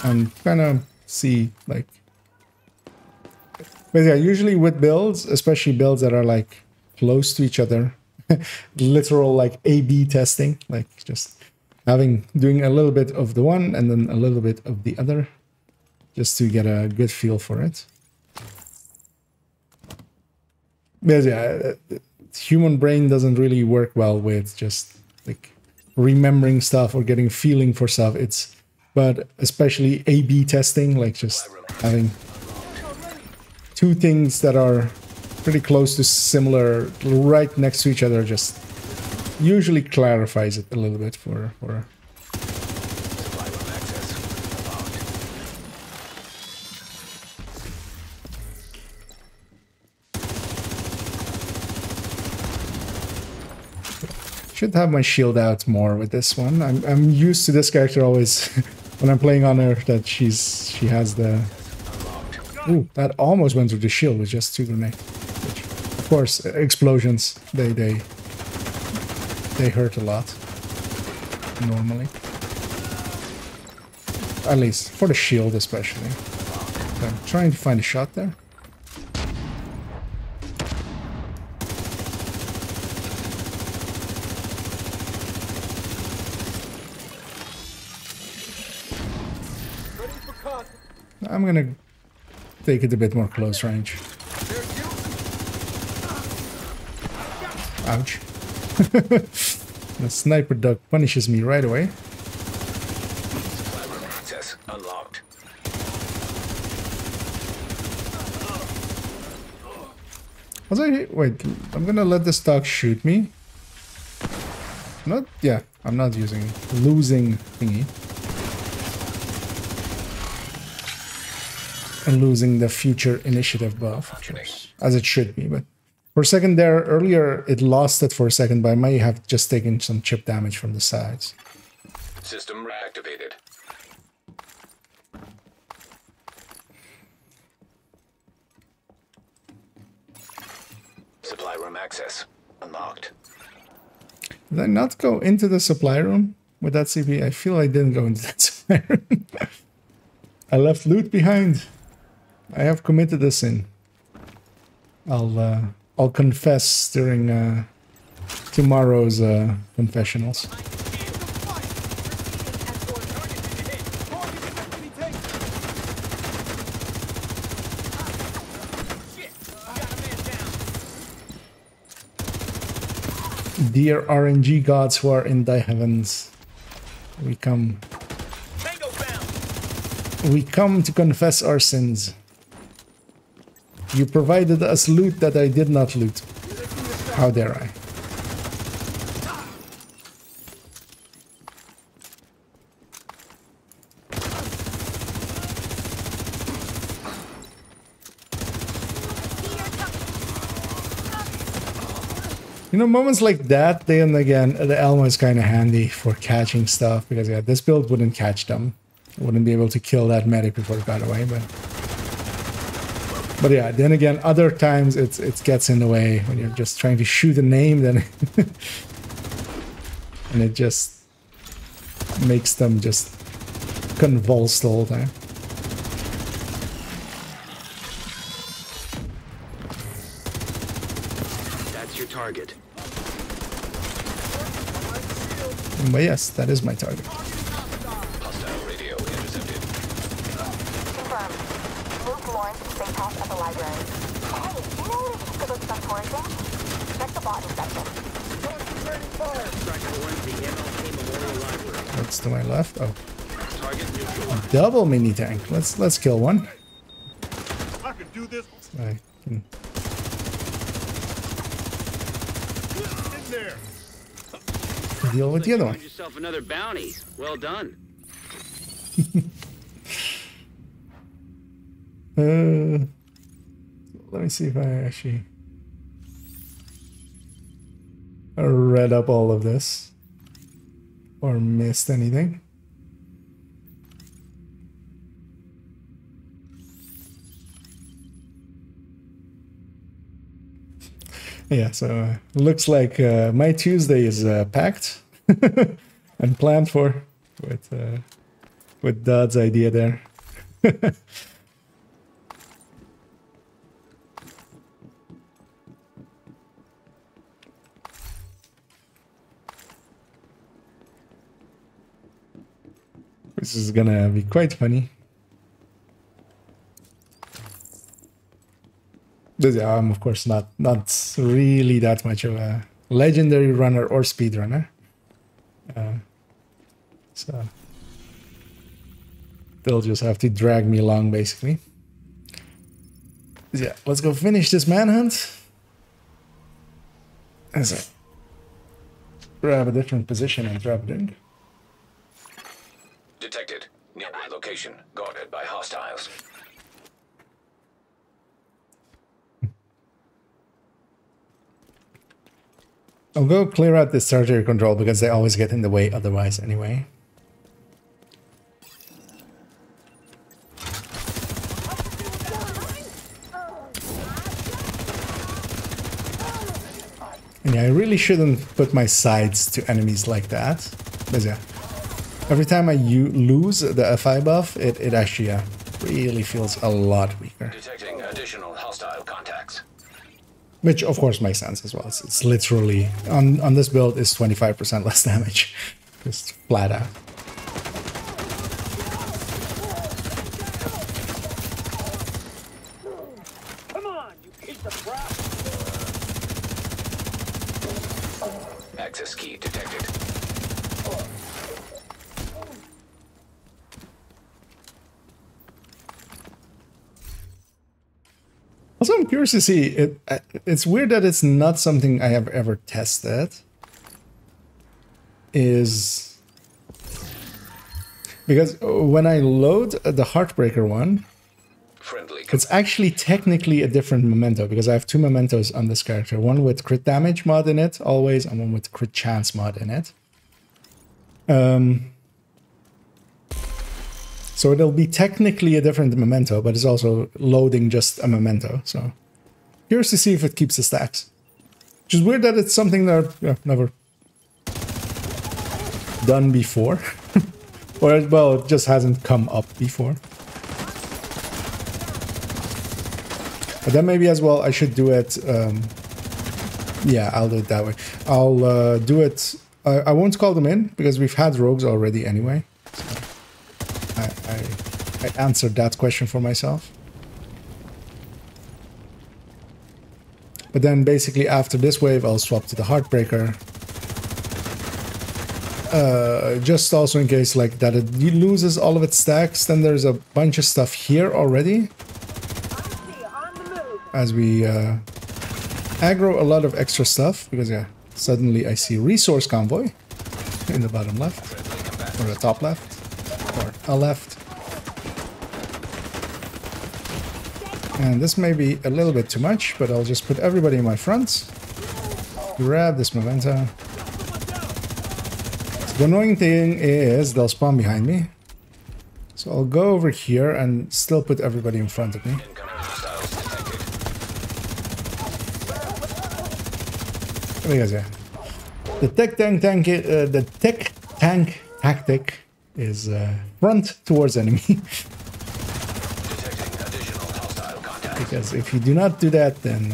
and kind of see like... But yeah, usually with builds, especially builds that are like close to each other, literal like A/B testing, like just doing a little bit of the one and then a little bit of the other, just to get a good feel for it. But yeah, human brain doesn't really work well with just like remembering stuff or getting feeling for stuff. But especially A/B testing, like just having two things that are pretty close to similar, right next to each other, just usually clarifies it a little bit for Supply room access unlocked. should have my shield out more with this one. I'm used to this character always when I'm playing on her that she has the. Ooh, that almost went through the shield with just 2 grenades. Which, of course, explosions they hurt a lot normally. At least for the shield, especially. So I'm trying to find a shot there. I'm gonna take it a bit more close range. Ouch. The sniper duck punishes me right away. Supply room access unlocked. Was I... Wait, I'm gonna let this duck shoot me. Not... Yeah, I'm not using... Losing thingy. And losing the future initiative buff, as it should be, but for a second there, earlier it lost it for a second, but I may have just taken some chip damage from the sides. System reactivated. Supply room access unlocked. Did I not go into the supply room with that CP? I feel I didn't go into that supply room. I left loot behind. I have committed a sin. I'll confess during tomorrow's confessionals. Dear RNG gods who are in thy heavens, we come to confess our sins. You provided us loot that I did not loot. How dare I? You know, moments like that, then again, the Elmo is kind of handy for catching stuff, because yeah, this build wouldn't catch them. Wouldn't be able to kill that medic before it got away, but yeah, then again, other times it gets in the way when you're just trying to shoot a name, then and it just makes them just convulse the whole time. That's your target. But yes, that is my target. Hostile radio intercepted. Confirmed. Move Lawrence to safe house at the library. Hey, you know where you could look some foraging? Check the bottom section. What's to my left? Oh, Target neutral. double mini tank. Let's kill one. I could do this. I can... In there. deal with the other one. Find yourself another bounty. Well done. Let me see if I actually read up all of this or missed anything. Yeah, so looks like my Tuesday is packed and planned for with Dodd's idea there. This is gonna be quite funny. I'm of course not really that much of a legendary runner or speedrunner. So they'll just have to drag me along basically. Yeah, let's go finish this manhunt. As I grab a different position and drop it in. Detected. Nearby location. Guarded by hostiles. I'll go clear out this territory control because they always get in the way otherwise anyway. And yeah, I really shouldn't put my sides to enemies like that. But yeah, every time I lose the FI buff, it actually really feels a lot weaker. Detecting additional hostile contacts. Which of course makes sense as well. It's literally, on this build, is 25% less damage. Just flat out. Come on, you piece of crap! Access key detected. Also, I'm curious to see, it's weird that it's not something I have ever tested. Is because when I load the Heartbreaker one, it's actually technically a different memento because I have two mementos on this character. One with crit damage mod in it, always, and one with crit chance mod in it. So it'll be technically a different memento, but it's also loading just a memento. So curious to see if it keeps the stacks. Which is weird that it's something that I've never done before. Or, well, it just hasn't come up before. But then maybe as well I should do it, yeah, I'll do it that way. I'll do it, I won't call them in, because we've had rogues already anyway. So I answered that question for myself. But then basically after this wave I'll swap to the Heartbreaker. Just also in case like that it loses all of its stacks, then there's a bunch of stuff here already. As we aggro a lot of extra stuff, because yeah, suddenly I see resource convoy in the bottom left, or the top left, or a left. And this may be a little bit too much, but I'll just put everybody in my front. Grab this memento. So the annoying thing is they'll spawn behind me. So I'll go over here and still put everybody in front of me. Because yeah, the tech tank tactic is front towards enemy. Because if you do not do that, then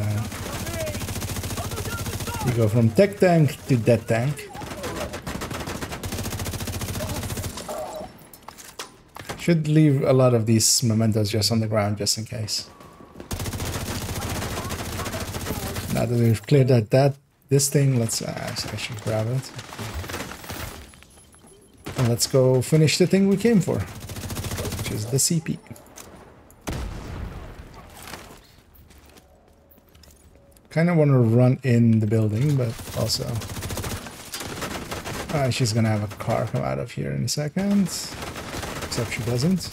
you go from tech tank to dead tank. Should leave a lot of these mementos just on the ground, just in case. Now that we've cleared this thing, let's I should grab it. And let's go finish the thing we came for, which is the CP. Kind of want to run in the building, but also she's gonna have a car come out of here in a second, except she doesn't.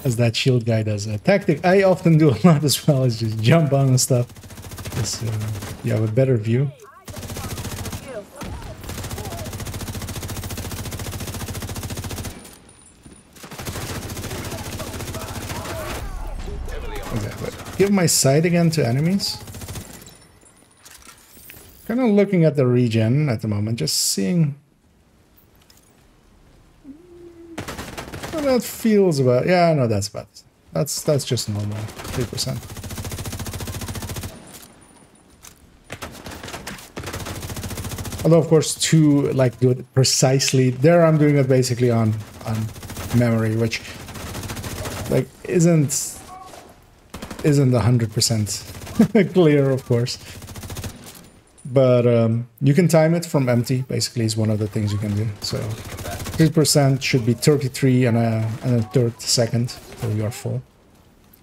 As that shield guy does a tactic I often do a lot as well, is just jump on and stuff. Just, you have a better view. Exactly. Give my sight again to enemies. Kind of looking at the regen at the moment, just seeing how that feels about. Yeah, no, that's about. That's just normal. 3%. Although, of course, to like do it precisely, there I'm doing it basically on memory, which like isn't 100% clear, of course. But you can time it from empty, basically, is one of the things you can do. So 3% should be 33 and a third second till you are full.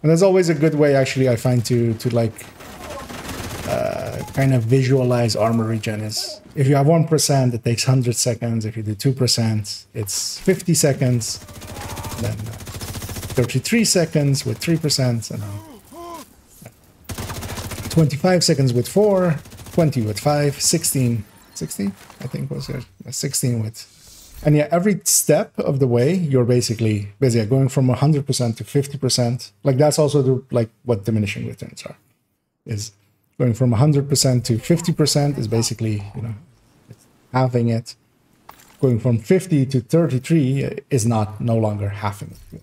And that's always a good way, actually, I find, to like kind of visualize armor regen. Is if you have 1%, it takes 100 seconds. If you do 2%, it's 50 seconds. Then 33 seconds with 3%, and 25 seconds with 4, 20 with 5, 16, I think was it, 16 with. And yeah, every step of the way, you're basically going from 100% to 50%. Like that's also like what diminishing returns are. Is going from 100% to 50% is basically, you know, halving it. Going from 50 to 33 is no longer halving it. It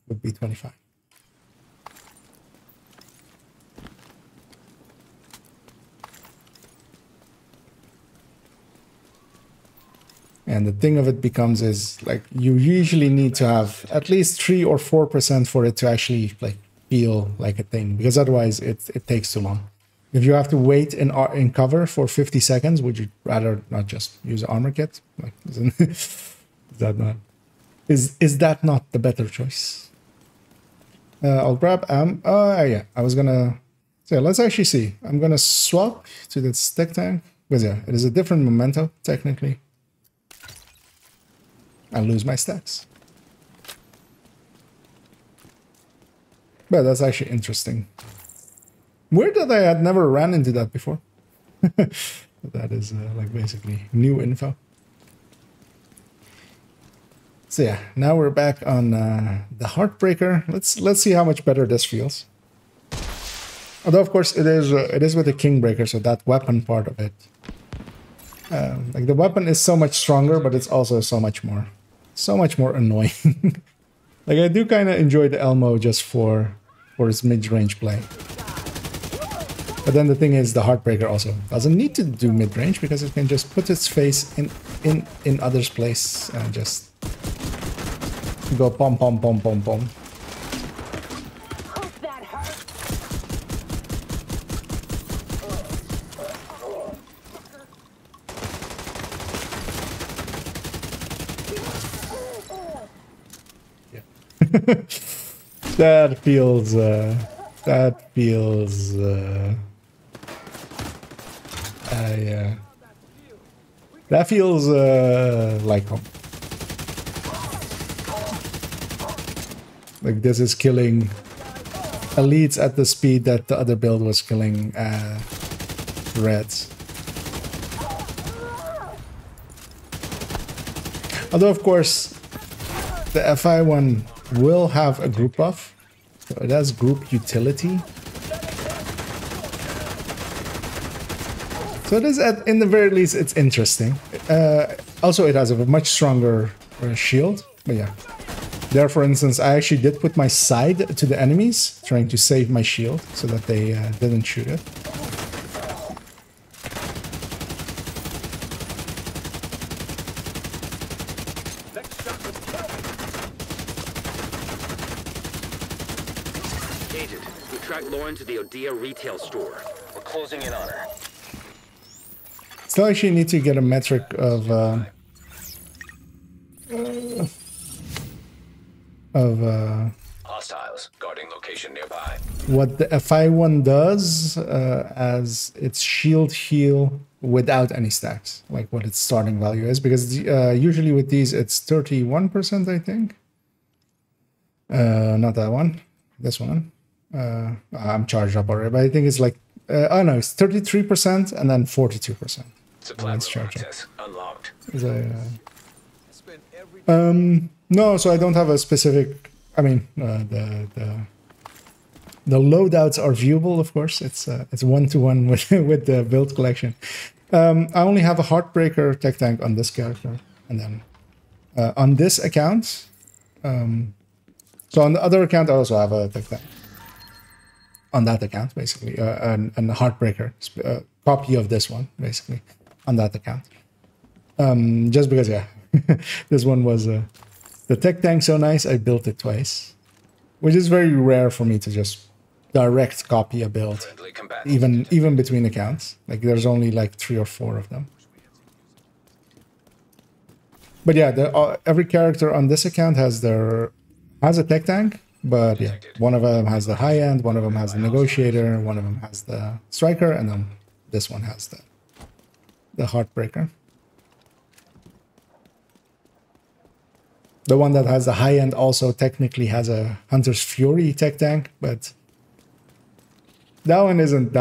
would be 25. And the thing of it becomes is like you usually need to have at least 3 or 4% for it to actually like feel like a thing, because otherwise it takes too long. If you have to wait in cover for 50 seconds, would you rather not just use an armor kit? Like, is that not the better choice? I'll grab yeah, I was gonna. So yeah, let's actually see. I'm gonna swap to this tech tank because yeah, it is a different memento technically. I lose my stacks. But that's actually interesting. Weird that I had never ran into that before. That is like basically new info. So yeah, now we're back on the Heartbreaker. Let's see how much better this feels. Although of course it is with the Kingbreaker, so that weapon part of it. Like the weapon is so much stronger, but it's also so much more annoying. Like I do kind of enjoy the Elmo just for its mid-range play. But then the thing is, the Heartbreaker also doesn't need to do mid-range because it can just put its face in others' place and just go pom pom pom pom pom. That feels like home. Like this is killing elites at the speed that the other build was killing reds. Although of course the FI one will have a group buff, so it has group utility. So it is, in the very least, it's interesting. Also, it has a much stronger shield. But yeah, there, for instance, I actually did put my side to the enemies, trying to save my shield so that they didn't shoot it. Agent, we tracked Lauren to the Odia retail store. We're closing in on her. Still actually need to get a metric of Hostiles guarding location nearby. what the FI one does as its shield heal without any stacks, like what its starting value is, because usually with these it's 31%, I think. Not that one, this one. I'm charged up already, but I think it's like oh no, it's 33% and then 42%. Supply room access unlocked. No, so I don't have a specific. I mean, the loadouts are viewable, of course. It's one-to-one with the build collection. I only have a Heartbreaker tech tank on this character, and then on this account. So on the other account, I also have a tech tank. On that account, basically, and a Heartbreaker copy of this one, basically, on that account. Just because, yeah, this one was the tech tank so nice, I built it twice, which is very rare for me to just direct copy a build, Friendly combatants. even between accounts. Like there's only like 3 or 4 of them. But yeah, every character on this account has a tech tank. But yeah, one of them has the high end, one of them has the negotiator, one of them has the striker, and then this one has the heartbreaker. The one that has the high end also technically has a Hunter's Fury tech tank, but that one isn't.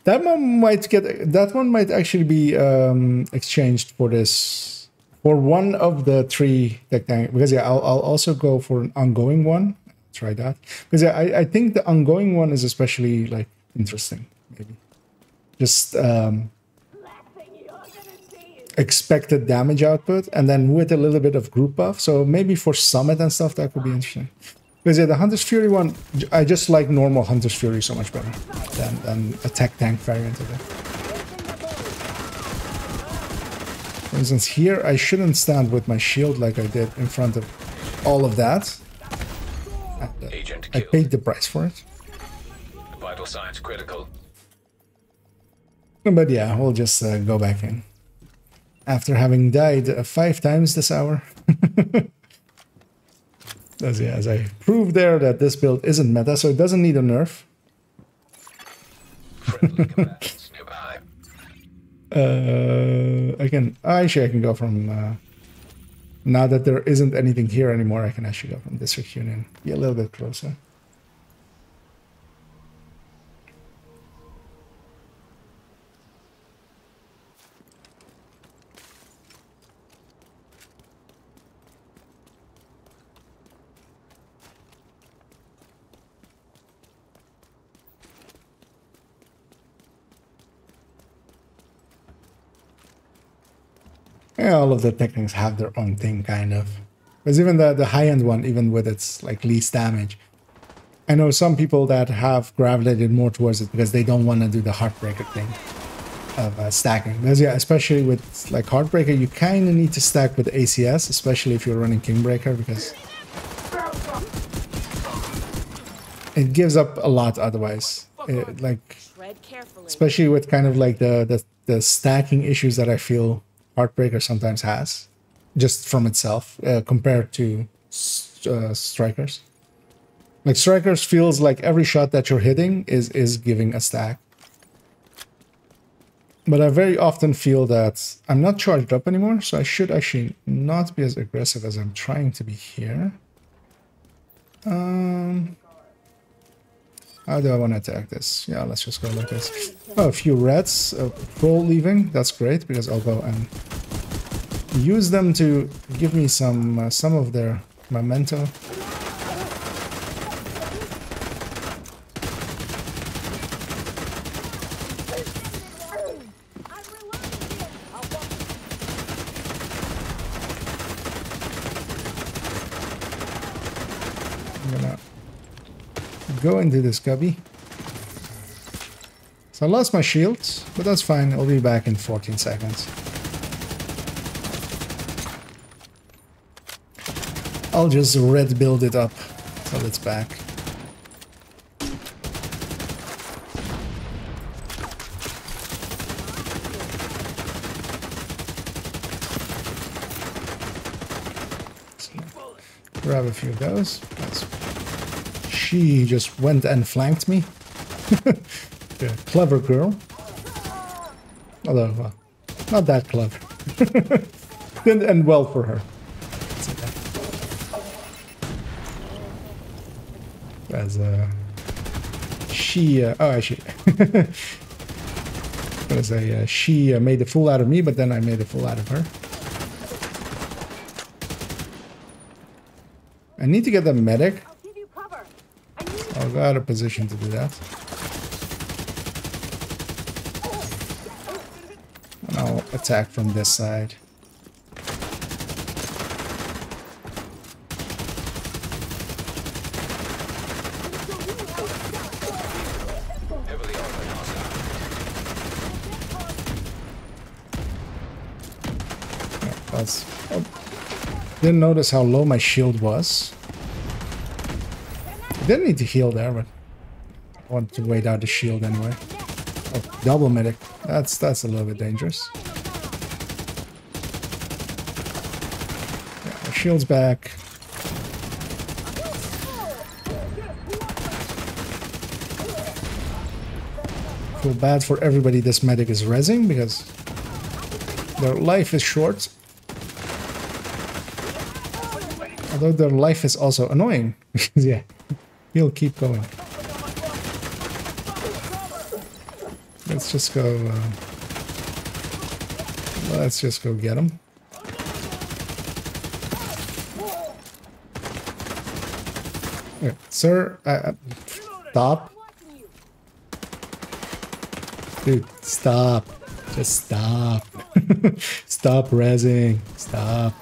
That one might actually be exchanged for this, for one of the 3 tech tank. Because yeah, I'll also go for an ongoing one. Try that because yeah, I think the ongoing one is especially like interesting. Maybe just expected damage output, and then with a little bit of group buff. So maybe for Summit and stuff, that could be interesting. Because yeah, the Hunter's Fury one, I just like normal Hunter's Fury so much better than a tech tank variant of it. For instance, here I shouldn't stand with my shield like I did in front of all of that. Agent I killed. paid the price for it. Vital signs critical. But yeah, we'll just go back in. After having died 5 times this hour. As I proved there that this build isn't meta, so it doesn't need a nerf. Friendly combatants nearby. I can go from now that there isn't anything here anymore. I can actually go from District Union, be a little bit closer. Yeah, all of the techniques have their own thing, kind of. Because even the high-end one, even with its like least damage, I know some people that have gravitated more towards it because they don't want to do the Heartbreaker thing of stacking. Because yeah, especially with like Heartbreaker, you kind of need to stack with ACS, especially if you're running Kingbreaker, because it gives up a lot otherwise. Like, especially with kind of like the stacking issues that I feel Heartbreaker sometimes has, just from itself, compared to Strikers. Like Strikers feels like every shot that you're hitting is giving a stack. But I very often feel that I'm not charged up anymore, so I should actually not be as aggressive as I'm trying to be here. How do I want to attack this? Yeah, let's just go like this. Oh, a few reds, patrol leaving. That's great, because I'll go and use them to give me some of their memento. Go into this cubby. So I lost my shields, but that's fine. I'll be back in 14 seconds. I'll just red build it up till it's back. So, grab a few of those. She just went and flanked me. Yeah, clever girl. Although, not that clever. Didn't end well for her. As she, oh, actually, as she made a fool out of me, but then I made a fool out of her. I need to get the medic. I'll go out of position to do that. And I'll attack from this side. Didn't notice how low my shield was. Didn't need to heal there, but I want to wait out the shield anyway. Oh, double medic. That's a little bit dangerous. Yeah, the shield's back. Feel bad for everybody this medic is rezzing because their life is short. Although their life is also annoying. Because yeah, he'll keep going. Let's just go get him. Okay, sir, stop. Dude, stop. Just stop. Stop rezzing. Stop.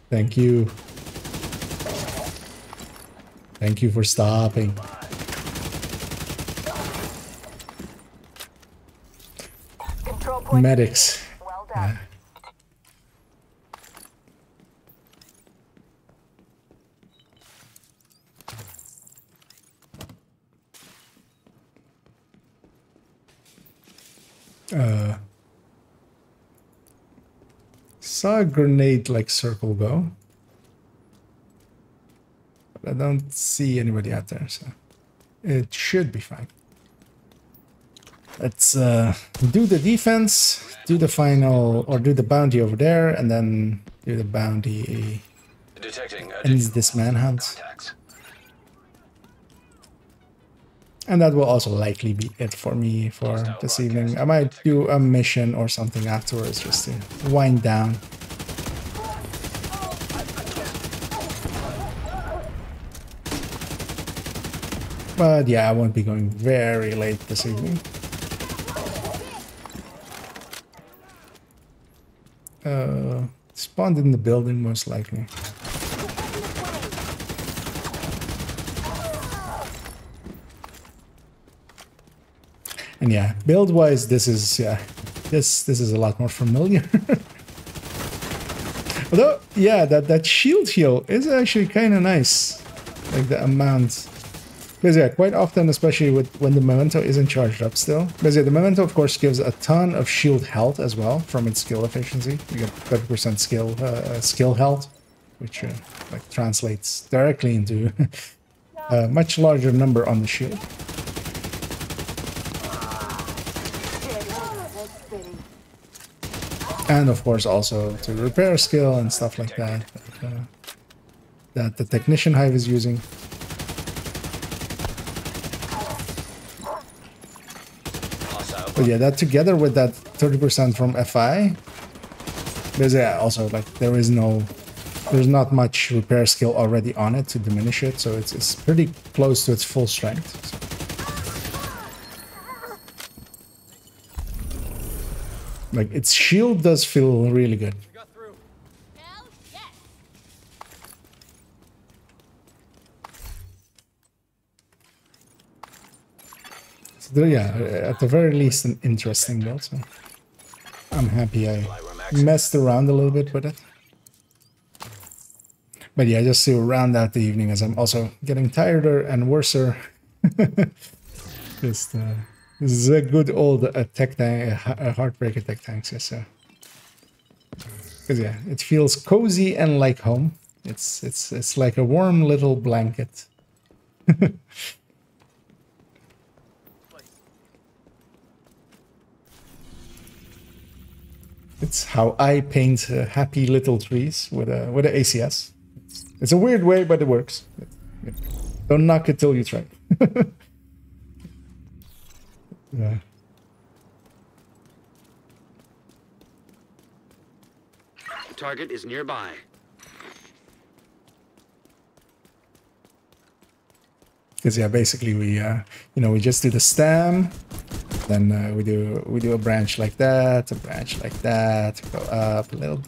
Thank you. Thank you for stopping. Medics. Well done. Saw a grenade like circle go. But I don't see anybody out there, so it should be fine. Let's do the defense, do the final, or do the bounty over there, and then do the bounty ends this manhunt. Contacts. And that will also likely be it for me for this evening. I might do a mission or something afterwards just to wind down. But yeah, I won't be going very late this evening. Spawned in the building most likely. And yeah, build-wise, this is a lot more familiar. Although, yeah, that shield heal is actually kind of nice, like the amount. Because yeah, quite often, especially when the memento isn't charged up still. Because yeah, the memento of course gives a ton of shield health as well from its skill efficiency. You get 30% skill health, which like translates directly into a much larger number on the shield. And of course also to repair skill and stuff like that, that the Technician Hive is using. But yeah, that together with that 30% from FI, there's yeah, also like there's not much repair skill already on it to diminish it, so it's pretty close to its full strength. So. Like, its shield does feel really good. Hell yes. So yeah, at the very least an interesting build, so I'm happy I messed around a little bit with it. But yeah, just to round out the evening as I'm also getting tireder and worser. Just this is a good old tech tank, Heartbreaker tech tanks, yes, sir. Because yeah, it feels cozy and like home. It's like a warm little blanket. It's how I paint happy little trees with a ACS. It's a weird way, but it works. Don't knock it till you try. Yeah. Target is nearby. Because yeah, basically we we just do the stem, then we do a branch like that, go up a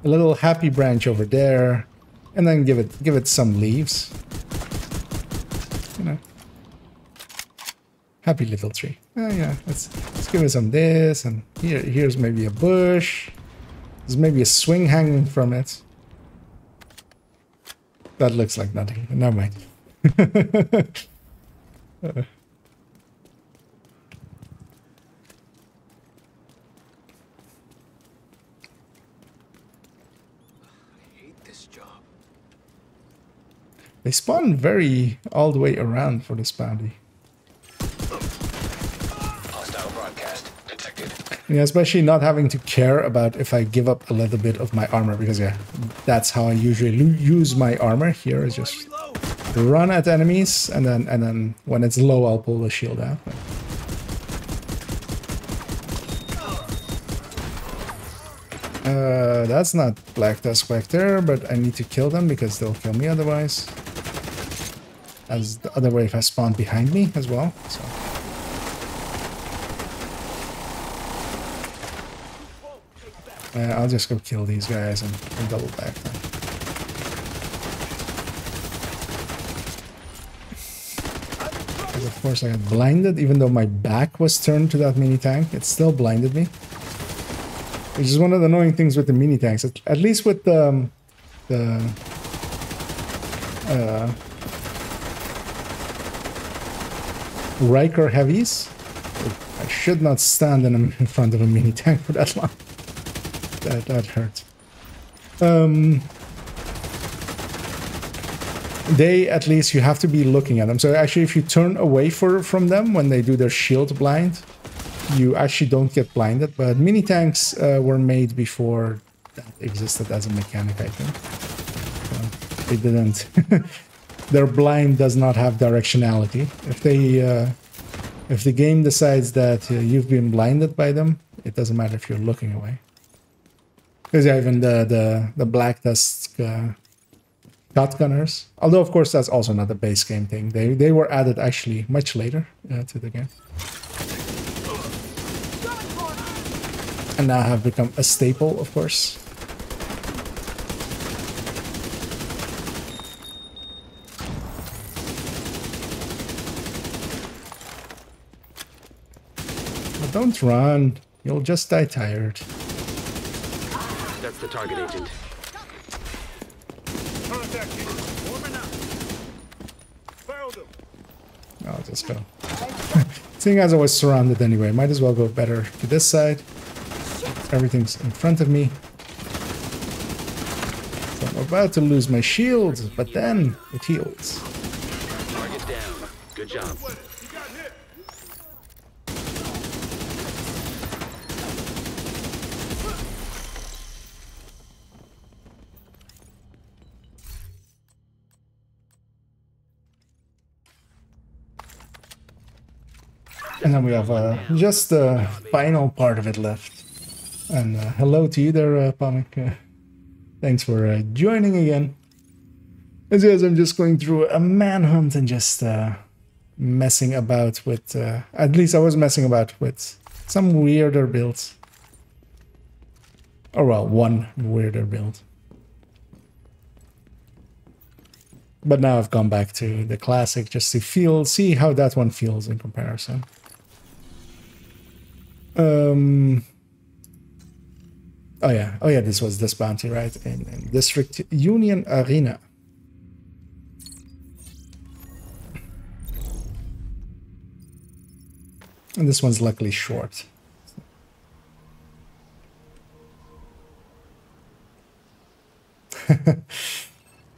little happy branch over there, and then give it some leaves. You know, happy little tree. Oh yeah, let's give it some this, and here's maybe a bush. There's maybe a swing hanging from it. That looks like nothing. Never mind. They spawn very all the way around for this bounty. Hostile broadcast detected. Yeah, especially not having to care about if I give up a little bit of my armor, because yeah, that's how I usually use my armor. Here is just run at enemies, and then when it's low, I'll pull the shield out. That's not Black Dust Spectre, but I need to kill them because they'll kill me otherwise. As the other wave has spawned behind me as well, so. I'll just go kill these guys and double back them. Because of course I got blinded, even though my back was turned to that mini tank, it still blinded me. Which is one of the annoying things with the mini tanks. At least with the Riker heavies, I should not stand in front of a mini tank for that long. That hurt. They, at least, you have to be looking at them. So actually, if you turn away from them when they do their shield blind, you actually don't get blinded. But mini tanks were made before that existed as a mechanic, I think. So they didn't. Their blind does not have directionality. If the game decides that you've been blinded by them, it doesn't matter if you're looking away. Because even the Black Dust shotgunners, although of course that's also not a base game thing. They were added actually much later to the game, and now have become a staple, of course. But don't run, you'll just die tired. That's the target agent. I'll just go. Seeing as I was surrounded anyway, might as well go better to this side. Everything's in front of me. So I'm about to lose my shield, but then it heals. Target down. Good job. And then we have just the final part of it left. And hello to you there, Pamik. Thanks for joining again. As yes, I'm just going through a manhunt and just messing about with... at least I was messing about with some weirder builds. Or well, one weirder build. But now I've gone back to the classic just to see how that one feels in comparison. Oh yeah, this was this bounty, right? In District Union Arena. And this one's luckily short.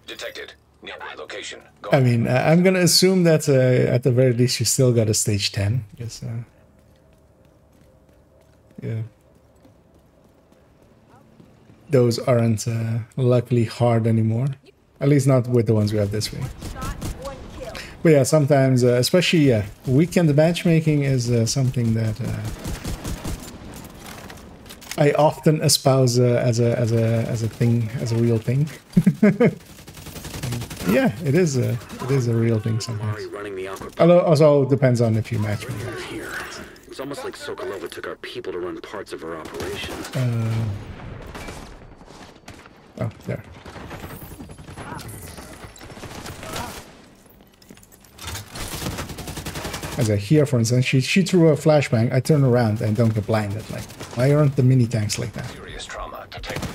Detected. Nearby location. Go. I mean, I'm gonna assume that at the very least you still got a stage 10. Because, yeah. Those aren't luckily hard anymore. At least not with the ones we have this week. But yeah, sometimes, especially weekend matchmaking is something that I often espouse as a thing, as a real thing. Yeah, it is a real thing sometimes. Although also depends on if you match me. It's almost like Sokolova took our people to run parts of her operation. Oh, there. As I hear, for instance, she threw a flashbang, I turn around and don't get blinded. Like, why aren't the mini tanks like that? Serious trauma detected.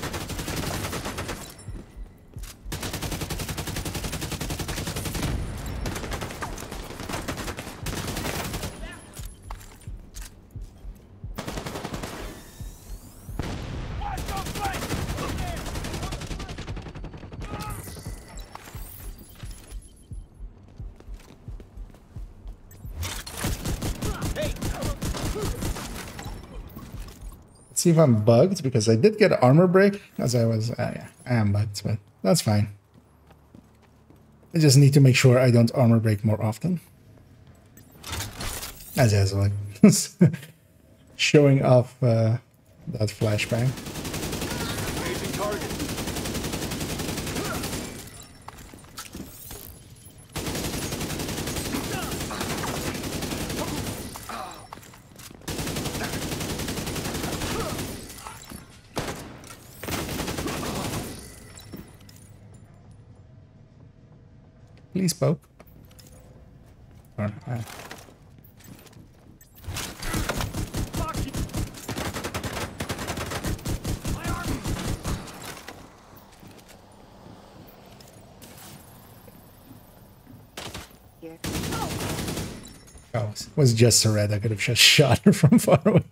See if I'm bugged, because I did get armor break as I was... yeah, I am bugged, but that's fine. I just need to make sure I don't armor break more often. As is, like, showing off that flashbang. Raising target. Please poke. Or, oh, it was just a red. I could have just shot her from far away.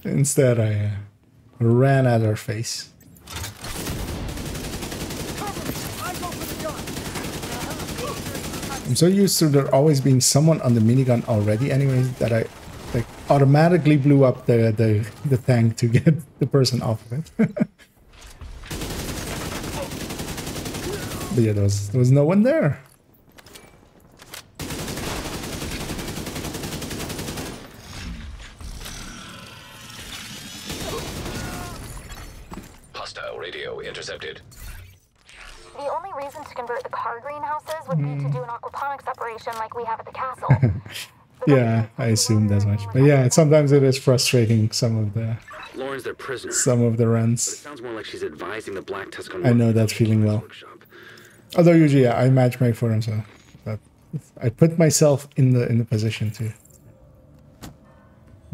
Instead, I ran at her face. I'm so used to there always being someone on the minigun already anyway that I like automatically blew up the tank to get the person off of it. But yeah, there was no one there. Hostile radio intercepted. The only reason to convert the car greenhouses would be to do an aquaponics operation like we have at the castle. Yeah, I assumed as much. But yeah, sometimes it is frustrating, some of the Lauren's their prisoner. some of the But it runs. sounds more like she's advising the Black Tuscan. I know that feeling well. Workshop. Although usually, yeah, I matchmake for them, so that I put myself in the position to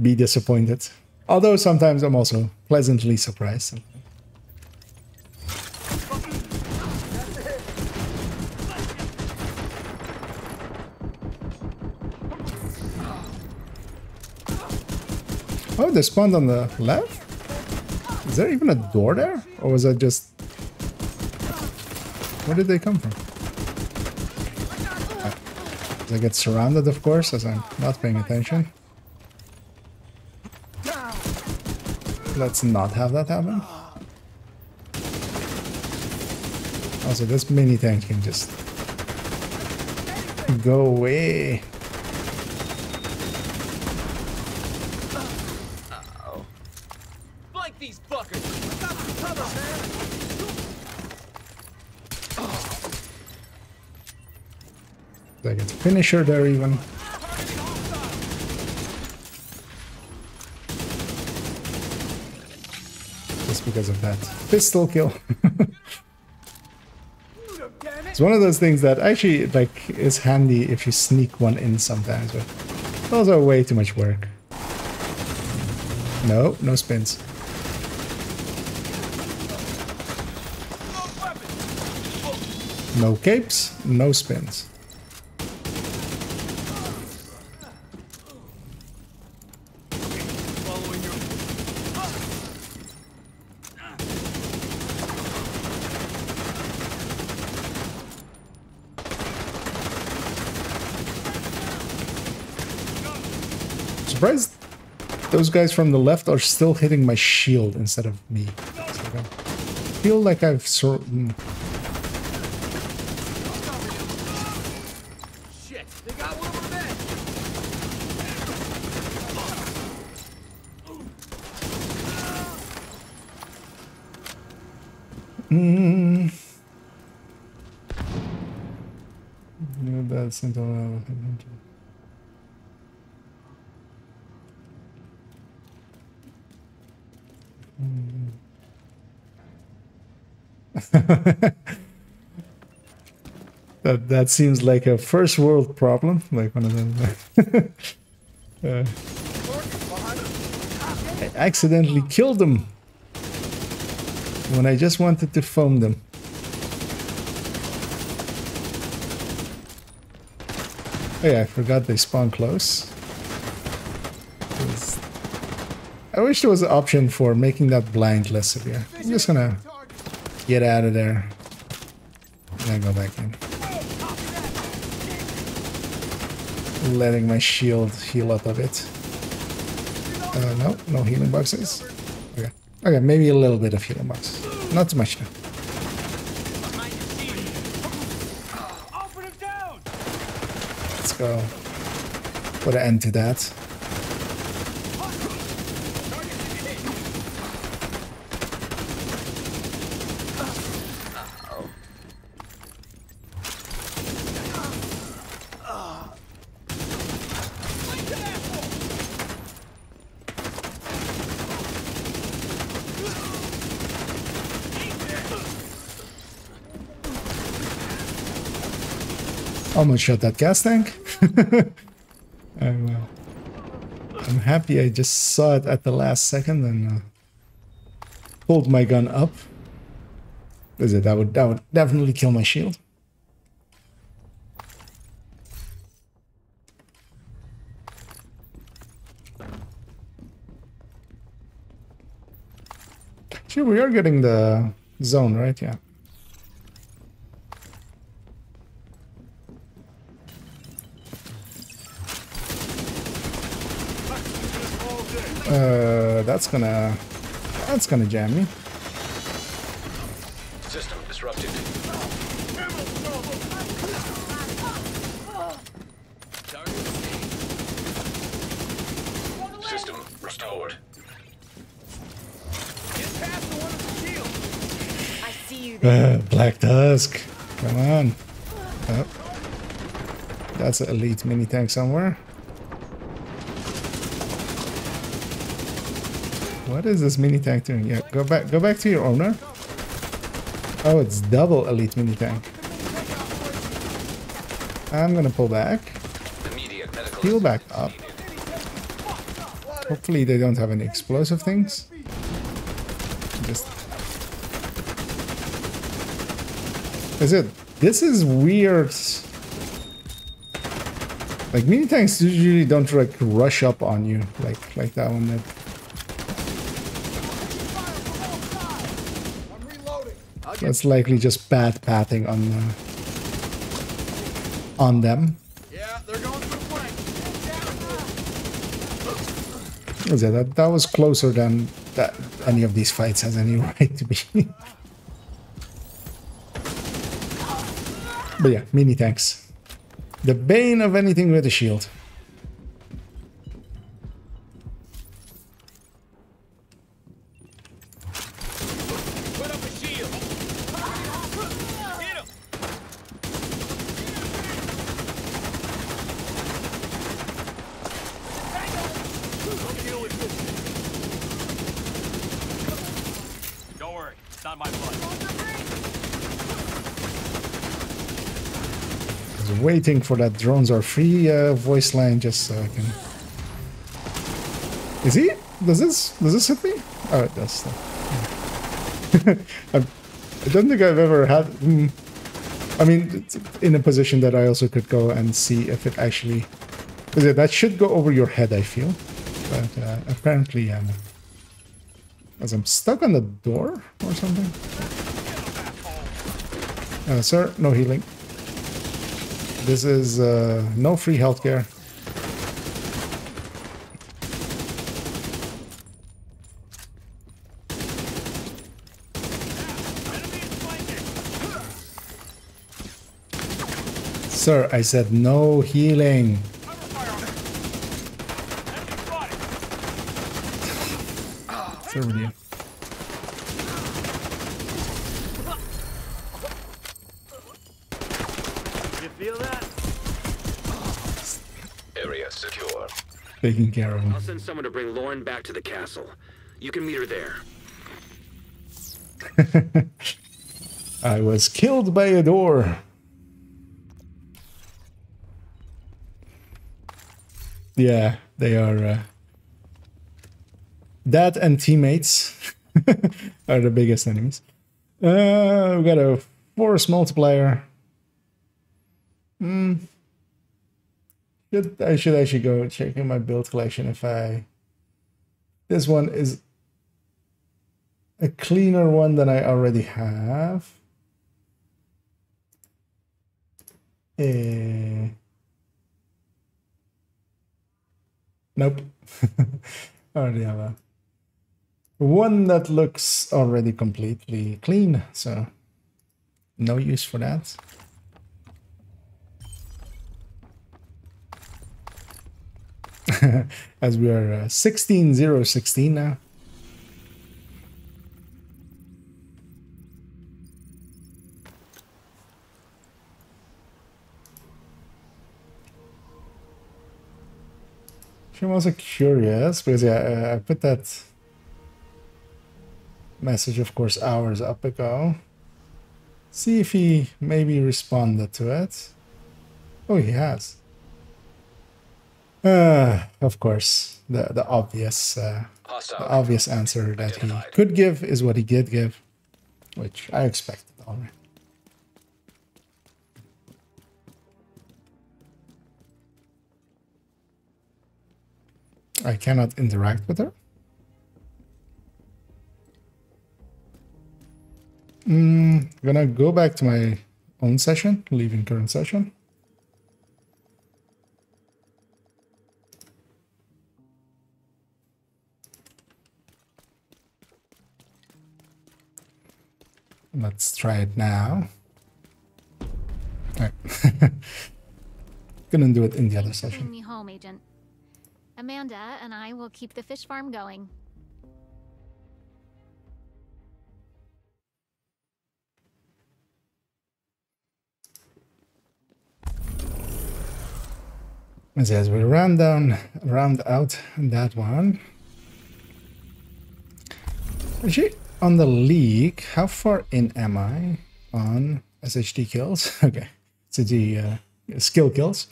be disappointed. Although sometimes I'm also pleasantly surprised. Oh, they spawned on the left? Is there even a door there? Or was that just... Where did they come from? I get surrounded, of course, as I'm not paying attention. Let's not have that happen. Also, this mini tank can just go away. Flank these fuckers! Cover, man! I get the finisher there even. Just because of that pistol kill. It's one of those things that actually like is handy if you sneak one in sometimes, but it's also way too much work. No, no spins. No capes, no spins. Surprised those guys from the left are still hitting my shield instead of me. So I feel like I've Shit, they got one over there! That's that seems like a first world problem, like one of them. I accidentally killed them when I just wanted to foam them. Oh yeah, I forgot they spawn close. I wish there was an option for making that blind less severe. I'm just gonna get out of there and then go back in. Letting my shield heal up a bit. No, no healing boxes. Okay. Okay, maybe a little bit of healing boxes. Not too much now. Let's go. Put an end to that. Almost shot that gas tank. I'm happy I just saw it at the last second and pulled my gun up. That would definitely kill my shield. Sure, we are getting the zone, right? Yeah. That's gonna jam me. System disrupted. System restored. I see you there. Black Tusk. Come on. Oh. That's an elite mini tank somewhere. What is this mini tank doing? Yeah, go back to your owner. Oh, it's double elite mini tank. I'm gonna pull back. Heal back up. Hopefully they don't have any explosive things. Just this is weird. Like mini tanks usually don't like rush up on you like that one did. That's likely just bad pathing on them. Yeah, they're going through flank. That was closer than that any of these fights has any right to be. But yeah, mini tanks. The bane of anything with a shield. Waiting for that drones are free voice line just so I can. Is he? Does this hit me? Oh, it does. I don't think I've ever had. I mean, in a position that I also could go and see if it actually. That should go over your head, I feel, but apparently, as I'm stuck on the door or something. Sir, no healing. This is no free healthcare. Sir, I said no healing. What's over here? Taking care of him. I'll send someone to bring Lauren back to the castle. You can meet her there. I was killed by a door. Yeah, they are. That and teammates are the biggest enemies. We've got a force multiplier. I should actually go check in my build collection if I... This one is a cleaner one than I already have. Nope. I already have a one that looks already completely clean, so no use for that. As we are 16016 now. I'm also curious because yeah, I put that message, of course, hours up ago. See if he maybe responded to it. Oh, he has. Of course, the obvious answer that he could give is what he did give, which I expected already. I cannot interact with her. Gonna go back to my own session, leaving current session. Let's try it now. All right. Gonna do it in the other session. Bring me home, Agent. Amanda and I will keep the fish farm going. As we round out that one. Actually, on the league, how far in am I on SHD kills? Okay, so the skill kills.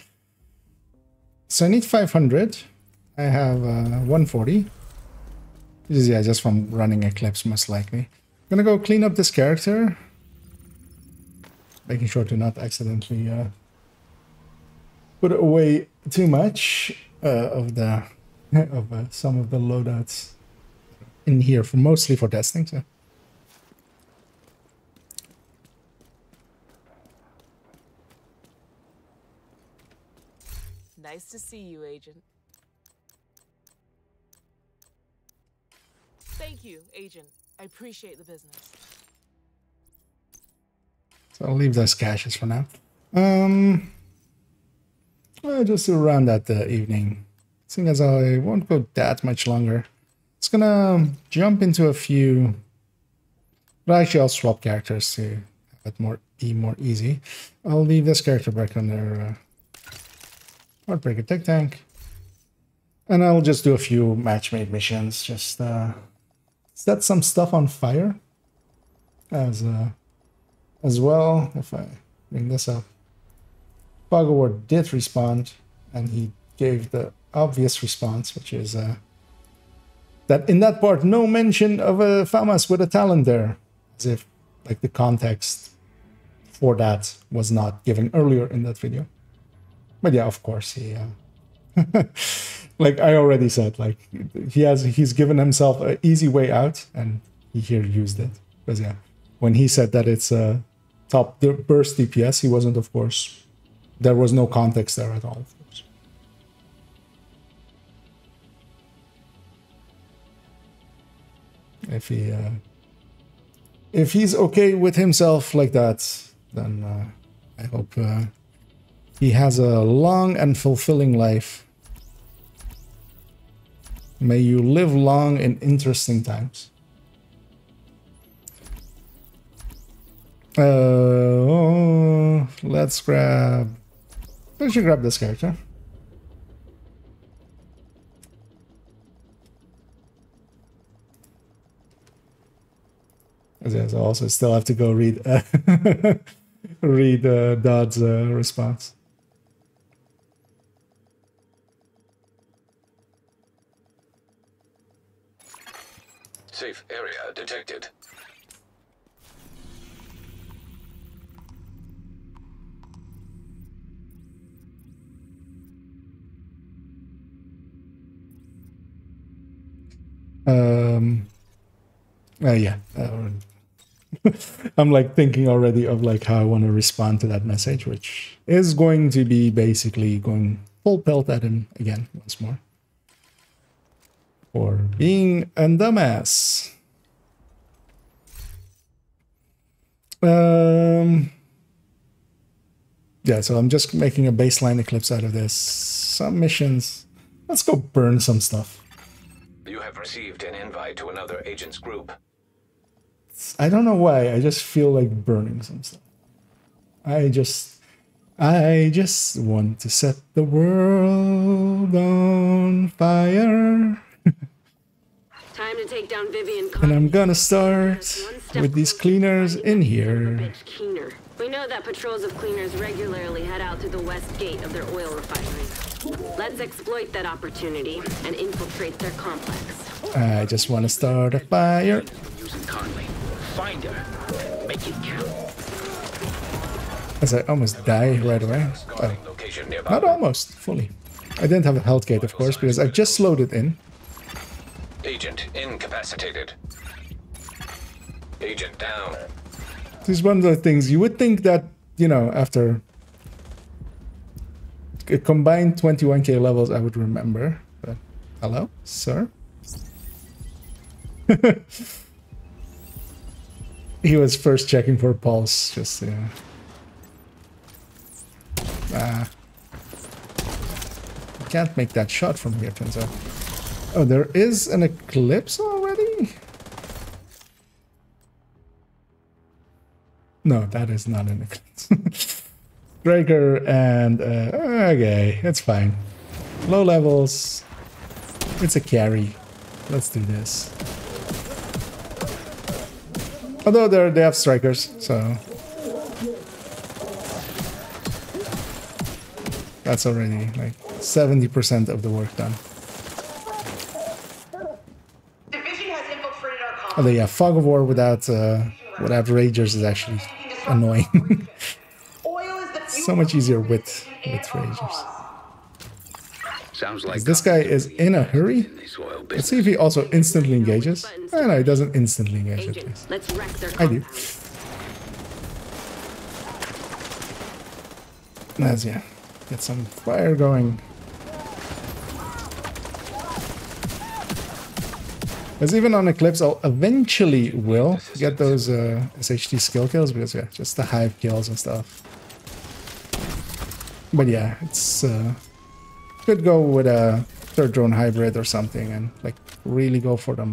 So I need 500. I have 140. This is, yeah, just from running Eclipse, most likely. I'm gonna go clean up this character. Making sure to not accidentally put away too much of the some of the loadouts in here, for mostly for testing. So. Nice to see you, Agent. Thank you, Agent. I appreciate the business. So I'll leave those caches for now. Just to round out the evening, seeing as I won't go that much longer, it's gonna jump into a few. But actually, I'll swap characters to have it be more easy. I'll leave this character back under Heartbreaker Tech Tank, and I'll just do a few match-made missions. Just set some stuff on fire as well. If I bring this up. Bugaward did respond, and he gave the obvious response, which is that in that part, no mention of a FAMAS with a talent there, as if like the context for that was not given earlier in that video. But yeah, of course, he like I already said, like he's given himself an easy way out, and he here used it. Because yeah, when he said that it's a top burst DPS, he wasn't, of course. There was no context there at all, of course. If he's okay with himself like that, then I hope he has a long and fulfilling life. May you live long in interesting times. Let's grab... I should grab this character. Yes, I also still have to go read read Dodd's response. Safe area detected. Yeah. I'm like thinking already of like how I want to respond to that message, which is going to be basically going full pelt at him again once more. for being a dumbass. Yeah, so I'm just making a baseline Eclipse out of this. Some missions. Let's go burn some stuff. You have received an invite to another agent's group. I don't know why. I just feel like burning some stuff. I just want to set the world on fire. Time to take down Vivian. And I'm gonna start with these cleaners in here. We know that patrols of cleaners regularly head out through the west gate of their oil refinery. Let's exploit that opportunity and infiltrate their complex. I just want to start a fire. Using Conley. Find her. Make it count. As I almost die right away. Oh, not almost, fully. I didn't have a health gate, of course, because I just slowed it in. Agent incapacitated. Agent down. This is one of the things you would think that, you know, after a combined 21k levels, I would remember. But hello, sir? He was first checking for pulse, just can't make that shot from here, turns out. Oh, there is an Eclipse already? No, that is not an Eclipse. Striker and... okay, it's fine. Low levels. It's a carry. Let's do this. Although they have strikers, so... that's already like 70% of the work done. Although yeah, Fog of War without Ragers is actually annoying. So much easier with Ragers. Sounds like this guy is in a hurry. Let's see if he also instantly engages. Oh, no, he doesn't instantly engage at least. Let's wreck their I do. Let's get some fire going. Because even on Eclipse, I'll eventually will get those SHT skill kills, because yeah, just the hive kills and stuff. But yeah, it's could go with a third drone hybrid or something and like really go for them,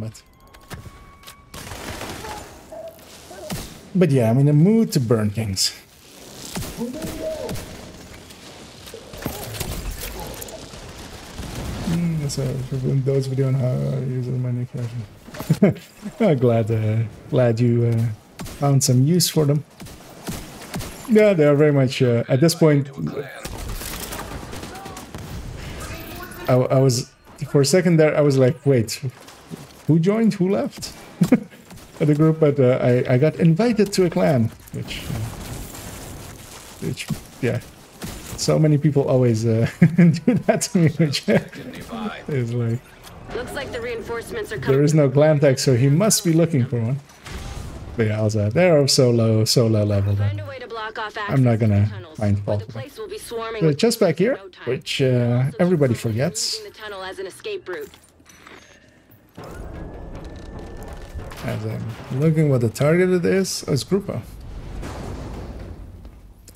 but yeah, I'm in a mood to burn things. That's a Windows video on how I use my new version. I'm glad you found some use for them. Yeah, they are very much at this point. I was for a second there. I was like, wait, who joined? Who left? The group? But I got invited to a clan, which yeah. So many people always do that to me, which is like... Looks like the reinforcements are coming. There is no clan tag, so he must be looking for one. But yeah, also, they're so low level that I'm not gonna find fault with them. So just back here, which everybody forgets. As I'm looking what the target it is, oh, it's Grupo.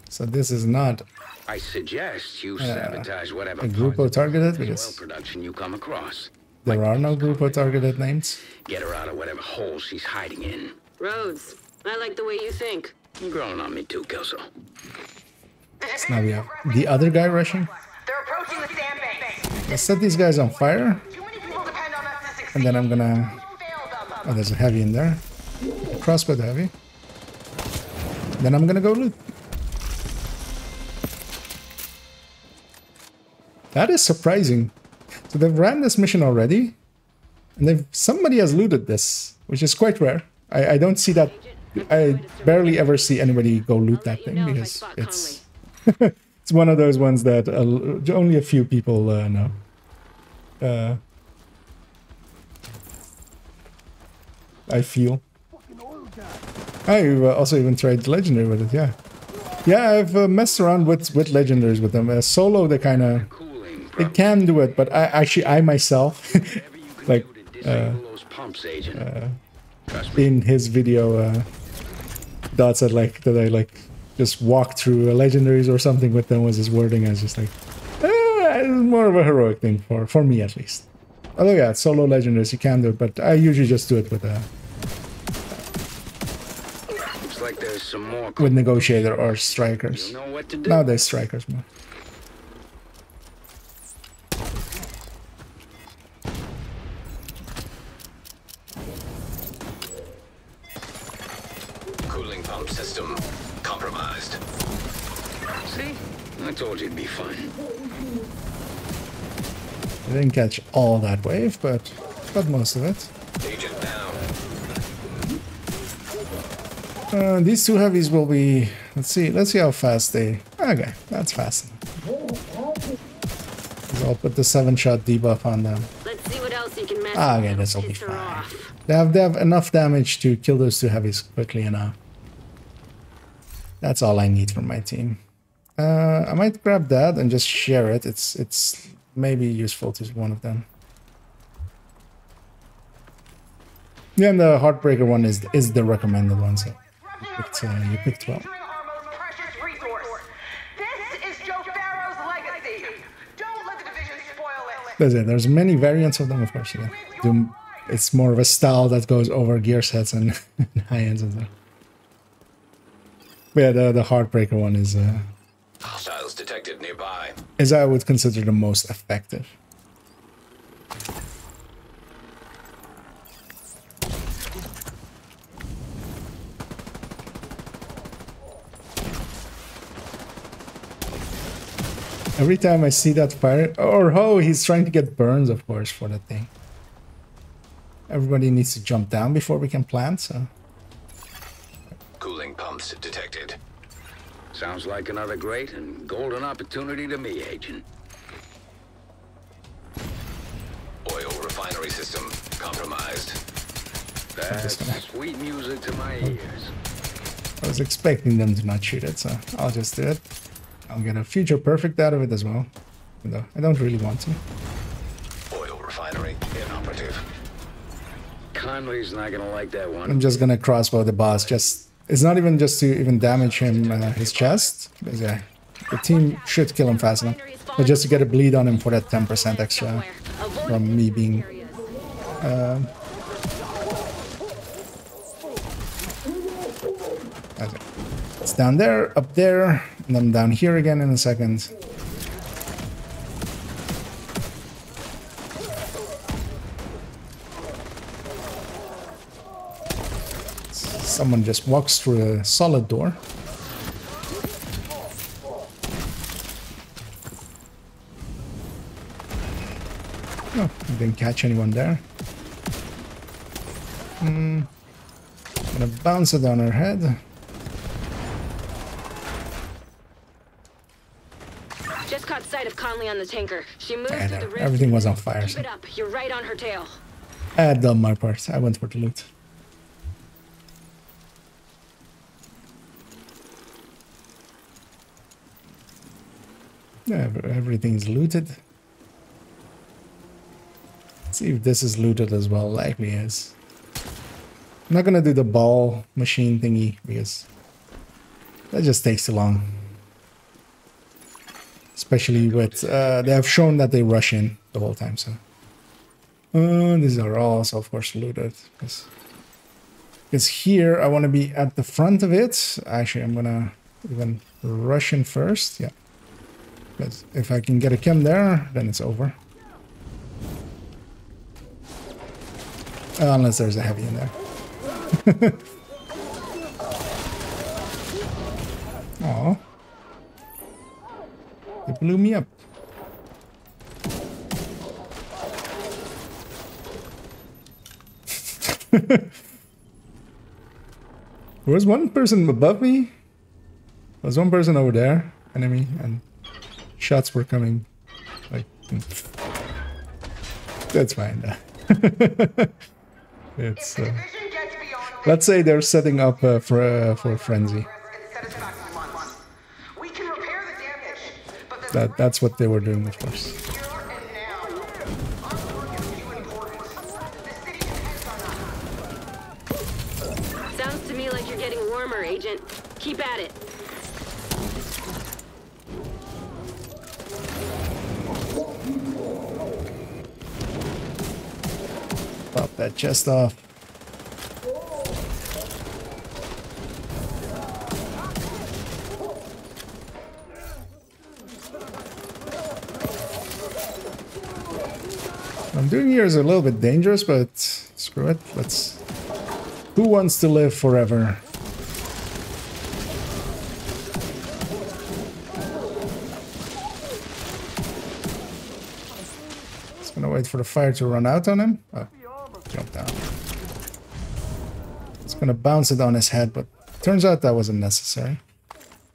So this is not... I suggest you sabotage whatever a Grupo targeted, because production you come across. There are no Grupo targeted names. Get her out of whatever hole she's hiding in. Rhodes, I like the way you think. You're growing on me too, Kelso. So now we have the other guy rushing. They're approaching the sandbank. Let's set these guys on fire. And then I'm gonna... oh, there's a heavy in there. Crossbow heavy. Then I'm gonna go loot. That is surprising. So they've ran this mission already, and somebody has looted this, which is quite rare. I don't see that. I barely ever see anybody go loot that thing, because it's it's one of those ones that only a few people know. I feel. I also even tried legendary with it. Yeah, I've messed around with legendaries with them. Solo, they kind of... it can do it, but I myself, like, Disable those pumps, Agent. Trust me. in his video, Dot said like that I like just walked through legendaries or something with them was his wording. I was just like, it's more of a heroic thing for me at least. Although yeah, solo legendaries you can do it, but I usually just do it with Looks like there's some more. with negotiator or strikers. You know what to do. Nowadays strikers more. Cooling pump system compromised. See? I told you it'd be fun. I didn't catch all that wave, but most of it. Agent down. These two heavies will be. Let's see how fast they. Okay, that's fast. So I'll put the 7-shot debuff on them. Let's see what else you can mess Okay, with. this will be Piss her fine. off. They have enough damage to kill those two heavies quickly enough. That's all I need from my team. I might grab that and just share it. It's maybe useful to one of them. Yeah, and the Heartbreaker one is the recommended one, so you picked well. That's it. There's many variants of them, of course. Yeah. It's more of a style that goes over gear sets and high ends and stuff. But yeah, the Heartbreaker one is Hostiles detected nearby. I would consider the most effective. Every time I see that fire, he's trying to get burns, of course, for that thing. Everybody needs to jump down before we can plant, so. Cooling pumps detected. Sounds like another great and golden opportunity to me, Agent. Oil refinery system compromised. That's sweet music to my ears. I was expecting them to not shoot it, so I'll just do it. I'll get a future perfect out of it as well. Though I don't really want to. Oil refinery inoperative. Conley's not gonna like that one. I'm just gonna crossbow the boss. It's not even just to even damage him his chest. Because, yeah, the team should kill him fast enough, but just to get a bleed on him for that 10% extra from me being. Okay. It's down there, up there, and then down here again in a second. Someone just walks through a solid door. Oh, didn't catch anyone there. Gonna bounce it on her head. Just caught sight of Conley on the tanker. She moved to the rift. Everything was on fire. Keep it up. You're right on her tail. I had done my part. I went for the loot. Yeah, everything's looted. Let's see if this is looted as well. Likely is. I'm not gonna do the ball machine thingy because that just takes too long. Especially with they have shown that they rush in the whole time. So these are also of course looted because here I want to be at the front of it. Actually, I'm gonna even rush in first. Yeah. Because if I can get a chem there, then it's over. Unless there's a heavy in there. Oh, it blew me up. There was one person above me. There was one person over there, enemy, and shots were coming. Like, that's fine. It's. Let's say they're setting up for a frenzy. That's what they were doing, of course. getting warmer, Agent. Keep at it. Pop that chest off. What I'm doing here is a little bit dangerous, but screw it. Let's... Who wants to live forever? Just gonna wait for the fire to run out on him. Oh, jump down. It's gonna bounce it on his head, but turns out that wasn't necessary.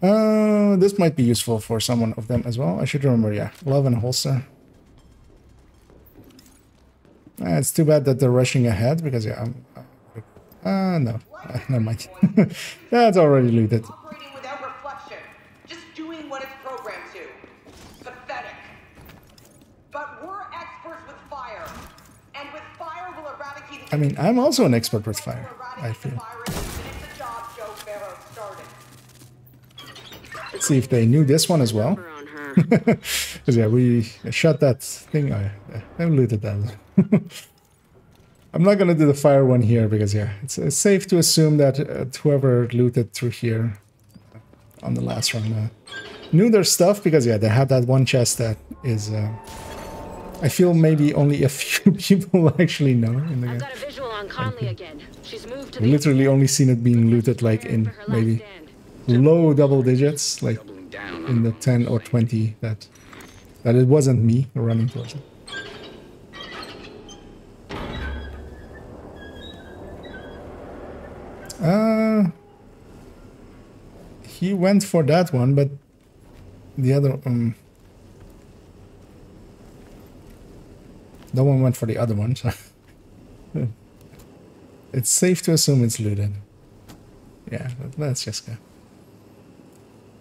This might be useful for someone of them as well. I should remember, yeah. Love and holster. It's too bad that they're rushing ahead because, yeah, no. Never mind. That's already looted. Operating without reflection. Just doing what it's programmed to. Pathetic. But we're experts with fire. And with fire, we'll eradicate... I mean, I'm also an expert with fire, I feel. Let's see if they knew this one as well. Because, yeah, we shot that thing. I looted that. I'm not going to do the fire one here because, yeah, it's safe to assume that whoever looted through here on the last run knew their stuff because, yeah, they had that one chest that is... I feel maybe only a few people actually know in the game. I've got a visual on Conley again. She's moved to the... Literally only seen it being looted like in maybe low double digits, like in the 10 or 20 that it wasn't me running towards it. He went for that one, but the other no one went for the other one, so it's safe to assume it's looted. Yeah, let's just go.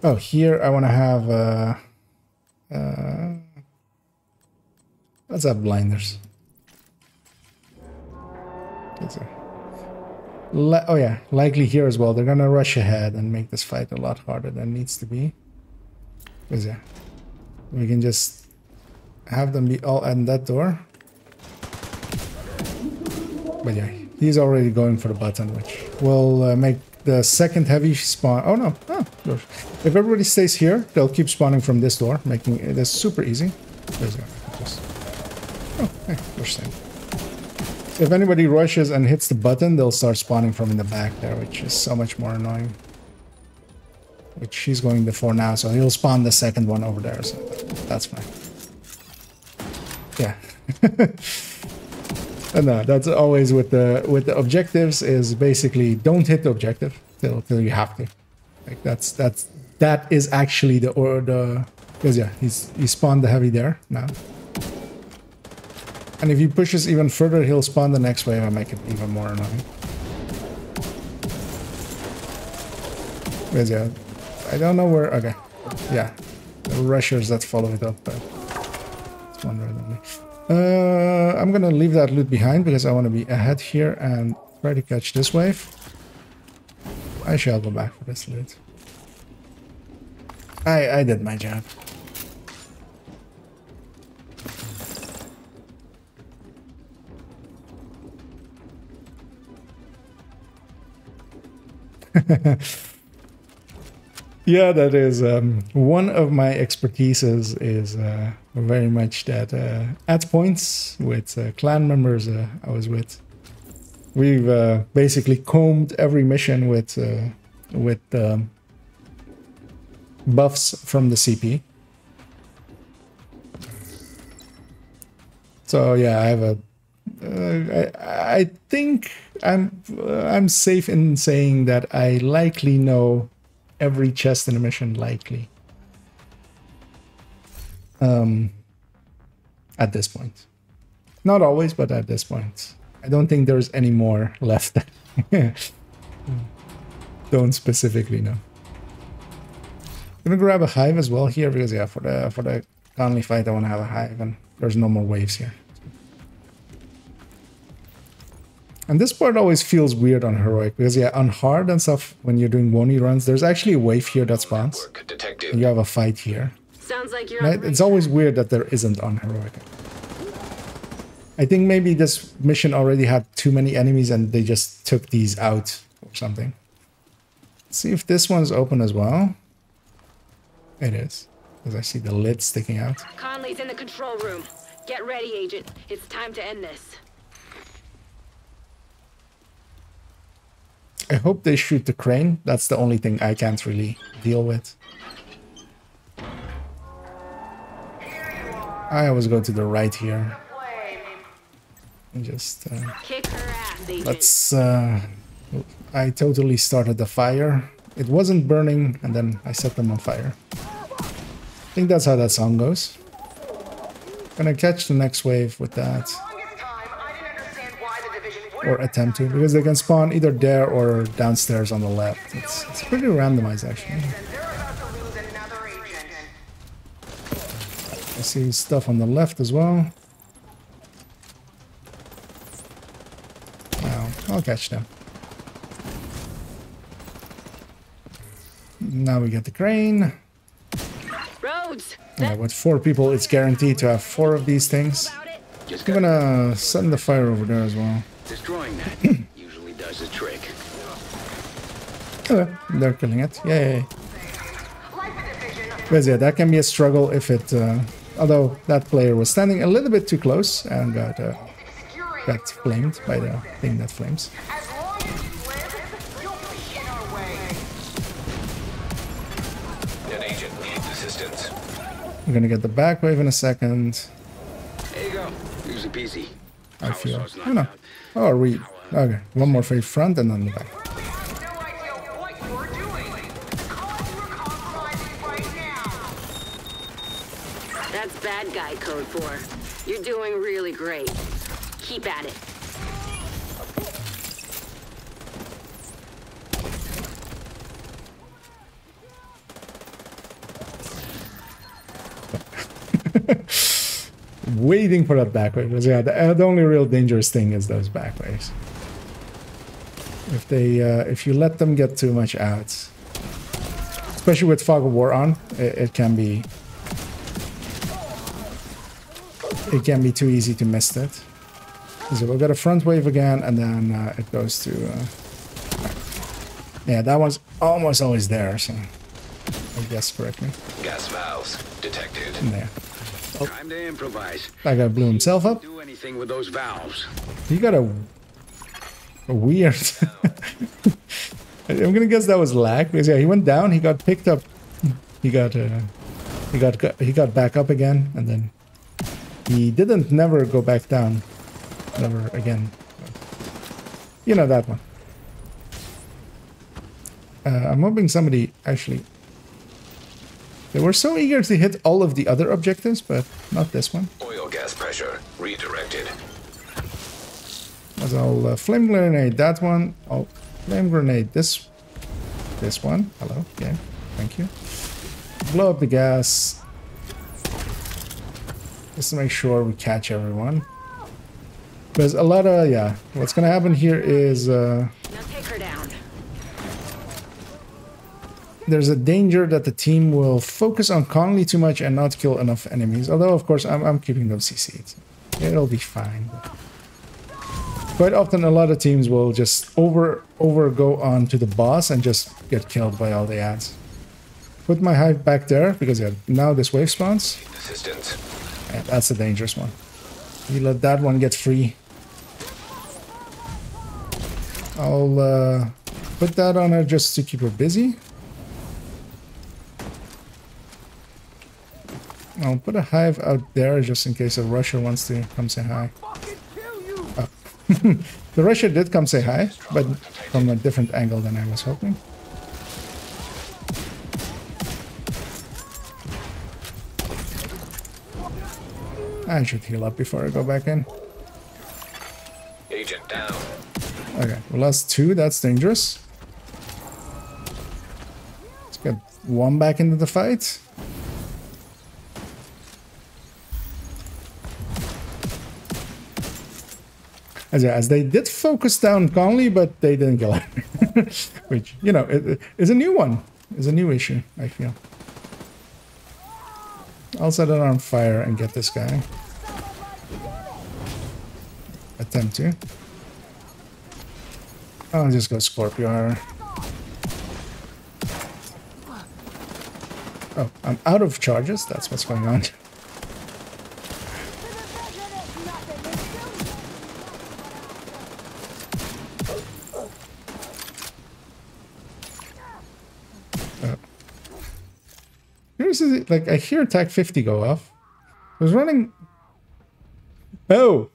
Oh, here I want to have let's have blinders. Oh yeah, likely here as well. They're gonna rush ahead and make this fight a lot harder than it needs to be. Because, yeah, we can just have them be all at that door. But yeah, he's already going for the button, which will make the second heavy spawn. Oh no, if everybody stays here, they'll keep spawning from this door, making it super easy. There's just... Oh, hey, they're staying. If anybody rushes and hits the button, they'll start spawning from in the back there, which is so much more annoying. Which he's going before now, so he'll spawn the second one over there, so that's fine. Yeah. And no, that's always with the objectives is basically don't hit the objective till you have to. Like that is actually the because yeah, he spawned the heavy there now. And if he pushes even further, he'll spawn the next wave and make it even more annoying. Because yeah, I don't know where... Okay, yeah, the rushers that follow it up. It's one randomly. I'm gonna leave that loot behind because I want to be ahead here and try to catch this wave. I shall go back for this loot. I did my job. Yeah, that is one of my expertises is very much that at points with clan members I was with, we've basically combed every mission with buffs from the CP. So yeah, I have a I think I'm safe in saying that I likely know every chest in a mission, likely. At this point. Not always, but at this point. I don't think there's any more left. Don't specifically know. I'm gonna grab a hive as well here because yeah, for the Conley fight I want to have a hive and there's no more waves here. And this part always feels weird on heroic because yeah, on hard and stuff, when you're doing Wony runs, there's actually a wave here that spawns. And you have a fight here. Sounds like you're Right? It's always weird that there isn't on heroic. I think maybe this mission already had too many enemies and they just took these out or something. Let's see if this one's open as well. It is, because I see the lid sticking out. Conley's in the control room. Get ready, Agent. It's time to end this. I hope they shoot the crane. That's the only thing I can't really deal with. I always go to the right here. And just kick her ass, Agent. let's I totally started the fire. It wasn't burning and then I set them on fire. I think that's how that song goes. Gonna catch the next wave with that. Or attempt to, because they can spawn either there or downstairs on the left. It's pretty randomized actually. I see stuff on the left as well. Now I'll catch them. Now we get the crane. Roads. Yeah, with 4 people, it's guaranteed to have 4 of these things. I'm gonna send the fire over there as well. Destroying that usually does the trick. Okay, they're killing it. Yay. But yeah, that can be a struggle if it... although that player was standing a little bit too close and got flamed by the thing that flames. An agent needs assistance. I'm gonna get the back wave in a second. There you go. Easy peasy. I feel... Oh no. Oh, are we... Okay, one more for front and then the back. That's bad guy code 4. You're doing really great. Keep at it. Waiting for that back wave. Yeah, the only real dangerous thing is those back waves. If they, if you let them get too much out, especially with Fog of War on, it can be too easy to miss it. So we'll get a front wave again, and then it goes to. Yeah, that one's almost always there. So I guess correctly. Gas valves detected. In there. Oh. Time to improvise. That guy blew himself up. Do anything with those valves. He got a weird. I'm gonna guess that was lag because yeah, he went down. He got picked up. He got back up again, and then he didn't never go back down. Never again. You know that one. I'm hoping somebody actually. They were so eager to hit all of the other objectives, but not this one. Oil gas pressure redirected. As I'll flame grenade that one. I'll flame grenade this one. Hello, okay, thank you. Blow up the gas. Just to make sure we catch everyone. Because a lot of, yeah, what's gonna happen here is Now take her down. There's a danger that the team will focus on Conley too much and not kill enough enemies. Although, of course, I'm keeping them CC'd. It'll be fine. Quite often, a lot of teams will just over go on to the boss and just get killed by all the ads. Put my hive back there because yeah, now this wave spawns. Assistance. Yeah, that's a dangerous one. You let that one get free. I'll put that on her just to keep her busy. I'll put a hive out there just in case a Rusher wants to come say hi. Oh. The Rusher did come say hi, but from a different angle than I was hoping. I should heal up before I go back in. Agent down. Okay, we lost 2, that's dangerous. Let's get 1 back into the fight. as they did focus down Conley, but they didn't kill her. Which, you know, is a new one. Is a new issue, I feel. I'll set it on fire and get this guy. Attempt to. I'll just go Scorpio her. Oh, I'm out of charges. That's what's going on. Here's like I hear attack 50 go off. I was running. Oh,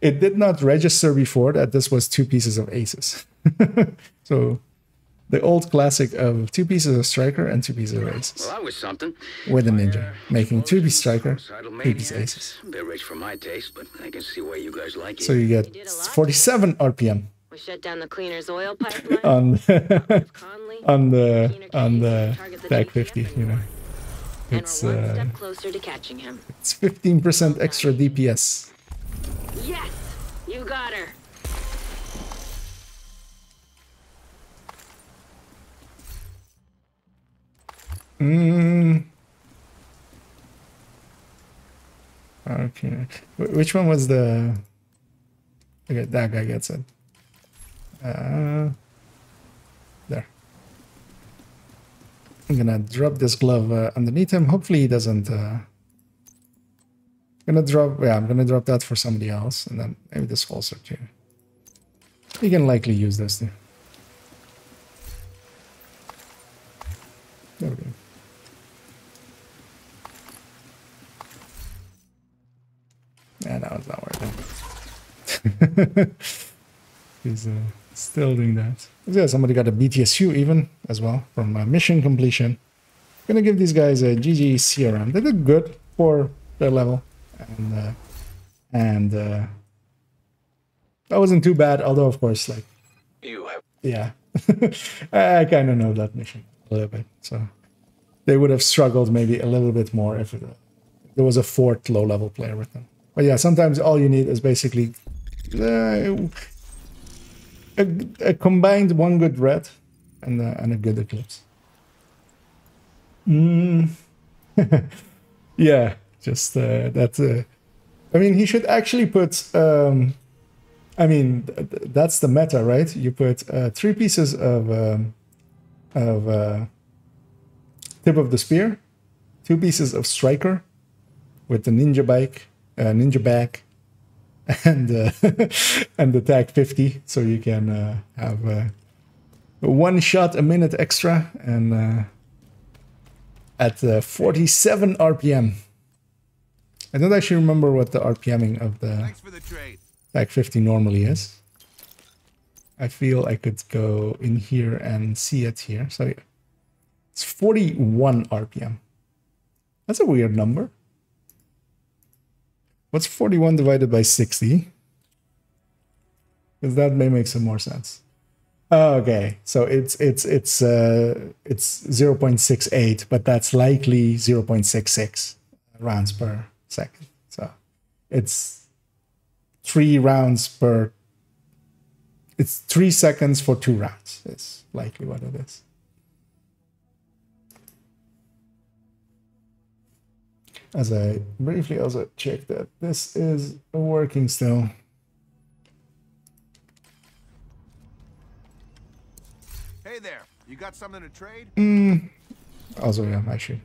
it did not register before that this was 2 pieces of aces. So the old classic of 2 pieces of striker and 2 pieces of aces. Well, that was something. With a ninja, making 2 pieces striker, 3 pieces aces. A bit rich for my taste, but I can see why you guys like it. So you get 47 RPM. We shut down the cleaner's oil pipeline. on the back 50, you know. It's and we're one step closer to catching him. It's 15% extra DPS. Yes, you got her. Okay. Which one was the? Okay, that guy gets it. There. I'm gonna drop this glove underneath him. Hopefully he doesn't. I'm gonna drop that for somebody else, and then maybe this holster too. You can likely use this too. There we go. Yeah, that was not working. He's still doing that. Yeah, somebody got a BTSU even as well from mission completion. Gonna give these guys a GG CRM. They did good for their level, and that wasn't too bad. Although, of course, like yeah, I kind of know that mission a little bit, so they would have struggled maybe a little bit more if there was a 4th low-level player with them. But yeah, sometimes all you need is basically a combined 1 good red and a good eclipse. Yeah, just that. I mean, he should actually put. I mean, that's the meta, right? You put 3 pieces of tip of the spear, 2 pieces of striker with the ninja bike. Ninja back and and the tag 50, so you can have 1 shot a minute extra and at 47 RPM. I don't actually remember what the RPMing of the tag 50 normally is. I feel I could go in here and see it here. So yeah, it's 41 RPM. That's a weird number. What's 41 divided by 60? Because that may make some more sense. Okay, so it's 0.68, but that's likely 0.66 rounds per second. So it's 3 rounds per. It's 3 seconds for 2 rounds. It's likely what it is. As I briefly also check that this is working still. Hey there, you got something to trade? Also, yeah, I should.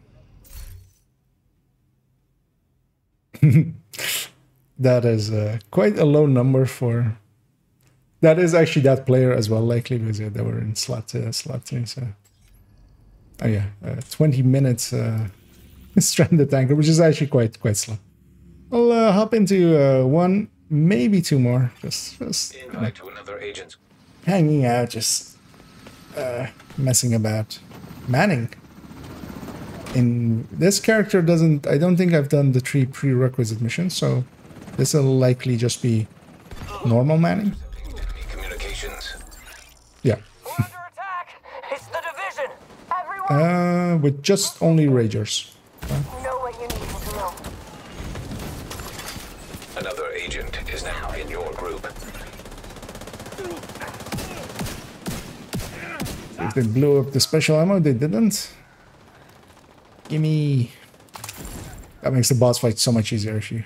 That is quite a low number for. That is actually that player as well, likely, because they were in slot 2. So, oh yeah, 20 minutes. Stranded tanker, which is actually quite slow. I'll hop into 1, maybe 2 more. Just invite to another agent. Hanging out, just messing about. Manning. In this character doesn't. I don't think I've done the 3 prerequisite missions, so this will likely just be normal Manning. Communications. Yeah. We're under attack. It's the division. Everyone. With just only Ragers. You know what you need to do. Another agent is now in your If they blew up the special ammo, they didn't. Gimme. That makes the boss fight so much easier if you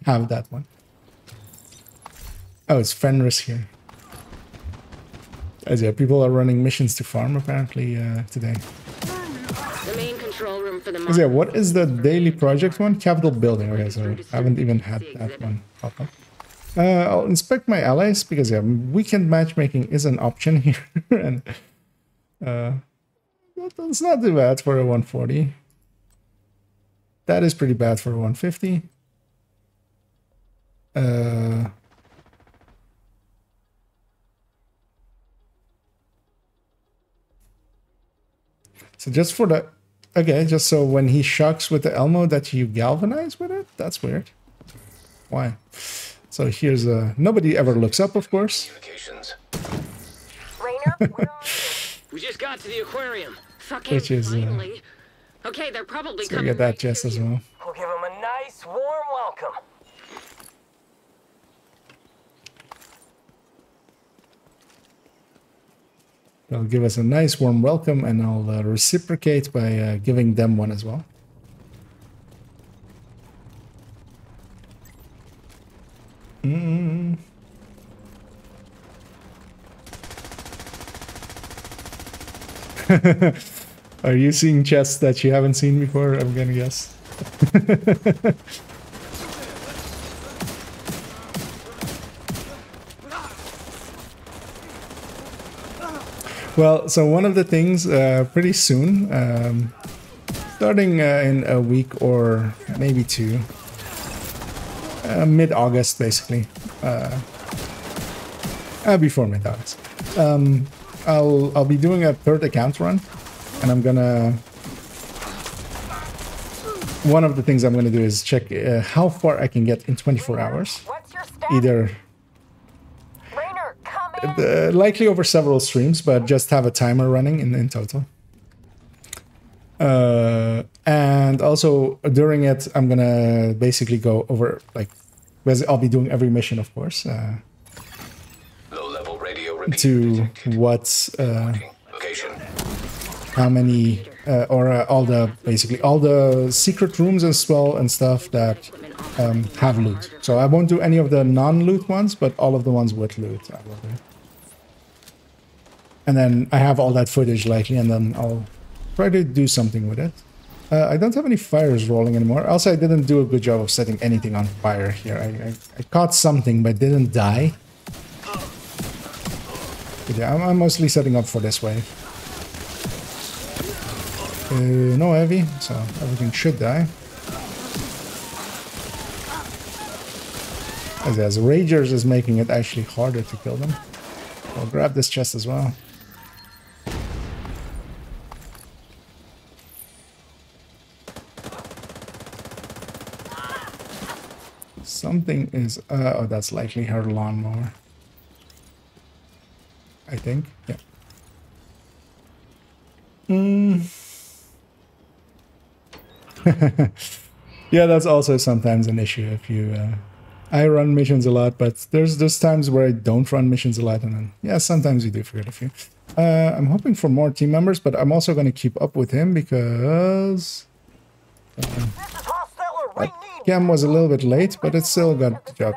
have that one. Oh, it's Fenris here. As yeah, people are running missions to farm apparently today. The main control room for the Yeah, what is the daily project one? Capital building. Okay, so I haven't even had that one pop up. I'll inspect my allies because yeah, weekend matchmaking is an option here, and that's not too bad for a 140. That is pretty bad for a 150. So just for the... Okay, just so when he shocks with the Elmo that you galvanize with it? That's weird. Why? So here's a... Nobody ever looks up, of course. We just got to the aquarium. Fucking Which is... finally. Okay, they're probably so coming. get that chest as well. We'll give them a nice, warm welcome. They'll give us a nice warm welcome, and I'll reciprocate by giving them one as well. Are you seeing chests that you haven't seen before? I'm gonna guess. Well, so one of the things pretty soon, starting in a week or maybe two, mid-August basically, before mid-August, I'll be doing a third account run, and I'm gonna... One of the things I'm gonna do is check how far I can get in 24 hours. Either... likely over several streams, but just have a timer running in total. And also during it, I'm gonna basically go over, like, I'll be doing every mission, of course. Low-level radio to what, how many, all the, basically all the secret rooms as well and stuff that have loot. So I won't do any of the non-loot ones, but all of the ones with loot I will do. And then I have all that footage likely, and then I'll try to do something with it. I don't have any fires rolling anymore. Also, I didn't do a good job of setting anything on fire here. I caught something, but didn't die. But yeah, I'm mostly setting up for this wave. No heavy, so everything should die. As Ragers is making it actually harder to kill them. I'll grab this chest as well. Something is... oh, that's likely her lawnmower. I think. Yeah. Yeah, that's also sometimes an issue if you... I run missions a lot, but there's times where I don't run missions a lot, and then, yeah, sometimes you do forget a few. I'm hoping for more team members, but I'm also going to keep up with him because... Cam was a little bit late, but it still got the job.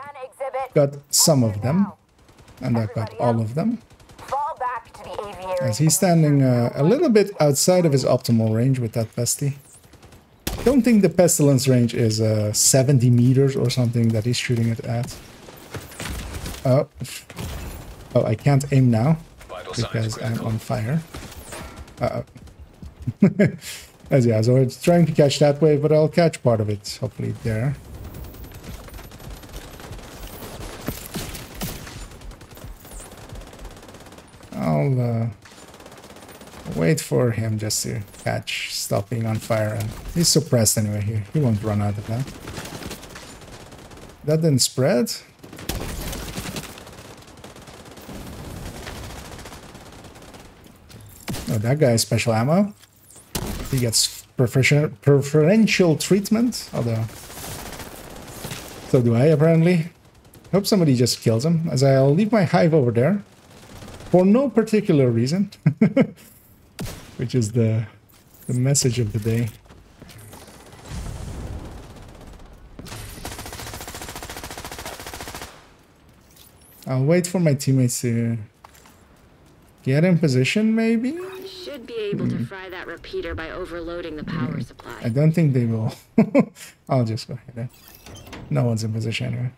Got some of them, and I got all of them. As he's standing a little bit outside of his optimal range with that pesty. Don't think the pestilence range is 70 meters or something that he's shooting it at. Oh, I can't aim now because I'm on fire. As yeah, so it's trying to catch that wave, but I'll catch part of it, hopefully there. I'll wait for him just to catch, stop being on fire, and he's suppressed anyway. He won't run out of that. That didn't spread. Oh, that guy has special ammo. He gets preferential treatment, although... So do I, apparently. Hope somebody just kills him, as I'll leave my hive over there. For no particular reason. which is the message of the day. I'll wait for my teammates to get in position, maybe? Should be able to fry that repeater by overloading the power supply. I don't think they will. I'll just go ahead. No one's in position anyway.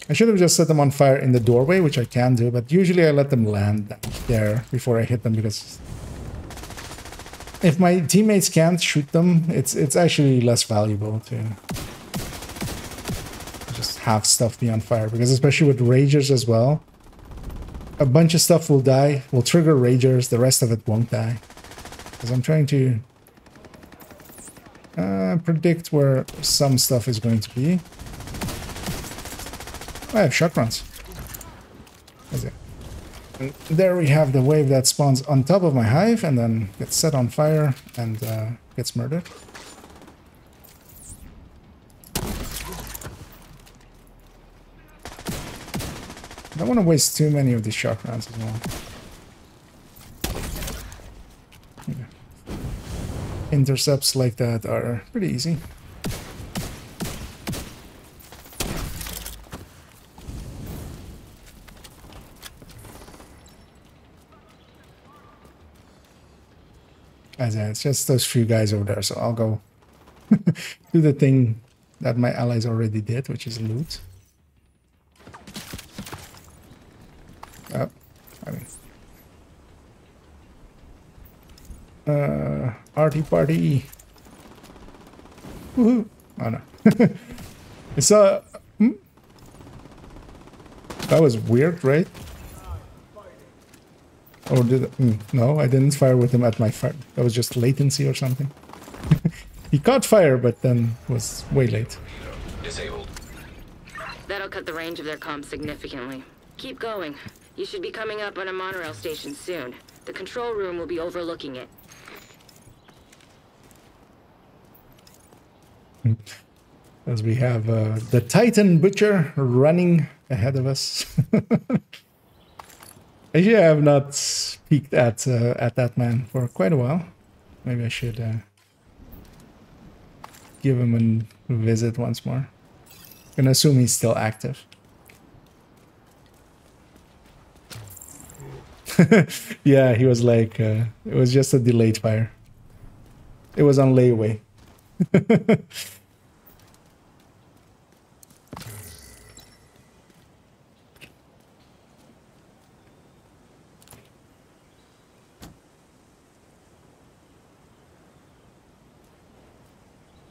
I should have just set them on fire in the doorway, which I can do, but usually I let them land there before I hit them, because if my teammates can't shoot them, it's actually less valuable to just have stuff be on fire, because especially with ragers as well, a bunch of stuff will die, will trigger ragers, the rest of it won't die. Because I'm trying to predict where some stuff is going to be. I have shotguns. That's it. And there we have the wave that spawns on top of my hive and then gets set on fire and gets murdered. I don't want to waste too many of these shotguns as well. Okay. Intercepts like that are pretty easy. As in, it's just those few guys over there, so I'll go do the thing that my allies already did, which is loot. Oh, I mean, arty party. Woohoo! Oh no, it's that was weird, right? Or did no? I didn't fire with him at my fire. That was just latency or something. He caught fire, but then was way late. Disabled. That'll cut the range of their comms significantly. Keep going. You should be coming up on a monorail station soon. The control room will be overlooking it. As we have the Titan Butcher running ahead of us. Actually, I have not peeked at that man for quite a while. Maybe I should give him a visit once more. I'm gonna assume he's still active. Yeah, he was like, it was just a delayed fire. It was on layaway.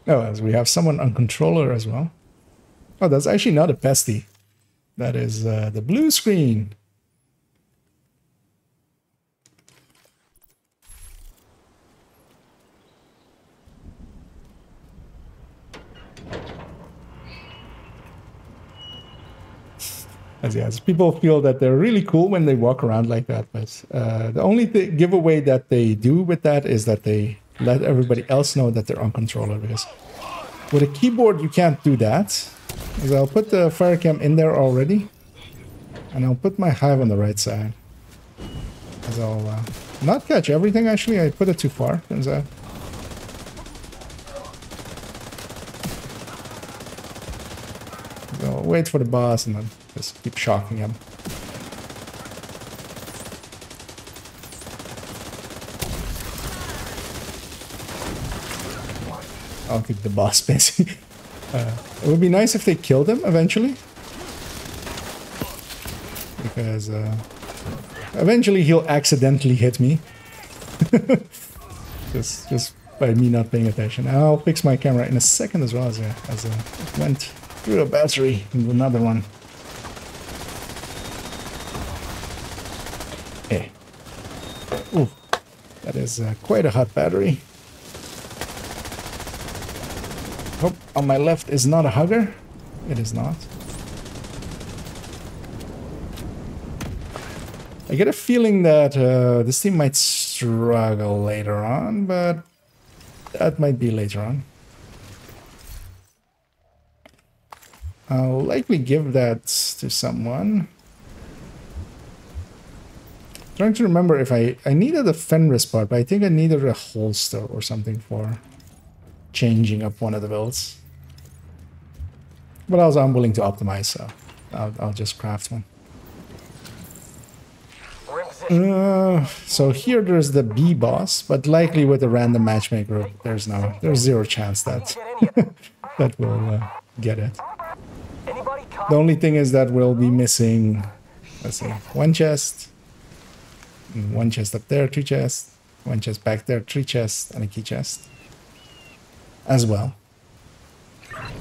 Oh, as we have someone on controller as well. Oh, that's actually not a pesty. That is the blue screen. As people feel that they're really cool when they walk around like that, but the only giveaway that they do with that is that they let everybody else know that they're on controller, because with a keyboard you can't do that. So I'll put the fire cam in there already, and I'll put my hive on the right side. As I'll not catch everything, actually. I put it too far, turns out. So I'll wait for the boss and then just keep shocking him. I'll keep the boss busy. It would be nice if they killed him eventually. Because eventually he'll accidentally hit me. just by me not paying attention. I'll fix my camera in a second as well, as it went through a battery into another one. Hey. Ooh, that is quite a hot battery. Hope on my left is not a hugger. It is not. I get a feeling that this team might struggle later on, but that might be later on. I'll likely give that to someone. trying to remember if I needed a Fenris part, but I think I needed a holster or something for changing up one of the builds. But also I'm willing to optimize, so I'll just craft one. So here there's the B boss, but likely with a random matchmaker, there's zero chance that that will get it. The only thing is that we'll be missing, let's see, one chest, and one chest up there, 2 chests, one chest back there, 3 chests, and a key chest as well.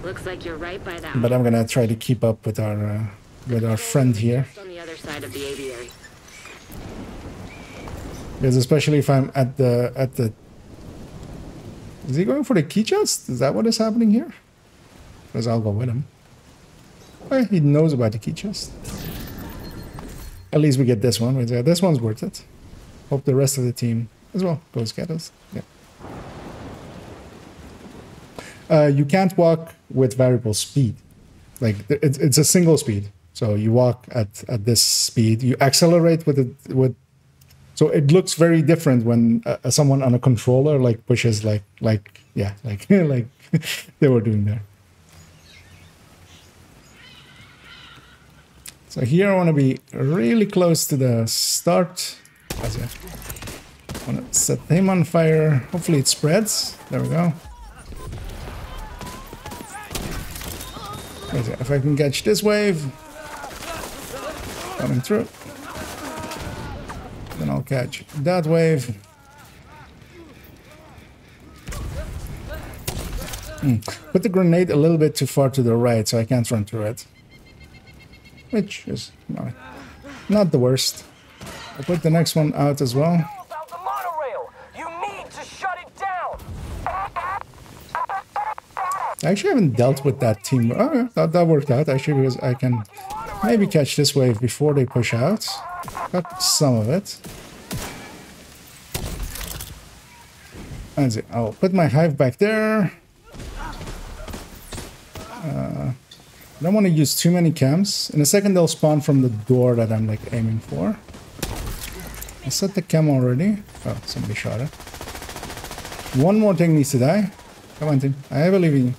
Looks like you're right by that. But I'm gonna try to keep up with our friend here. On the other side of the aviary. Because especially if I'm at the... Is he going for the key chest? Is that what is happening here? Because I'll go with him. Well, he knows about the key chest. At least we get this one. This one's worth it. Hope the rest of the team as well goes get us. Yeah. You can't walk with variable speed. Like, it's a single speed. So you walk at this speed. You accelerate with so it looks very different when someone on a controller like pushes like like they were doing there. So here I want to be really close to the start. I want to set him on fire. Hopefully it spreads. There we go. If I can catch this wave coming through, then I'll catch that wave. Put the grenade a little bit too far to the right, so I can't run through it. Which is not the worst. I'll put the next one out as well. About the monorail! You need to shut it down! I actually haven't dealt with that team. Oh, yeah, that worked out actually, because I can maybe catch this wave before they push out. Got some of it. That's it. I'll put my hive back there. I don't want to use too many chems. In a second they'll spawn from the door that I'm like aiming for. I set the chem already. Oh, somebody shot it. One more thing needs to die. Come on, team. I believe in you.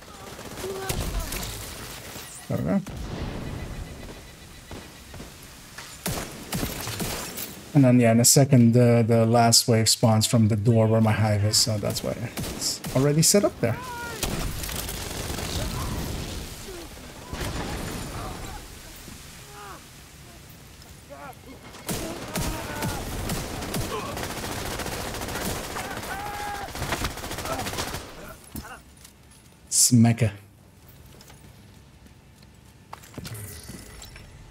There we go. And then, yeah, in a second, the last wave spawns from the door where my hive is, so that's why it's already set up there. Smacker.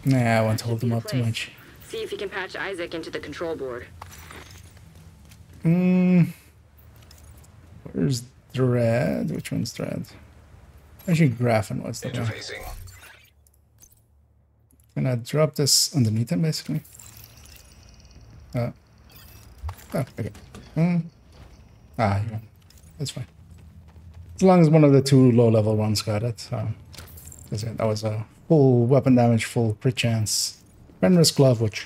Nah, I won't hold them up too much. See if you can patch Isaac into the control board. Where's Dread? Which one's Dread? Actually, Graffin was the one. Gonna drop this underneath him, basically. Oh, okay. Yeah, that's fine. As long as one of the 2 low-level ones got it. That was a full weapon damage, full crit chance. Fenris glove, which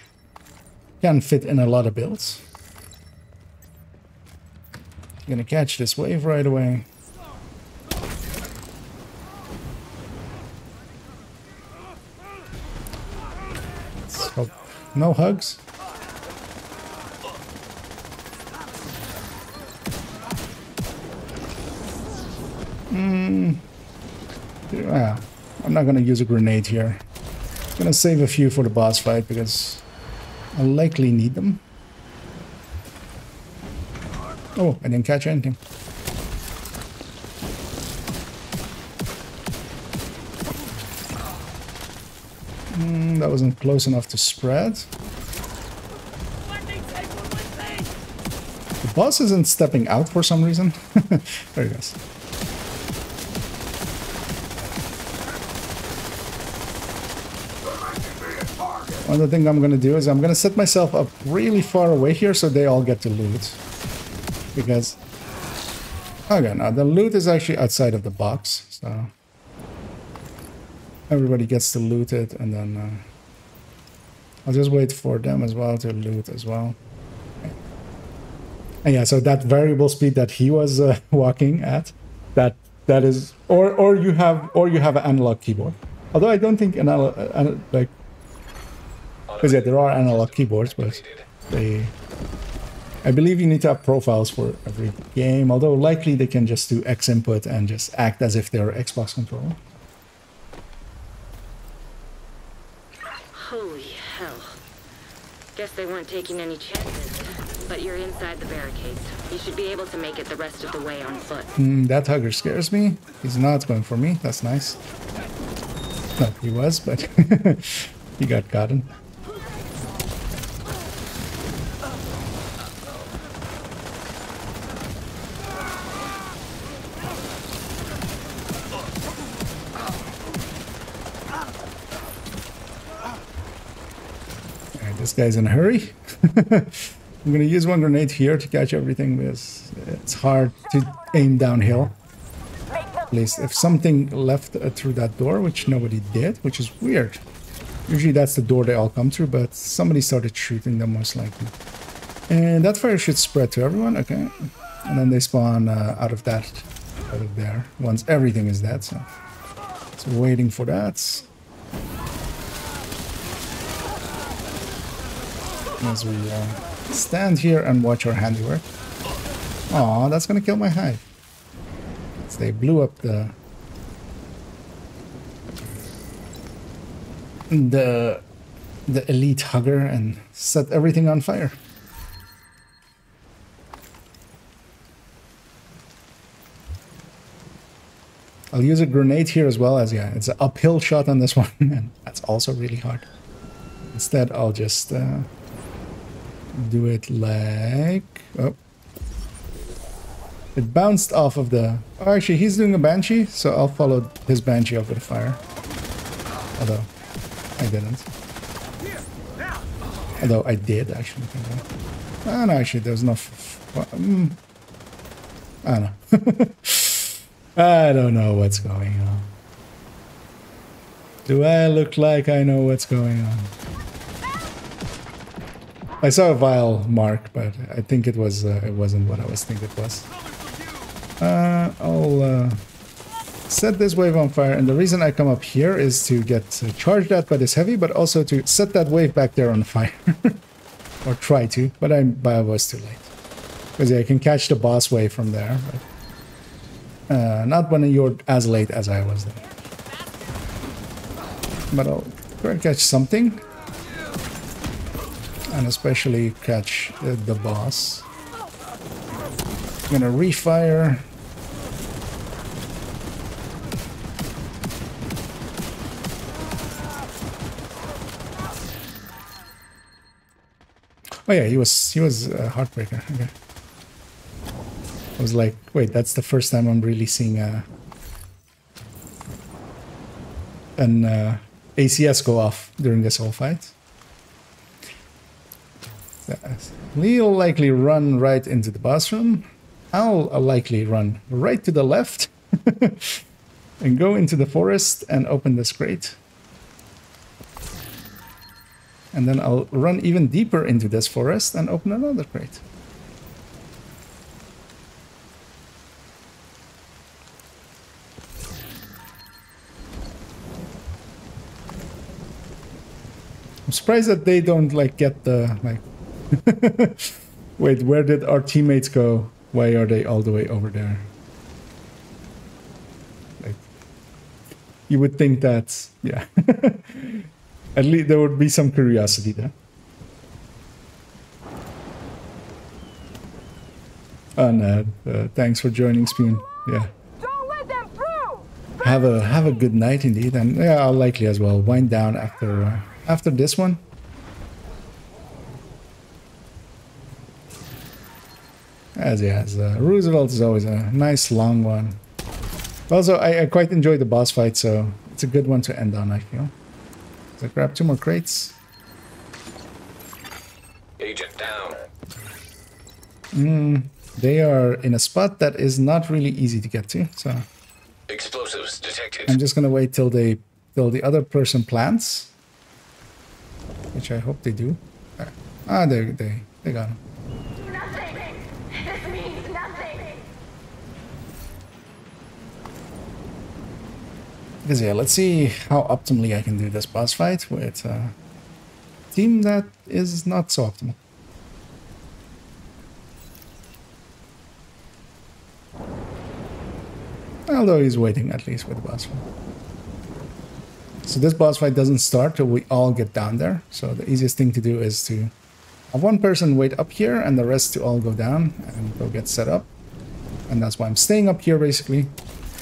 can fit in a lot of builds. Gonna catch this wave right away. Let's hope no hugs. Yeah, I'm not gonna use a grenade here. I'm gonna save a few for the boss fight because I'll likely need them. Oh, I didn't catch anything. That wasn't close enough to spread. The boss isn't stepping out for some reason. There he goes. Another thing I'm going to do is I'm going to set myself up really far away here so they all get to loot. Because... okay, now the loot is actually outside of the box, so... everybody gets to loot it, and then... I'll just wait for them as well to loot as well. And yeah, so that variable speed that he was walking at, that is, or you have an analog keyboard. Although I don't think like, because yeah, there are analog keyboards, but I believe you need to have profiles for every game. Although likely they can just do X input and just act as if they're Xbox controller. Holy hell. Guess they weren't taking any chances. But you're inside the barricades. You should be able to make it the rest of the way on foot. That hugger scares me. He's not going for me. That's nice. No, he was, but he got gotten. Alright, this guy's in a hurry. I'm gonna use one grenade here to catch everything because it's hard to aim downhill. At least if something left through that door, which nobody did, which is weird. Usually that's the door they all come through, but somebody started shooting them most likely. And that fire should spread to everyone, okay. And then they spawn out of there, once everything is dead, so waiting for that. As we stand here and watch our handiwork. Aw, that's gonna kill my hive. So they blew up the elite hugger and set everything on fire. I'll use a grenade here as well, as yeah, it's an uphill shot on this one, and that's also really hard. Instead, I'll just do it like... Oh. It bounced off of the... Oh, actually, he's doing a Banshee, so I'll follow his Banshee over the fire. Although, I didn't. Although, I did, actually. Oh, no, actually, there's no... I don't know. I don't know what's going on. Do I look like I know what's going on? I saw a vial mark, but I think it wasn't what I was thinking it was. I'll set this wave on fire, and the reason I come up here is to get charged at by this heavy, but also to set that wave back there on fire. Or try to, but I was too late. Because yeah, I can catch the boss wave from there, but not when you're as late as I was there. But I'll try to catch something. And especially catch the boss. I'm gonna refire. Oh yeah, he was a Heartbreaker. Okay. I was like, wait, that's the first time I'm really seeing an ACS go off during this whole fight. He'll likely run right into the boss room. I'll likely run right to the left and go into the forest and open this crate. And then I'll run even deeper into this forest and open another crate. I'm surprised that they don't like get the like wait, where did our teammates go? Why are they all the way over there? Like, you would think that, yeah. At least there would be some curiosity there. And thanks for joining, Spoon. Yeah. Don't let them through. Have a good night indeed, and yeah, I'll likely as well wind down after this one. As Roosevelt is always a nice long one. Also, I quite enjoyed the boss fight, so it's a good one to end on, I feel. So grab 2 more crates. Agent down. They are in a spot that is not really easy to get to, so Explosives detected. I'm just gonna wait till the other person plants. Which which I hope they do. Ah, they got him. Nothing. This means nothing. Because yeah, let's see how optimally I can do this boss fight with a team that is not so optimal. Although he's waiting at least with the boss fight. So this boss fight doesn't start till we all get down there. So the easiest thing to do is to have one person wait up here and the rest to all go down and go get set up. And that's why I'm staying up here basically.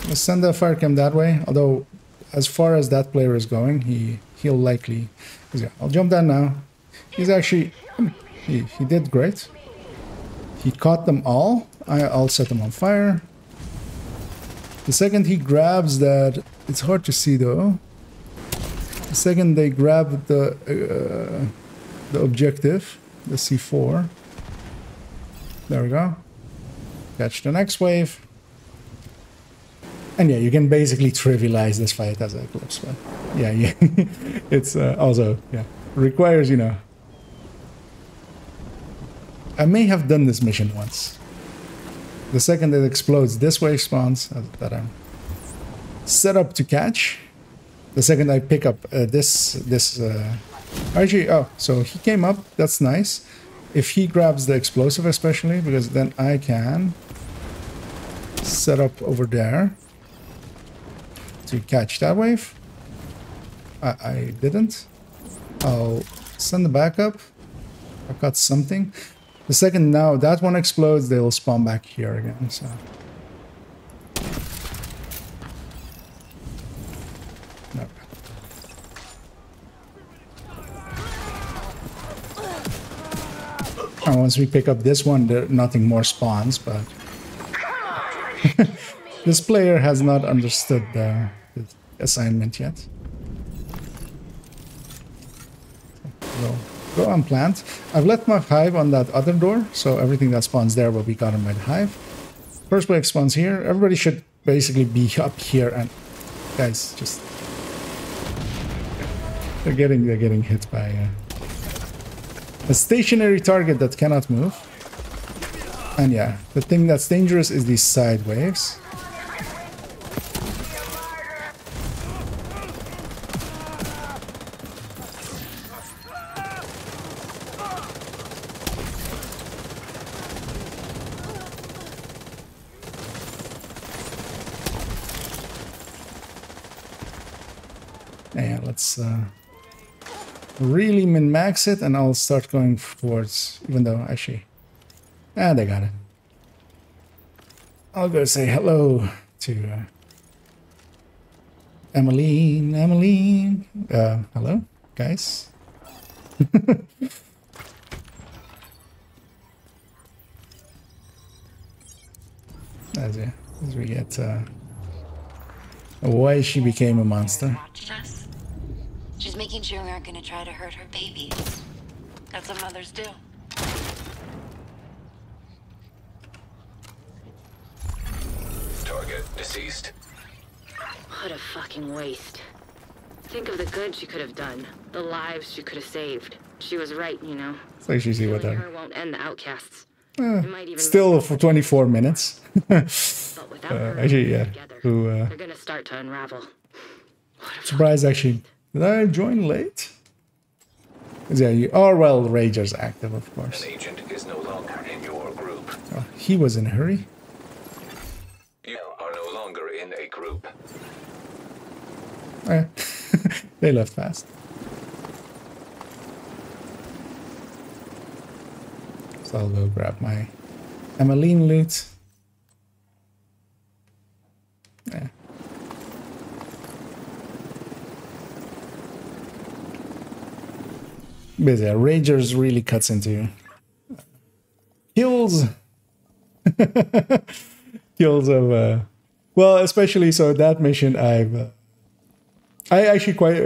Let's send the fire cam that way. Although as far as that player is going, he'll likely... Yeah, I'll jump down now. He's actually... He did great. He caught them all. I'll set them on fire. The second he grabs that... It's hard to see though. The second they grab the objective, the C4. There we go. Catch the next wave. And yeah, you can basically trivialize this fight as a Eclipse, but yeah, it's also, yeah, requires, you know... I may have done this mission once. The second it explodes, this wave spawns that I'm set up to catch. The second I pick up actually, oh, so he came up, that's nice. If he grabs the explosive especially, because then I can set up over there to catch that wave. I didn't. I'll send the backup. I got something. The second now that one explodes, they'll spawn back here again, so... No. And once we pick up this one, nothing more spawns, but... This player has not understood the assignment yet. So, go on plant. I've left my hive on that other door, so everything that spawns there will be gotten by the hive. First wave spawns here. Everybody should basically be up here, and guys, just they're getting hit by a stationary target that cannot move. And yeah, the thing that's dangerous is these side waves. Yeah, let's really min-max it, and I'll start going towards, even though actually... Ah, they got it. I'll go say hello to Emmeline. Hello, guys. As we get why she became a monster. She's making sure we aren't going to try to hurt her babies. That's what mothers do. Target deceased. What a fucking waste. Think of the good she could have done. The lives she could have saved. She was right, you know. It's like she's with her. Her won't end the outcasts. Still for 24 minutes. But without her, actually, yeah. They're gonna start to unravel. Surprised, actually. Did I join late? Yeah, you are, well, Rager's active, of course. An agent is no longer in your group. Oh, he was in a hurry. You are no longer in a group. Oh, yeah. They left fast. So I'll go grab my Emmeline loot. Yeah. But yeah, Ragers really cuts into kills. Kills of well, especially so that mission I actually quite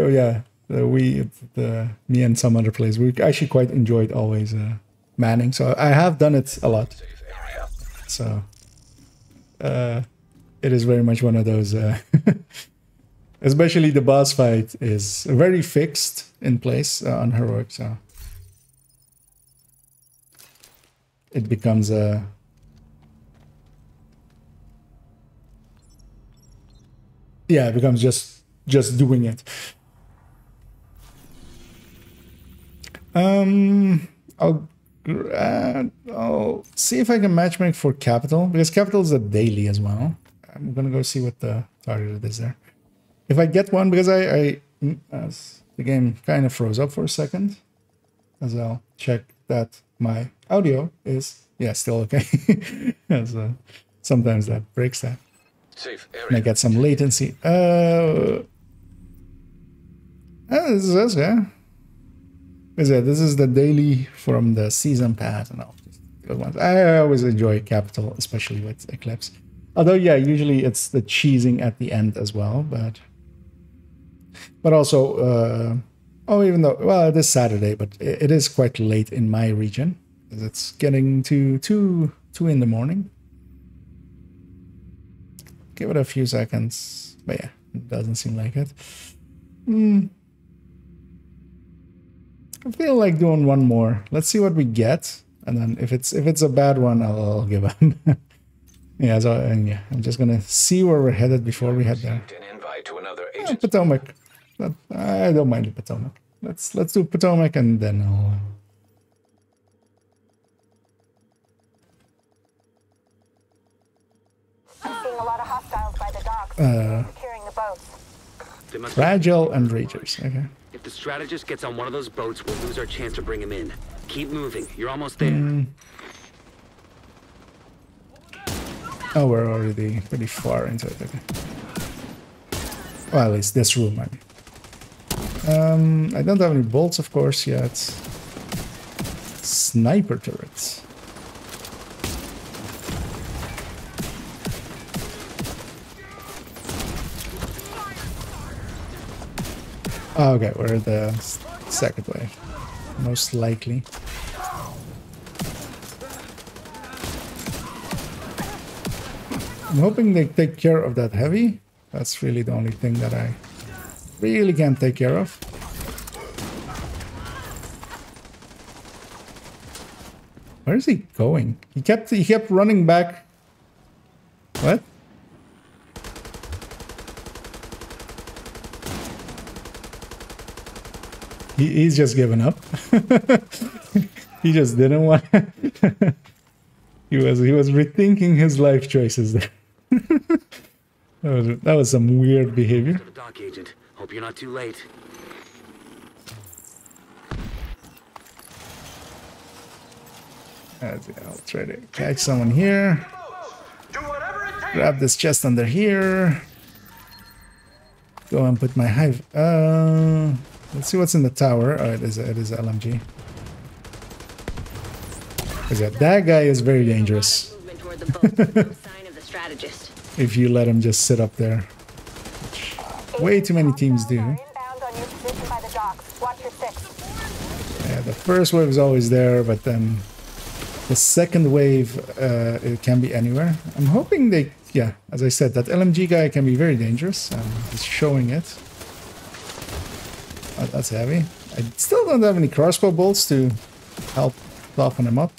me and some other players, we actually quite enjoyed always manning, so I have done it a lot. So it is very much one of those Especially the boss fight is very fixed in place on heroic, so it becomes a it becomes just doing it. I'll see if I can matchmake for Capital, because Capital is a daily as well. I'm gonna go see what the target is there. If I get one, because the game kind of froze up for a second, as I'll check that my audio is still okay. As sometimes that breaks that. Safe area. And I get some latency. This is the daily from the season pass and all good ones. I always enjoy Capital, especially with Eclipse. Although, yeah, usually it's the cheesing at the end as well, but also, even though, well, it is Saturday, but it is quite late in my region. It's getting to 2 in the morning. Give it a few seconds, but yeah, it doesn't seem like it. I feel like doing one more. Let's see what we get, and then if it's a bad one, I'll give up. Yeah, so I'm just gonna see where we're headed before we head there. An invite to another agent. Potomac. I don't mind the Potomac. Let's do Potomac, and then I'll. I'm seeing a lot of hostiles by the docks. Securing the boats. Fragile and Ragers. Okay. If the strategist gets on one of those boats, we'll lose our chance to bring him in. Keep moving. You're almost there. Oh, we're already pretty far into it. Okay. Well, at least this room, I mean. I don't have any bolts, of course, yet. Sniper turrets. Oh, okay, we're at the second wave, most likely. I'm hoping they take care of that heavy. That's really the only thing that I really can't take care of. Where is he going? He kept running back. What? He's just given up. He just didn't want. He was rethinking his life choices there. That was some weird behavior. Dock agent, hope you're not too late. I'll try to catch someone here. Grab this chest under here. Go and put my hive. Let's see what's in the tower. Oh, it is LMG. That guy is very dangerous. If you let him just sit up there. Way too many teams do. Yeah, the first wave is always there, but then the second wave, it can be anywhere. I'm hoping they, yeah, as I said, that LMG guy can be very dangerous. He's showing it. Oh, that's heavy. I still don't have any crossbow bolts to help soften him up.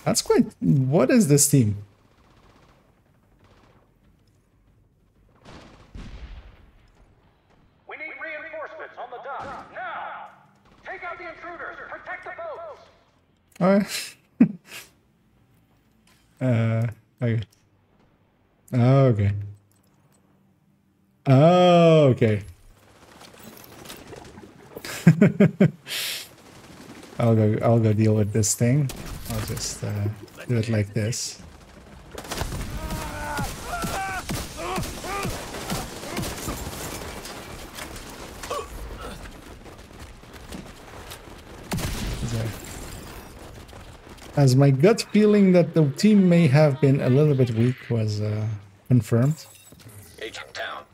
That's quite... What is this team? We need reinforcements on the dock, now! Take out the intruders, protect the boats! Alright. Okay. Okay. Oh, okay. I'll go deal with this thing. I'll just do it like this. As my gut feeling that the team may have been a little bit weak was confirmed Agent down.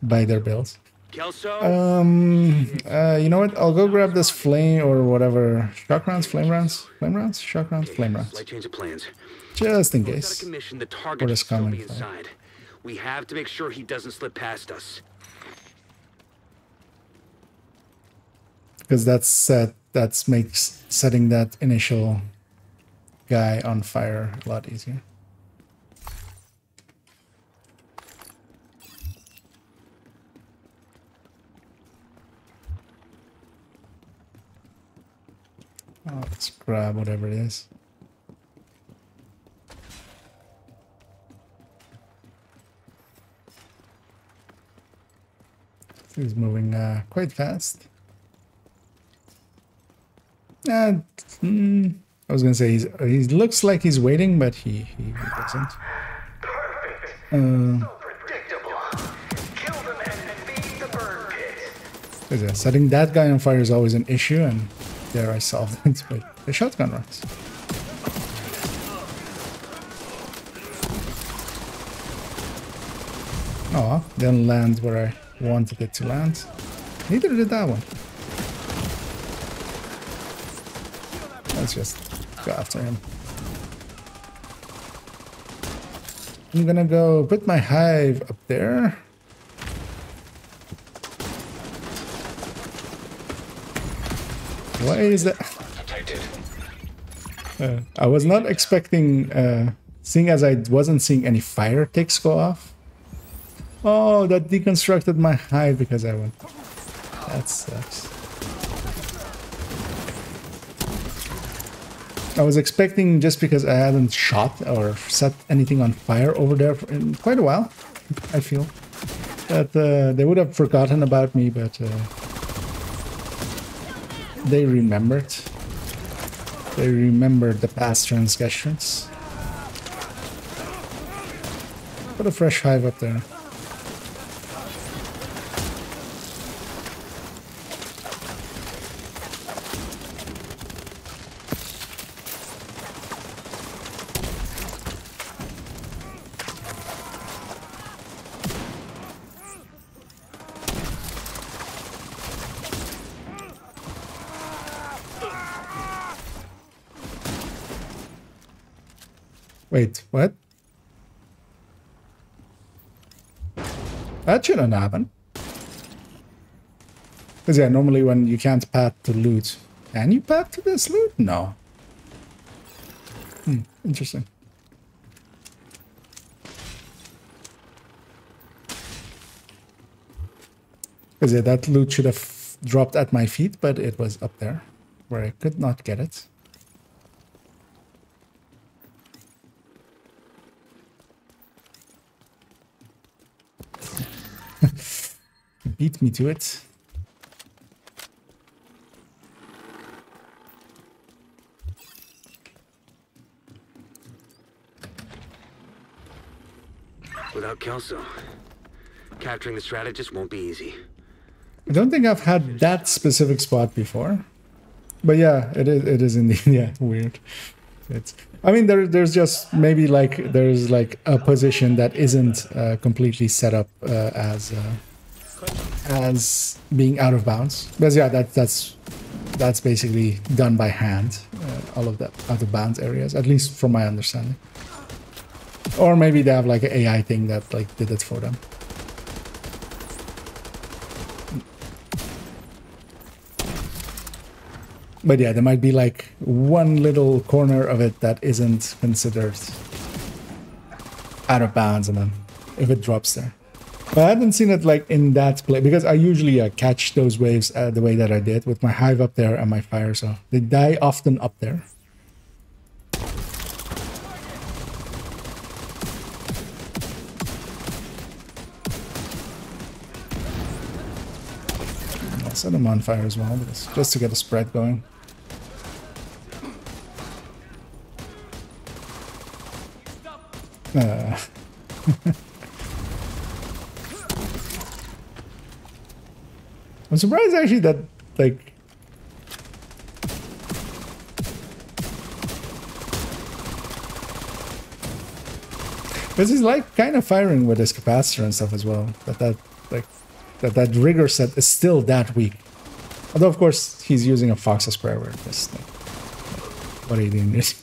by their builds. Kelso? You know what? I'll go grab this flame or whatever. Shock rounds, flame rounds, flame rounds, shock rounds, flame rounds. Slight change of plans. Just in Without a case. commission, the target What should is still coming be inside. We have to make sure he doesn't slip past us. Because that makes setting that initial guy on fire a lot easier. Oh, let's grab whatever it is. He's moving quite fast. I was gonna say he looks like he's waiting, but he doesn't. Yeah, setting that guy on fire is always an issue, and there I solved it with the shotgun rounds. Oh, didn't land where I wanted it to land. Neither did that one. Let's just go after him. I'm gonna go put my hive up there. Why is that? I was not expecting, seeing as I wasn't seeing any fire ticks go off. Oh, that deconstructed my hive because I went. That sucks. I was expecting, just because I hadn't shot or set anything on fire over there in quite a while, I feel, that they would have forgotten about me, but they remembered. They remembered the past transgressions. Put a fresh hive up there. Wait, what? That shouldn't happen. Because yeah, normally when you can't path to loot, can you path to this loot? No. Interesting. Because yeah, that loot should have dropped at my feet, but it was up there, where I could not get it. Beat me to it. Without Kelso, capturing the strategist won't be easy. I don't think I've had that specific spot before, but yeah, it is indeed, yeah, weird. It's, I mean, there's just maybe like there's like a position that isn't completely set up as being out of bounds. But yeah, that's basically done by hand. All of that out of bounds areas, at least from my understanding. Or maybe they have like an AI thing that like did it for them. But yeah, there might be like one little corner of it that isn't considered out of bounds, and then if it drops there. But I hadn't seen it like in that place, because I usually catch those waves the way that I did with my hive up there and my fire, so they die often up there. I'll set them on fire as well, because, just to get a spread going. I'm surprised actually that like because he's like kind of firing with his capacitor and stuff as well, but that like that that rigor set is still that weak. Although, of course, he's using a Fox's Prayer. Just like, what are you doing this?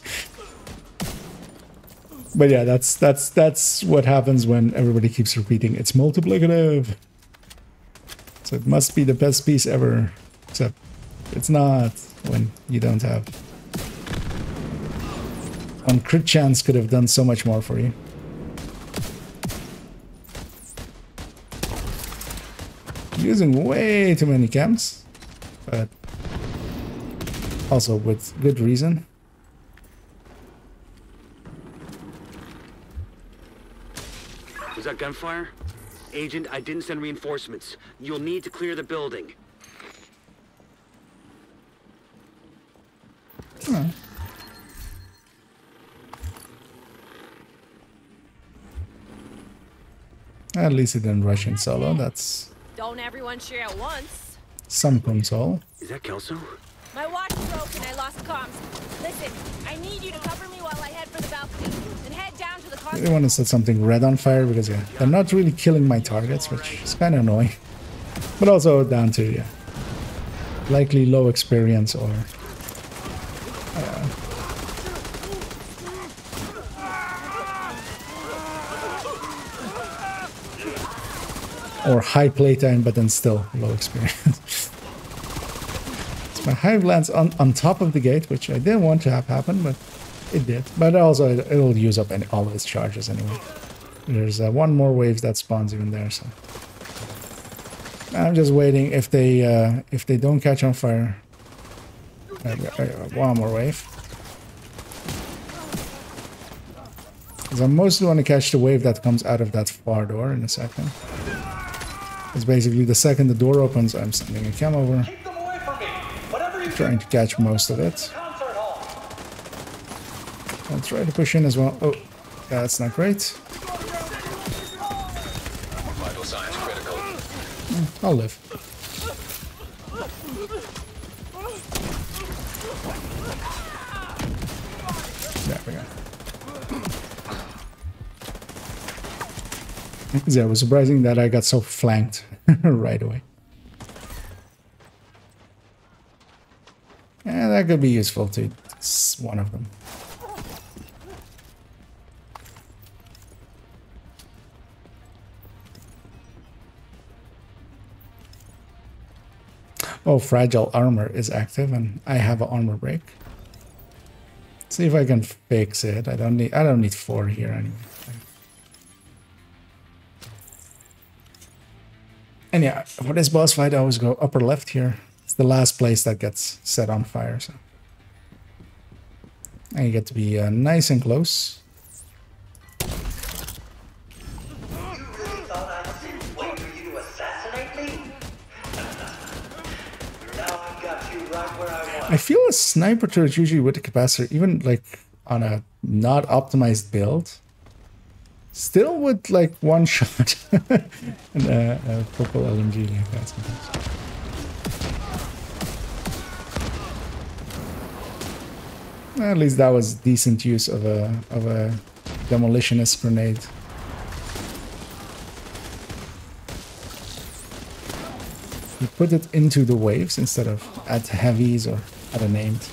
But yeah, that's what happens when everybody keeps repeating it's multiplicative. So it must be the best piece ever, except it's not when you don't have. One crit chance could have done so much more for you. Using way too many camps, but also with good reason. Was that gunfire? Agent, I didn't send reinforcements. You'll need to clear the building. Oh. At least it didn't rush in solo. That's Don't everyone share at once. some console. Is that Kelso? My watch broke and I lost comms. Listen, I need you to cover me while I head for the balcony. Then head down to the I really want to set something red on fire because yeah, they're not really killing my targets, which is kind of annoying. But also down to yeah, likely low experience or high playtime, but then still low experience. So my hive lands on top of the gate, which I didn't want to have happen, but it did. But also it'll use up all of its charges anyway. There's one more wave that spawns even there, so I'm just waiting. If they don't catch on fire, one more wave. Because I mostly want to catch the wave that comes out of that far door in a second. It's basically the second the door opens, I'm sending a cam over, trying to catch most of it. I'll try to push in as well. Oh, that's not great. Vital signs critical. I'll live. There we go. Yeah, it was surprising that I got so flanked right away. Yeah, that could be useful too. It's one of them. Oh, fragile armor is active, and I have an armor break. See if I can fix it. I don't need 4 here anyway. And yeah, for this boss fight, I always go upper left here. It's the last place that gets set on fire, so. And you get to be nice and close. You really thought I'd sit wait for you to assassinate me? Now I've got you right where I want. I feel a sniper turret usually with the capacitor, even like on a not optimized build, still with like one shot and a purple LMG like that sometimes. At least that was decent use of a demolitionist grenade. You put it into the waves instead of at heavies or at a named.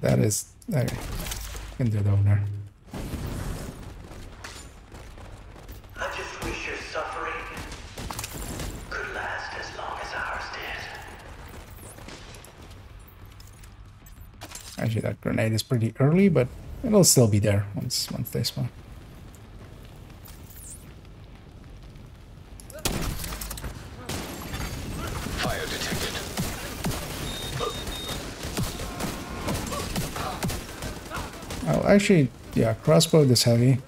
That is... Okay. Can do it over there. I just wish your suffering could last as long as ours did. Actually, that grenade is pretty early, but it'll still be there once they spawn. Fire detected. Oh, actually, yeah, crossbow this heavy.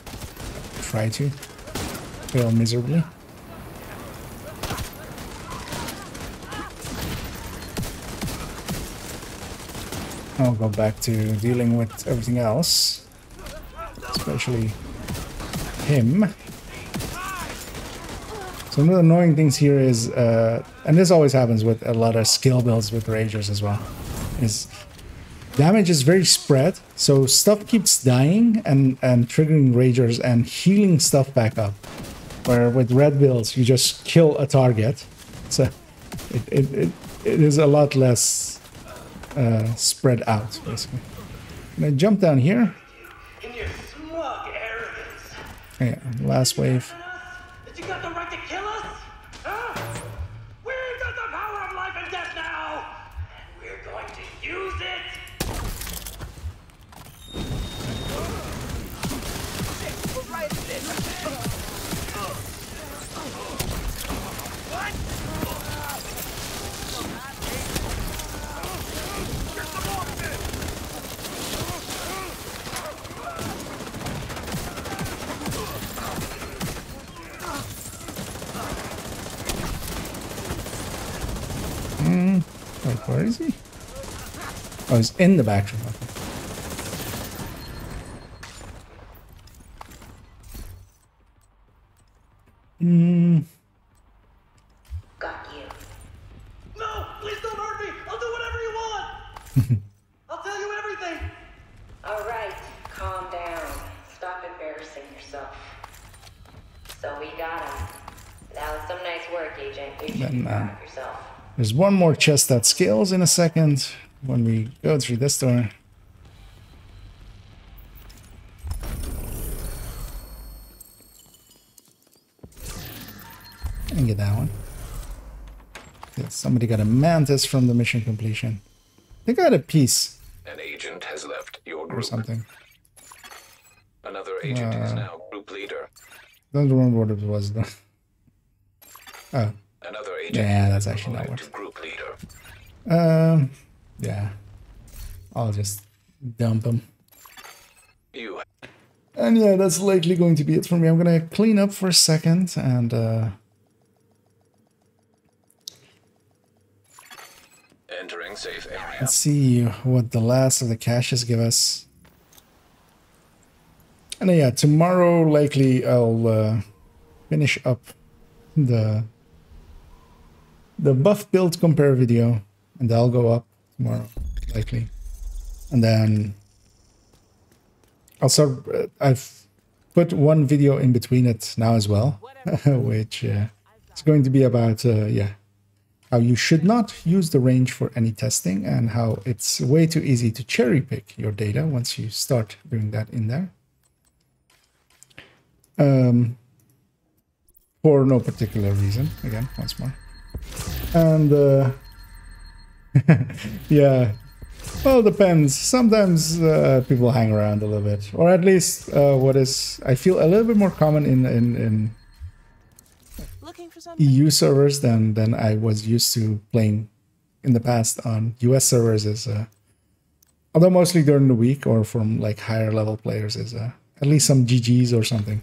Try to. Fail miserably. I'll go back to dealing with everything else. Especially him. So one of the annoying things here is, and this always happens with a lot of skill builds with Ragers as well, is damage is very spread, so stuff keeps dying and triggering ragers and healing stuff back up. Where with red builds, you just kill a target, so it is a lot less spread out, basically. I'm gonna jump down here. In your smug arrogance. Yeah, last wave. That you got the right to kill us? Huh? We've got the power of life and death now! And we're going to use it! We're right at this! What? Here's the monster! Wait, where is he? Oh, he's in the back room. Got you. No! Please don't hurt me! I'll do whatever you want! I'll tell you everything! Alright, calm down. Stop embarrassing yourself. So we got him. That was some nice work, Agent. You should be proud of yourself. There's one more chest that scales in a second when we go through this door. And get that one. Yeah, somebody got a mantis from the mission completion. They got a piece. An agent has left your group. Or something. Another agent is now group leader. Don't remember what it was though. Oh. Another agent. Yeah, that's actually not worth it. Group leader. Yeah. I'll just dump them. You. And yeah, that's likely going to be it for me. I'm gonna clean up for a second and entering safe area. let's see what the last of the caches give us. And yeah, tomorrow likely I'll finish up the buff build compare video, and that'll go up tomorrow likely. And then I'll start. I've put one video in between it now as well, which is going to be about yeah, how you should not use the range for any testing, and how it's way too easy to cherry pick your data once you start doing that in there. For no particular reason, again, once more. And yeah, well, depends. Sometimes people hang around a little bit, or at least what is, I feel, a little bit more common in EU servers than I was used to playing in the past on US servers is, although mostly during the week or from like higher level players, is at least some GGs or something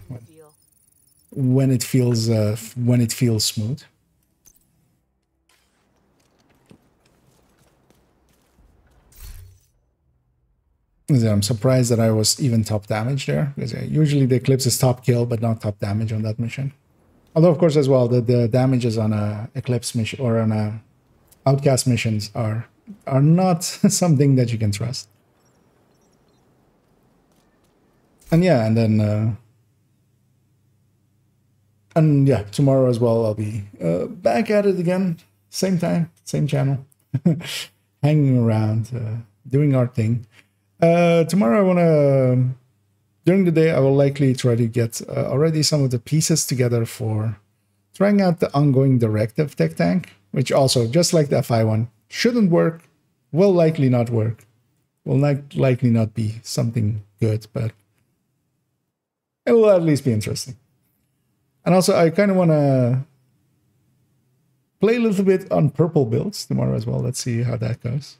when it feels smooth. I'm surprised that I was even top damage there, because usually the Eclipse is top kill but not top damage on that mission. Although of course as well the damages on a Eclipse mission or on a Outcast missions are not something that you can trust. And yeah, and then and yeah, tomorrow as well I'll be back at it again, same time, same channel, hanging around, doing our thing. Tomorrow I want to, during the day I will likely try to get already some of the pieces together for trying out the ongoing directive tech tank, which also, just like the FI one, shouldn't work, will likely not work, will likely not be something good, but it will at least be interesting. And also I kind of want to play a little bit on purple builds tomorrow as well. Let's see how that goes.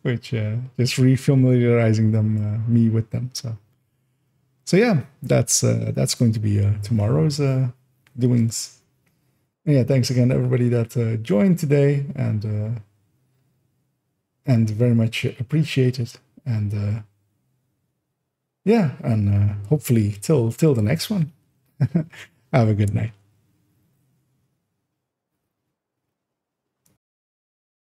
Which just refamiliarizing them, me with them. So yeah, that's going to be tomorrow's doings. And yeah, thanks again everybody that joined today, and very much appreciated. And yeah, and hopefully till the next one. Have a good night.